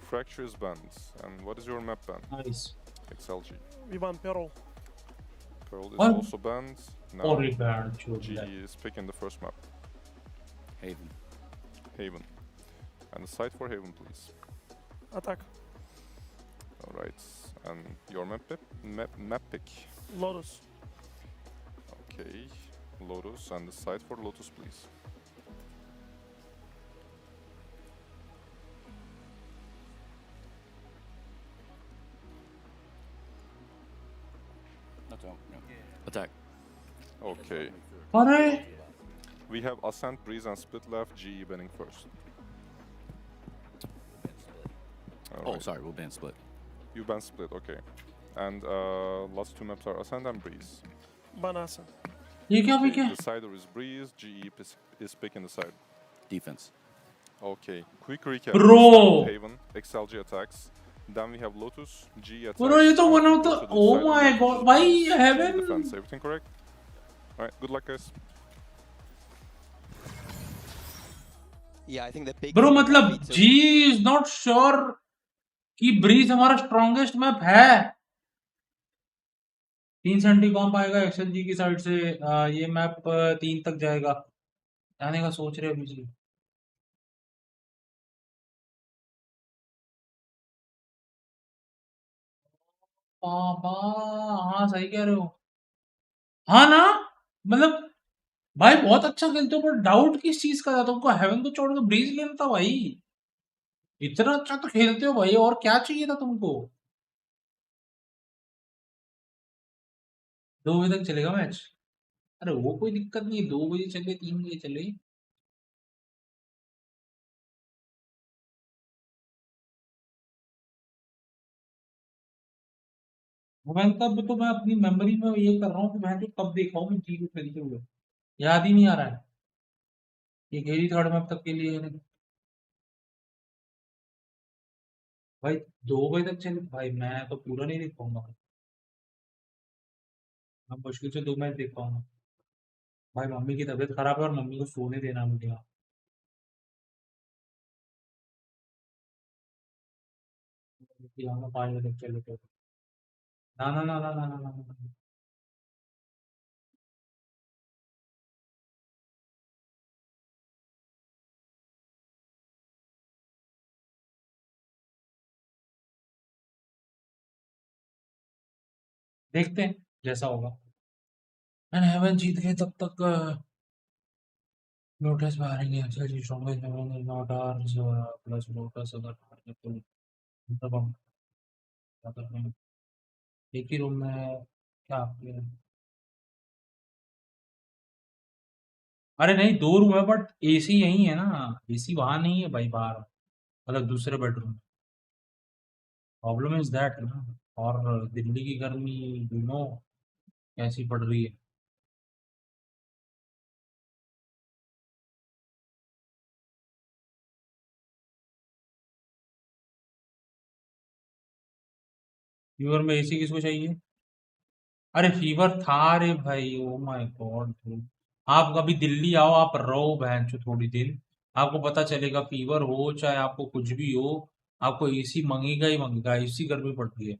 Fracture is banned. And what is your map ban? Nice. XLG. We want Pearl. Pearl is also banned. Now banned. GE is picking the first map. Haven. Haven. And the site for Haven, please. Attack. Alright. And your map pick? Lotus. Okay. Lotus. And the site for Lotus, please. Attack. Okay. Alright. We have Ascent, Breeze, and Split left. GE banning first. Oh, sorry, we'll ban Split. You ban Split, okay. And last 2 maps are Ascent and Breeze. Ban Ascent. The sider is Breeze. GE is picking the side. Defense. Okay. Quick recap. Bro. Haven, XLG attacks. Then we have Lotus, G attacks. Bro, ये तो one of the. Oh my god, why Heaven? Defense, everything correct? Alright, good luck guys. Yeah, I think the big. Bro, मतलब G is not sure कि Breeze हमारा strongest map है. 370 कॉम्प आएगा XLG की side से. ये मैप 3 तक जाएगा. जाने का सोच रहे अभी जी. हाँ सही कह रहे हो. हाँ ना, मतलब भाई बहुत अच्छा खेलते हो, पर डाउट किस चीज का था तुमको? हेवन को छोड़ के ब्रीज लेना था भाई. इतना अच्छा तो खेलते हो भाई, और क्या चाहिए था तुमको? 2 बजे तक चलेगा मैच? अरे वो कोई दिक्कत नहीं है, 2 बजे चले, 3 बजे चले। मैं तब तो मैं अपनी मेमोरी में ये कर रहा हूँ कि मैं तो कब देखा हूँ चीज को खेलते हुए, याद ही नहीं आ रहा है। ये खेली थर्ड मैप तक के लिए भाई, 2 बजे तक चले भाई, मैं तो पूरा नहीं देख पाऊंगा। मैं मुश्किल से 2 मैच देख पाऊंगा भाई। मम्मी की तबीयत खराब है और मम्मी को सोने देना है मुझे यहाँ। यहाँ में 5 बजे तक चले तो ना ना ना ना ना ना ना ना। देखते हैं जैसा होगा। एंड हेवन जीत गए तब तक लोटस हारेंगे। अच्छा जी, strongest heaven is not ours plus Lotus अगर हार गए तो मतलब हम क्या कर रहे हैं? एक ही रूम में क्या आपके? अरे नहीं, 2 रूम है बट एसी यही है ना, एसी वहां नहीं है भाई, बाहर मतलब दूसरे बेडरूम। प्रॉब्लम इज दैट ना। और दिल्ली की गर्मी यू नो कैसी पड़ रही है। फीवर में एसी किसको चाहिए? अरे फीवर था रे भाई, ओ माय गॉड। आप कभी दिल्ली आओ, आप रहो बहनचो थोड़ी दिन, आपको पता चलेगा। फीवर हो चाहे आपको कुछ भी हो, आपको एसी मंगेगा ही मंगेगा, एसी गर्मी पड़ रही है।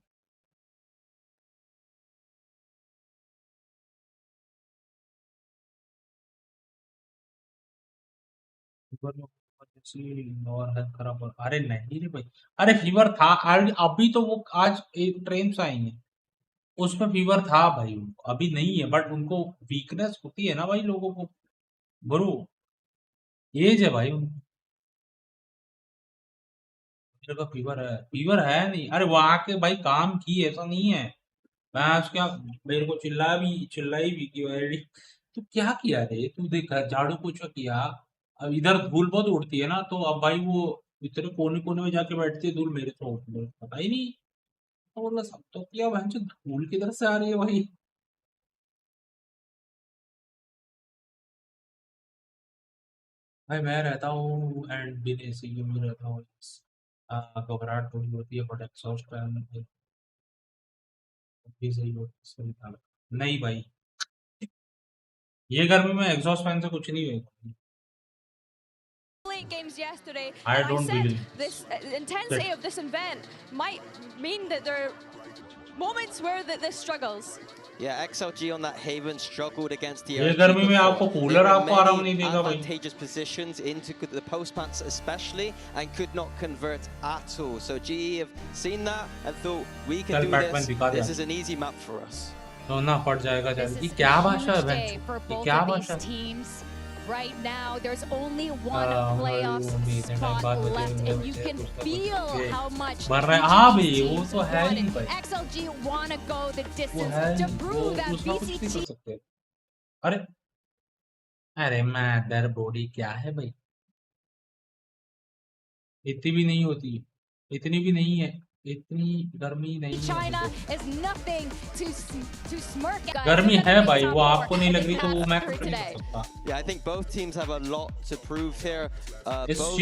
फीवर में एसी और हेल्थ खराब अरे नहीं रे भाई। अरे फीवर था, अभी तो वो आज एक ट्रेन से आई है, उसमें फीवर था भाई उनको, अभी नहीं है बट उनको वीकनेस होती है ना भाई लोगों को। गुरु एज है भाई उनको। मेरे को फीवर है नहीं। अरे वो आके भाई काम की, ऐसा नहीं है। मैं उसके मेरे को चिल्लाई भी कि भाई तू क्या किया रे, तू देख झाड़ू पोछा किया, अब इधर धूल बहुत उड़ती है ना, तो अब भाई वो इतने कोने कोने में जाके बैठती है धूल, मेरे तो पता ही नहीं। तो बोला सब तो किया भाई, धूल किधर से आ रही है भाई? भाई मैं रहता हूँ एंड बिन एसी में रहता हूँ। घबराहट थोड़ी होती है बट एग्जॉस्ट फैन भी सही होता है, सही था। नहीं भाई, ये गर्मी में एग्जॉस्ट फैन से कुछ नहीं होगा। Late games yesterday, I and I don't said believe this intensity that of this event might mean that there are moments where this struggles. Yeah, XLG on that Haven struggled against the ये RG गर्मी में before. आपको They cooler were in आपको आराम many नहीं देगा भाई। advantageous positions into the post plants especially, and could not convert at all. So GE have seen that and thought, we can do this. This is an easy map for us. तो ना पड़ जाएगा This ये is क्या a भाषा huge है day for ये both क्या of भाषा these है? teams. Right now, there's only one playoff इतने टाइम spot बाद left, बचे and you can feel how much मर रहे each हाँ of भाई, these वो teams तो है want. ही भाई, XLG want to go the वो distance है to ही, वो prove that उसका कुछ नहीं कर VCT सकते। अरे अरे मैदर बॉडी क्या है भाई, इतनी भी नहीं होती, इतनी भी नहीं है, इतनी गर्मी नहीं है अभी China तो। is nothing to smirk at. गर्मी है भाई, वो Top आपको नहीं four लग रही तो वो मैं for कुछ नहीं today. कर सकता। Yeah, I think both teams have a lot to prove here. It's both,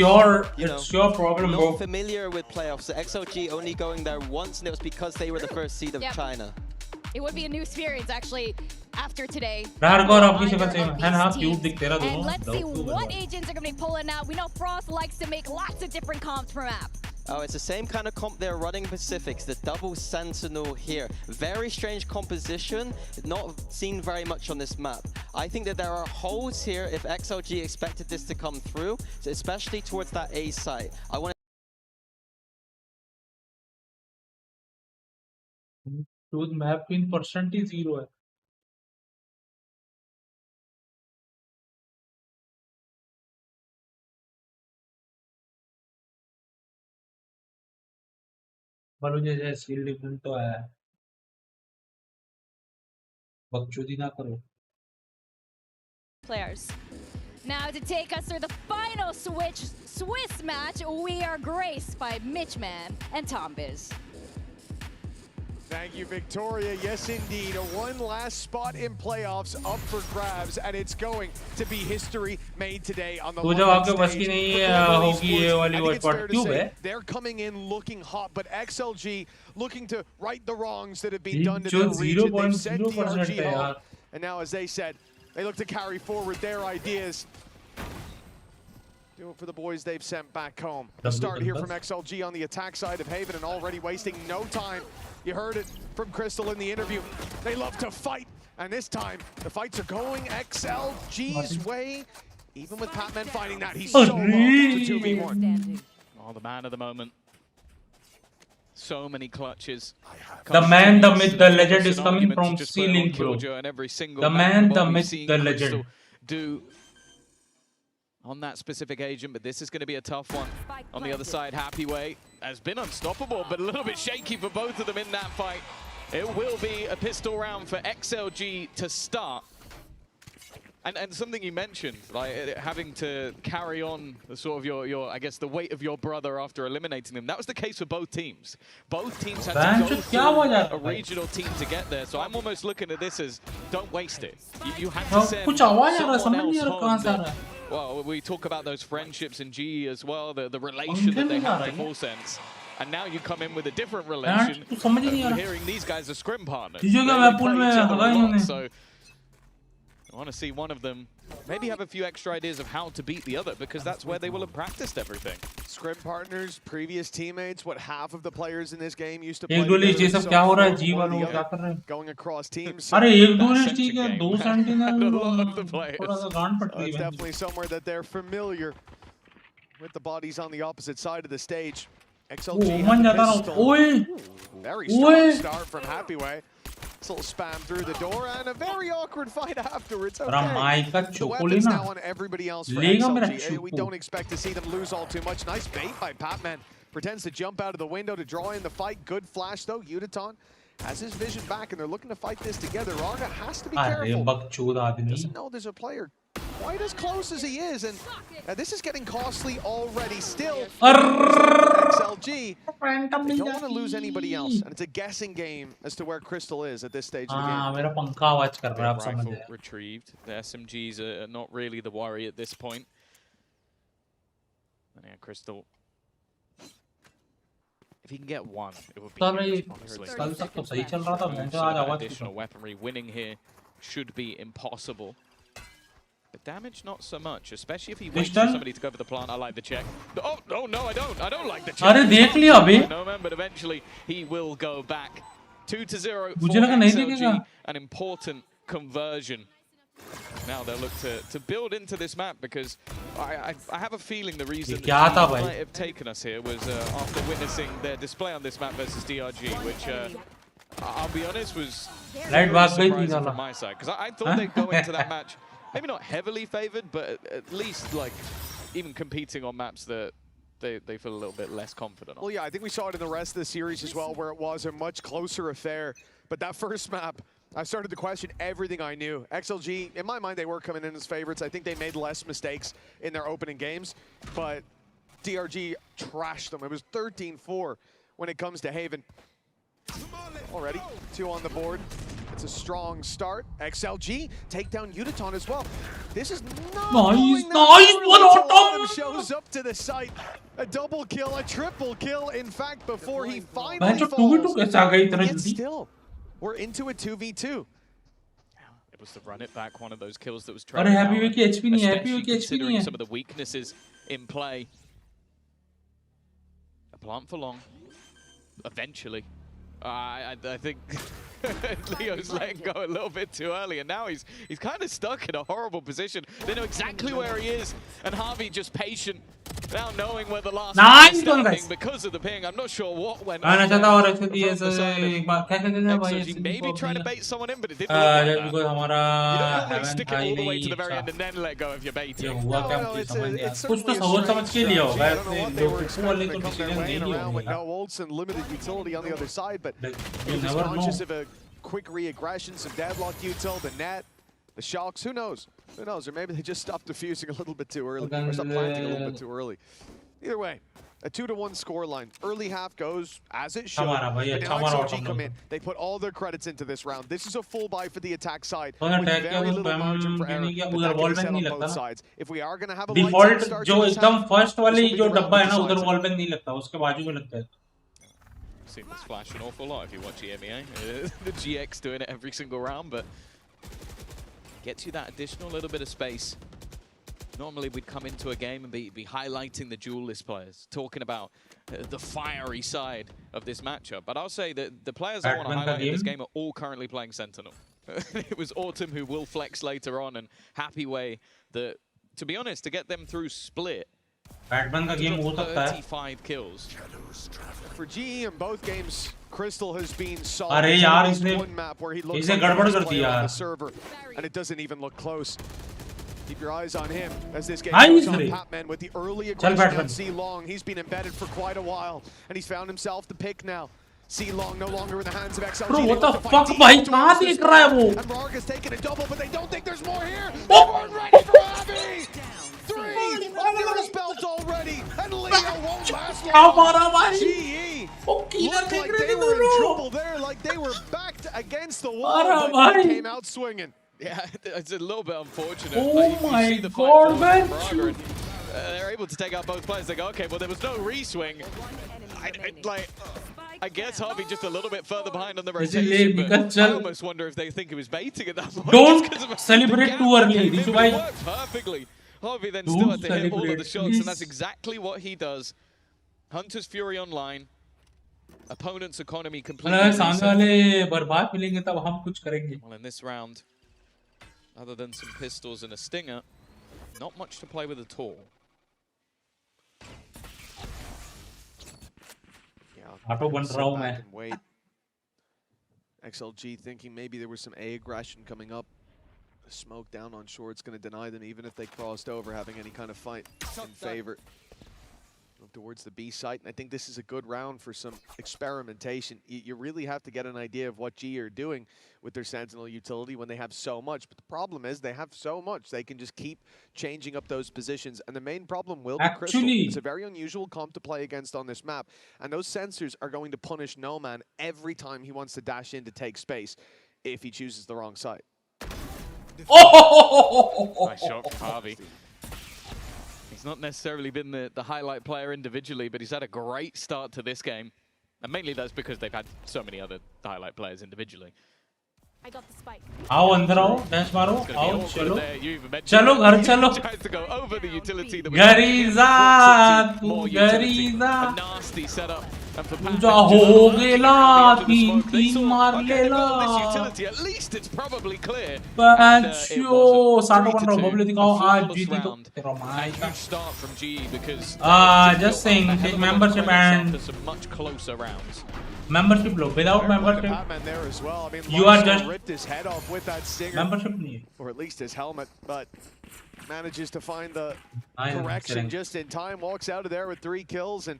it's your problem, not bro. familiar with playoffs. The XLG only going there once, and it was because they were the first seed of Yep. China. It would be a new experience actually after today. रार और आपकी शक्ल Either same of है ना, these cute teams. दिखते रहा And दोनों। let's see what agents are going to be pulling out. We know Frost likes to make lots of different comps per map. Oh, it's the same kind of comp they're running Pacifics, the double sentinel here. Very strange composition, not seen very much on this map. I think that there are holes here if XLG expected this to come through, especially towards that A site. I want तो map pin percent ही 0 है। बालू जैसे skill different तो है बकचोदी ना करो Players. Now to take us through the final Swiss match, we are graced by Mitchman and Tombiz. Thank you, Victoria. Yes, indeed. One last spot in playoffs up for grabs, and it's going to be history made today on the London stage. They're coming in looking hot, but XLG looking to right the wrongs that have been done to their region. They've sent DRG home, and now, as they said, they look to carry forward their ideas. Do it for the boys they've sent back home. The start here from XLG on the attack side of Haven, and already wasting no time. You heard it from Crystal in the interview. They love to fight, and this time the fights are going XLG's way. Even with Patman finding that, he's so low to 2v1. Oh, the man of the moment. So many clutches. The man, the myth, the legend is coming from ceiling, bro. The man, the myth, the legend. Do on that specific agent, but this is going to be a tough one. On the other side, Happyway has been unstoppable, but a little bit shaky for both of them in that fight. It will be a pistol round for XLG to start. And something you mentioned, like having to carry on the sort of your I guess the weight of your brother after eliminating them. That was the case for both teams. Both teams had to go through a regional team to get there. So I'm almost looking at this as don't waste it. You had to send someone else home. Well, we talk about those friendships in GE as well, the relation that they have to Full Sense. And now you come in with a different relation. You're hearing these guys are scrim partners. They play each other a lot, so I want to see one of them maybe have a few extra ideas of how to beat the other, because that's where they will have practiced everything. Scrim partners, previous teammates, what half of the players in this game used to play going across teams. It's definitely somewhere that they're familiar with the bodies on the opposite side of the stage. XLG very strong start from Happyway. It's a little spam through the door and a very awkward fight afterwards. Okay. The weapons now on everybody else for XLG. We don't expect to see them lose all too much. Nice bait by Patman. Pretends to jump out of the window to draw in the fight. Good flash though. Uditon has his vision back and they're looking to fight this together. Raga has to be careful. Doesn't know there's a player quite as close as he is, and this is getting costly already. Still, XLG, they don't want to lose anybody else, and it's a guessing game as to where Crystal is at this stage of the game. Rifle retrieved. The SMGs are not really the worry at this point. And yeah, Crystal, if he can get one, it would be additional weaponry. Winning here should be impossible. The damage, not so much, especially if he waits for somebody to go over the plant. I like the check. Oh, no, I don't. I don't like the check. No, man, but eventually he will go back. 2-0 for XLG, an important conversion. Now they'll look to build into this map, because I have a feeling the reason that might have taken us here was after witnessing their display on this map versus DRG, which I'll be honest was surprising from my side, because I thought they'd go into that match maybe not heavily favored, but at least like even competing on maps that they feel a little bit less confident on. Well, yeah, I think we saw it in the rest of the series as well, where it was a much closer affair. But that first map, I started to question everything I knew. XLG, in my mind, they were coming in as favorites. I think they made less mistakes in their opening games, but DRG trashed them. It was 13-4 when it comes to Haven. Already, 2 on the board. It's a strong start. XLG take down Uditon as well. This is not nice. One shows up to the site. A double kill, a triple kill. In fact, before he finally falls. Yet still, we're into a 2v2. It was to run it back, one of those kills that was trailing out, especially considering some of the weaknesses in play. A plant for long. Eventually. I think Leo's letting go a little bit too early, and now he's kind of stuck in a horrible position. They know exactly where he is, and Harvey just patient. Now knowing where the last Nice one is one, standing guys. because of the ping, I'm not sure what went मैंने on चाहता there और actually from ऐसे the side एक बार क्या कहते थे भाई XOG. Maybe trying to bait someone in, but it didn't look just like that. because हमारा You don't normally heaven stick था it he all the way नहीं to the very अच्छा end and then let go if you're ये baiting. हुआ क्या मुझे समझ नहीं आया कुछ तो समझ के लिया होगा ऐसे लोग वाले तो डिसीजन नहीं होंगे No Olsen, limited utility on the other side, but you he was never conscious know. of a quick re-aggression, some deadlock util, the net, the shocks, who knows? Who knows? Or maybe they just stopped defusing a little bit too early, or stopped planting a little bit too early. Either way, a 2-1 score line. Early half goes as it should. But now XOG come in. They put all their credits into this round. This is a full buy for the attack side with very little margin for error. But that can set on both sides. If we are going to have a lights out start जो to this एकदम half, first वाली this will be जो the round डब्बा है that ना उधर decides it. Wall bank नहीं लगता उसके बाजू में लगता है Seen this flash an awful lot if you watch EMEA. The GX doing it every single round, but gets you that additional little bit of space. Normally we'd come into a game and be highlighting the duelist players, talking about the fiery side of this matchup. But I'll say that the players I want to highlight in this game are all currently playing Sentinel. It was Autumn who will flex later on, and Happy Way that, to be honest, to get them through split, Batman का game हो सकता है 35 kills. For GE in both games, Crystal has been solid. अरे यार इसने one map where he looks इसे like the गड़बड़ best कर player दिया on the server, and it doesn't even look close. Keep your eyes on him as this game Nice goes on. three. Patman with the early Chal aggression on Batman. C Long. He's been embedded for quite a while, and he's found himself the pick now. C Long no longer in the hands of XLG. Bro, They what the look to fuck fight भाई deep कहाँ towards देख the रहा है start. वो And Vargas taking a double, but they don't think there's more here. They weren't ready for Abby. 3 under his belt already, and Leo won't last क्या long. मारा भाई GE वो killer looked देख like रहे they थे were in दोनों trouble there, like they were backed against the wall, मारा but भाई they came out swinging. Yeah, it's a little bit unfortunate. Oh Like, you my see the fight God, forward man. from Braga, and, they're able to take out both players. They go, okay, well, there was no re-swing. I guess Harvey just a little bit further behind on the rotation, but I almost wonder if they think he was baiting at that point. Don't celebrate too early Rishu bhai It worked perfectly. Harvey then still had to hit all of the shots, and that's exactly what he does. Hunter's Fury online. Opponent's economy completely अगर सामने reset. वाले बर्बाद मिलेंगे तब हम कुछ करेंगे Well, in this round, other than some pistols and a stinger, not much to play with at all. Auto बन रहा हूँ मैं Wait. XLG thinking maybe there was some A aggression coming up. The smoke down on shore, it's going to deny them even if they crossed over having any kind of fight in favor. Move towards the B site, and I think this is a good round for some experimentation. You really have to get an idea of what G are doing with their Sentinel utility when they have so much. But the problem is they have so much, they can just keep changing up those positions. And the main problem will be Crystal. It's a very unusual comp to play against on this map. And those sensors are going to punish No Man every time he wants to dash in to take space if he chooses the wrong side. Nice shot from Harvey. He's not necessarily been the highlight player individually, but he's had a great start to this game. And mainly that's because they've had so many other highlight players individually. I got the spike. आओ अंदर आओ dash मारो It's gonna be आओ awkward चलो there. You even mentioned चलो it. घर He चलो tries to go over the utility that we गरीजा तू more utility. गरीजा A nasty setup. And for तू जा हो गेला तीन तीन मार लेला this utility, at least it's probably clear. बच्चों साटो बन रहा हूँ बबले दिखाओ आज जीती तो तेरा माय का Huge start from G because just saying take membership and some much closer rounds. membership low without membership Patman there as well. I mean, you are Larson just ripped his head off with that stinger, membership नहीं है or at least his helmet, but manages to find the I know, correction kidding. just in time. Walks out of there with 3 kills, and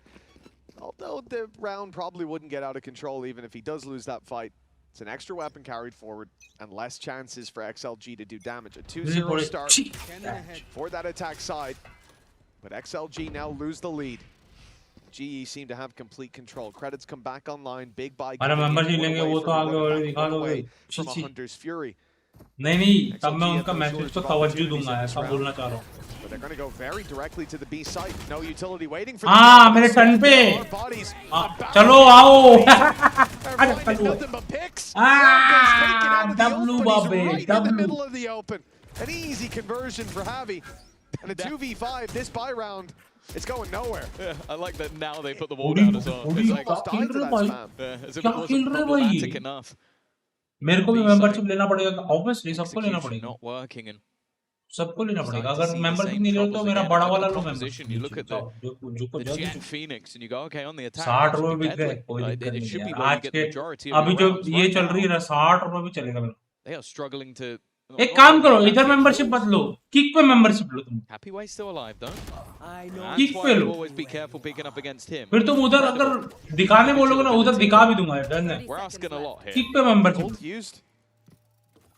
although the round probably wouldn't get out of control even if he does lose that fight, it's an extra weapon carried forward and less chances for XLG to do damage. A 2-0 start for that attack side, but XLG now lose the lead. GE seem to have complete control. Credits come back online. Big buy अरे membership लेंगे वो तो आगे वाले दिखा दोगे from a Hunter's Fury. नहीं तब मैं उनका मैसेज को तवज्जो दूंगा ऐसा बोलना चाह रहा हूँ But they're going to go very directly to the B site. No utility waiting for हाँ मेरे टर्न पे चलो आओ nothing but picks. W बाबे right in the middle of the open. An easy conversion for Javi. And a 2v5 this buy round. It's going nowhere. Yeah, I like that now they put the wall down as well. It's like, almost died to that spam. as if it wasn't problematic enough. मेरे को भी membership लेना पड़ेगा obviously सबको लेना पड़ेगा Not working, and सबको लेना पड़ेगा अगर मेंबरशिप नहीं ले तो मेरा बड़ा वाला लो membership You look at the Jet Phoenix and you go, okay, on the attack, 60 रुपए बिक गए कोई दिक्कत नहीं है आज के अभी जो ये चल रही है 60 रुपए भी चलेगा मेरा they are struggling to एक काम करो इधर मेंबरशिप मत लो किक पे मेंबरशिप लो तुम Happy Way still alive though. I know. Kick पे लो Always be careful picking up against him. फिर तुम उधर अगर दिखाने बोलोगे ना उधर दिखा भी दूंगा डन है We're asking a lot here. Kick पे मेंबरशिप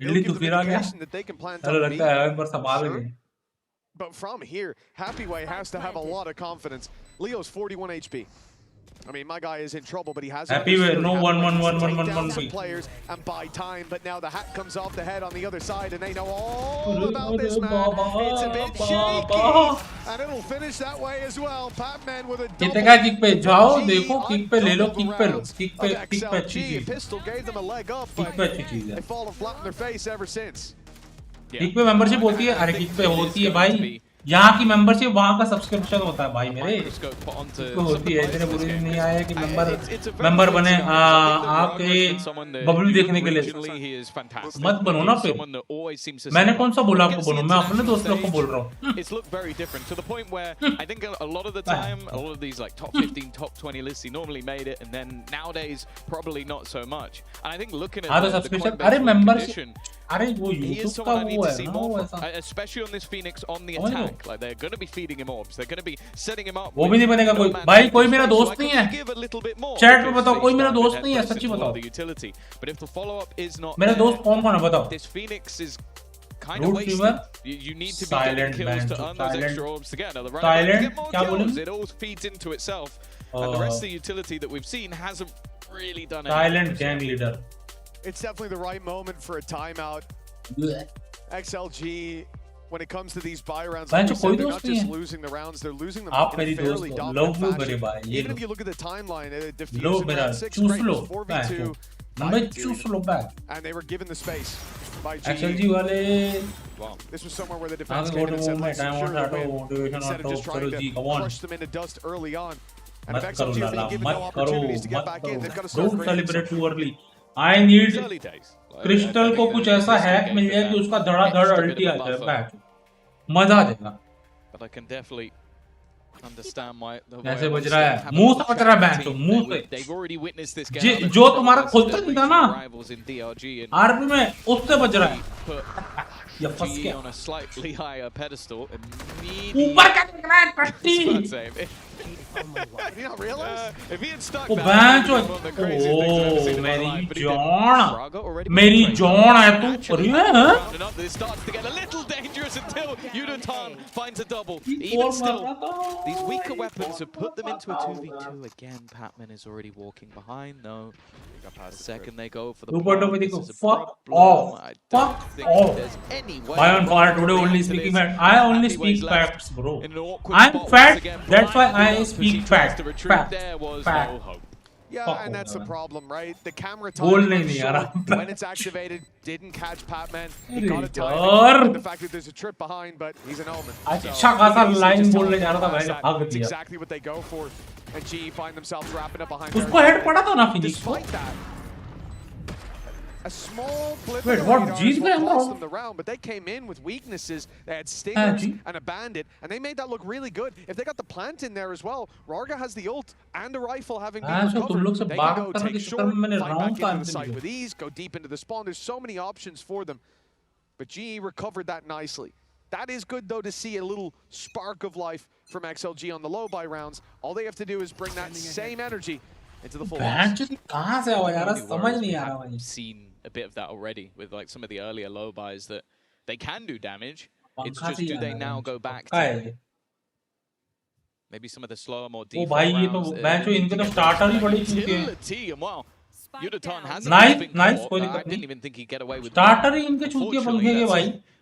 इल्ली तो फिर आ गया चलो लगता है एक बार संभाल गए But from here, Happy Way has to have a lot of confidence. Leo's 41 HP. I mean, my guy is in trouble, but he has Happy Way, no 1-1-1-1-1-1 some players and buy time. But now the hat comes off the head on the other side, and they know all about this man. It's a bit shaky, and it'll finish that way as well. Patman with a कितने kick पे जाओ देखो kick पे ले low kick पे low kick पे अच्छी चीज pistol gave them a leg up, kick पे अच्छी चीज है they've fallen flat on their face ever since. Kick पे मेंबरशिप होती है अरे किक पे होती है भाई यहाँ की मेंबरशिप वहाँ का सब्सक्रिप्शन होता है भाई मेरे तो होती है इतने बुरे नहीं आया कि मेंबर बने आपके बबलू देखने के लिए मत बनो ना फिर मैंने कौन सा बोला आपको बोलो मैं अपने दोस्त लोग को बोल रहा हूँ It's looked very different to the point where I think a lot of the time a lot of these like top 15 top 20 lists he normally made it and then nowadays probably not so much and I think looking at the subscription अरे membership अरे वो YouTube का वो है ना especially on this Phoenix on the attack like they're going to be feeding him orbs they're going to be setting him up वो भी नहीं बनेगा कोई भाई कोई मेरा दोस्त नहीं है चैट में बताओ कोई मेरा दोस्त नहीं है सच्ची बताओ but if the follow up is not मेरा दोस्त कौन है बताओ this Phoenix is kind of wasted. You need to be getting kills to earn those extra orbs to get another run. Get more kills. It all feeds into itself. And the rest of the utility that we've seen hasn't really done anything. Silent gang leader. It's definitely the right moment for a timeout. XLG, when it comes to these buy rounds, like said, they're not just losing the rounds, they're losing them in a fairly dominant fashion. Even if you look at the timeline, Diffusion round 6, great, 4v2, and they were given the space by G. XLG wale Wow. This was somewhere where the defense came in and said, let's ensure the win, instead of just trying to crush them into dust early on. And if XLG are being given no opportunities to get back in, they've got to start don't celebrate too early. I need crystal को कुछ ऐसा hack मिल जाए कि उसका धड़ाधड़ अल्टी आ जाए back मजा आ जाएगा But I can definitely understand why ऐसे बज रहा है मुंह से बज रहा है बैक तो मुंह पे they've already witnessed this game जो तुम्हारा खुलता नहीं था ना आरपी में उससे बज रहा है ये फंस गया on a slightly higher pedestal ऊपर क्या दिख रहा है पट्टी Did he not realize? If he had stuck मेरी जॉन है तू This starts to get a little dangerous until Yudotan finds a double. Even still, these weaker weapons have put them into a 2v2 again. Patman is already walking behind. No. The second they go for the fuck off. Fuck off. Why on fire today only speaking facts? I only speak facts, bro. I'm fat. That's why I speak facts. Fact. Yeah, and that's the problem, right? The camera timing, when it's activated, didn't catch Patman. He got a timing. The fact that there's a trip behind, but he's an element. That's exactly what they go for. And G find themselves wrapping up behind there. Despite that, a small blip lost them the round, but they came in with weaknesses. They had Stingers and a Bandit, and they made that look really good. If they got the plant in there as well, Rarga has the ult and the rifle having been recovered. They can go take short, fight back into the site with ease, go deep into the spawn. There's so many options for them. But GE recovered that nicely. That is good, though, to see a little spark of life from XLG on the low buy rounds. All they have to do is bring that same energy into the full I've seen a bit of that already with like some of the earlier low buys that they can do damage. It's just do they now go back to maybe some of the slower, more deep rounds. And wow, Yudotan has nice. I didn't even think he'd get away with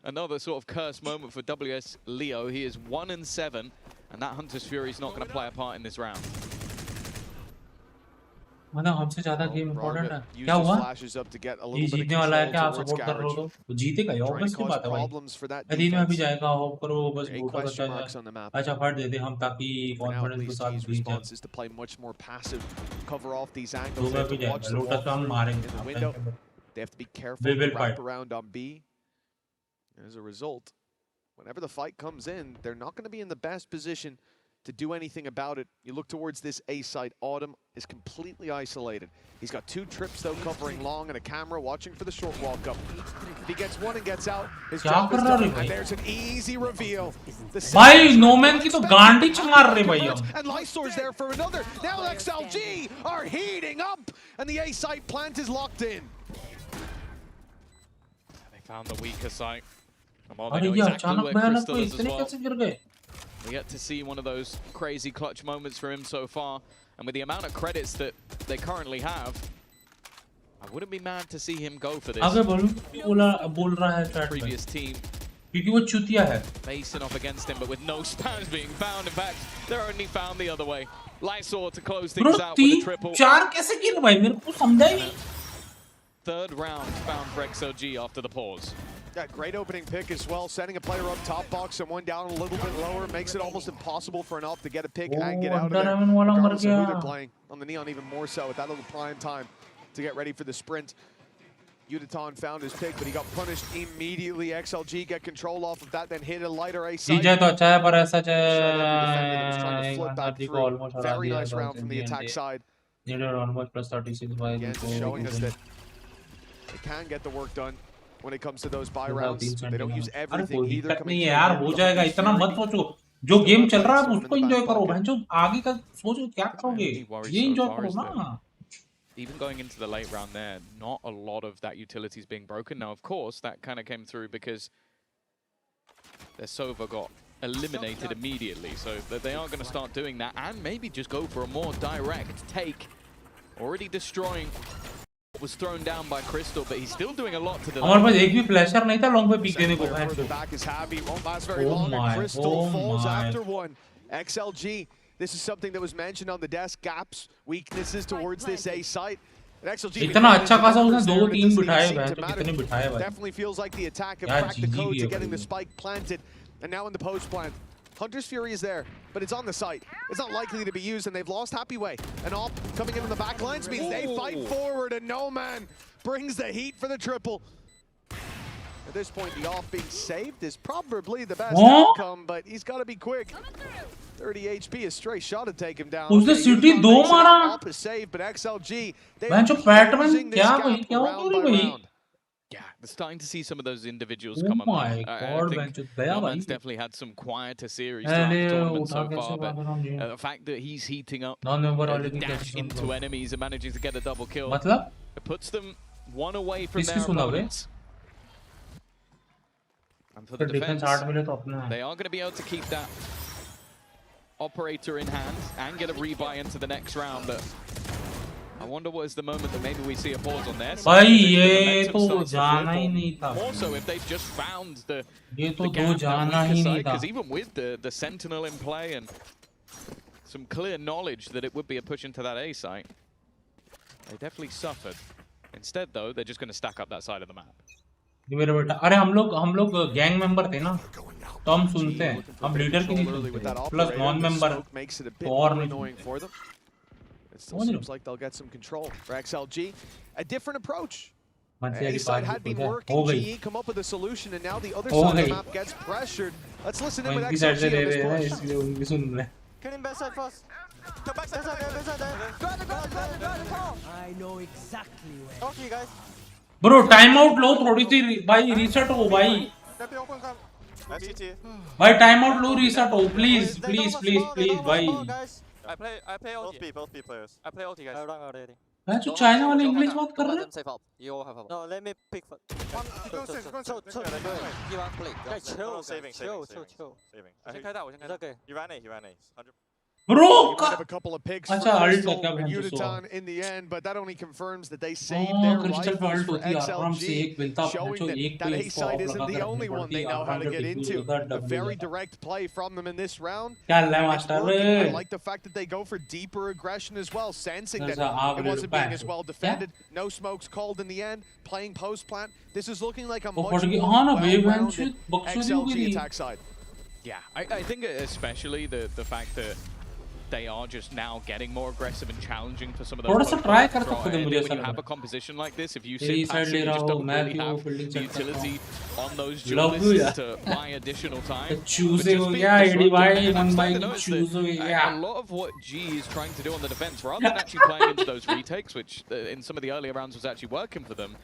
another sort of curse moment for WS Leo. He is 1-7, and that Hunter's Fury is not going to play a part in this round. मतलब हमसे ज्यादा game important है क्या हुआ ये जीतने वाला है क्या आप सपोर्ट कर रहे हो तो जीतेगा ये ऑब्वियस की बात है भाई अदीन में भी जाएगा होप करो बस वोट करता है अच्छा फट दे दे हम ताकि कॉन्फिडेंस के साथ जीत जाए तो मैं भी जाएगा लोटस हम मारेंगे They have to be careful to wrap around on B. As a result, whenever the fight comes in, they're not going to be in the best position to do anything about it. You look towards this A site. Autumn is completely isolated. He's got 2 trips though, covering long, and a camera watching for the short walk up. If he gets one and gets out, his job is done. And there's an easy reveal. भाई no man की तो गांडी चंगार रहे भाई हम. And Lysor's there for another. Now XLG are heating up, and the A site plant is locked in. They found the weaker site. अरे ये अचानक भयानक तो इतने कैसे गिर गए? We get to see one of those crazy clutch moments for him so far, and with the amount of credits that they currently have, I wouldn't be mad to see him go for this. आगे बोल रहा है chat में. Previous team क्योंकि वो चूतिया है. facing off against him, but with no spams being found. In fact, they're only found the other way. Lysor to close things out with a triple. 4 कैसे गिर भाई? मेरे को समझा ही नहीं. Third round found for XLG after the pause. Yeah, great opening pick as well, sending a player up top box and one down a little bit lower, makes it almost impossible for an AWP to get a pick and get out of there. Regardless of who they're playing. On the Neon even more so, with that little prime time to get ready for the sprint. Uditon found his pick, but he got punished immediately. XLG get control off of that, then hit a lighter A site. DJ तो अच्छा है पर ऐसा Very nice round from the attack side. Almost plus 36 by again, showing us that they can get the work done when it comes to those buy rounds. They don't use everything either. नहीं है यार, हो जाएगा. इतना मत सोचो. जो game चल रहा है उसको एंजॉय करो. भैंचो आगे का सोचो क्या करोगे. ये एंजॉय करो ना. Even going into the late round there, not a lot of that utility is being broken. Now, of course, that kind of came through because their Sova got eliminated immediately. So they are going to start doing that and maybe just go for a more direct take. Already destroying what was thrown down by Crystal, but he's still doing a lot to the हमारे पास एक भी flasher नहीं था long पे peak देने को. The back is happy, won't last very long. Crystal falls after one. XLG, this is something that was mentioned on the desk. Gaps, weaknesses towards this A site. इतना अच्छा खासा उसने 2-3 बिठाए भाई. तो कितने बिठाए भाई. Definitely feels like the attack have cracked the code to getting the spike planted. And now in the post plant, Hunter's Fury is there, but it's on the site. It's not likely to be used, and they've lost Happy Way. And all coming in on the back lines means they fight forward, and No Man brings the heat for the triple. At this point, the off being saved is probably the best outcome, but he's got to be quick. 30 HP, a stray shot to take him down. उसने city 2 मारा. Off is saved, but XLG, मैं जो pattern क्या भाई क्या हो रही भाई. Yeah, they're starting to see some of those individuals come online. I think Norman's definitely had some quieter series throughout the tournament so far, but the fact that he's heating up, the dash into enemies and managing to get a double kill, it puts them one away from their opponents. And for the defense, they are going to be able to keep that operator in hand and get a rebuy into the next round, but I wonder what is the moment that maybe we see a pause on their side. More so if they've just found the gap side, because even with the Sentinel in play and some clear knowledge that it would be a push into that A site, they definitely suffered. Instead though, they're just going to stack up that side of the map. मेरे बेटा अरे हम लोग gang member थे ना तो हम सुनते हैं हम लीडर की नहीं सुनते प्लस नॉन मेंबर और नहीं It still seems like they'll get some control for XLG. A different approach. A side had been working, GE come up with a solution, and now the other side of the map gets pressured. Let's listen in with XLG on this push. Get in backside fast. Come back side, I know exactly where. Okay, guys. Bro, time out लो थोड़ी सी भाई reset हो भाई. भाई time out लो reset हो please भाई. I play OT. Both B players. I play OT, guys. I run already. मैं जो China वाले इंग्लिश बात कर रहे हैं. You all have help. No, let me pick. Chill. I think I okay. You ran A. Bro, have a couple of picks for Uditon in the end, but that only confirms that they saved their rifles for XLG, showing that A side isn't the only one they know how to get into. A very direct play from them in this round. I like the fact that they go for deeper aggression as well, sensing that it wasn't being as well defended. No smokes called in the end, playing post plant. This is looking like a much more well-rounded XLG attack side. Yeah, I think especially the fact that they are just now getting more aggressive and challenging for some of those. When you have a composition like this, if you sit passive, you just don't really have the utility on those duelists to buy additional time. Choose ho gaya, choose ho gaya. A lot of what G is trying to do on the defense, rather than actually playing into those retakes, which in some of the earlier rounds was actually working for them,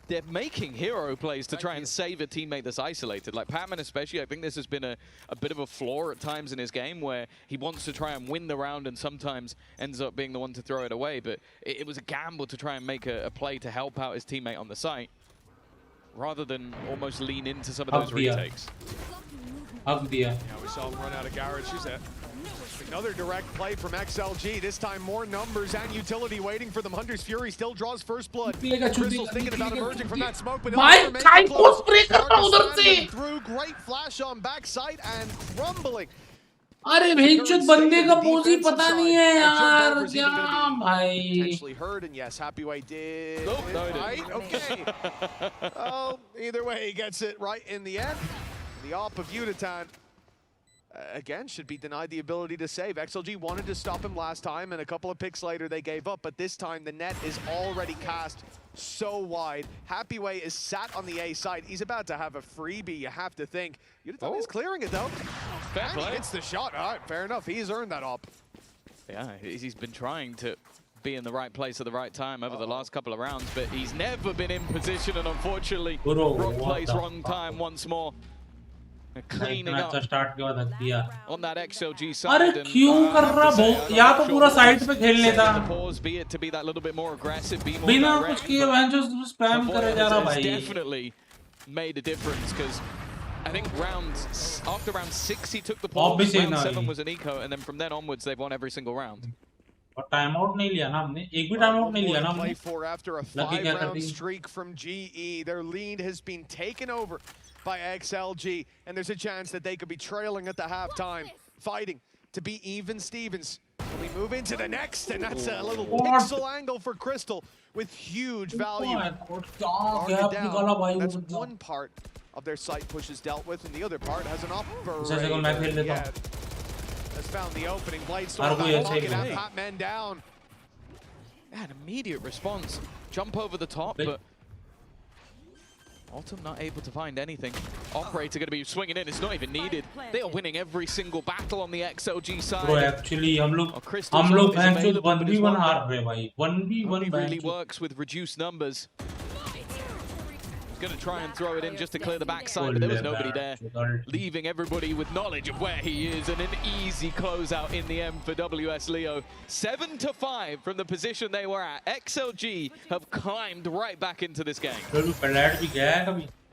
they're making hero plays to try and save a teammate that's isolated. Like Patman especially, I think this has been a bit of a flaw at times in his game where he wants to try and win the round and sometimes ends up being the one to throw it away. But it was a gamble to try and make a play to help out his teammate on the site, rather than almost lean into some of those retakes. Yeah, we saw him run out of garage. She's there. Another direct play from XLG. This time more numbers and utility waiting for them. Hunter's Fury still draws first blood. Crystal's thinking about emerging from that smoke, but through. Great flash on backside and crumbling. अरे भेंचोद बंदे का pose ही पता नहीं है यार क्या भाई. Potentially hurt, and yes, Happyway did. Right? Okay. Oh, either way, he gets it right in the end. The op of Utatan. Again, should be denied the ability to save. XLG wanted to stop him last time, and a couple of picks later they gave up, but this time the net is already cast so wide. Happyway is sat on the A side. He's about to have a freebie, you have to think. Utatan is clearing it though. Fair and play. he hits the shot. All right, fair enough. He's earned that op. Yeah, he's been trying to be in the right place at the right time over the last couple of rounds, but he's never been in position, and unfortunately, wrong place, wrong time once more. Cleaning up on that XLG side. अरे क्यों कर रहा वो? या तो पूरा side पे खेल लेता. Be it to be that little bit more aggressive, be more बिना direct. कुछ किए वैंचो स्पैम करे जा रहा भाई. Definitely made a difference because I think after round 6 he took the pause. Round 7 was an eco, and then from then onwards they've won every single round. और time out नहीं लिया ना हमने. एक भी टाइम आउट नहीं लिया ना हमने. Play for after a 5-round streak from GE. Their lead has been taken over by XLG, and there's a chance that they could be trailing at the halftime, fighting to be even Stevens. We move into the next, and that's a little pixel angle for Crystal with huge value. That's one part of their site push is dealt with, and the other part has an operator. Yeah, has found the opening. Bladestorm pocket and Patman down. Yeah, an immediate response. Jump over the top, but Autumn not able to find anything. Operator going to be swinging in. It's not even needed. They are winning every single battle on the XLG side. Bro, actually, हम लोग 1v1 हार रहे हैं भाई. 1v1 really works with reduced numbers. Going to try and throw it in just to clear the backside, but there was nobody there, leaving everybody with knowledge of where he is, and an easy closeout in the end for WS Leo. 7-5 from the position they were at. XLG have climbed right back into this game.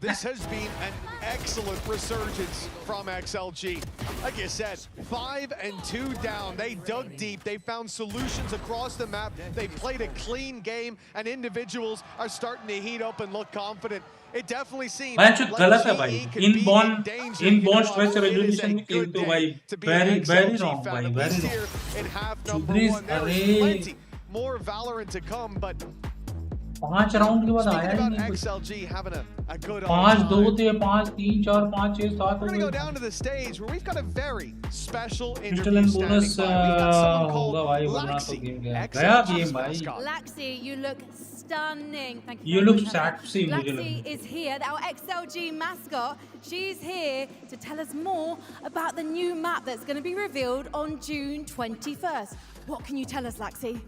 This has been an excellent resurgence from XLG. Like you said, 5 and 2 down. They dug deep. They found solutions across the map. They played a clean game, and individuals are starting to heat up and look confident. It definitely seems like गलत है भाई. Inborn stress resolution में खेलते हो भाई. Very wrong भाई. Very wrong. In half number 1, there is plenty more Valorant to come, but 5 round के बाद आया ही नहीं. XLG having a good 5-2 थे, 5-3, 4, 5, 6, 7. We're going to go down to the stage where we've got a very special interview bonus होगा भाई. वरना तो game गया गेम भाई. Laxi, you look stunning. Thank you. You look sexy. Laxi is here, our XLG mascot. She's here to tell us more about the new map that's going to be revealed on June 21st. What can you tell us, Laxi?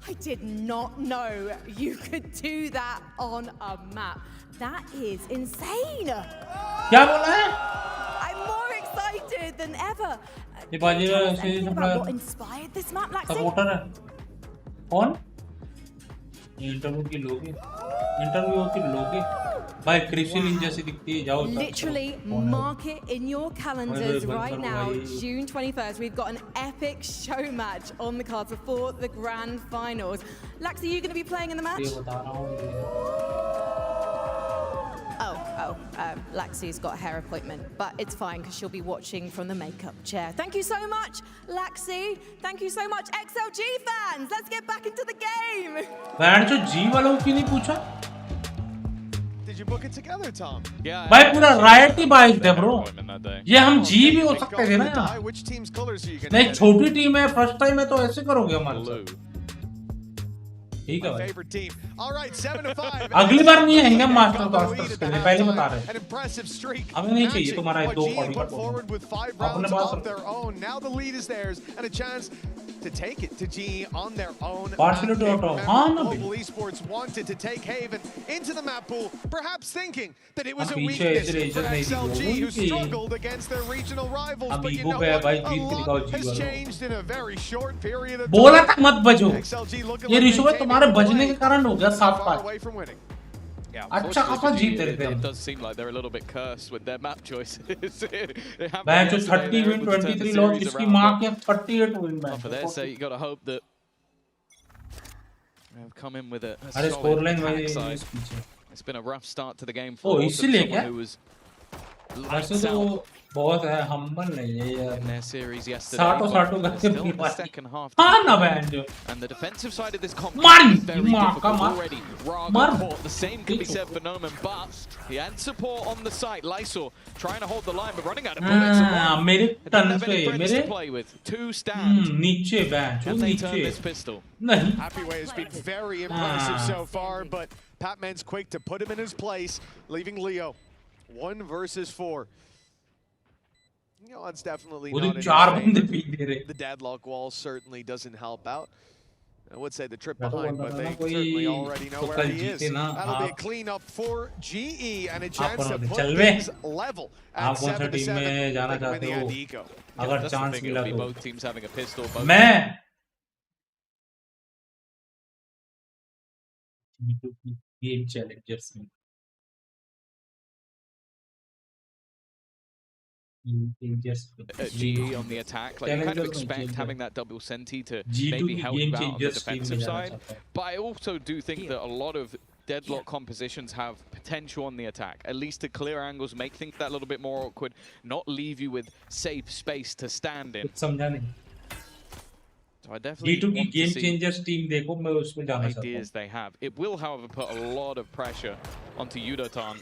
I did not know you could do that on a map. That is insane. क्या बोला है? I'm more excited than ever. ये बाजी what inspired this map, Laxi? Supporter है. कौन? Interview की लोगे. Interview की लोगे. भाई क्रिस्टल जैसी दिखती है. जाओ. Literally mark it in your calendars right now. June 21st. We've got an epic show match on the cards before the grand finals. Laxi, are you going to be playing in the match? Laxi's got a hair appointment, but it's fine because she'll be watching from the makeup chair. Thank you so much, Laxi. Thank you so much, XLG fans. Let's get back into the game. Band जो जी वालों की नहीं पूछा? Did you book it together, Tom? Yeah. भाई पूरा right ही bike थे bro. ये हम जी भी हो सकते थे ना. नहीं छोटी टीम है, फर्स्ट टाइम है तो ऐसे करोगे हमारे साथ. My favorite team. All right, 7-5. अगली बार नहीं आएंगे मास्टर ब्लास्टर्स के लिए, पहले बता रहे An impressive streak. हमें नहीं चाहिए तुम्हारा What दो GE point put forward with 5 rounds of their own. Now the lead is theirs and a chance to take it to GE on their own. Global Esports wanted to take Haven into the map pool, perhaps thinking that it was a weakness for XLG, who struggled against their regional rivals. But you know what? A lot has changed in a very short period of time. बोला था मत बजो, XLG looking ये like रिश्वत तुम्हारे बजने के कारण हो गया 7-5. away from winning. Yeah, अच्छा खासा जीत रहे थे. It does seem like they're a little bit cursed with their map choices. Match 30 win 23 loss, इसकी मां के 38 win match. For their sake, you got to hope that they've come in with a अरे score line solid वही attack side. पीछे. It's been a rough start to the game for इसलिए क्या? someone who was ऐसे तो बहुत है, humble नहीं है यार. in their series yesterday. साटो but करके still पूरी the बात. second half. हाँ ना बहन जो. And the defensive side of this competition मार is very मार का difficult मार. already. Raga मार. caught. The same can be said for Noman, but he had support on the site. Lysor trying to hold the line, but running out of bullets. मेरे Didn't ton have any पे friends मेरे to play with. Two stand. नीचे बहन जो And they turn नीचे. this pistol. नहीं. Happyway has been very impressive so far, but Patman's quick to put him in his place, leaving Leo 1 versus 4. You know, it's definitely not in his favor. The deadlock wall certainly doesn't help out. I would say the trip behind, but they certainly already know where he is. That'll be a cleanup for GE and a chance to put things level at 7-7. जाना चाहते हो? अगर chance मिला तो. Both teams having a pistol. मैं game Challengers में GE on the attack, like you kind of expect having that double senti to maybe help you out on the defensive side, but I also do think that a lot of deadlock compositions have potential on the attack, at least to clear angles, make things that little bit more awkward, not leave you with safe space to stand in. So I definitely want to see ideas they have. It will, however, put a lot of pressure onto Yudotan.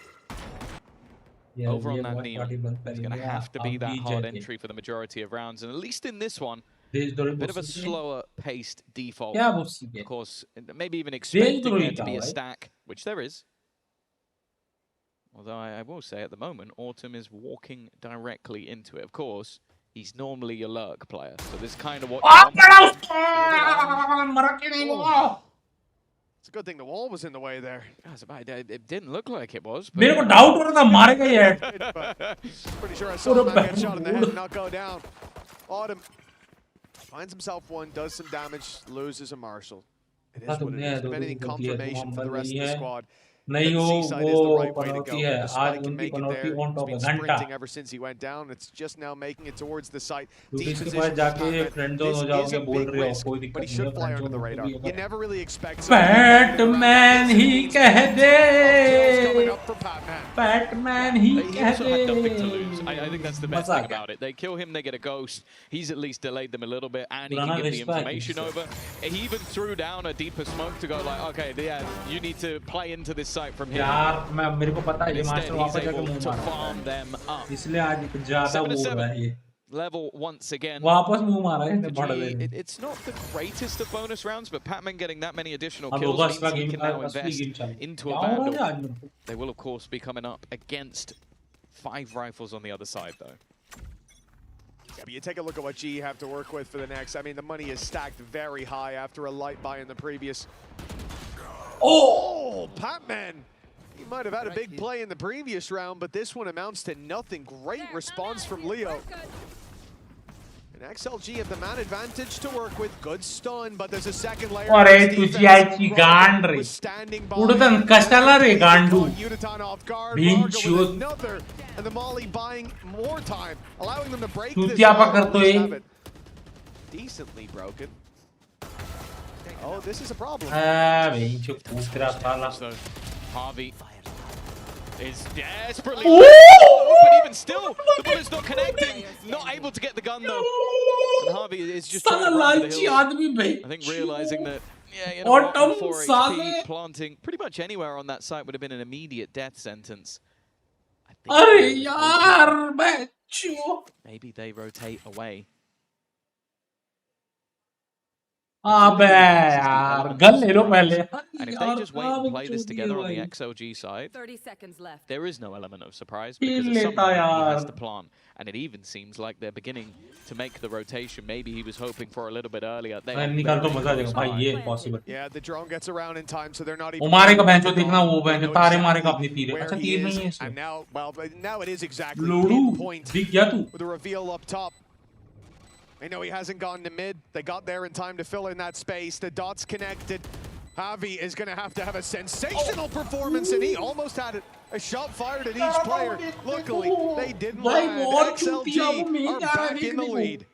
Over on that Neon. It's going to have to be that hard entry for the majority of rounds, and at least in this one, a bit of a slower paced default. Of course, maybe even expecting there to be a stack, which there is. Although I will say at the moment, Autumn is walking directly into it. Of course, he's normally your lurk player, so this kind of what It's a good thing the wall was in the way there. It didn't look like it was. मेरे को doubt हो रहा था मारेगा ये. Pretty sure I saw him get shot in the head and not go down. Autumn finds himself one, does some damage, loses a Marshal. It is what it is. If anything, confirmation for the rest of the squad. नहीं हो वो पनौती है, आज उनकी पनौती on top है. घंटा ever since he went down, it's just now making it towards the site. दूसरे के पास जाके फ्रेंड जोन हो जाओगे, बोल रहे हो कोई दिक्कत नहीं है. Fly under the radar. You never really expect. Batman ही कह दे. Batman ही कह dé. Nothing to lose. I think that's the best thing about it. They kill him, they get a ghost. He's at least delayed them a little bit, and he can get the information over. He even threw down a deeper smoke to go like, okay, yeah, you need to play into this site from here. यार मैं मेरे को पता है ये master वापस जाके मुंह मारा. इसलिए आज ज़्यादा वो हो रहा है. Level once again. वापस मुंह मारा है इसने बड़ा दे. It's not the greatest of bonus rounds, but Patman getting that many additional kills means he can now invest into a Vandal. They will, of course, be coming up against 5 rifles on the other side, though. Yeah, but you take a look at what GE have to work with for the next. I mean, the money is stacked very high after a light buy in the previous. Oh, Patman! He might have had a big play in the previous round, but this one amounts to nothing. Great response from Leo. And XLG have the man advantage to work with. Good stun, but there's a second layer. अरे तुझी आईची गांड रे. उडतन कशाला रे गांडू. Another, and the Molly buying more time, allowing them to break this. चूतियापा करतोय. Decently broken. Oh, this is a problem. बेंचो पूतरा साला. Harvey is desperately, but even still, the bullet's not connecting. Not able to get the gun though. And Harvey is just trying to run for the hills. I think realizing that, yeah, you know what, 4 HP planting pretty much anywhere on that site would have been an immediate death sentence. अरे यार बेंचो. Maybe they rotate away. अबे यार गल ले लो पहले. And if they just wait and play this together on the XLG side, 30 seconds left. there is no element of surprise because at some point he has to plant. And it even seems like they're beginning to make the rotation. Maybe he was hoping for a little bit earlier. They निकाल तो मजा आ जाएगा भाई ये possible. Yeah, the drone gets around in time, so they're not even. वो मारेगा बेंचो देखना वो बेंचो तारे मारेगा अपनी तीर. अच्छा तीर नहीं है इसमें. And now, well, now it is exactly लोडू point दिख गया तू. with a reveal up top. I know he hasn't gone to mid. They got there in time to fill in that space. The dots connected. Javi is going to have a sensational performance, and he almost had a shot fired at each player. Luckily, they didn't land. XLG are back in the lead.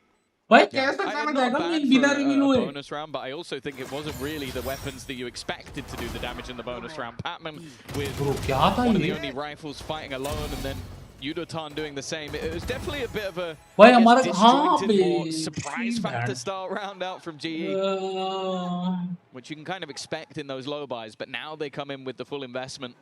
I am not bad for a bonus round, but I also think it wasn't really the weapons that you expected to do the damage in the bonus round. Patman with one of the only rifles fighting alone, and then Yudotan doing the same. It was definitely a bit of a disjointed, more surprise factor style round out from GE, which you can kind of expect in those low buys, but now they come in with the full investment.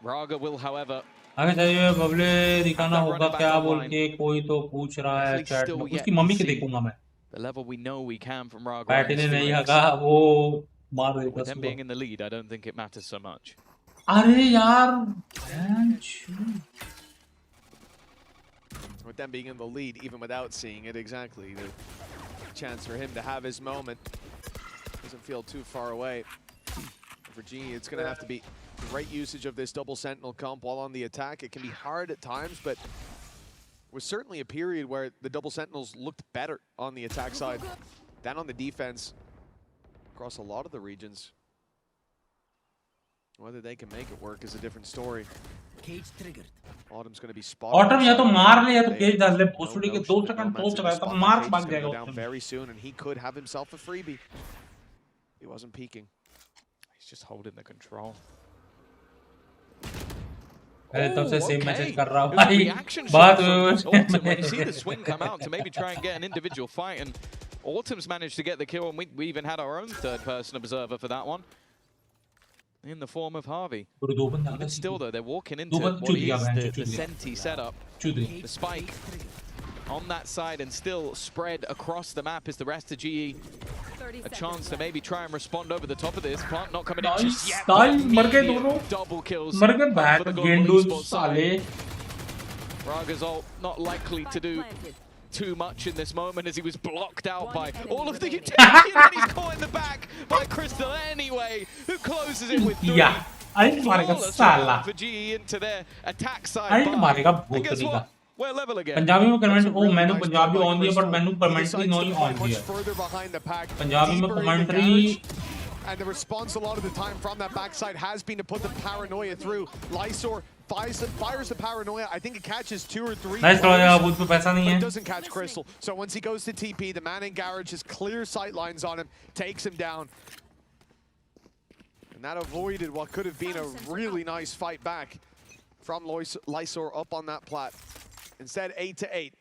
Raga will, however, आगे जाइए बबले दिखाना होगा क्या बोल के कोई तो पूछ रहा है चैट में. उसकी मम्मी के देखूंगा मैं. The level we know we can from Raga. Battery ने नहीं हगा वो मार देता. With them being in the lead, I don't think it matters so much. अरे यार. With them being in the lead, even without seeing it exactly, the chance for him to have his moment doesn't feel too far away. For GE, it's going to have to be great usage of this double sentinel comp while on the attack. It can be hard at times, but was certainly a period where the double sentinels looked better on the attack side than on the defense across a lot of the regions. Whether they can make it work is a different story. Cage triggered. Autumn's going to be spotted. Autumn या तो मार ले या तो cage डाल ले. भोसड़ी के 2 सेकंड तो चला तब मार भाग जाएगा. Down very soon, and he could have himself a freebie. He wasn't peeking. He's just holding the control. पहले तब से सेम मैसेज कर रहा हूँ It was a भाई. reaction shot from Autumn when you see the swing come out to maybe try and get an individual fight, and Autumn's managed to get the kill, and we even had our own third-person observer for that one. In the form of Harvey. Even still, though, they're walking into what is the Senti setup. The spike on that side and still spread across the map is the rest of GE. A chance to maybe try and respond over the top of this. Plant not coming in just yet. Double kills for the global esports side. Raga's ult not likely to do too much in this moment as he was blocked out by all of the utility, and he's caught in the back by Crystal anyway, who closes it with 3. Yeah, Flawless run for GE into their attack side. And guess what? We're level again. Punjabi में comment ओ मैंने Punjabi on दिया पर मैंने commentary नहीं on दिया. पंजाबी में commentary. And the response a lot of the time from that backside has been to put the paranoia through. Lysor fires the paranoia. I think it catches 2 or 3. Nice but it doesn't catch Crystal. So once he goes to TP, the man in garage has clear sight lines on him, takes him down. And that avoided what could have been a really nice fight back from Lysor up on that plat. Instead, 8-8.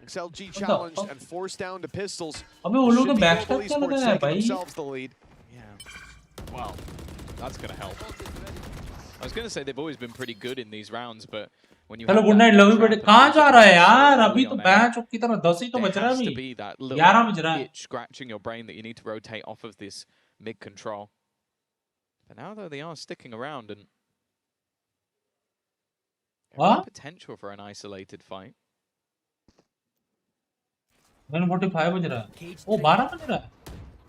XLG challenged and forced down to pistols. Should be Global Esports taking themselves the lead. Yeah. Well, that's going to help. I was going to say they've always been pretty good in these rounds, but when you have good night, love you, but कहाँ जा रहा है यार? अभी तो batch की तरह 10 ही तो बच रहा है अभी. 11 बज रहा है. Itch scratching your brain that you need to rotate off of this mid control. But now though they are sticking around and what? Potential for an isolated fight. 1:45 बज रहा है. ओ 12 बज रहा है.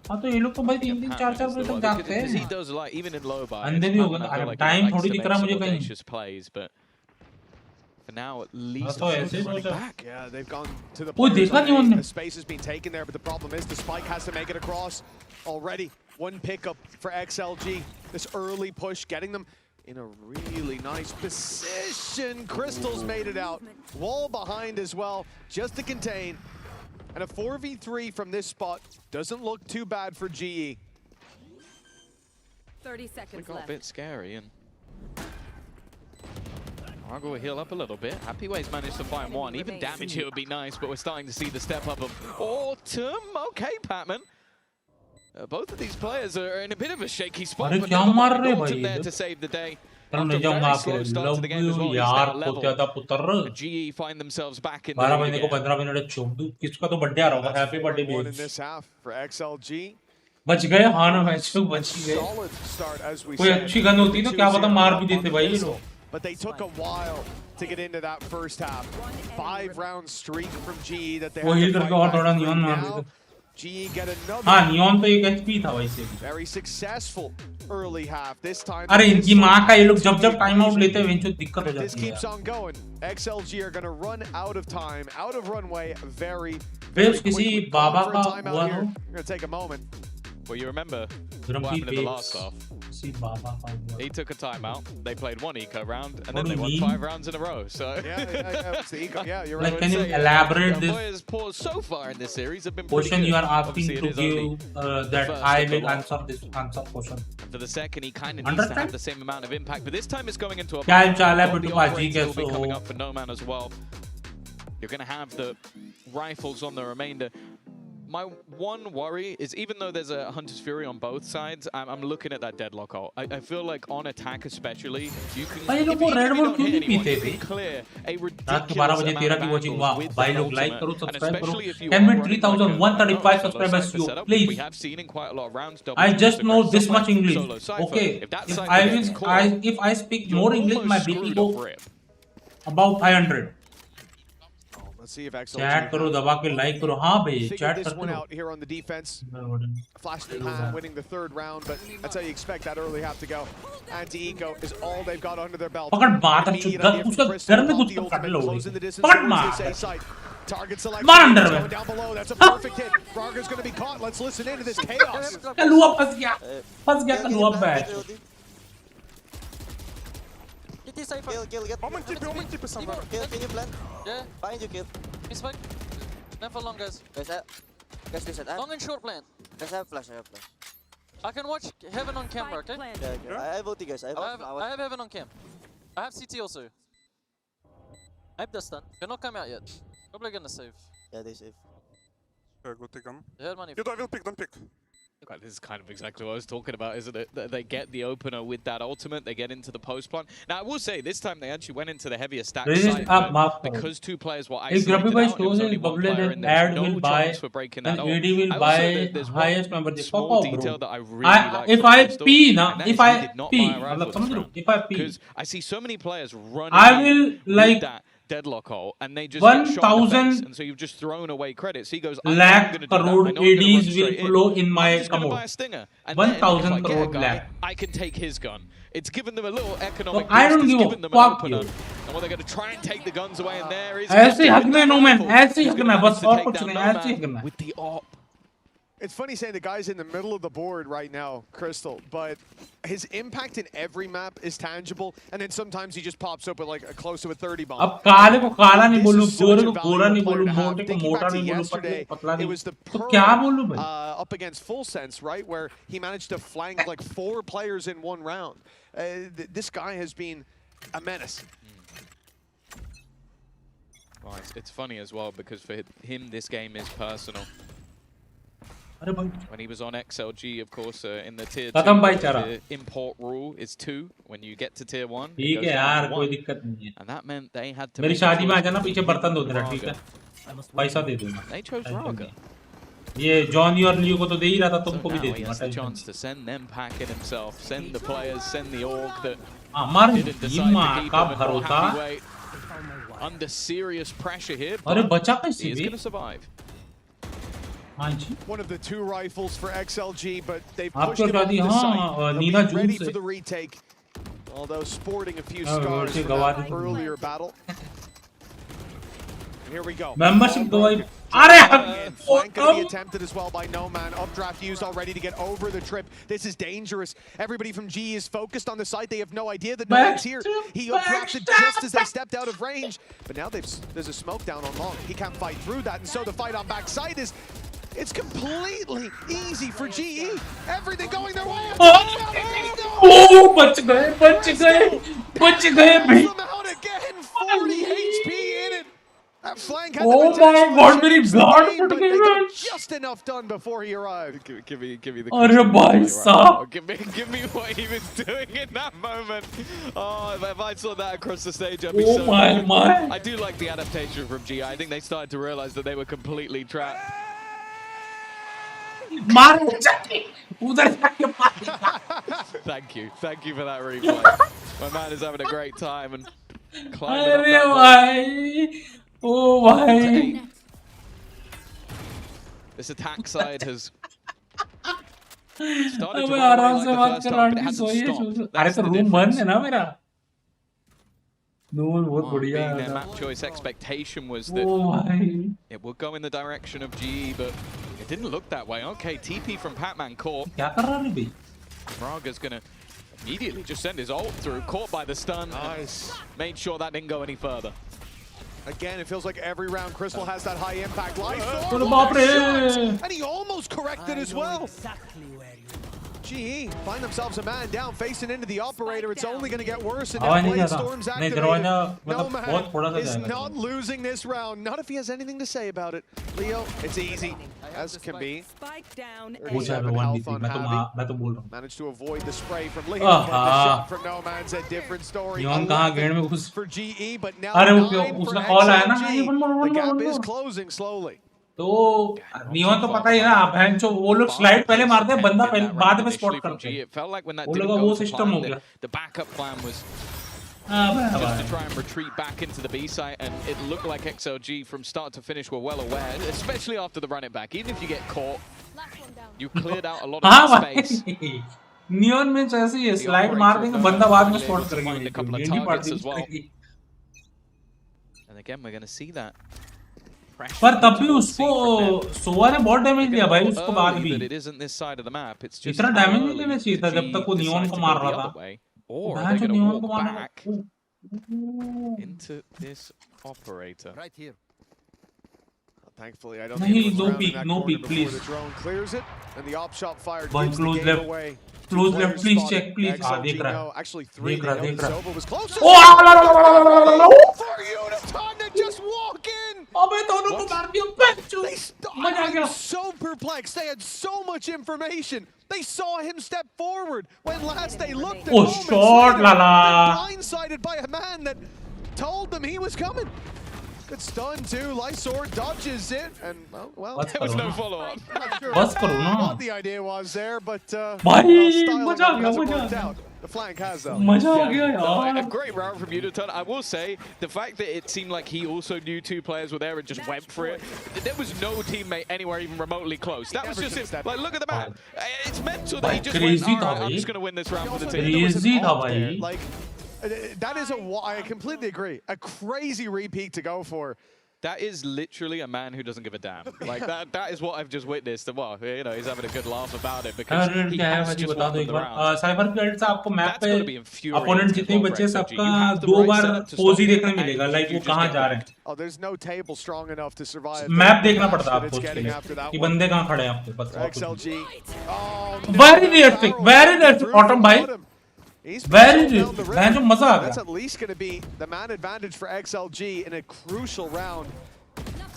हाँ तो ये लोग तो भाई 3-3 4-4 बजे तक जागते हैं. He does like even in low buys. अंधे भी होगा. अरे टाइम थोड़ी दिख रहा है मुझे कहीं. Plays, but for now at least running back. Yeah, they've gone to the वो देखा नहीं उन्होंने. The space has been taken there, but the problem is the spike has to make it across already. One pickup for XLG. This early push getting them in a really nice position. Crystal's made it out. Wall behind as well, just to contain. And a 4v3 from this spot doesn't look too bad for GE. 30 seconds got left. A bit scary, and Argo will heal up a little bit. Happyway's managed to find one. Even damage here would be nice, but we're starting to see the step up of Autumn. Okay, Patman. Both of these players are in a bit of a shaky spot, but Autumn there to save the day. नहीं जाऊंगा आपके love you यार पोत्यादा पुत्र GE find themselves back in 12 महीने को 15 minute छोड़ दूं किसका तो बर्थडे आ रहा होगा हैप्पी बर्थडे XLG बच गए हाँ ना मैच तो बच ही गए कोई अच्छी गन होती तो क्या पता मार भी देते भाई ये लोग But they took a while to get into that first half. 5-round streak from GE that they had to fight back through. Now, GE get another. हाँ नियॉन तो एक HP था वैसे भी. Very successful early half. This time. अरे इनकी माँ का ये लोग जब टाइम आउट लेते हैं इनको दिक्कत हो जाती है. This keeps on going. XLG are going to run out of time, out of runway, very. किसी बाबा का हुआ हो. Going to take a moment. Well, you remember what happened in the last half. He took a timeout. They played one eco round, and then they won 5 rounds in a row. So yeah, it's the eco. Yeah, you're right. Like, can you elaborate this? Boys paused so far in this series have been question you are asking to give that I will answer this question. For the second, he kind of needs to have the same amount of impact, but this time it's going into a. will be coming up for No Man as well. You're going to have the rifles on the remainder. My one worry is, even though there's a Hunter's Fury on both sides, I'm looking at that deadlock hole. I feel like on attack especially, you can clear a ridiculous amount of angles with the ultimate, and especially if you are running like a 3,135 subscribers, please. We have seen in quite a lot of rounds. I just know this much English. Okay, if I speak more English, my BP go about 500. See if XLG chat करो दबा के like करो हाँ भाई chat this one out here on the defense. Flash the pan, winning the 3rd round, but that's how you expect that early half to go. Anti-eco is all they've got under their belt. पकड़ बात चुदा उसका घर में कुछ कर लो पकड़ मार target selection going down below. That's a perfect hit. Brarger's going to be caught. Let's listen into this chaos. कलुआ फंस गया कलुआ बैठ Kill, get. Omen TP somewhere. Kill, can you plant? Yeah. Behind you, kill. He's fine. Never long, guys. Guys, listen. Long and short plan. Guys, I have flash. I can watch heaven on camera, okay? Yeah. I have OT, guys. I have heaven on cam. I have CT also. I have the stun. They're not coming out yet. Probably gonna save. Yeah, they save. Yeah, go take them. They had money. You don't pick, don't pick. This is kind of exactly what I was talking about, isn't it? They get the opener with that ultimate, they get into the post plan. Now, I will say, this time they actually went into the heavier stack side, because 2 players were isolated out, and it was only 1 player, and there's no chance for breaking that off. will buy highest member. Small detail that I really like. If I pee, because I see so many players running with that deadlock hole, and they just get shot in the face, and so you've just thrown away credits. He goes, lakh crore ADs will flow in my commode. 1,000 crore lakh. I can take his gun. It's given them a little economic boost. I don't give a fuck you. And what they're going to try and take the guns away, and there is ऐसे ही हकना No Man, ऐसे ही हकना बस और कुछ नहीं ऐसे ही हकना. With the op. It's funny saying the guy's in the middle of the board right now, Crystal, but his impact in every map is tangible, and then sometimes he just pops up with like close to a 30 bomb. अब काले को काला नहीं बोलूं, गोरे को गोरा नहीं बोलूं, मोटे को मोटा नहीं बोलूं, पतले को पतला नहीं. तो क्या बोलूं भाई? Up against Full Sense, right, where he managed to flank like 4 players in 1 round. This guy has been a menace. Oh, it's funny as well, because for him this game is personal. When he was on XLG, of course, in the tier 2, the import rule is 2. When you get to tier 1, it goes down to 1. And that meant they had to. मेरी शादी में आ जाना पीछे बर्तन धो देना ठीक है पैसा दे दूंगा. They chose Raga. ये जॉनी और लियो को तो दे ही रहा था तुमको भी दे दूंगा. He has the chance to send them packing himself, send the players, send the org that हमारे didn't decide to keep him and Happy under serious pressure here. अरे बचा कैसे He is going to survive. One of the 2 rifles for XLG, but they pushed him off the site. They'll be ready for the retake, although sporting a few scars from that earlier battle. Here we go. Membership and flank gonna be attempted as well by No Man. Updraft used already to get over the trip. This is dangerous. Everybody from G is focused on the site. They have no idea that No Man's here. He updrafted just as they stepped out of range. But now there's a smoke down on long. He can't fight through that, and so the fight on backside is. It's completely easy for GE. Everything going their way. Oh, बच गए भाई. Out again. 40 HP in it. That flank had Oh my God, मेरी गाड़ फट गई man. just enough done before he arrived. Give me the. अरे भाई साहब. Give me what he was doing in that moment. Oh, if I saw that across the stage, I'd be Oh so my, my. I do like the adaptation from G. I think they started to realize that they were completely trapped. मार उधर जाके मार. Thank you for that replay. My man is having a great time and climbing up अरे that wall. भाई. Oh भाई. This attack side has started to अबे run away आराम like से the बात first कर half, but it aunty hasn't सोइए. stopped. अरे That's तो the रूम बंद difference. है ना मेरा. No, बहुत बढ़िया Being their था. map choice expectation was that Oh भाई. it would go in the direction of GE, but it didn't look that way. Okay, TP from Patman caught. क्या कर रहा है भाई? Braga's gonna immediately just send his ult through, caught by the stun. Nice. Made sure that didn't go any further. Again, it feels like every round Crystal has that high impact. Life अरे बाप रे. and he almost corrected as well. GE find themselves a man down, facing into the operator. It's only going to get worse. And now आवाज नहीं Blade जाता. Storm's नहीं activated. दरवाजा No मतलब बहुत थोड़ा man सा is जाएगा. not losing this round. Not if he has anything to say about it. Leo, it's easy as can be. वो जाएगा 1v3. मैं तो बोल रहा हूँ. Managed to avoid the spray from Leo. But the shot from No Man's a different story. Neon कहाँ gate में घुस. For GE, but now अरे 9 for उसका कॉल आया ना. XLG. The gap is closing slowly. तो नियॉन तो पता ही ना. बहन जो वो लोग स्लाइड पहले मारते हैं, बंदा पहले बाद में स्पॉट करते हैं. It felt like when that वो didn't लोग go वो to सिस्टम हो plan, गया. the backup plan was just to try and retreat back into the B site, and it looked like XLG from start to finish were well aware, especially after the run it back. Even if you get caught, you cleared out a lot of that space. Neon में ऐसे ही slide मार देंगे, बंदा बाद में spot करेंगे. And again, we're going to see that. पर तब भी उसको सोवा ने बहुत डैमेज दिया भाई उसको बाद भी. इतना डैमेज नहीं लेना चाहिए था जब तक वो नियॉन को मार रहा था. Or they're going to walk back into this operator. Right here. Thankfully, I don't think no peek, no peek, please. The drone clears it, and the op shot fired Boy, gives the close game left. away. Close left, please check, please. XLG, देख रहा no, है. actually 3. देख रहा. Sova was close. Oh! For Uniton to just walk in. अबे दोनों को मार दिया. बच्चों. मजा आ गया. So perplexed. They had so much information. They saw him step forward when last they looked at moments shot, later. Lala. They're blindsided by a man that told them he was coming. Good stun too. Lysor dodges it, and well, there was no follow-up. बस करो ना. What the idea was there, but भाई styling मजा आ up गया. hasn't मजा worked आ out. गया. The flank has though. मजा आ गया यार. A great round from Uniton. I will say the fact that it seemed like he also knew 2 players were there and just went for it. There was no teammate anywhere even remotely close. That was just it. Like, look at the map. It's mental that he just went, all right, I'm just going to win this round for the team. Crazy था भाई. Like, that is I completely agree. A crazy repeat to go for. That is literally a man who doesn't give a damn. Like that is what I've just witnessed. Well, you know, he's having a good laugh about it because he has just won the round. Cyber plate से आपको map That's going to be पे infuriating opponent जितने as well बच्चे for सबका XLG. You have the 2 right bar setup to pose he stop देखने it, मिलेगा. and like you वो just कहाँ get जा रहे हैं. Oh, there's no table strong enough to survive. Map देखना पड़ता है But it's आपको उसके getting लिए after that कि one. बंदे कहाँ खड़े हैं आपके पास. XLG. Oh, Very realistic, very realistic. Autumn भाई. Very realistic. मैं जो मजा आ गया. That's at least going to be the man advantage for XLG in a crucial round.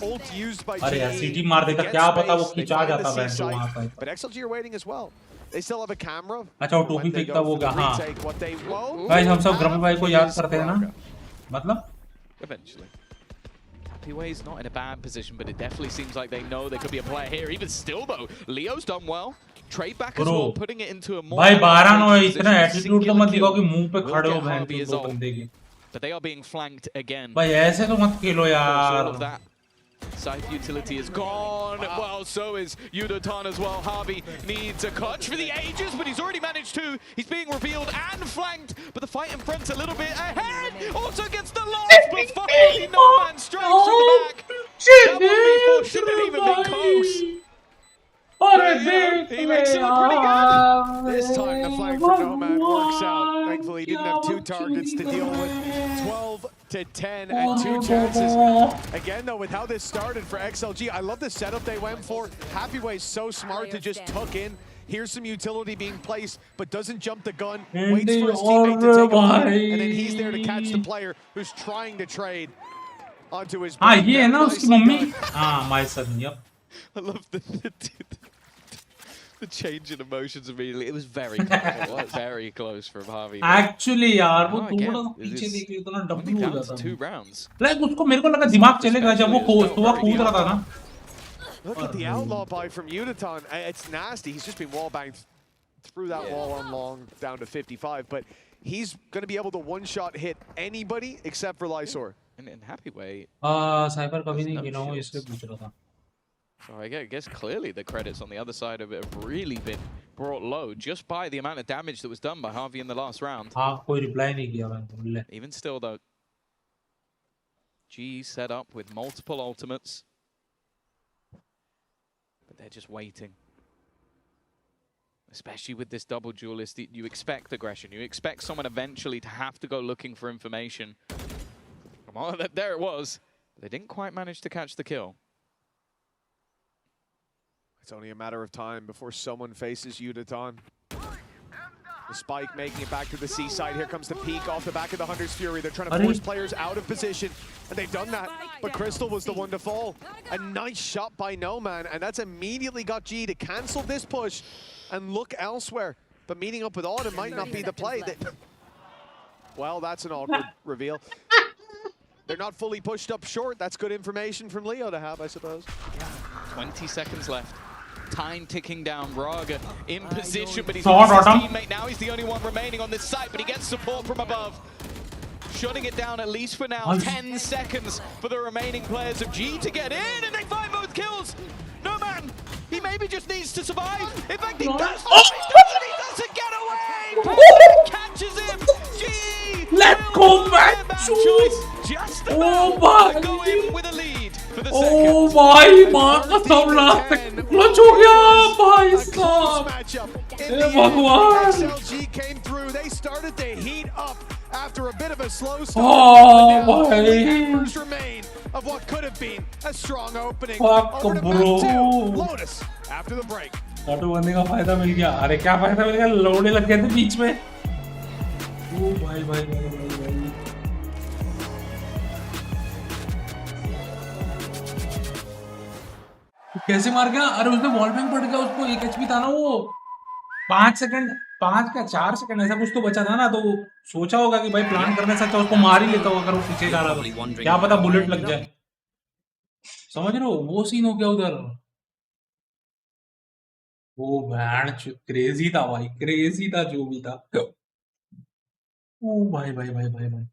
Ult used by अरे यार GE. सीटी मार देता क्या पता वो खिंचा They find जाता the वैन C जो वहाँ site, पर. But XLG are waiting as well. They still have a camera. अच्छा वो टोपी फेंकता वो क्या. हाँ What they won't भाई हम सब ग्रम्पी भाई को याद करते हैं ना. मतलब Eventually. Happyway's not in a bad position, but it definitely seems like they know there could be a player here. Even still though, Leo's done well. Trade back as well, putting it into a more. भाई 12-9 इतना attitude तो मत दिखाओ कि मुंह पे खड़े हो बहन के दो बंदे के. But they are being flanked again. भाई ऐसे तो मत खेलो यार. Scythe utility is gone. Wow. Well, so is Uniton as well. Harvey needs a clutch for the ages, but he's already managed to. He's being revealed and flanked, but the fight in front's a little bit ahead. Also gets the loss, but finally No Man strikes from the back. Double V4 shouldn't even be close. He makes it look pretty good. This time the flank for No Man works out. Thankfully, he didn't have 2 targets to deal with. 12 to 10 and 2 chances. Again, though, with how this started for XLG, I love the setup they went for. Happyway's so smart to just tuck in. Here's some utility being placed, but doesn't jump the gun. Waits for his teammate to take a fire, and then he's there to catch the player who's trying to trade. onto his हाँ back. ये है ना Very उसकी nicely mummy done. हाँ my son yep. I love the change in emotions immediately. It was very close. It was very close from Harvey. Actually यार वो Now थोड़ा again, सा it पीछे is देख के इतना only डब्लू हो down जाता to 2 rounds. लाइक उसको मेरे को लगा दिमाग चलेगा जब वो Especially कूद रहा था ना Look at the outlaw buy from Udaton. It's nasty. He's just been wall banged through that wall on long down to 55, but he's going to be able to one-shot hit anybody except for Lysor. And in Happy Way, cyber कभी नहीं गिना हूँ इसलिए पूछ रहा था so I guess clearly the credits on the other side of it have really been brought low just by the amount of damage that was done by Harvey in the last round. हाँ कोई reply नहीं किया मैंने Even still though, G set up with multiple ultimates, but they're just waiting. Especially with this double duelist, you expect aggression. You expect someone eventually to have to go looking for information. Come on, there it was. They didn't quite manage to catch the kill. It's only a matter of time before someone faces Udaton. The spike making it back to the seaside. Here comes the peak off the back of the Hunter's Fury. They're trying to force players out of position, and they've done that. But Crystal was the one to fall. A nice shot by Noman, and that's immediately got G to cancel this push and look elsewhere. But meeting up with Autumn might not be the play. Well, that's an awkward reveal. They're not fully pushed up short. That's good information from Leo to have, I suppose. 20 seconds left. Time ticking down. Raga in position, but he's lost his teammate now. He's the only one remaining on this site, but he gets support from above. Shutting it down at least for now. 10 seconds for the remaining players of G to get in, and they find both kills. No man, he maybe just needs to survive. In fact, he does. He doesn't get away. President catches him. G. Let's go back. Just about to go in with a lead for the second. Oh भाई माँ का सब last तक clutch हो गया भाई साहब हे भगवान XLG came through. They started to heat up after a bit of a slow start. Oh भाई Remain of what could have been a strong opening. Fuck bro. Lotus after the break. Auto बनने का फायदा मिल गया अरे क्या फायदा मिल गया लौड़े लग गए थे बीच में ओ भाई भाई भाई भाई भाई कैसे मार गया अरे उसने वॉल बैंग पड़ गया उसको 1 एचपी था ना वो 5 सेकंड 5 का 4 सेकंड ऐसा कुछ तो बचा था ना तो सोचा होगा कि भाई प्लान करने से अच्छा उसको मार ही लेता हूँ अगर वो पीछे जा रहा था क्या पता बुलेट लग जाए समझ रहे हो वो सीन हो गया उधर वो बैंड क्रेजी था भाई क्रेजी था जो भी था ओ भाई भाई भाई भाई भाई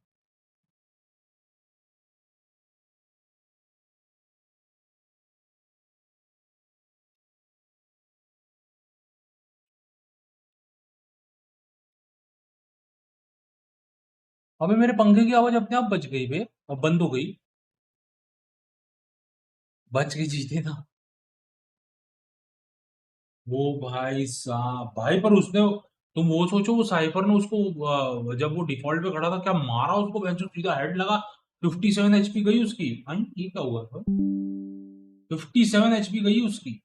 अबे मेरे पंखे की आवाज अपने आप बच गई बे अब बंद हो गई बच गई जीते था वो भाई साहब भाई पर उसने तुम वो सोचो वो साइफर ने उसको जब वो डिफॉल्ट पे खड़ा था क्या मारा उसको बेंच सीधा हेड लगा 57 एचपी गई उसकी भाई ये क्या हुआ था 57 एचपी गई उसकी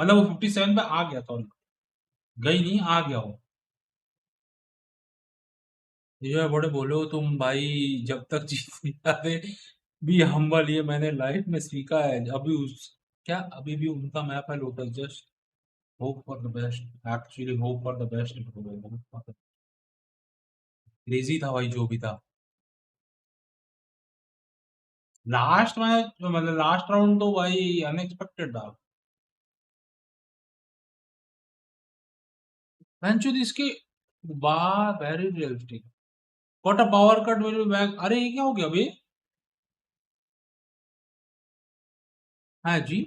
मतलब वो 57 पे आ गया था गई नहीं आ गया वो ये बड़े बोलो तुम भाई जब तक जीत नहीं जाते भी हम्बल ये मैंने लाइफ में सीखा है अभी उस क्या अभी भी उनका मैप है lotus just hope for the best actually hope for the best crazy था भाई जो भी था लास्ट मैच मतलब लास्ट राउंड तो भाई अनएक्सपेक्टेड था बेंचो इसके वाह very realistic what a power cut will be back अरे ये क्या हो गया बे हाँ जी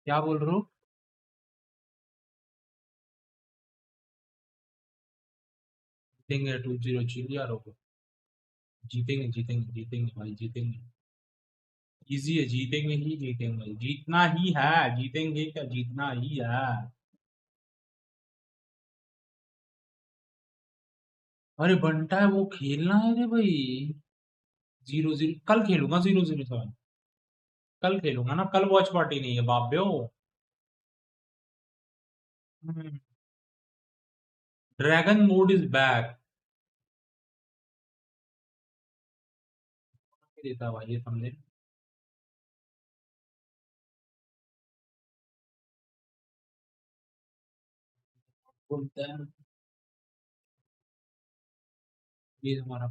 क्या बोल रहे हो जीतेंगे 2-0 चिल यार हो जीतेंगे जीतेंगे जीतेंगे भाई जीतेंगे इजी है जीतेंगे ही जीतेंगे भाई जीतना ही है जीतेंगे क्या जीतना ही है अरे बंटा है वो खेलना है रे भाई 0-0 कल खेलूंगा 0-0 7 कल खेलूंगा ना, कल वॉच पार्टी नहीं है बाब्यो। Dragon mode is back. देता भाई ये समझे। बोलते हैं ये हमारा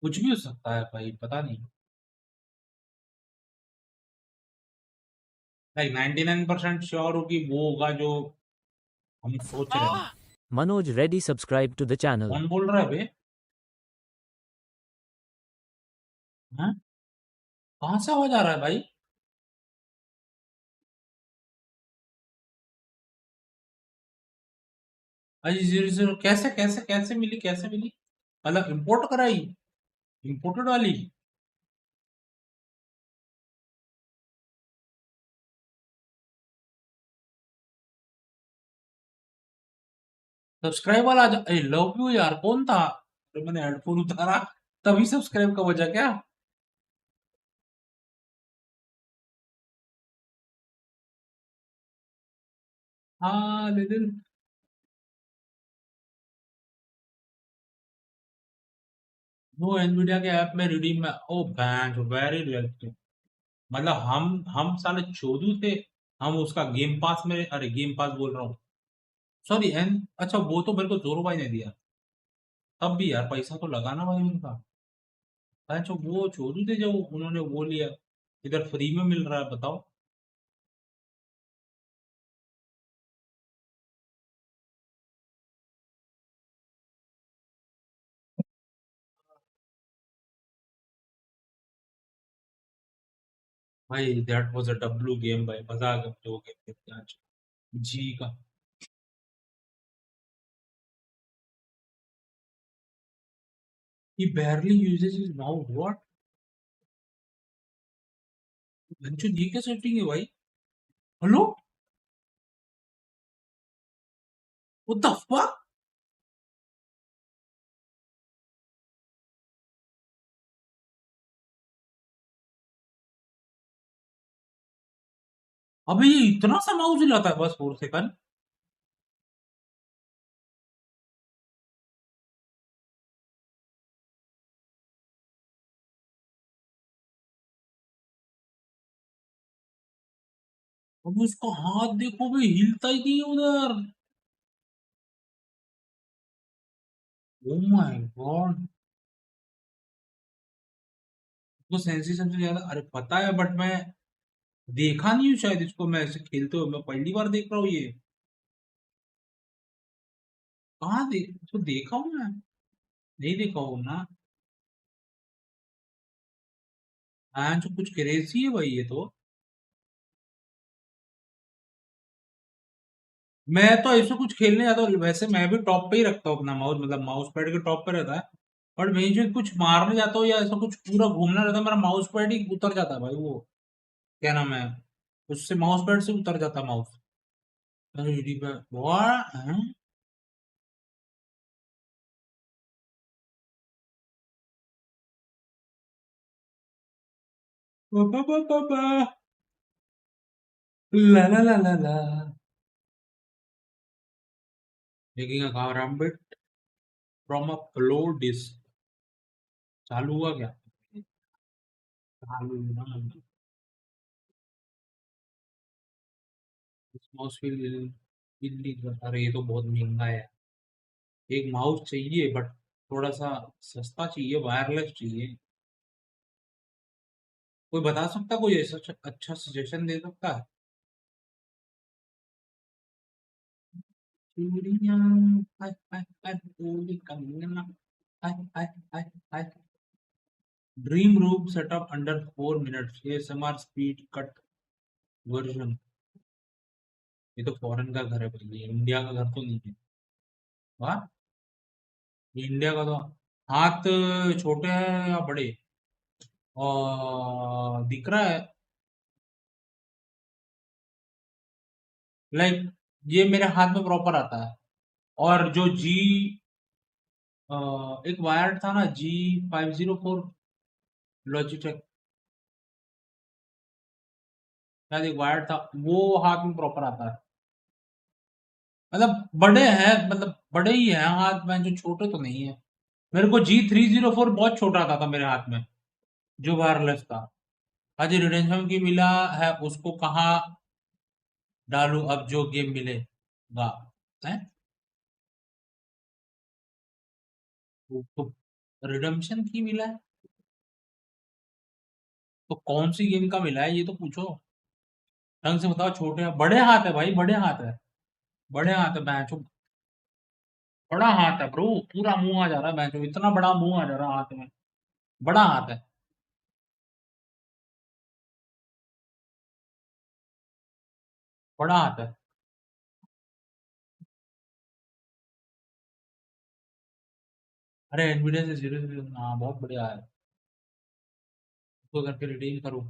कुछ भी हो सकता है भाई, पता नहीं। लाइक 99% श्योर हो कि वो होगा जो हम सोच रहे हैं। Manoj Reddy subscribe to the channel. कौन बोल रहा है बे? हाँ? कहाँ से आवाज आ रहा है भाई? अजी 00 कैसे कैसे कैसे मिली, कैसे मिली? मतलब इंपोर्ट कराई, इंपोर्टेड वाली? सब्सक्राइब वाला आई लव यू यार, कौन था? अरे मैंने हेडफोन उतारा तभी सब्सक्राइब का वजह क्या? हाँ ले ले। वो एनवीडिया के ऐप में रिडीम में, ओ बैंक वेरी रियलिस्टिक। मतलब हम साले चोदू थे। हम उसका गेम पास में, अरे गेम पास बोल रहा हूँ, सॉरी एन, अच्छा वो तो मेरे को जोरो भाई ने दिया। तब भी यार पैसा तो लगाना भाई उनका। अच्छा वो चोदू थे जो उन्होंने वो लिया, इधर फ्री में मिल रहा है, बताओ। भाई that was a W game भाई, मजा आ गया मुझे वो गेम खेल के आज। जी का he barely uses his mouse, what? बंचो ये क्या सेटिंग है भाई? Hello what the fuck? अबे ये इतना सा माउस हिलाता है बस 4 सेकंड? अब उसका हाथ देखो भी हिलता ही नहीं है उधर। ओ माय गॉड, तो सेंसेशन से ज्यादा, अरे पता है बट मैं देखा नहीं हूँ शायद इसको, मैं ऐसे खेलते हुए मैं पहली बार देख रहा हूँ ये। कहाँ देख, तो देखा हूँ मैं, नहीं देखा हूँ ना। हाँ जो कुछ क्रेजी है भाई ये तो। मैं तो ऐसे कुछ खेलने जाता हूँ वैसे, मैं भी टॉप पे ही रखता हूँ अपना माउस, मतलब माउस पैड के टॉप पे रहता है। और मैं जो कुछ मारने जाता हूँ या ऐसा कुछ पूरा घूमना रहता है, मेरा माउस पैड ही उतर जाता है भाई, वो क्या नाम है, उससे माउस पैड से उतर जाता माउस। ला ला ला ला ला, making a karambit from a floor disk। चालू हुआ क्या? चालू ना। माउस फील, अरे ये तो बहुत महंगा है। एक माउस चाहिए बट थोड़ा सा सस्ता चाहिए, वायरलेस चाहिए। कोई बता सकता, कोई ऐसा अच्छा सजेशन दे सकता है? चूड़ियां, हाय हाय हाय, बोली Kangana, hi hi hi hi. Dream room setup under 4 minutes, ASMR speed cut version. ये तो फॉरेन का घर है भाई, ये इंडिया का घर तो नहीं है। वाह, ये इंडिया का तो हाथ छोटे हैं या बड़े और दिख रहा है, लाइक ये मेरे हाथ में प्रॉपर आता है। और जो जी एक वायर था ना, G504 लॉजिटेक, शायद एक वायर था, वो हाथ में प्रॉपर आता है। मतलब बड़े हैं, मतलब बड़े ही हैं हाथ में, जो छोटे तो नहीं है। मेरे को G304 बहुत छोटा आता था मेरे हाथ में, जो वायरलेस था। आज रिडेम्पशन की मिला है, उसको कहाँ डालूं अब जो गेम मिलेगा है? तो रिडेम्पशन की मिला है तो कौन सी गेम का मिला है ये तो पूछो, ढंग से बताओ। छोटे हैं, बड़े हाथ है भाई, बड़े हाथ है, बड़े हाथ है बैंचो, बड़ा हाथ है ब्रो, पूरा मुंह आ जा रहा है बैंचो, इतना बड़ा मुंह आ जा रहा है हाथ में, बड़ा हाथ है। बड़ा हाथ है। अरे एनवीडिया से 0, हाँ बहुत बढ़िया है। उसको करके रिडीम करूँ,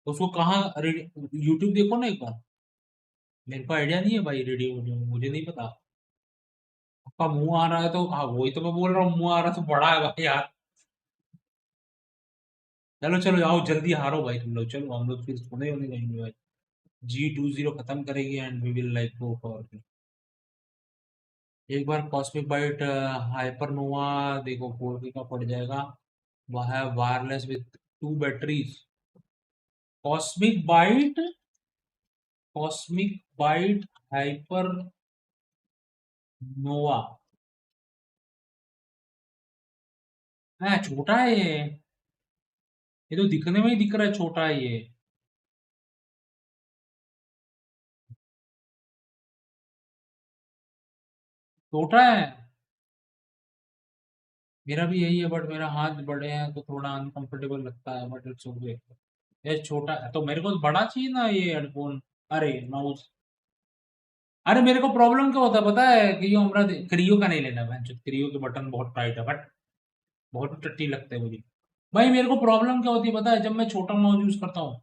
उसको कहाँ यूट्यूब देखो ना एक बार। मेरे को आइडिया नहीं है भाई, रिडीम मुझे नहीं पता। आपका मुंह आ रहा है तो हाँ, वही तो मैं बोल रहा हूँ, मुंह आ रहा है तो बड़ा है भाई यार। चलो चलो आओ जल्दी हारो भाई तुम लोग, चलो हम लोग फिर सोने होने जाएंगे भाई। G20 खत्म करेंगे and we will like go for. एक बार कॉस्मिक बाइट हाइपरनोवा देखो 4K का पड़ जाएगा, वह है wireless with 2 batteries. Cosmic byte, cosmic byte hyper nova, हाँ छोटा है ये तो दिखने में ही दिख रहा है छोटा है ये। छोटा है, मेरा भी यही है, बट मेरा हाथ बड़े हैं तो थोड़ा अनकंफर्टेबल लगता है, बट इट्स ओके। ये छोटा है तो मेरे को बड़ा चाहिए ना ये हेडफोन, अरे माउस। अरे मेरे को प्रॉब्लम क्या होता है पता है कि ये हमारा क्रियो का नहीं लेना है, क्रियो के बटन बहुत टाइट है, बट बहुत टट्टी लगते हैं मुझे भाई। मेरे को प्रॉब्लम क्या होती है पता है, जब मैं छोटा माउस यूज करता हूँ,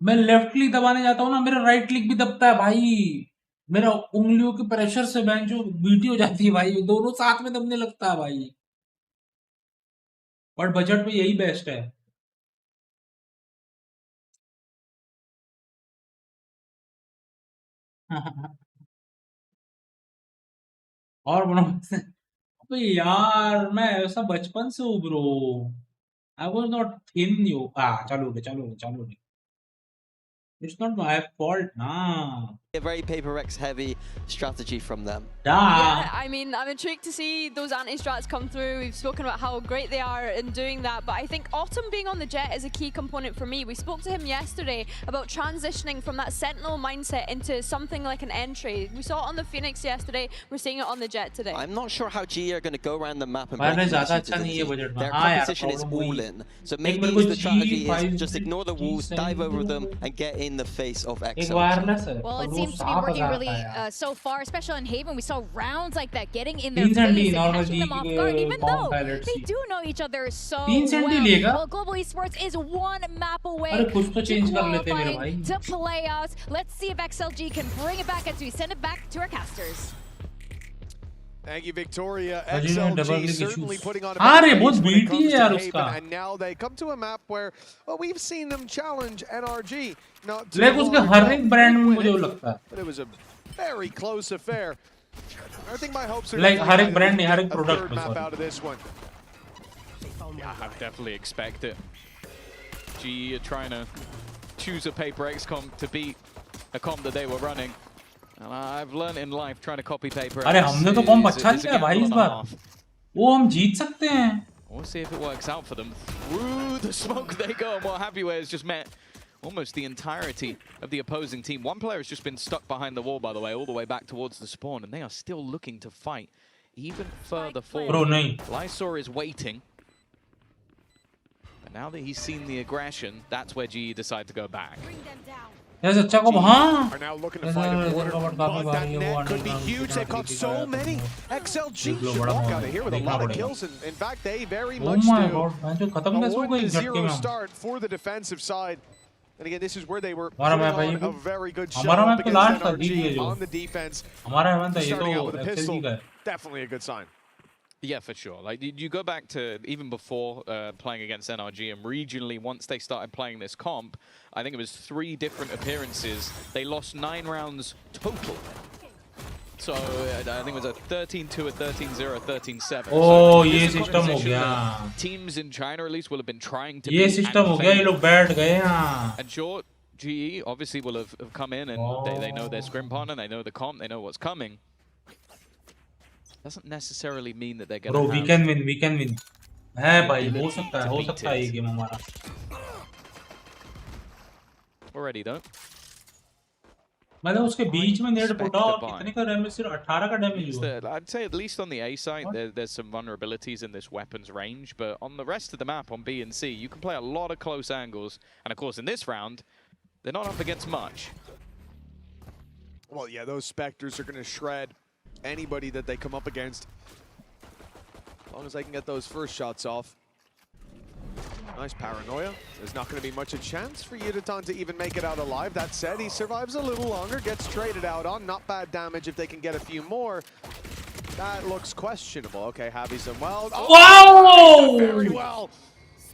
मैं लेफ्ट क्लिक दबाने जाता हूँ ना, मेरा राइट क्लिक भी दबता है भाई। मेरा उंगलियों के प्रेशर से बैंक जो बीटी हो जाती है भाई, दोनों साथ में दबने लगता है भाई। बट बजट में यही बेस्ट है। और बनो अबे यार मैं ऐसा बचपन से हूँ bro, I was not thin you. चलो चलो चलो, इट्स नॉट माय फॉल्ट ना। A very Paper X heavy strategy from them. Yeah, I mean, I'm intrigued to see those anti-strats come through. We've spoken about how great they are in doing that, but I think Autumn being on the Jet is a key component for me. We spoke to him yesterday about transitioning from that Sentinel mindset into something like an entry. We saw it on the Phoenix yesterday, we're seeing it on the Jet today. I'm not sure how GE are going to go around the map and break their competition is all in. So maybe the strategy is just ignore the walls, dive over them, and get in the face of XLG. Well, it seems to be working really so far, especially on Haven. We saw rounds like that getting in their face and catching them off guard, even though they do know each other so well. Well, Global Esports is one map away to qualifying to playoffs. Let's see if XLG can bring it back as we send it back to our casters. Thank you, Victoria. XLG certainly putting on a better face when it comes to Haven, and now they come to a map where we've seen them challenge NRG. Not too long ago, but it was a very close affair. I think my hopes are हर एक brand नहीं, हर एक third product map out of this one. Yeah, I definitely expect it. GE are trying to choose a Paper X comp to beat a comp that they were running. And I've learned in life trying to copy Paper X. अरे हमने तो कॉम्प अच्छा किया भाई इस बार, वो हम जीत सकते हैं। We'll see if it works out for them. Through the smoke they go, and what Happyway has just met almost the entirety of the opposing team. One player has just been stuck behind the wall, by the way, all the way back towards the spawn, and they are still looking to fight even further forward. Lysor is waiting. But now that he's seen the aggression, that's where GE decide to go back. यार अच्छा को हाँ Are now looking to fight a quarter, but that net could be huge. They've got so many. XLG should walk out of here with a lot of kills, and in fact, they very much do. A 1-0 start for the defensive side. And again, this is where they were putting on a very good shot up against NRG on the defense. Starting out with a pistol, definitely a good sign. Yeah, for sure. Like, you go back to even before playing against NRG, and regionally, once they started playing this comp, I think it was 3 different appearances. They lost 9 rounds total. So I think it was a 13-2, a 13-0, a 13-7. Oh, so ये system हो गया. Teams in China at least will have been trying to. ये system हो गया. ये लोग बैठ गए यहाँ. And sure, GE obviously will have come in and they know their scrim partner, they know the comp, they know what's coming. Doesn't necessarily mean that they're going to. Bro, we can win. We can win. है भाई, हो सकता है ये game हमारा. Already though. मतलब उसके बीच में नेट पुटा और कितने का डैमेज? सिर्फ 18 का डैमेज हुआ. I'd say at least on the A side there's some vulnerabilities in this weapons range, but on the rest of the map on B and C you can play a lot of close angles, and of course in this round they're not up against much. Well, yeah, those Spectres are going to shred anybody that they come up against. As long as they can get those first shots off. Nice paranoia. There's not going to be much a chance for Yuditan to even make it out alive. That said, he survives a little longer, gets traded out on. Not bad damage if they can get a few more. That looks questionable. Okay, Javi's done well. Oh, very well.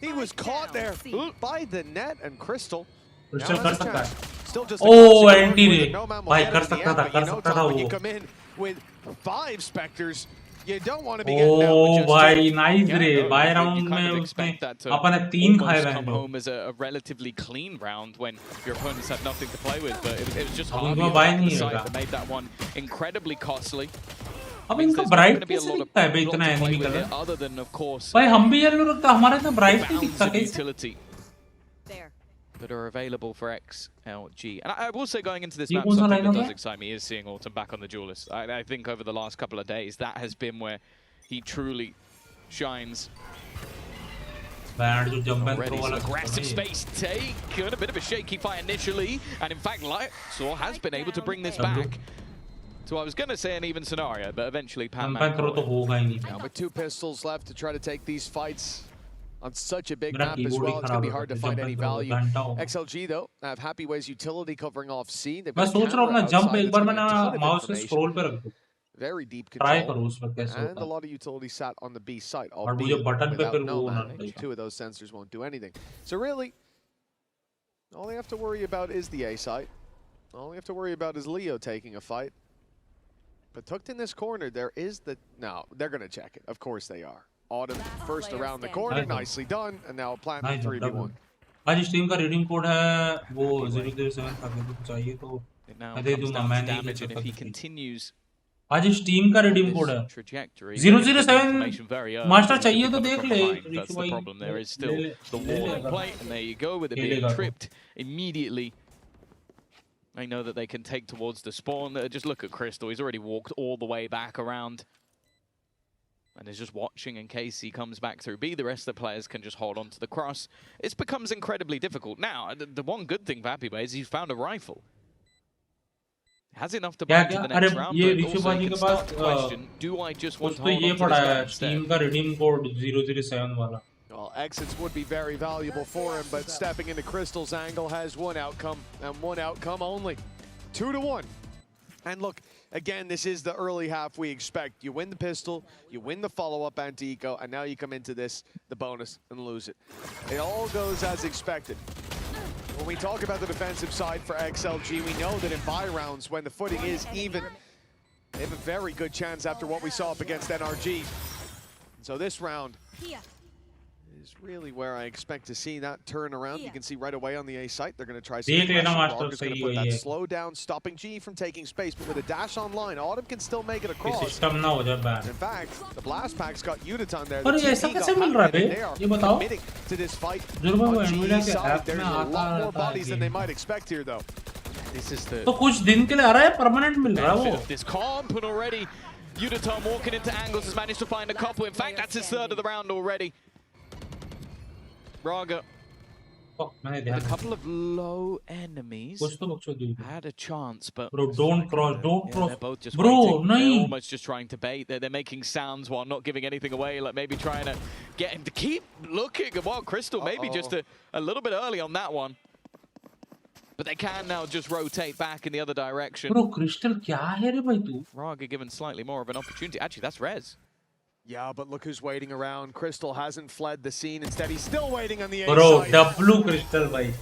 He was caught there by the net and Crystal. Crystal कर सकता है. Still just anti रे. भाई कर सकता था वो. You come in with 5 Spectres. You don't want to be getting out with just भाई nice रे. By round में उसने अपने 3 खाए हुए come home as a relatively clean round when your opponents had nothing to play with, but it was just hard the side that made that one incredibly costly. अब इनका bright कैसे दिखता है बे इतना enemy colour? Other than of course भाई हम भी yellow रखता, हमारा इतना ब्राइट नहीं दिखता कैसे? That are available for XLG. And I will say going into this map, something that does excite me is seeing Autumn back on the Duelist. I think over the last couple of days, that has been where he truly shines. Already some aggressive space take, and a bit of a shaky fight initially, and in fact, Lightsaw has been able to bring this back. So I was going to say an even scenario, but eventually Panman. Now with 2 pistols left to try to take these fights. On such a big map as well, it's going to be hard to find any value. XLG though have Happy Way's utility covering off C. मैं सोच रहा हूँ अपना jump एक बार मैं ना mouse से scroll पे रख दूँ. Very deep control. Try control. करो उस वक्त कैसे होता है. And a lot of utility sat on the B site. और मुझे button पे फिर वो होना चाहिए. 2 of those sensors won't do anything. So really, all they have to worry about is the A site. All they have to worry about is Leo taking a fight. But tucked in this corner, there is the... No, they're going to check it. Of course they are. Autumn first around the corner, nicely done, and now plant 3v1. आज stream का reading code है वो 007 अगर कुछ चाहिए तो मैं दे दूंगा. मैं नहीं आज स्ट्रीम का रीडिंग कोड है 007 मास्टर चाहिए तो देख ले. That's the problem. There is still the wall in play, and there you go with it being tripped immediately. I know that they can take towards the spawn. Just look at Crystal. He's already walked all the way back around. And is just watching in case he comes back through B. The rest of the players can just hold on to the cross. It becomes incredibly difficult. Now, the one good thing for Happy Way is he's found a rifle. Has enough to buy to the next round, but also he can start to question, do I just want to hold on to this guy instead? का redeem code 007 वाला. Well, exits would be very valuable for him, but stepping into Crystal's angle has one outcome, and one outcome only. 2-1. And look, again, this is the early half we expect. You win the pistol, you win the follow-up anti-eco, and now you come into this, the bonus, and lose it. It all goes as expected. When we talk about the defensive side for XLG, we know that in buy rounds, when the footing is even, they have a very good chance after what we saw up against NRG. And so this round is really where I expect to see that turn around. You can see right away on the A site, they're going to try some pressure. Autumn's going to put that slow down, stopping G from taking space, but with a dash online, Autumn can still make it across. In fact, the blast pack's got Yuditan there. The they are committing to this fight on G's side. There's a lot more bodies than they might expect here, though. This is the... तो कुछ दिन के लिए आ रहा है, permanent मिल रहा है वो. This comp, and already Yuditan walking into angles has managed to find a couple. In fact, that's his 3rd of the round already. Raga with a couple of low enemies had a chance, but bro, don't cross. They're both just bro, waiting. They're almost just trying to bait. They're making sounds while not giving anything away, like maybe trying to get him to keep looking. Well, Crystal maybe just a little bit early on that one. But they can now just rotate back in the other direction. Bro, Crystal क्या है रे भाई तू? Raga given slightly more of an opportunity. Actually, that's Rez. Yeah, but look who's waiting around. Crystal hasn't fled the scene. Instead, he's still waiting on the A Bro, side. W Crystal भाई.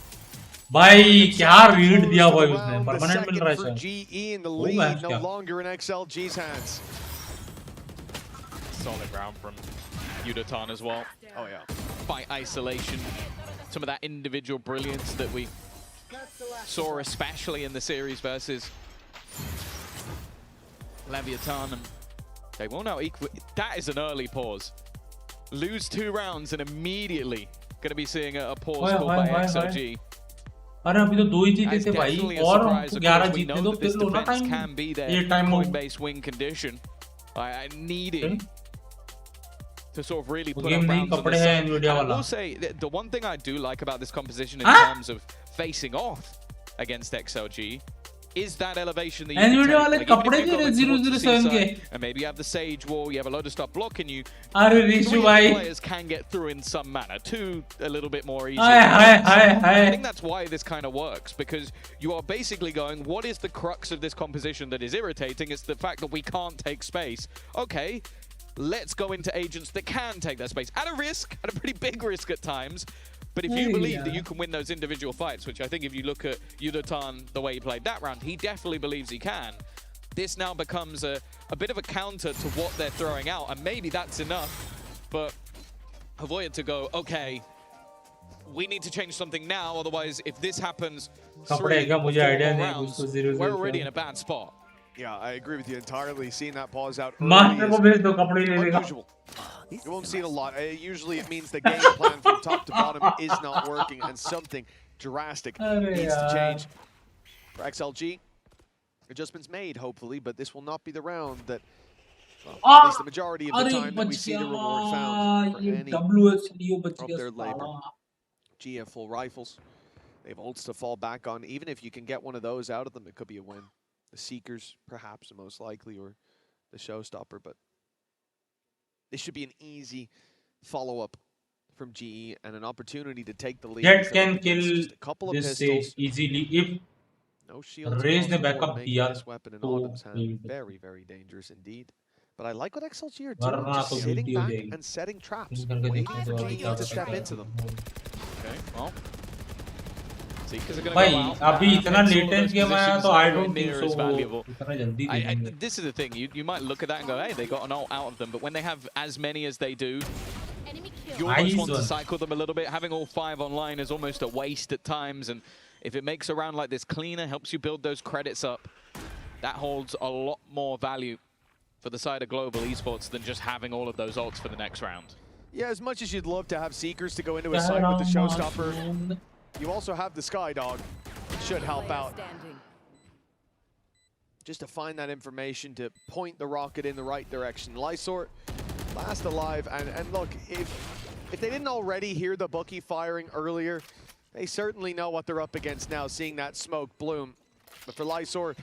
भाई क्या read दिया भाई उसने. Permanent मिल रहा है शायद. GE in the lead, no longer in XLG's hands. Solid round from Yudatan as well. Oh yeah. By isolation, some of that individual brilliance that we saw, especially in the series versus Leviathan. And they will now equal. That is an early pause. Lose 2 rounds and immediately going to be seeing a pause called by XLG. अरे अभी तो 2 ही जीते थे भाई और 11 जीते तो फिर लो ना टाइम ये time Coinbase win condition. I needed to sort of really put up rounds on this side. I will say the one thing I do like about this composition in terms of facing off against XLG is that elevation that you can take. Like, even if you go into C-side, and maybe you have the Sage wall, you have a load of stuff blocking you. 3 players can get through in some manner. 2 a little bit more easy. I think that's why this kind of works, because you are basically going, what is the crux of this composition that is irritating? It's the fact that we can't take space. Okay, let's go into agents that can take that space. At a risk, at a pretty big risk at times. But if you believe that you can win those individual fights, which I think if you look at Yudatan, the way he played that round, he definitely believes he can. This now becomes a bit of a counter to what they're throwing out, and maybe that's enough for Havoya to go, okay, we need to change something now, otherwise if this happens 3 or 4 rounds, we're already in a bad spot. Yeah, I agree with you entirely. Seeing that pause out early is unusual. You won't see it a lot. Usually it means the game plan from top to bottom is not working and something drastic needs to change. For XLG, adjustments made, hopefully, but this will not be the round that, well, at least the majority of the time that we see the reward found for any of their labor. G have full rifles. They have ults to fall back on. Even if you can get one of those out of them, it could be a win. The Seekers, perhaps, the most likely, or the Showstopper, but this should be an easy follow-up from GE and an opportunity to take the lead. Jet can kill this stage easily if no shields raise the backup here. This weapon in Autumn's hand, very, very dangerous indeed. But I like what XLG are doing, just sitting back and setting traps, waiting for GE to step into them. Okay, well. भाई अभी इतना laitance game आया तो I don't think so इतना जल्दी this is the thing, you might look at that and go, hey, they got an ult out of them, but when they have as many as they do, you almost want to cycle them a little bit. Having all 5 online is almost a waste at times, and if it makes a round like this cleaner, helps you build those credits up, that holds a lot more value for the side of Global Esports than just having all of those ults for the next round. Yeah, as much as you'd love to have Seekers to go into a site with the Showstopper, you also have the Sky Dog. Should help out. Just to find that information to point the rocket in the right direction. Lysort, last alive, and look, if they didn't already hear the bookie firing earlier, they certainly know what they're up against now, seeing that smoke bloom. But for Lysort,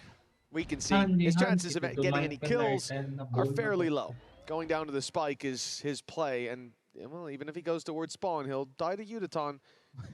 we can see his chances of getting any kills are fairly low. Going down to the spike is his play, and well, even if he goes towards spawn, he'll die to Yudatan.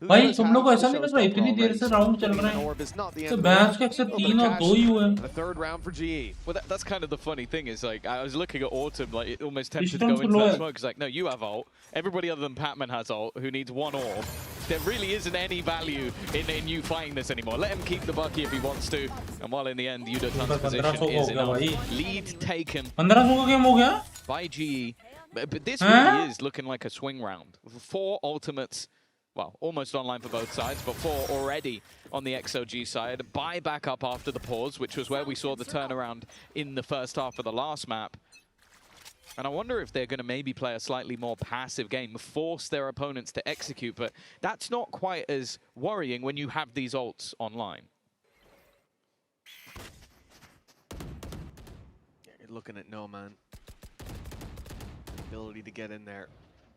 भाई तुम लोग को ऐसा नहीं लग रहा इतनी देर से राउंड चल रहा है तो बैच के अक्सर 3 और 2 ही हुए हैं. The third round for GE. Well, that's kind of the funny thing is, like, I was looking at Autumn, like, it almost tempted to go into that smoke. It's like, no, you have ult. Everybody other than Patman has ult, who needs 1 orb. There really isn't any value in you fighting this anymore. Let him keep the bucky if he wants to. And while in the end, Yudatan's position is enough. Lead taken 1500 का game हो गया by GE. But this really is looking like a swing round. 4 ultimates. Well, almost online for both sides, but 4 already on the XLG side. Buy back up after the pause, which was where we saw the turnaround in the first half of the last map. And I wonder if they're going to maybe play a slightly more passive game, force their opponents to execute, but that's not quite as worrying when you have these ults online. Yeah, you're looking at No Man. Ability to get in there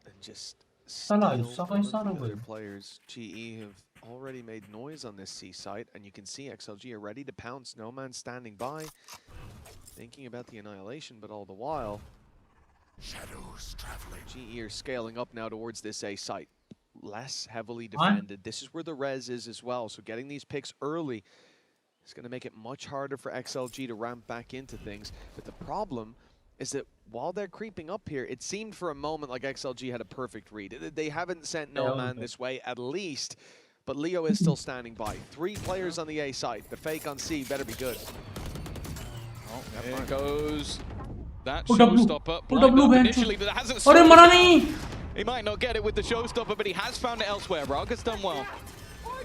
and just other players. GE have already made noise on this C site, and you can see XLG are ready to pounce. No Man standing by, thinking about the annihilation, but all the while, shadows traveling. GE are scaling up now towards this A site, less heavily defended. This is where the res is as well, so getting these picks early is going to make it much harder for XLG to ramp back into things. But the problem is that while they're creeping up here, it seemed for a moment like XLG had a perfect read. They haven't sent no man this way, at least, but Leo is still standing by. 3 players on the A side. The fake on C better be good. Oh, there goes that showstopper. Blind up initially, but that hasn't stopped. He might not get it with the showstopper, but he has found it elsewhere. Raga's done well.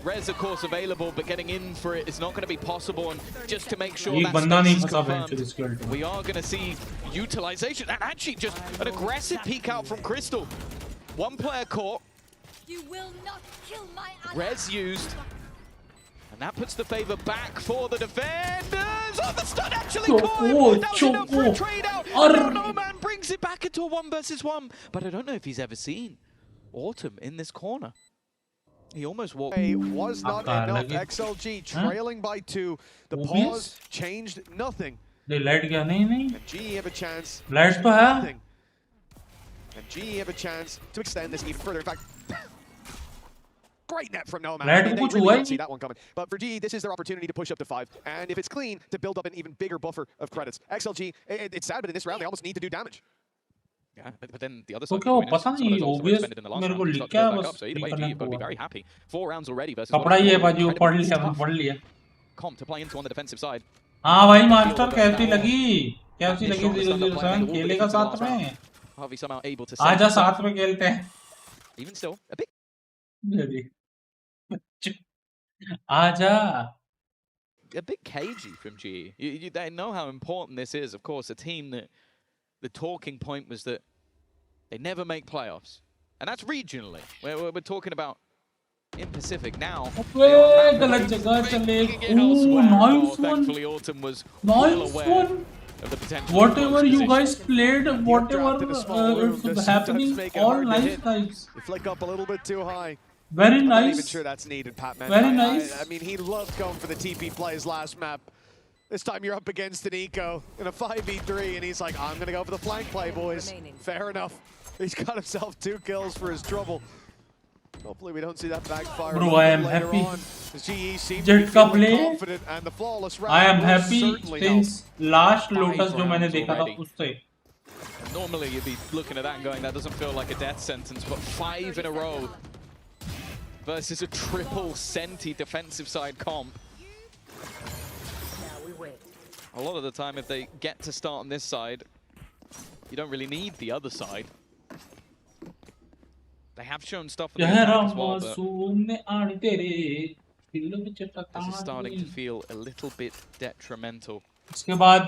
Res, of course, available, but getting in for it is not going to be possible. And just to make sure that space is confirmed, we are going to see utilization. And actually, just an aggressive peek out from Crystal. 1 player caught. You will not kill my Res used. And that puts the favor back for the defenders. Oh, the stun actually caught him. That was enough for a trade out. No man brings it back into a 1 versus 1. But I don't know if he's ever seen Autumn in this corner. He almost walked. Was not enough. XLG trailing by 2. The pause changed nothing. And GE have a chance. Nothing. And GE have a chance to extend this even further. In fact, great net from Nomad. I mean, they really didn't see that one coming. But for GE, this is their opportunity to push up to 5. And if it's clean, to build up an even bigger buffer of credits. XLG, it's sad, but in this round, they almost need to do damage. Yeah, but then the other side, so either way, GE will be very happy. 4 rounds already versus Comp to play into on the defensive side. हाँ भाई master कैसी लगी 0-0 खेलेगा साथ में आजा साथ में खेलते हैं even still a bit आजा a bit cagey from GE. They know how important this is. Of course, a team that the talking point was that they never make playoffs, and that's regionally. We're talking about in Pacific now. Thankfully, Autumn was well aware of the potential. Whatever you guys played, whatever is happening, all nice, guys. You flick up a little bit too high. Very nice. I'm not even sure that's needed, Patman. Very nice. I mean, he loved going for the TP plays last map. This time you're up against an Eco in a 5v3, and he's like, I'm going to go for the flank play, boys. Fair enough. He's got himself 2 kills for his trouble. Hopefully we don't see that backfire. Bro, I am happy. GE seems to be feeling confident, and the flawless round I am happy since last Lotus जो मैंने देखा था उससे. Normally you'd be looking at that and going, that doesn't feel like a death sentence, but 5 in a row versus a triple Senti defensive side comp. A lot of the time, if they get to start on this side, you don't really need the other side. They have shown stuff on the attack as well, but this is starting to feel a little bit detrimental. उसके बाद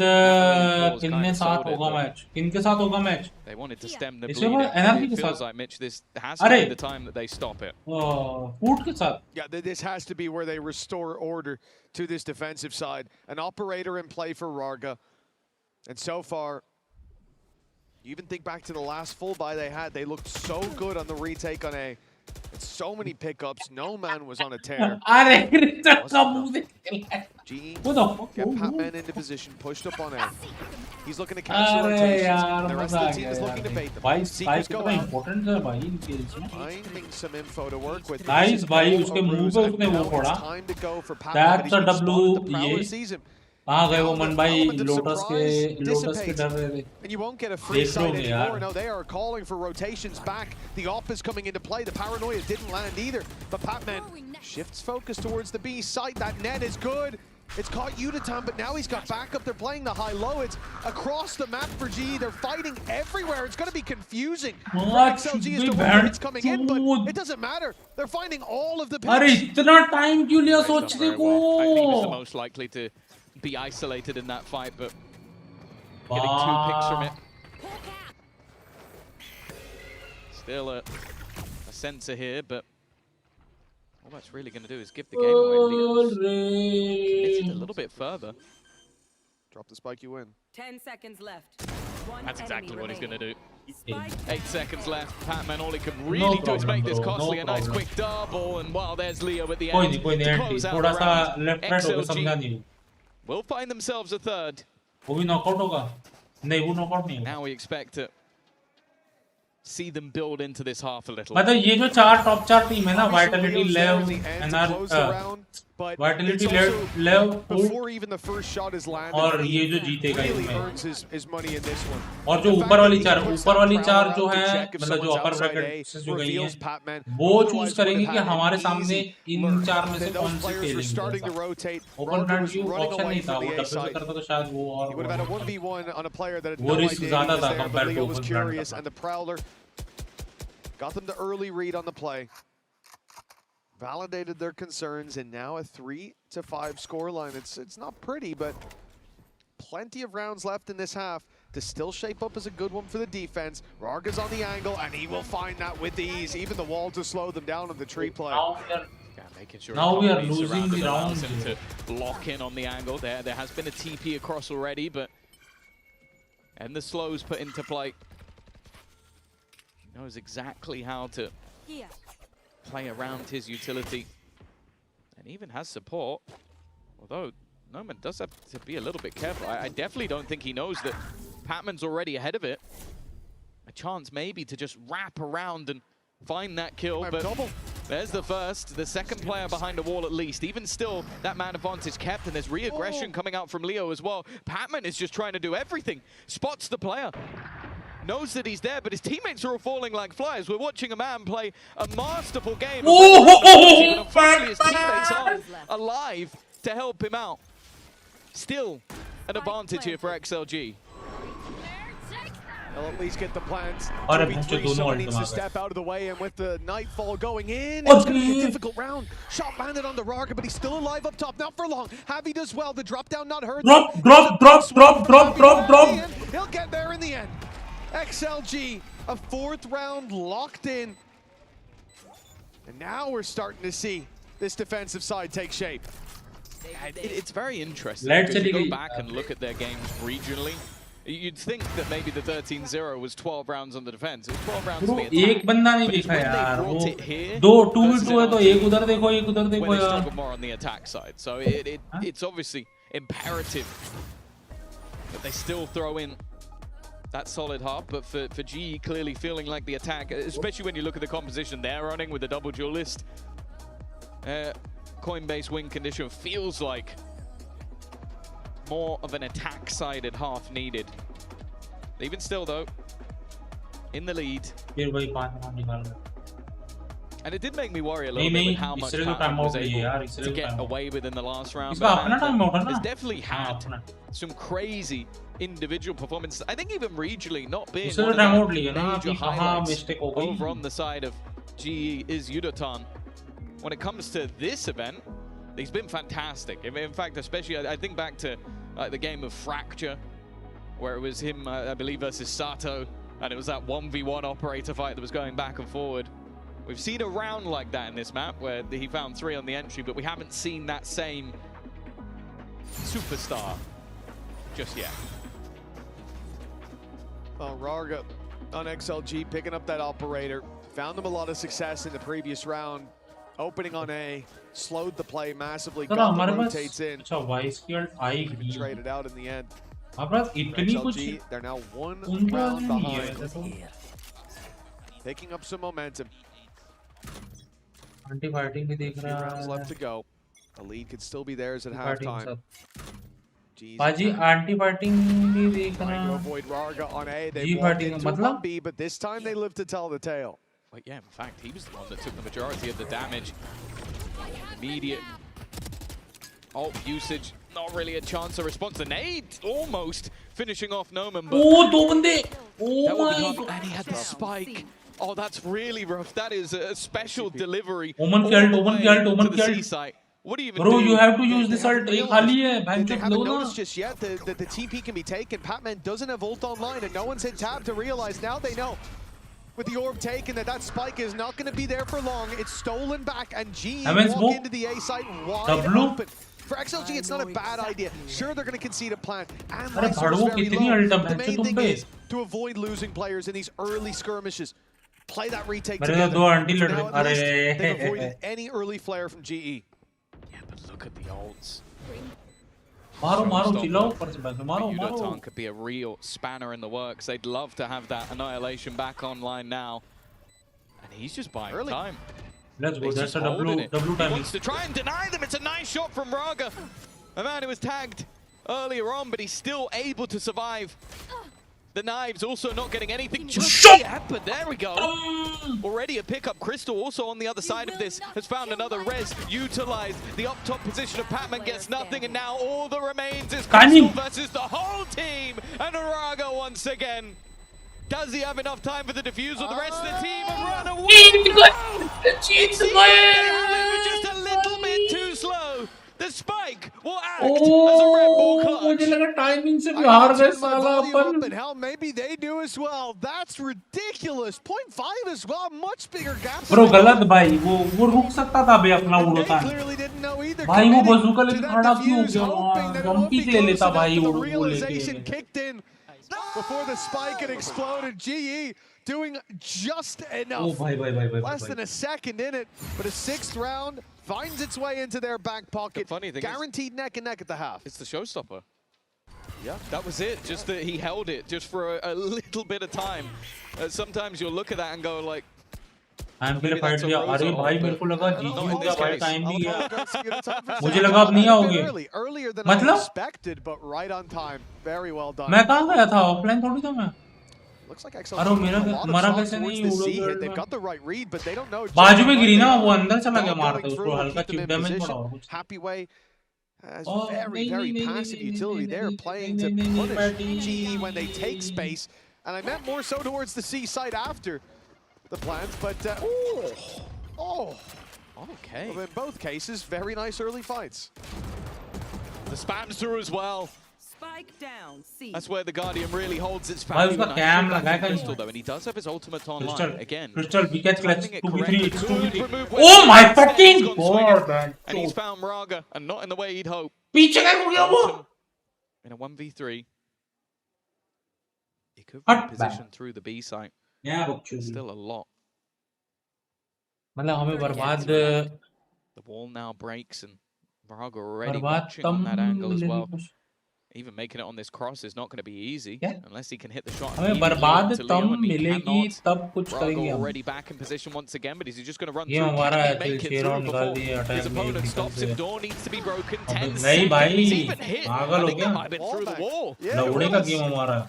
किनके साथ होगा match? किनके साथ होगा match? They wanted to stem the bleeding. It feels like, Mitch, this has to be the time that they stop it. Food के साथ. Yeah, this has to be where they restore order to this defensive side. An operator in play for Rarga. And so far, you even think back to the last full buy they had, they looked so good on the retake on A. And so many pickups, no man was on a tear. GE, get Patman into position, pushed up on A. He's looking to cancel rotations. The rest of the team is looking to bait them. Seekers go out. Finding some info to work with. Nice, भाई उसके मुंह पे उसने वो फोड़ा. That's a W. ये कहाँ गए वो मन भाई लोटस के डर रहे थे. And you won't get a free side anymore. No, they are calling for rotations back. The op is coming into play. The paranoia didn't land either. But Patman shifts focus towards the B site. That net is good. It's caught Uditan, but now he's got backup. They're playing the high-low. It's across the map for GE. They're fighting everywhere. It's going to be confusing for XLG as to where it's coming in, but it doesn't matter. They're finding all of the picks. अरे इतना time क्यों लिया सोचने को? I think he's the most likely to be isolated in that fight, but getting 2 picks from it. Still a sensor here, but all that's really going to do is give the game away. It's a little bit further. Drop the spike, you win. 10 seconds left. That's exactly what he's going to do. 8 seconds left. Patman, all he can really do is make this costly. A nice quick double, and wow, there's Leo at the end to close out the round. XLG will find themselves a third. वो भी knockout होगा. नहीं वो knockout नहीं. Now we expect it. see them build into this half a little. मतलब ये जो चार टॉप 4 टीम है ना, वाइटलिटी, लेव, वाइटलिटी, लेव, before even the first shot is landed, और ये जो जीतेगा really इसमें, earns his money in this one. और जो ऊपर वाली चार जो है, मतलब जो अपर ब्रैकेट से जो गई हैं, वो चूज करेंगे कि हमारे सामने इन चार में से कौन सी खेलेंगे. ओपन फ्रंट व्यू ऑप्शन नहीं था, वो डब्ल्यू से करता तो शायद वो और वो रिस्क ज्यादा था compare to open front. Got them the early read on the play. Validated their concerns, and now a 3-5 scoreline. It's not pretty, but plenty of rounds left in this half to still shape up as a good one for the defense. Rarga's on the angle, and he will find that with ease. Even the wall to slow them down on the tree play. Now we are losing the round. To lock in on the angle. There has been a TP across already, and the slows put into play. He knows exactly how to play around his utility, and even has support. Although Noman does have to be a little bit careful. I definitely don't think he knows that Patman's already ahead of it. A chance maybe to just wrap around and find that kill, but there's the first. The second player behind the wall at least. Even still, that man advantage kept, and there's re-aggression coming out from Leo as well. Patman is just trying to do everything. Spots the player. Knows that he's there, but his teammates are all falling like flies. We're watching a man play a masterful game. Unfortunately, his teammates aren't alive to help him out. Still an advantage here for XLG. They'll at least get the plans. और someone needs to step out of the way, and with the nightfall going in, it's going to be a difficult round. Shot landed on the Rarga, but he's still alive up top. Not for long. Javi does well. The drop down not heard. Drop. He'll get there in the end. XLG, a fourth round locked in. And now we're starting to see this defensive side take shape. It's very interesting. If you go back and look at their games regionally, you'd think that maybe the 13-0 was 12 rounds on the defense. It was 12 rounds on the attack. एक बंदा नहीं दिखा यार. वो 2v2 है तो एक उधर देखो They struggle more on the attack side. So it's obviously imperative that they still throw in that solid half, but for GE clearly feeling like the attack, especially when you look at the composition they're running with the double duelist. Coinbase win condition feels like more of an attack-sided half needed. Even still though, in the lead. And it did make me worry a little bit with how much Patman was able to get away with in the last round. But has definitely had some crazy individual performances. I think even regionally, not being one of the major highlights over on the side of GE is Yudotan. When it comes to this event, he's been fantastic. In fact, especially I think back to the game of Fracture, where it was him, I believe, versus Sato, and it was that 1v1 operator fight that was going back and forward. We've seen a round like that in this map where he found 3 on the entry, but we haven't seen that same superstar just yet. Well, Rarga on XLG picking up that operator. Found them a lot of success in the previous round. Opening on A, slowed the play massively, got the rotates in. Traded out in the end. XLG, they're now 1 round behind. Picking up some momentum. 2 rounds left to go. The lead could still be theirs at halftime. Baji anti-fighting भी देख रहा. Trying to avoid Rarga on A. They walked into on B, but this time they live to tell the tale. But yeah, in fact, he was the one that took the majority of the damage. Immediate ult usage, not really a chance of response. The nade almost finishing off Noman. But and he had the spike. Oh, that's really rough. That is a special delivery. Oman killed. C-site. What do you even do? You have to use this ult. They haven't noticed just yet that the TP can be taken. Patman doesn't have ult online, and no one's hit tab to realize. Now they know. With the orb taken, that spike is not going to be there for long. It's stolen back, and GE walk into the A site wide open. For XLG, it's not a bad idea. Sure, they're going to concede a plant, and very low. The main thing is to avoid losing players in these early skirmishes. Play that retake together. Now, they've avoided any early flare from GE. Yeah, but look at the ults. Yudotan could be a real spanner in the works. They'd love to have that Annihilation back online now. And he's just buying time. Let's go. That's a W He timing. wants to try and deny them. It's a nice shot from Raga. A man who was tagged earlier on, but he's still able to survive. The knives also not getting anything just yet, but there we go. Already a pickup. Crystal also on the other side of this has found another res. Utilized the up top position of Patman, gets nothing, and now all that remains is Crystal versus the whole team. And Raga once again. Does he have enough time for the defuse, or the rest of the team have run away? Just a little bit too slow. The spike will act as a Red Bull clutch. मुझे लगा timing से भी हार गए साला अपन. And hell, maybe they do as well. That's ridiculous. 0.5 as well. Much bigger gap. Bro गलत भाई, वो रुक सकता था बे अपना उड़ता. भाई वो बंदूक लेके खड़ा क्यों हो गया? जंपी ले लेता भाई वो लेके. Before the spike had exploded, GE doing just enough. Less than a second in it, but a 6th round finds its way into their back pocket. The funny thing guaranteed neck and neck at the half. It's the showstopper. Yeah, that was it. Just that he held it just for a little bit of time. Sometimes you'll look at that and go like, I'm gonna fight दिया. अरे भाई मेरे को लगा जीजी हो गया भाई टाइम भी गया. मुझे लगा अब नहीं आओगे. Earlier than मतलब? I expected, but right on time. Very well done. मैं कहाँ गया था? ऑफलाइन थोड़ी था मैं. Looks like अरे मेरा मरा कैसे नहीं उड़ा. They've got the right read, but they don't know. बाजू में गिरी ना वो अंदर चला गया मारते उसको हल्का चिप डैमेज पड़ा और कुछ. Happy Way has very passive utility there, playing to punish GE when they take space. And I meant more so towards the C side after the plans, but okay. Well, in both cases, very nice early fights. The spams through as well. Spike down. C. That's where the Guardian really holds its value. Crystal though, and he does have his ultimate online again. Crystal, we catch clutch 2v3. 2v3. Oh my fucking god, man! And he's found Raga, and not in the way he'd hope. पीछे क्या हो गया वो? In a 1v3, he could reposition through the B site. Still a lot. मतलब हमें बर्बाद. The wall now breaks, and Raga already watching on that angle as well. Even making it on this cross is not going to be easy unless he can hit the shot. हमें बर्बाद तब मिलेगी तब कुछ करेंगे हम. Already back in position once again, but is he just going to run ये through? हमारा Can he make it through before his opponent stops him? Door needs to be broken. 10 नहीं भाई, seconds. Even hit. पागल हो गया. Might have been through the wall. लौड़े का game हमारा.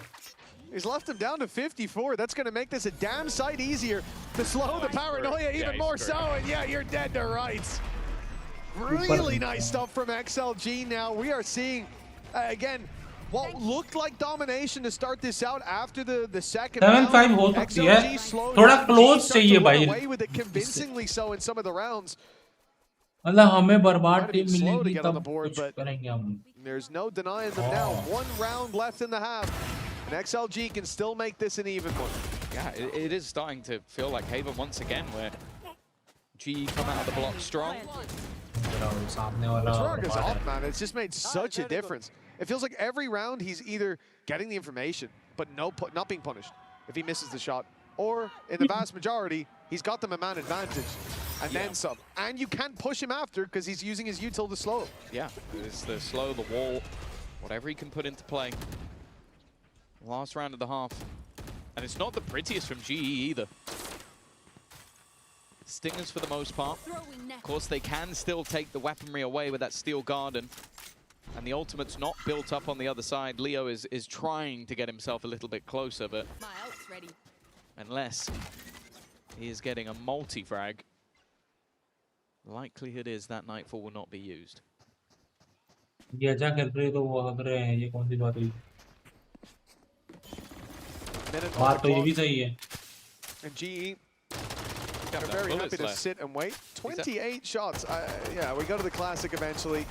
He's left him down to 54. That's going to make this a damn sight easier to slow the paranoia even more so. And yeah, you're dead to rights. Really nice stuff from XLG now. We are seeing, again, what looked like domination to start this out after the second round. 7-5 हो सकती है. थोड़ा close चाहिए भाई. Away with it convincingly so in some of the rounds. मतलब हमें बर्बाद team मिलेगी तब कुछ करेंगे हम. There's no denying them now. 1 round left in the half. And XLG can still make this an even one. Yeah, it is starting to feel like Haven once again, where GE come out of the block strong. Raga's up, man. It's just made such a difference. It feels like every round he's either getting the information, but not being punished if he misses the shot. Or, in the vast majority, he's got them a man advantage. And then some. And you can't push him after because he's using his util to slow. Yeah, it's the slow, the wall, whatever he can put into play. Last round of the half. And it's not the prettiest from GE either. Stingers for the most part. Of course, they can still take the weaponry away with that Steel Garden. And the ultimate's not built up on the other side. Leo is trying to get himself a little bit closer, but unless he is getting a multi-frag, the likelihood is that Nightfall will not be used. बात तो ये भी सही है. And GE are very happy to sit and wait. 28 shots. Yeah, we go to the Classic eventually.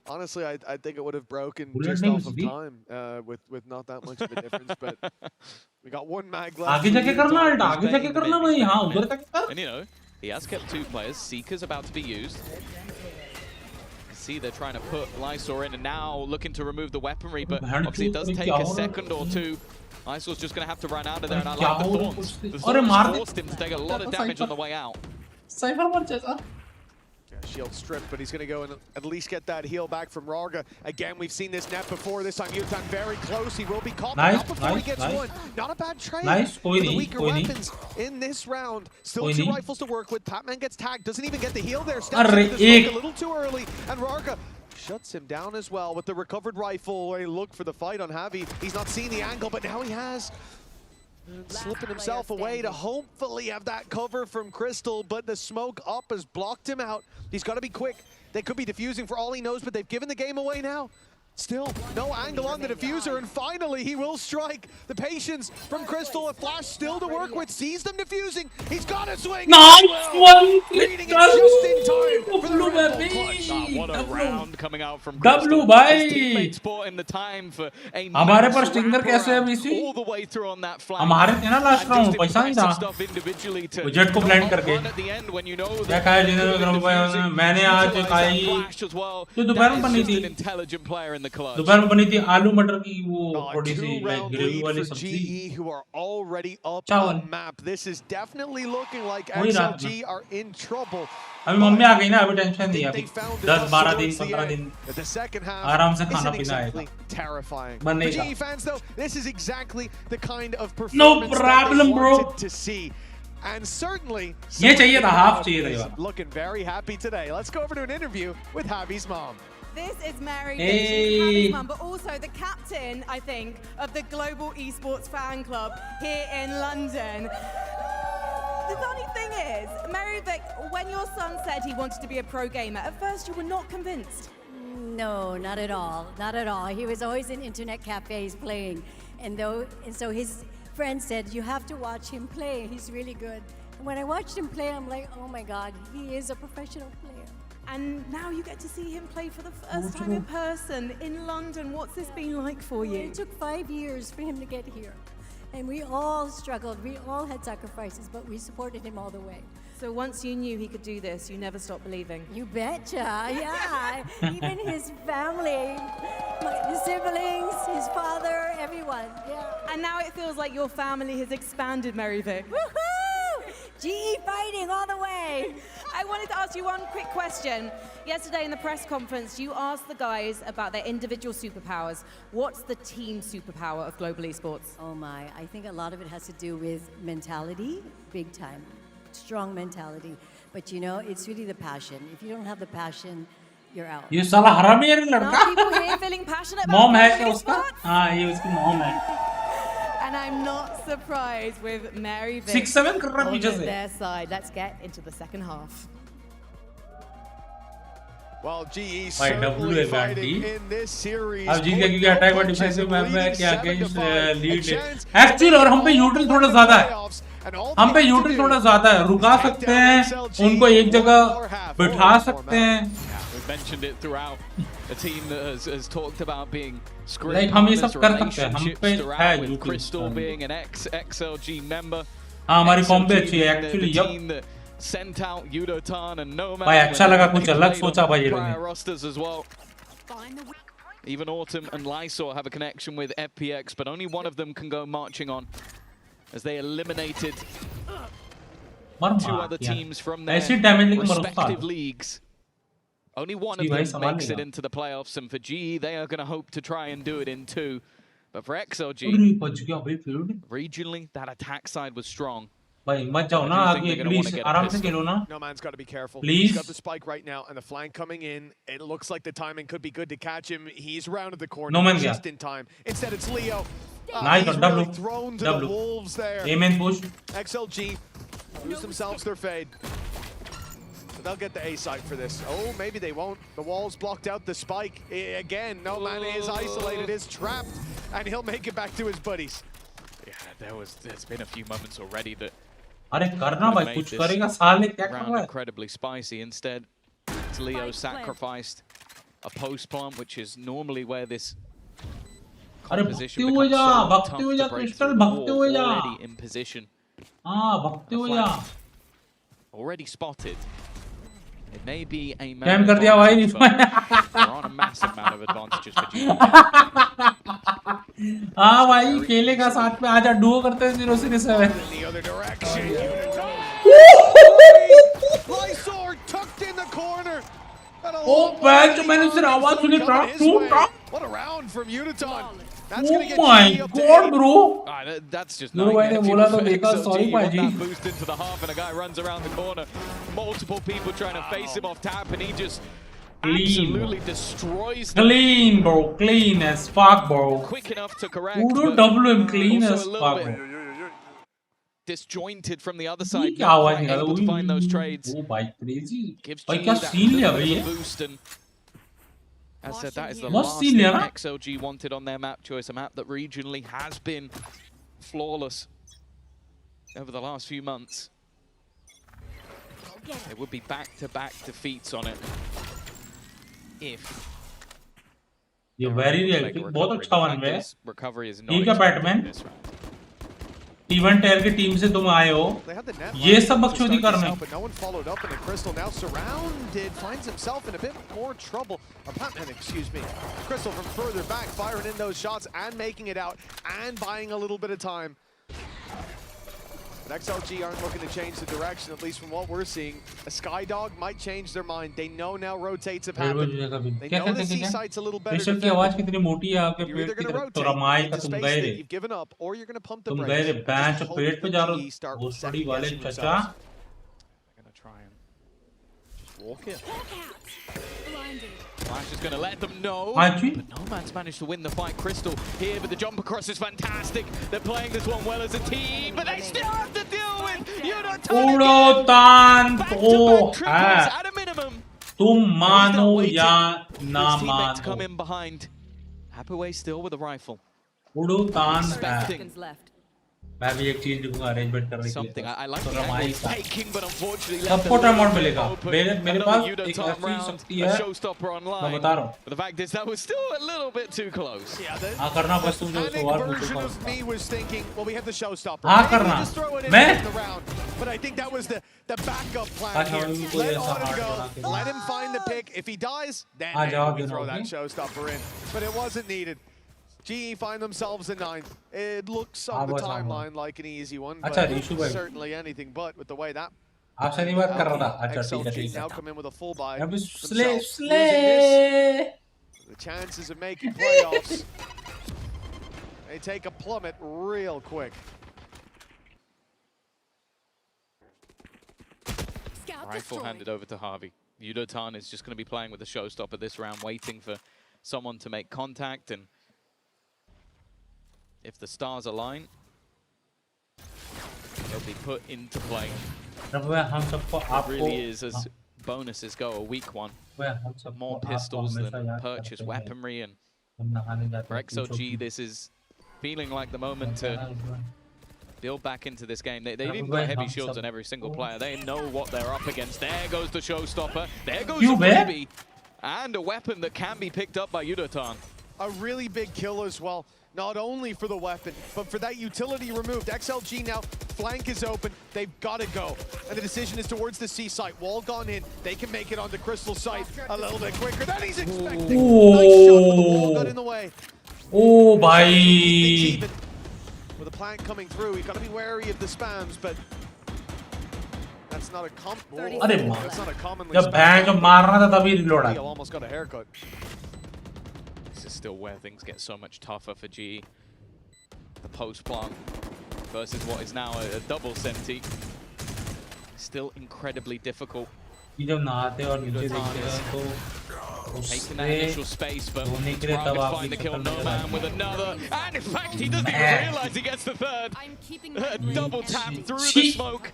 Honestly, I think it would have broken just off of time with not that much of a difference. But we got 1 mag left. आगे जाके करना है, आगे जाके करना भाई. हाँ, उधर तक कर. And you know, he has kept 2 players. Seeker's about to be used. See, they're trying to put Lysor in, and now looking to remove the weaponry, but obviously it does take a second or two. Lysor's just going to have to run out of there, and I like the Thorns. The Thorns forced him to take a lot of damage on the way out. Cypher मर जाएगा. Shield stripped, but he's going to go and at least get that heal back from Rarga. Again, we've seen this net before. This time Yutan very close. He will be caught nice, out before he gets one. Not a bad trade for the weaker weapons in this round. Still two rifles to work with. Patman gets tagged. Doesn't even get the heal there. Steps into the smoke a little too early. And Rarga shuts him down as well with the recovered rifle. A look for the fight on Javi. He's not seen the angle, but now he has. And slipping himself away to hopefully have that cover from Crystal, but the smoke up has blocked him out. He's got to be quick. They could be defusing for all he knows, but they've given the game away now. Still, no angle on the diffuser, and finally he will strike. The patience from Crystal, a flash still to work with, sees them defusing. He's got a swing. Nice one! Reading it just in time for the Red Bull clutch. What a round coming out from Crystal. W भाई. His teammates bought him the time for a हमारे पास stinger कैसे है VC? all the way through on that flank. हमारे थे ना last round पैसा नहीं था वो जेट को ब्लाइंड करके क्या कहा जिन्होंने ग्राउंड पे मैंने आज खाई तो दोपहर में बनी थी दोपहर में बनी थी आलू मटर की वो थोड़ी सी लाइक ग्रेवी वाली सब्जी who are already up on map. This is definitely looking like XLG are in trouble. अभी मम्मी आ गई ना अभी टेंशन नहीं है अभी 10-12 दिन 15 दिन आराम से खाना पीना आएगा terrifying. बनेगा GE fans though, this is exactly the kind of no performance problem that they bro wanted to see. And certainly ये चाहिए था हाफ चाहिए था looking very happy today. Let's go over to an interview with Javi's mom. This is Mary, Javi's mum, but also the captain, I think, of the Global Esports Fan Club here in London. The funny thing is, Mary Vic, when your son said he wanted to be a pro gamer, at first you were not convinced. No, not at all. Not at all. He was always in internet cafes playing. And so his friend said, you have to watch him play. He's really good. And when I watched him play, I'm like, oh my God, he is a professional player. And now you get to see him play for the first time in person in London. What's this been like for you? It took 5 years for him to get here. And we all struggled. We all had sacrifices, but we supported him all the way. So once you knew he could do this, you never stopped believing? You betcha, yeah. Even his family, his siblings, his father, everyone, yeah. And now it feels like your family has expanded, Mary Vic. Woohoo! GE fighting all the way. I wanted to ask you one quick question. Yesterday in the press conference, you asked the guys about their individual superpowers. What's the team superpower of Global Esports? Oh my, I think a lot of it has to do with mentality, big time. Strong mentality. But you know, it's really the passion. If you don't have the passion, you're out. ये साला हरामी है लड़का people here feeling passionate about mom है क्या उसका हाँ ये उसकी मॉम है And I'm not surprised with Mary Vic 6-7 कर रहा पीछे से their side. Let's get into the second half. Well, GE certainly fighting in this series. अब जीत गया क्योंकि अटैक और डिफेंसिव मैप में क्या अगेंस्ट लीड एक्चुअली और हम पे यूटिल थोड़ा ज्यादा है हम पे यूटिल थोड़ा ज्यादा है रुका सकते हैं उनको एक जगह बिठा सकते हैं We've mentioned it throughout. A team that has talked about being like हम ये सब कर सकते हैं हम पे है with Crystal being an ex-XLG member. हाँ हमारी कॉम्बो अच्छी है actually yup sent out Yudotan and Nomad. भाई अच्छा लगा कुछ अलग सोचा भाई ये लोगों ने rosters as well. Even Autumn and Lysor have a connection with FPX, but only one of them can go marching on as they eliminated two other teams from their respective leagues. Only one of them makes it into the playoffs, and for GE, they are going to hope to try and do it in two. But for XLG, regionally, that attack side was strong. भाई मत जाओ ना आगे please आराम से खेलो ना No man's got to be careful. Please. He's got the spike right now and the flank coming in. It looks like the timing could be good to catch him. He's rounded the corner just in time. Instead it's Leo. Nice He's double. really thrown to the wolves there. Amen push. XLG lose themselves their fade. So they'll get the A site for this. Oh, maybe they won't. The wall's blocked out the spike. Again, No Man is isolated, is trapped, and he'll make it back to his buddies. Yeah, there's been a few moments already that अरे करना भाई कुछ करेगा साले क्या कर रहा है incredibly spicy. Instead, it's Leo sacrificed a post plant, which is normally where this composition becomes so tough to break through the wall, already in position. हाँ भगते हो जा Already spotted. It may be a कैम कर दिया भाई they're on a massive amount of advantages for GE. हाँ भाई खेलेगा साथ में आजा डुओ करते हैं 0-7 Lysor tucked in the corner. Oh, man, मैंने उससे आवाज सुनी truck. What a round from Uniton. Oh my god, bro. That's just No, nightmare. मैंने बोला तो देखा. Sorry, You want भाई. that boost into the half, and a guy runs around the corner. Multiple people trying to face him off tap, and he just absolutely destroys them. Clean, bro. Clean as fuck, bro. Quick enough to correct. Who do double him clean as fuck, bro? Disjointed from the other side. क्या आवाज Not able to find those trades. Oh, भाई crazy. Gives भाई G क्या that scene लिया little भाई bit ये? of boost, and as I said, that is the Must last scene thing लिया ना? XLG wanted on their map choice, a map that regionally has been flawless over the last few months. There would be back-to-back defeats on it if ये very realistic. बहुत अच्छा one है. recovery is ठीक है not Batman. T1 टेयर की team से तुम आए हो. ये सब बकचोदी करना है. But no one followed up, and Crystal now surrounded, finds himself in a bit more trouble. Excuse me. Crystal from further back, firing in those shots and making it out and buying a little bit of time. But XLG aren't looking to change the direction, at least from what we're seeing. A Skydog might change their mind. They know now rotates have happened. They know the C site's a little better. Rishabh की आवाज कितनी मोटी है आपके You're pet either की going to तरफ. तो rotate Ramai का into तुम space गए that रे. you've given up, or you're going to pump the तुम brakes. गए रे. बैंच Just hope पेट पे that जा रहे G start हो. घोसड़ी वाले second-guessing चचा. themselves. They're going to try and just walk it. Flash is going to let them know. But no man's managed to win the fight. Crystal here, but the jump across is fantastic. They're playing this one well as a team, but they still have to deal with उड़ोतान तो है. at a minimum. तुम मानो या ना His teammate to come मानो. in behind. Happaway still with a rifle. उड़ोतान है. Seconds left. मैं भी एक चीज दिखूंगा अरेंजमेंट करने के लिए. Something I like तो the रमाई angle का. taking, but unfortunately support amount मिलेगा. मेरे पास Another एक Udon ऐसी round, शक्ति a है. showstopper मैं online. बता रहा हूँ. But the fact is that was still a little bit too close. हाँ करना बस तुम जो सवाल पूछो version of उसका. me was thinking, well, we have the showstopper. हाँ Maybe करना. just throw it in मैं? the round. But I think that was the backup plan अच्छा, here. उनको Let ऐसा Autumn hard go. बना के. Let him find the pick. If he dies, then हाँ, maybe जवाब we देना throw that होगी. showstopper in. But it wasn't needed. GE find themselves in 9th. It looks हाँ, on the बस, हाँ, timeline like an easy one, अच्छा, but Rishu भाई. certainly anything but with the way that आपसे नहीं बात कर रहा था. अच्छा ठीक है XLG ठीक now है. come in with a full buy. अभी themselves. Slay Losing this, the chances of making playoffs, they take a plummet real quick. Rifle handed over to Harvey. Yudotan is just going to be playing with the showstopper this round, waiting for someone to make contact, and if the stars align, they'll be put into play. It really is, as bonuses go, a weak one. More pistols than purchase weaponry, and for XOG, this is feeling like the moment to build back into this game. They've even got heavy shields on every single player. They know what they're up against. There goes the showstopper. There goes the freebie. And a weapon that can be picked up by Yudotan. A really big kill as well. Not only for the weapon, but for that utility removed. XLG now, flank is open. They've got to go. And the decision is towards the C site. Wall gone in. They can make it onto Crystal site a little bit quicker than he's expecting. Nice shot, but the wall got in the way. Oh, bhai. With a plank coming through, he's got to be wary of the spams, but that's not a commonly जब बैंड जब मारना था तभी reload आ. He almost got a haircut. This is still where things get so much tougher for GE. The post plant versus what is now a double senti. Still incredibly difficult. जब नहाते और नीचे देखते हैं तो taking that initial space, but trying to find the kill. No man with another, and in fact he doesn't even realize he gets the third. A double tap through the smoke.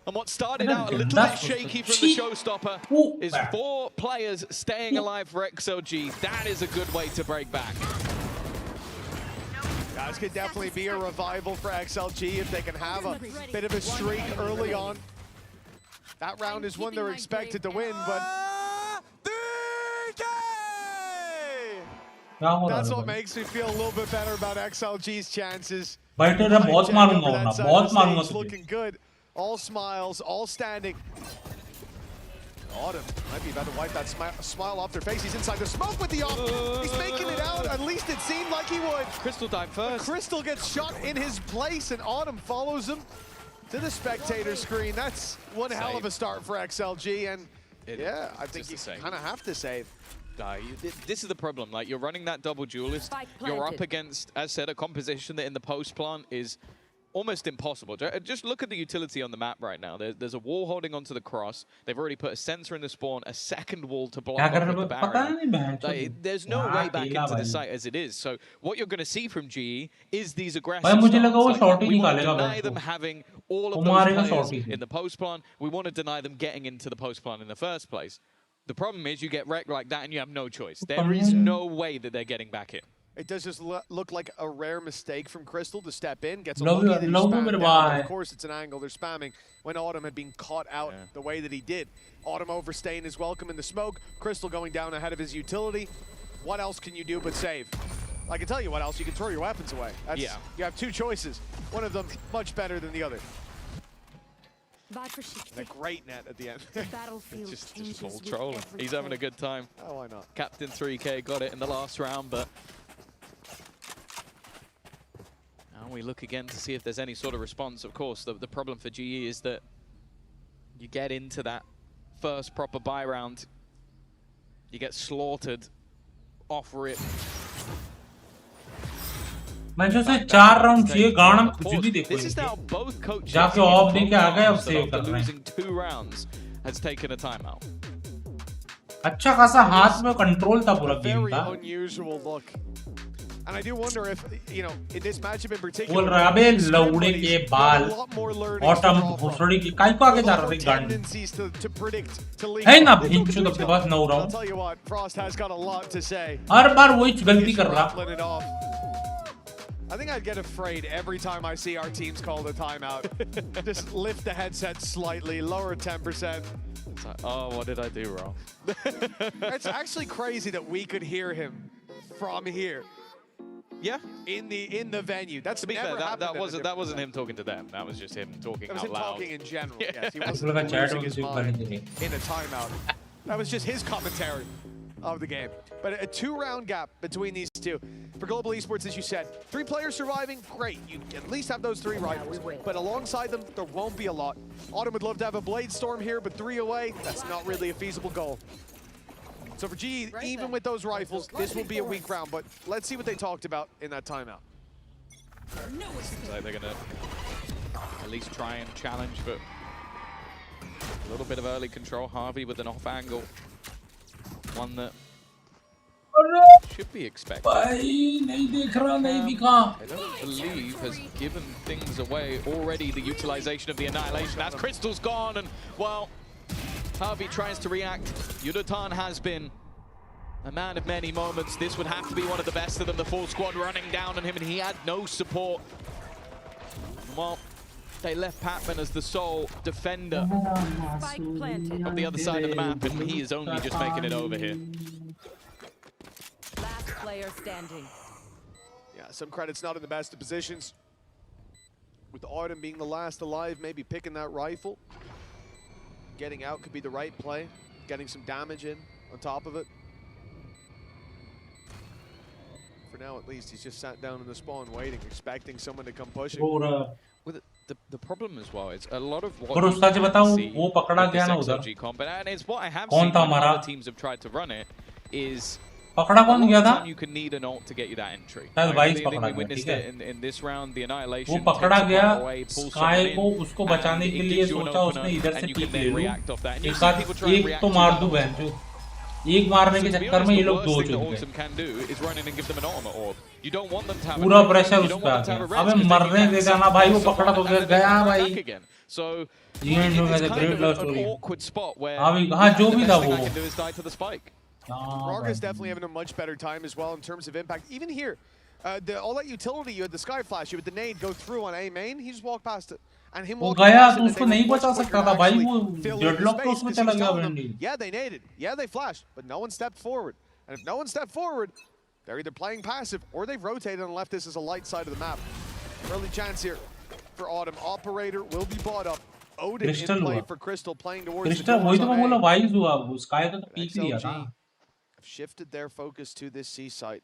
And what started out a little bit shaky from the showstopper is 4 players staying alive for XOG. That is a good way to break back. Guys, could definitely be a revival for XLG if they can have a bit of a streak early on. That round is one they're expected to win, but that's what makes me feel a little bit better about XLG's chances. बहुत मारूंगा ना, बहुत मारूंगा तुझे. Looking good. All smiles, all standing. Autumn might be about to wipe that smile off their face. He's inside the smoke with the off. He's making it out. At least it seemed like he would. Crystal died first. Crystal gets shot in his place, and Autumn follows him. to the spectator screen. That's one hell of a start for XLG, and yeah, I think you kind of have to save. This is the problem. Like, you're running that double duelist. You're up against, as said, a composition that in the post plant is almost impossible. Just look at the utility on the map right now. There's a wall holding onto the cross. They've already put a sensor in the spawn, a second wall to block off the barrier. Like, there's no way back into the site as it is. So what you're going to see from GE is these aggressive starts. Like, we want to deny them having all of those players in the post plant. We want to deny them getting into the post plant in the first place. The problem is you get wrecked like that and you have no choice. There is no way that they're getting back in. It does just look like a rare mistake from Crystal to step in, gets a look at it, spam. Of course, it's an angle they're spamming when Autumn had been caught out the way that he did. Autumn overstaying his welcome in the smoke. Crystal going down ahead of his utility. What else can you do but save? I can tell you what else. You can throw your weapons away. You have two choices. One of them much better than the other. And a great net at the end. It's just full trolling. He's having a good time. Oh, why not? Captain 3K got it in the last round, but now we look again to see if there's any sort of response. Of course, the problem for GE is that you get into that first proper buy round, you get slaughtered off rip. मैं जो से 4 round चाहिए गाना में कुछ भी देखो जाके ऑफ देके आ गए अब सेव कर रहे हैं अच्छा खासा हाथ में कंट्रोल था पूरा गेम का And I do wonder if, you know, in this matchup in particular, बोल रहा अबे लौड़े के बाल ऑटम भोसड़ी की काई को आगे जा रहा है गाड़ी है ना भिंचू तो अपने पास 9 राउंड हर बार वही गलती कर रहा I think I'd get afraid every time I see our teams call the timeout. Just lift the headset slightly, lower 10%. It's like, oh, what did I do wrong? It's actually crazy that we could hear him from here. Yeah, in the venue. That's to be fair. That wasn't him talking to them. That was just him talking out loud. That was him talking in general. Yes, he wasn't losing his mind in a timeout. That was just his commentary of the game. But a 2-round gap between these two. For Global Esports, as you said, 3 players surviving, great. You at least have those 3 rifles. But alongside them, there won't be a lot. Autumn would love to have a Blade Storm here, but 3 away, that's not really a feasible goal. So for GE, even with those rifles, this will be a weak round, but let's see what they talked about in that timeout. Seems like they're going to at least try and challenge, but a little bit of early control. Harvey with an off angle. One that should be expected. I don't believe has given things away already, the utilization of the Annihilation. As Crystal's gone, and well, Harvey tries to react. Yudatan has been a man of many moments. This would have to be one of the best of them. The full squad running down on him, and he had no support. Well, they left Patman as the sole defender of the other side of the map, and he is only just making it over here. Last player standing. Yeah, some credits not in the best of positions. With Autumn being the last alive, maybe picking that rifle. Getting out could be the right play. Getting some damage in on top of it. For now, at least, he's just sat down in the spawn waiting, expecting someone to come pushing. With the problem as well is a lot of what you see with this XLG comp, and it's what I have seen when other teams have tried to run it, is a lot of the time you can need an ult to get you that entry. We witnessed it in this round, the Annihilation takes away, pulls someone in, and it gives you an opener, and you can then react off that. And you see people try and react to that. एक मारने के चक्कर में ये लोग 2 चुन गए पूरा प्रेशर उस पे आ गया अबे मरने दे देना भाई वो पकड़ा तो गया भाई ये एंड में ग्रेट लव स्टोरी अभी हां जो भी था वो Raga is definitely having a much better time as well in terms of impact. Even here, all that utility, you had the Sky Flash, you had the nade go through on A main, he just walked past it. And him walking past it, उसको नहीं बचा सकता था भाई वो deadlock तो उसमें चला गया ब्रेंडी Yeah, they naded. Yeah, they flashed, but no one stepped forward. And if no one stepped forward, they're either playing passive or they've rotated and left this as a light side of the map. Early chance here for Autumn. Operator will be bought up. Odin in play for Crystal, playing towards Crystal वही तो मैं बोला wise हुआ वो sky का तो peak लिया था shifted their focus to this C site.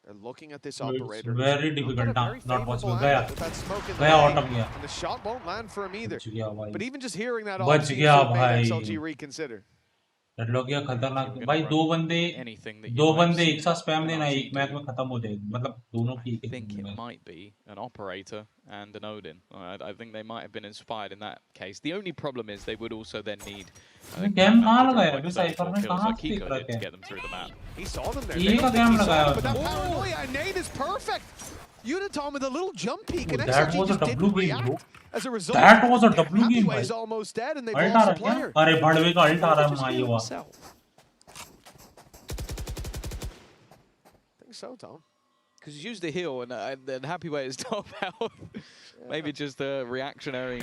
They're looking at this operator. It's very difficult. Not possible. Gaya. And the shot won't land for him either. But even just hearing that all seems to have made XLG reconsider. Deadlock गया खतरनाक भाई दो बंदे एक साथ spam देना एक match में खत्म हो जाएगा मतलब दोनों की I think it might be an operator and an Odin. I think they might have been inspired in that case. The only problem is they would also then need game कहां लगाया अभी साइफर ने कहां से देख रहा to get them through the map. He saw them there. ये का गेम लगाया but that paranoia nade is perfect. Unitom with a little jump peek and that XLG was a just didn't W game, bro. As a result, that was a W game, Happyway is almost dead and they've ult lost uh a player. अरे भड़वे का ult आ रहा है माई हुआ I think so, Tom. Because he's used the heal and Happyway is top health. Maybe just a reactionary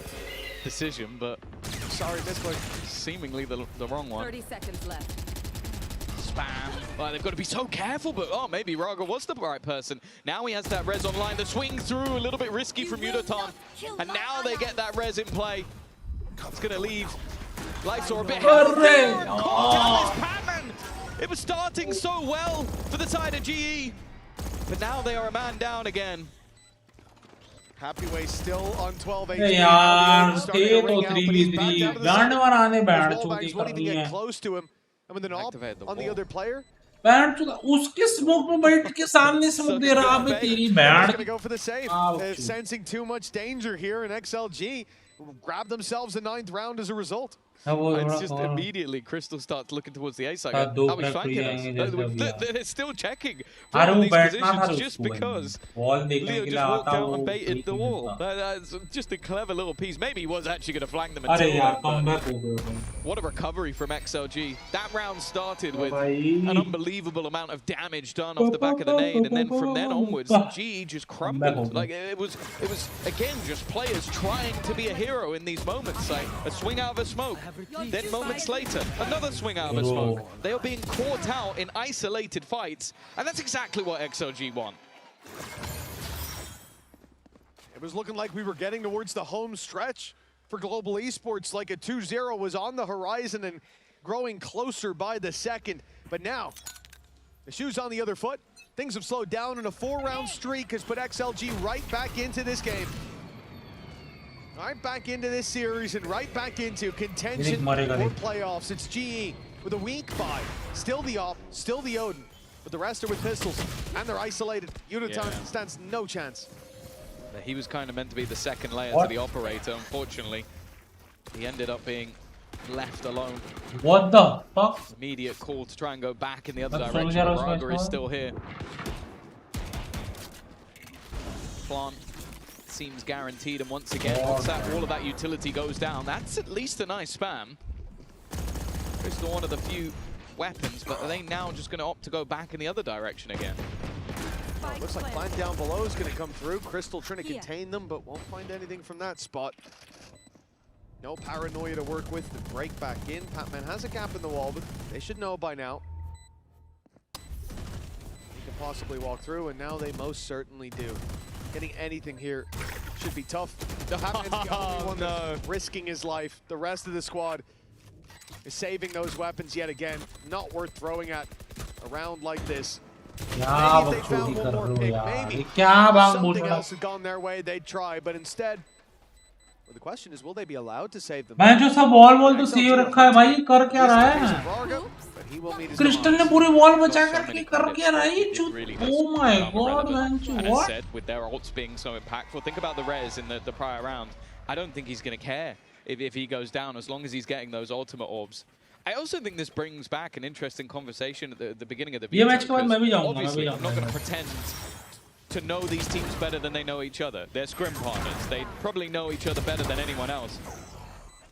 decision, but sorry, Miskler. Seemingly the wrong one. 30 seconds left. Spam. Well, they've got to be so careful, but oh, maybe Raga was the right person. Now he has that res online. The swing through, a little bit risky from Udotan. And now they get that res in play. It's going to leave. Lights are a bit It was starting so well for the side of GE. But now they are a man down again. Happyway still on 12 HP. यार stay तो 3v3 गांड मारने बैठ चुकी कर रही है close to him. I mean, then on the other player. बैठ चुका उसके स्मोक में बैठ के सामने स्मोक दे रहा है तेरी बैठ going to go for the save. Sensing too much danger here in XLG. Grab themselves a 9th round as a result. It's just immediately Crystal starts looking towards the A side. Are we flanking us? They're still checking from these positions just because Leo just walked out and baited the wall. That's just a clever little piece. Maybe he was actually going to flank them until what a recovery from XLG. That round started with an unbelievable amount of damage done off the back of the nade, and then from then onwards, GE just crumbled. Like it was again just players trying to be a hero in these moments. Like a swing out of a smoke. Then moments later, another swing out of a smoke. They are being caught out in isolated fights, and that's exactly what XLG want. It was looking like we were getting towards the home stretch for Global Esports, like a 2-0 was on the horizon and growing closer by the second. But now, the shoe's on the other foot. Things have slowed down, and a 4-round streak has put XLG right back into this game. Right back into this series and right back into contention for playoffs. It's GE with a weak buy. Still the op, still the Odin. But the rest are with pistols and they're isolated. Udotan stands no chance. He was kind of meant to be the second layer to the operator. Unfortunately, he ended up being left alone. What the fuck? Immediate call to try and go back in the other direction. Raga is still here. Plant seems guaranteed, and once again, once all of that utility goes down, that's at least a nice spam. Crystal one of the few weapons, but are they now just going to opt to go back in the other direction again? Looks like plant down below is going to come through. Crystal trying to contain them, but won't find anything from that spot. No paranoia to work with to break back in. Patman has a gap in the wall, but they should know by now. He can possibly walk through, and now they most certainly do. Getting anything here should be tough. Patman's the only one that's risking his life. The rest of the squad is saving those weapons yet again. Not worth throwing at a round like this. Maybe if they found one more pick, maybe something else had gone their way, they'd try, but instead, well, the question is, will they be allowed to save them? मैं जो सब wall तो save रखा है भाई कर क्या रहा है? क्रिस्टल ने पूरी wall बचा करके कर क्या रहा है? Oh my god, man! What? Said, with their ults being so impactful, think about the res in the prior round. I don't think he's going to care if he goes down as long as he's getting those ultimate orbs. I also think this brings back an interesting conversation at the beginning of the video. Obviously, I'm not going to pretend to know these teams better than they know each other. They're scrim partners. They probably know each other better than anyone else.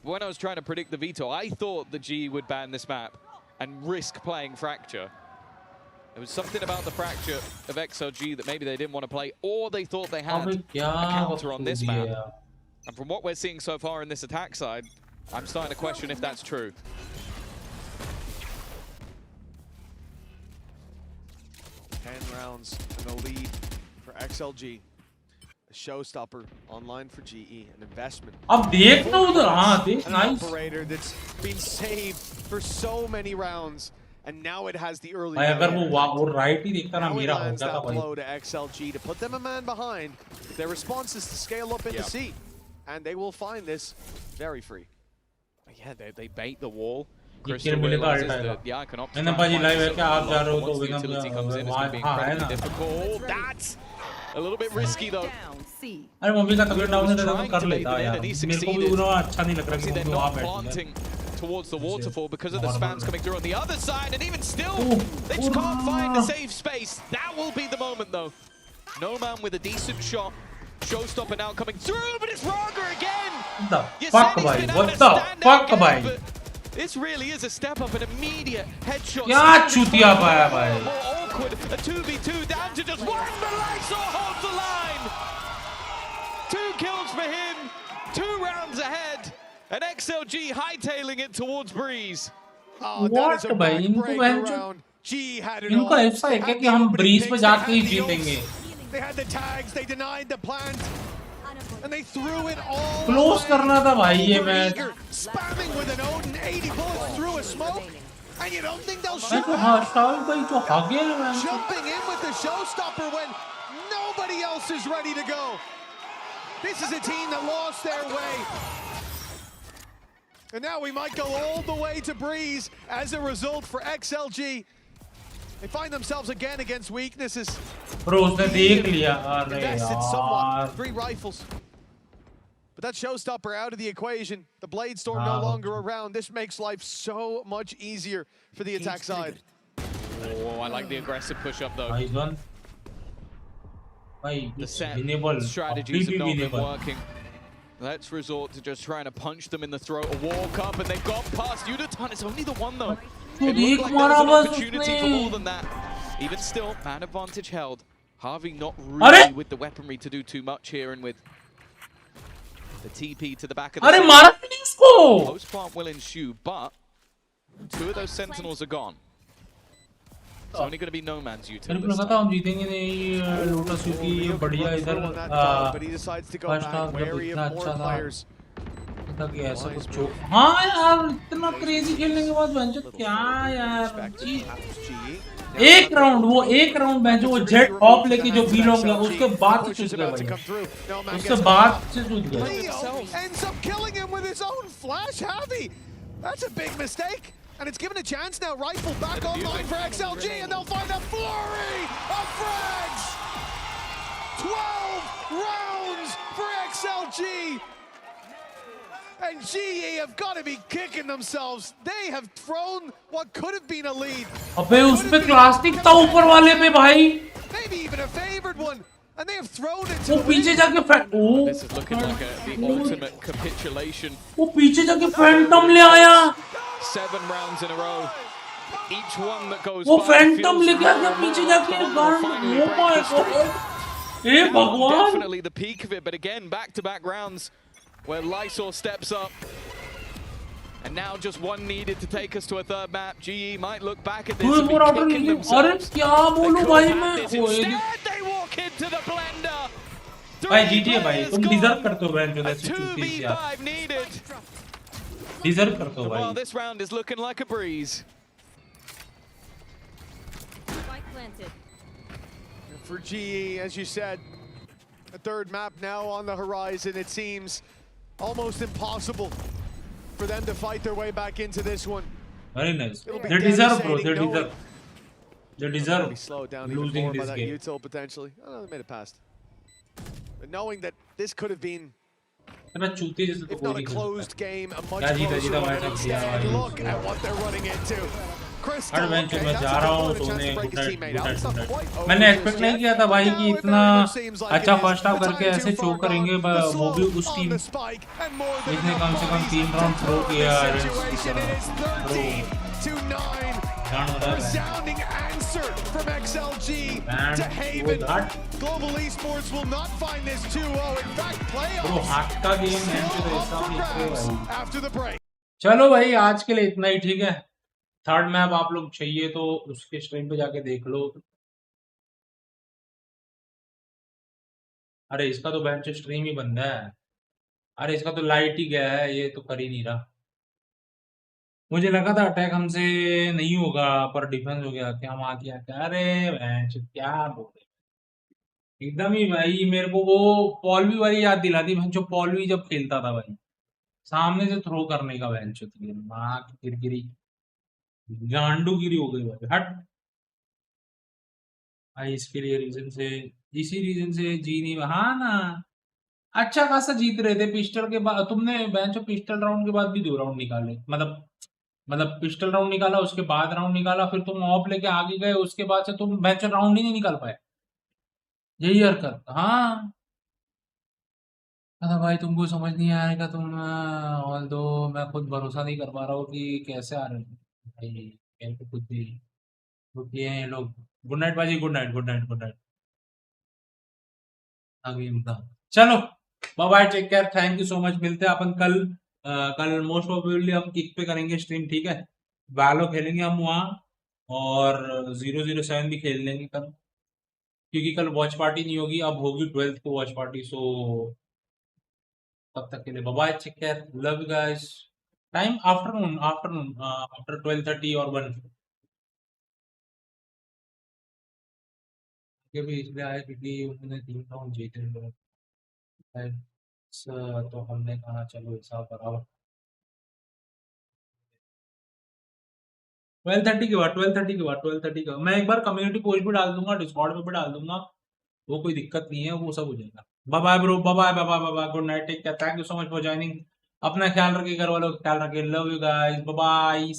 When I was trying to predict the veto, I thought the G would ban this map and risk playing Fracture. There was something about the Fracture of XLG that maybe they didn't want to play, or they thought they had a counter on this map. And from what we're seeing so far in this attack side, I'm starting to question if that's true. 10 rounds and a lead for XLG. A showstopper online for GE, an investment. An operator that's been saved for so many rounds and now it has the early. भाई अगर वो right ही देखता ना Now it मेरा हो lands जाता that भाई. blow to XLG to put them a man behind. Their response is to scale up in the seat, and they will find this very free. Yeah, they bait the wall. ये किल मिलेगा अल्टा का. मैंने भाई live है क्या आप जा रहे हो तो विनम वहाँ है ना. That's a little bit risky though. अरे मम्मी का तबीयत डाउन है तो कर लेता यार. मेरे को भी उन्होंने अच्छा नहीं लग रहा कि मम्मी वहाँ बैठी है. Towards the waterfall because of the spams coming through on the other side, and even still, they just can't find a safe space. That will be the moment though. No man with a decent shot. Showstopper now coming through, but it's Raga again. What the fuck, bhai? What the fuck, bhai? This really is a step up, an immediate headshot. क्या चूतिया पाया भाई? More awkward, a 2v2 down to just one, but Lysor holds the line. 2 kills for him, 2 rounds ahead, and XLG hightailing it towards Breeze. Oh, that is a backbreaker round. G had it all. इनको ऐसा है क्या कि हम bridge पे जाके ही जीतेंगे? They had the tags, they denied the plant, and they threw it all. Close करना था भाई ये match. Spamming with an Odin, 80 bullets through a smoke, and you don't think they'll shoot back? Jumping in with the showstopper when nobody else is ready to go. This is a team that lost their way. And now we might go all the way to Breeze as a result for XLG. They find themselves again against weaknesses. Bro, उसने देख लिया. अरे यार. 3 rifles. But that showstopper out of the equation. The Blade Storm no longer around. This makes life so much easier for the attack side. Oh, I like the aggressive push up though. Nice one. The set strategies have not been working. Let's resort to just trying to punch them in the throat. A walk up, and they've got past Udaton. It's only the one though. It looked like there was an opportunity for more than that. Even still, man advantage held. Harvey not really with the weaponry to do too much here, and with the TP to the back of the close plant will ensue, but 2 of those sentinels are gone. It's only going to be No Man's utility. मेरे को लगा था हम जीतेंगे नहीं lotus क्योंकि ये बढ़िया इधर फर्स्ट हाफ जब इतना अच्छा था था कि ऐसा कुछ चोक. हाँ यार इतना क्रेजी खेलने के बाद बेंच क्या यार जी. एक राउंड बेंच वो जेट ऑफ लेके जो बी लॉन्ग गया उसके बाद से चूत गया भाई. उसके बाद से चूत गया. Ends up killing him with his own flash. Heavy. That's a big mistake. And it's given a chance now. Rifle back online for XLG, and they'll find a flurry of frags. 12 rounds for XLG. And GE have got to be kicking themselves. They have thrown what could have been a lead. अबे उस पे clastic था ऊपर वाले पे भाई. Maybe even a favored one. And they have thrown it वो पीछे जाके This is looking like the ultimate capitulation. वो पीछे जाके फैंटम ले आया. 7 rounds in a row. Each one that goes वो by फैंटम लेके आया पीछे जाके definitely the peak of it, but again back-to-back rounds where Lysor steps up. And now just one needed to take us to a 3rd map. GE might look back at this and be kicking themselves. They could have had this. Instead, they walk into the blender. भाई GTA भाई तुम deserve करते हो बहन जो ऐसी चूती यार. 2v5 needed. Deserve करते हो भाई. Well, this round is looking like a breeze. For GE, as you said, a 3rd map now on the horizon. It seems almost impossible for them to fight their way back into this one. Very nice. They deserve, bro. They deserve. They deserve losing this game. Util potentially. Oh, they made it past. But knowing that this could have been, if not a closed game, a much closer one. Instead, look at what they're running into. Her bench में जा रहा हूँ सोने मैंने expect नहीं किया था भाई कि इतना अच्छा फर्स्ट हाफ करके ऐसे चोक करेंगे वो भी उस टीम जिसने कम से कम 3 राउंड थ्रो किया. Resounding answer from XLG to Haven. Global Esports will not find this 2-0. In fact, playoffs after the break. चलो भाई आज के लिए इतना ही ठीक है. 3rd मैप आप लोग चाहिए तो उसके स्ट्रीम पे जाके देख लो. अरे इसका तो बेंच स्ट्रीम ही बंद है. अरे इसका तो लाइट ही गया है. ये तो कर ही नहीं रहा. मुझे लगा था अटैक हमसे नहीं होगा पर डिफेंस हो गया। क्या वहां किया क्या? अरे बेंच क्या बोल रहे एकदम ही भाई। मेरे को वो पॉलवी वाली याद दिलाती जो पॉलवी जब खेलता था भाई, सामने से थ्रो करने का बेंच होती है। माँ की किरकिरी गांडूगिरी हो गई भाई। हट भाई इसके लिए रीजन से, इसी रीजन से जी नहीं। हाँ ना, अच्छा खासा जीत रहे थे पिस्टल के बाद। तुमने बेंच पिस्टल राउंड के बाद भी 2 राउंड निकाले, मतलब पिस्टल राउंड निकाला, उसके बाद राउंड निकाला, फिर तुम ऑफ लेके आगे गए, उसके बाद से तुम बेंच राउंड ही नहीं निकाल पाए। यही हरकत। हाँ अरे भाई तुमको समझ नहीं आएगा तुम। ऑल दो मैं खुद भरोसा नहीं कर पा रहा हूँ कि कैसे आ रहे हैं भाई। मेरे को खुद भी रुकिए हैं ये लोग। गुड नाइट बाजी, good night, good night, good night. आगे चलो bye bye, take care, thank you so much. मिलते हैं अपन कल। कल मोस्ट प्रोबेबली हम किक पे करेंगे स्ट्रीम, ठीक है। वैलो खेलेंगे हम वहाँ, और 007 भी खेल लेंगे कल, क्योंकि कल वॉच पार्टी नहीं होगी, अब होगी 12th को वॉच पार्टी। सो तब तक के लिए bye bye, take care, love you guys. Time afternoon, after 12:30 और 1 के भी इसलिए आए क्योंकि उन्होंने 3 राउंड जीते लोग। तो हमने कहा चलो हिसाब बराबर। 12:30 के बाद, 12:30 के बाद, 12:30 का मैं एक बार कम्युनिटी पोस्ट भी डाल दूंगा, डिस्कॉर्ड पे भी डाल दूंगा। वो कोई दिक्कत नहीं है, वो सब हो जाएगा। Bye bye bro, bye bye, bye bye, bye bye, good night, take care, thank you so much for joining. अपना ख्याल रखिए, घर वालों का ख्याल रखिए, love you guys, bye bye.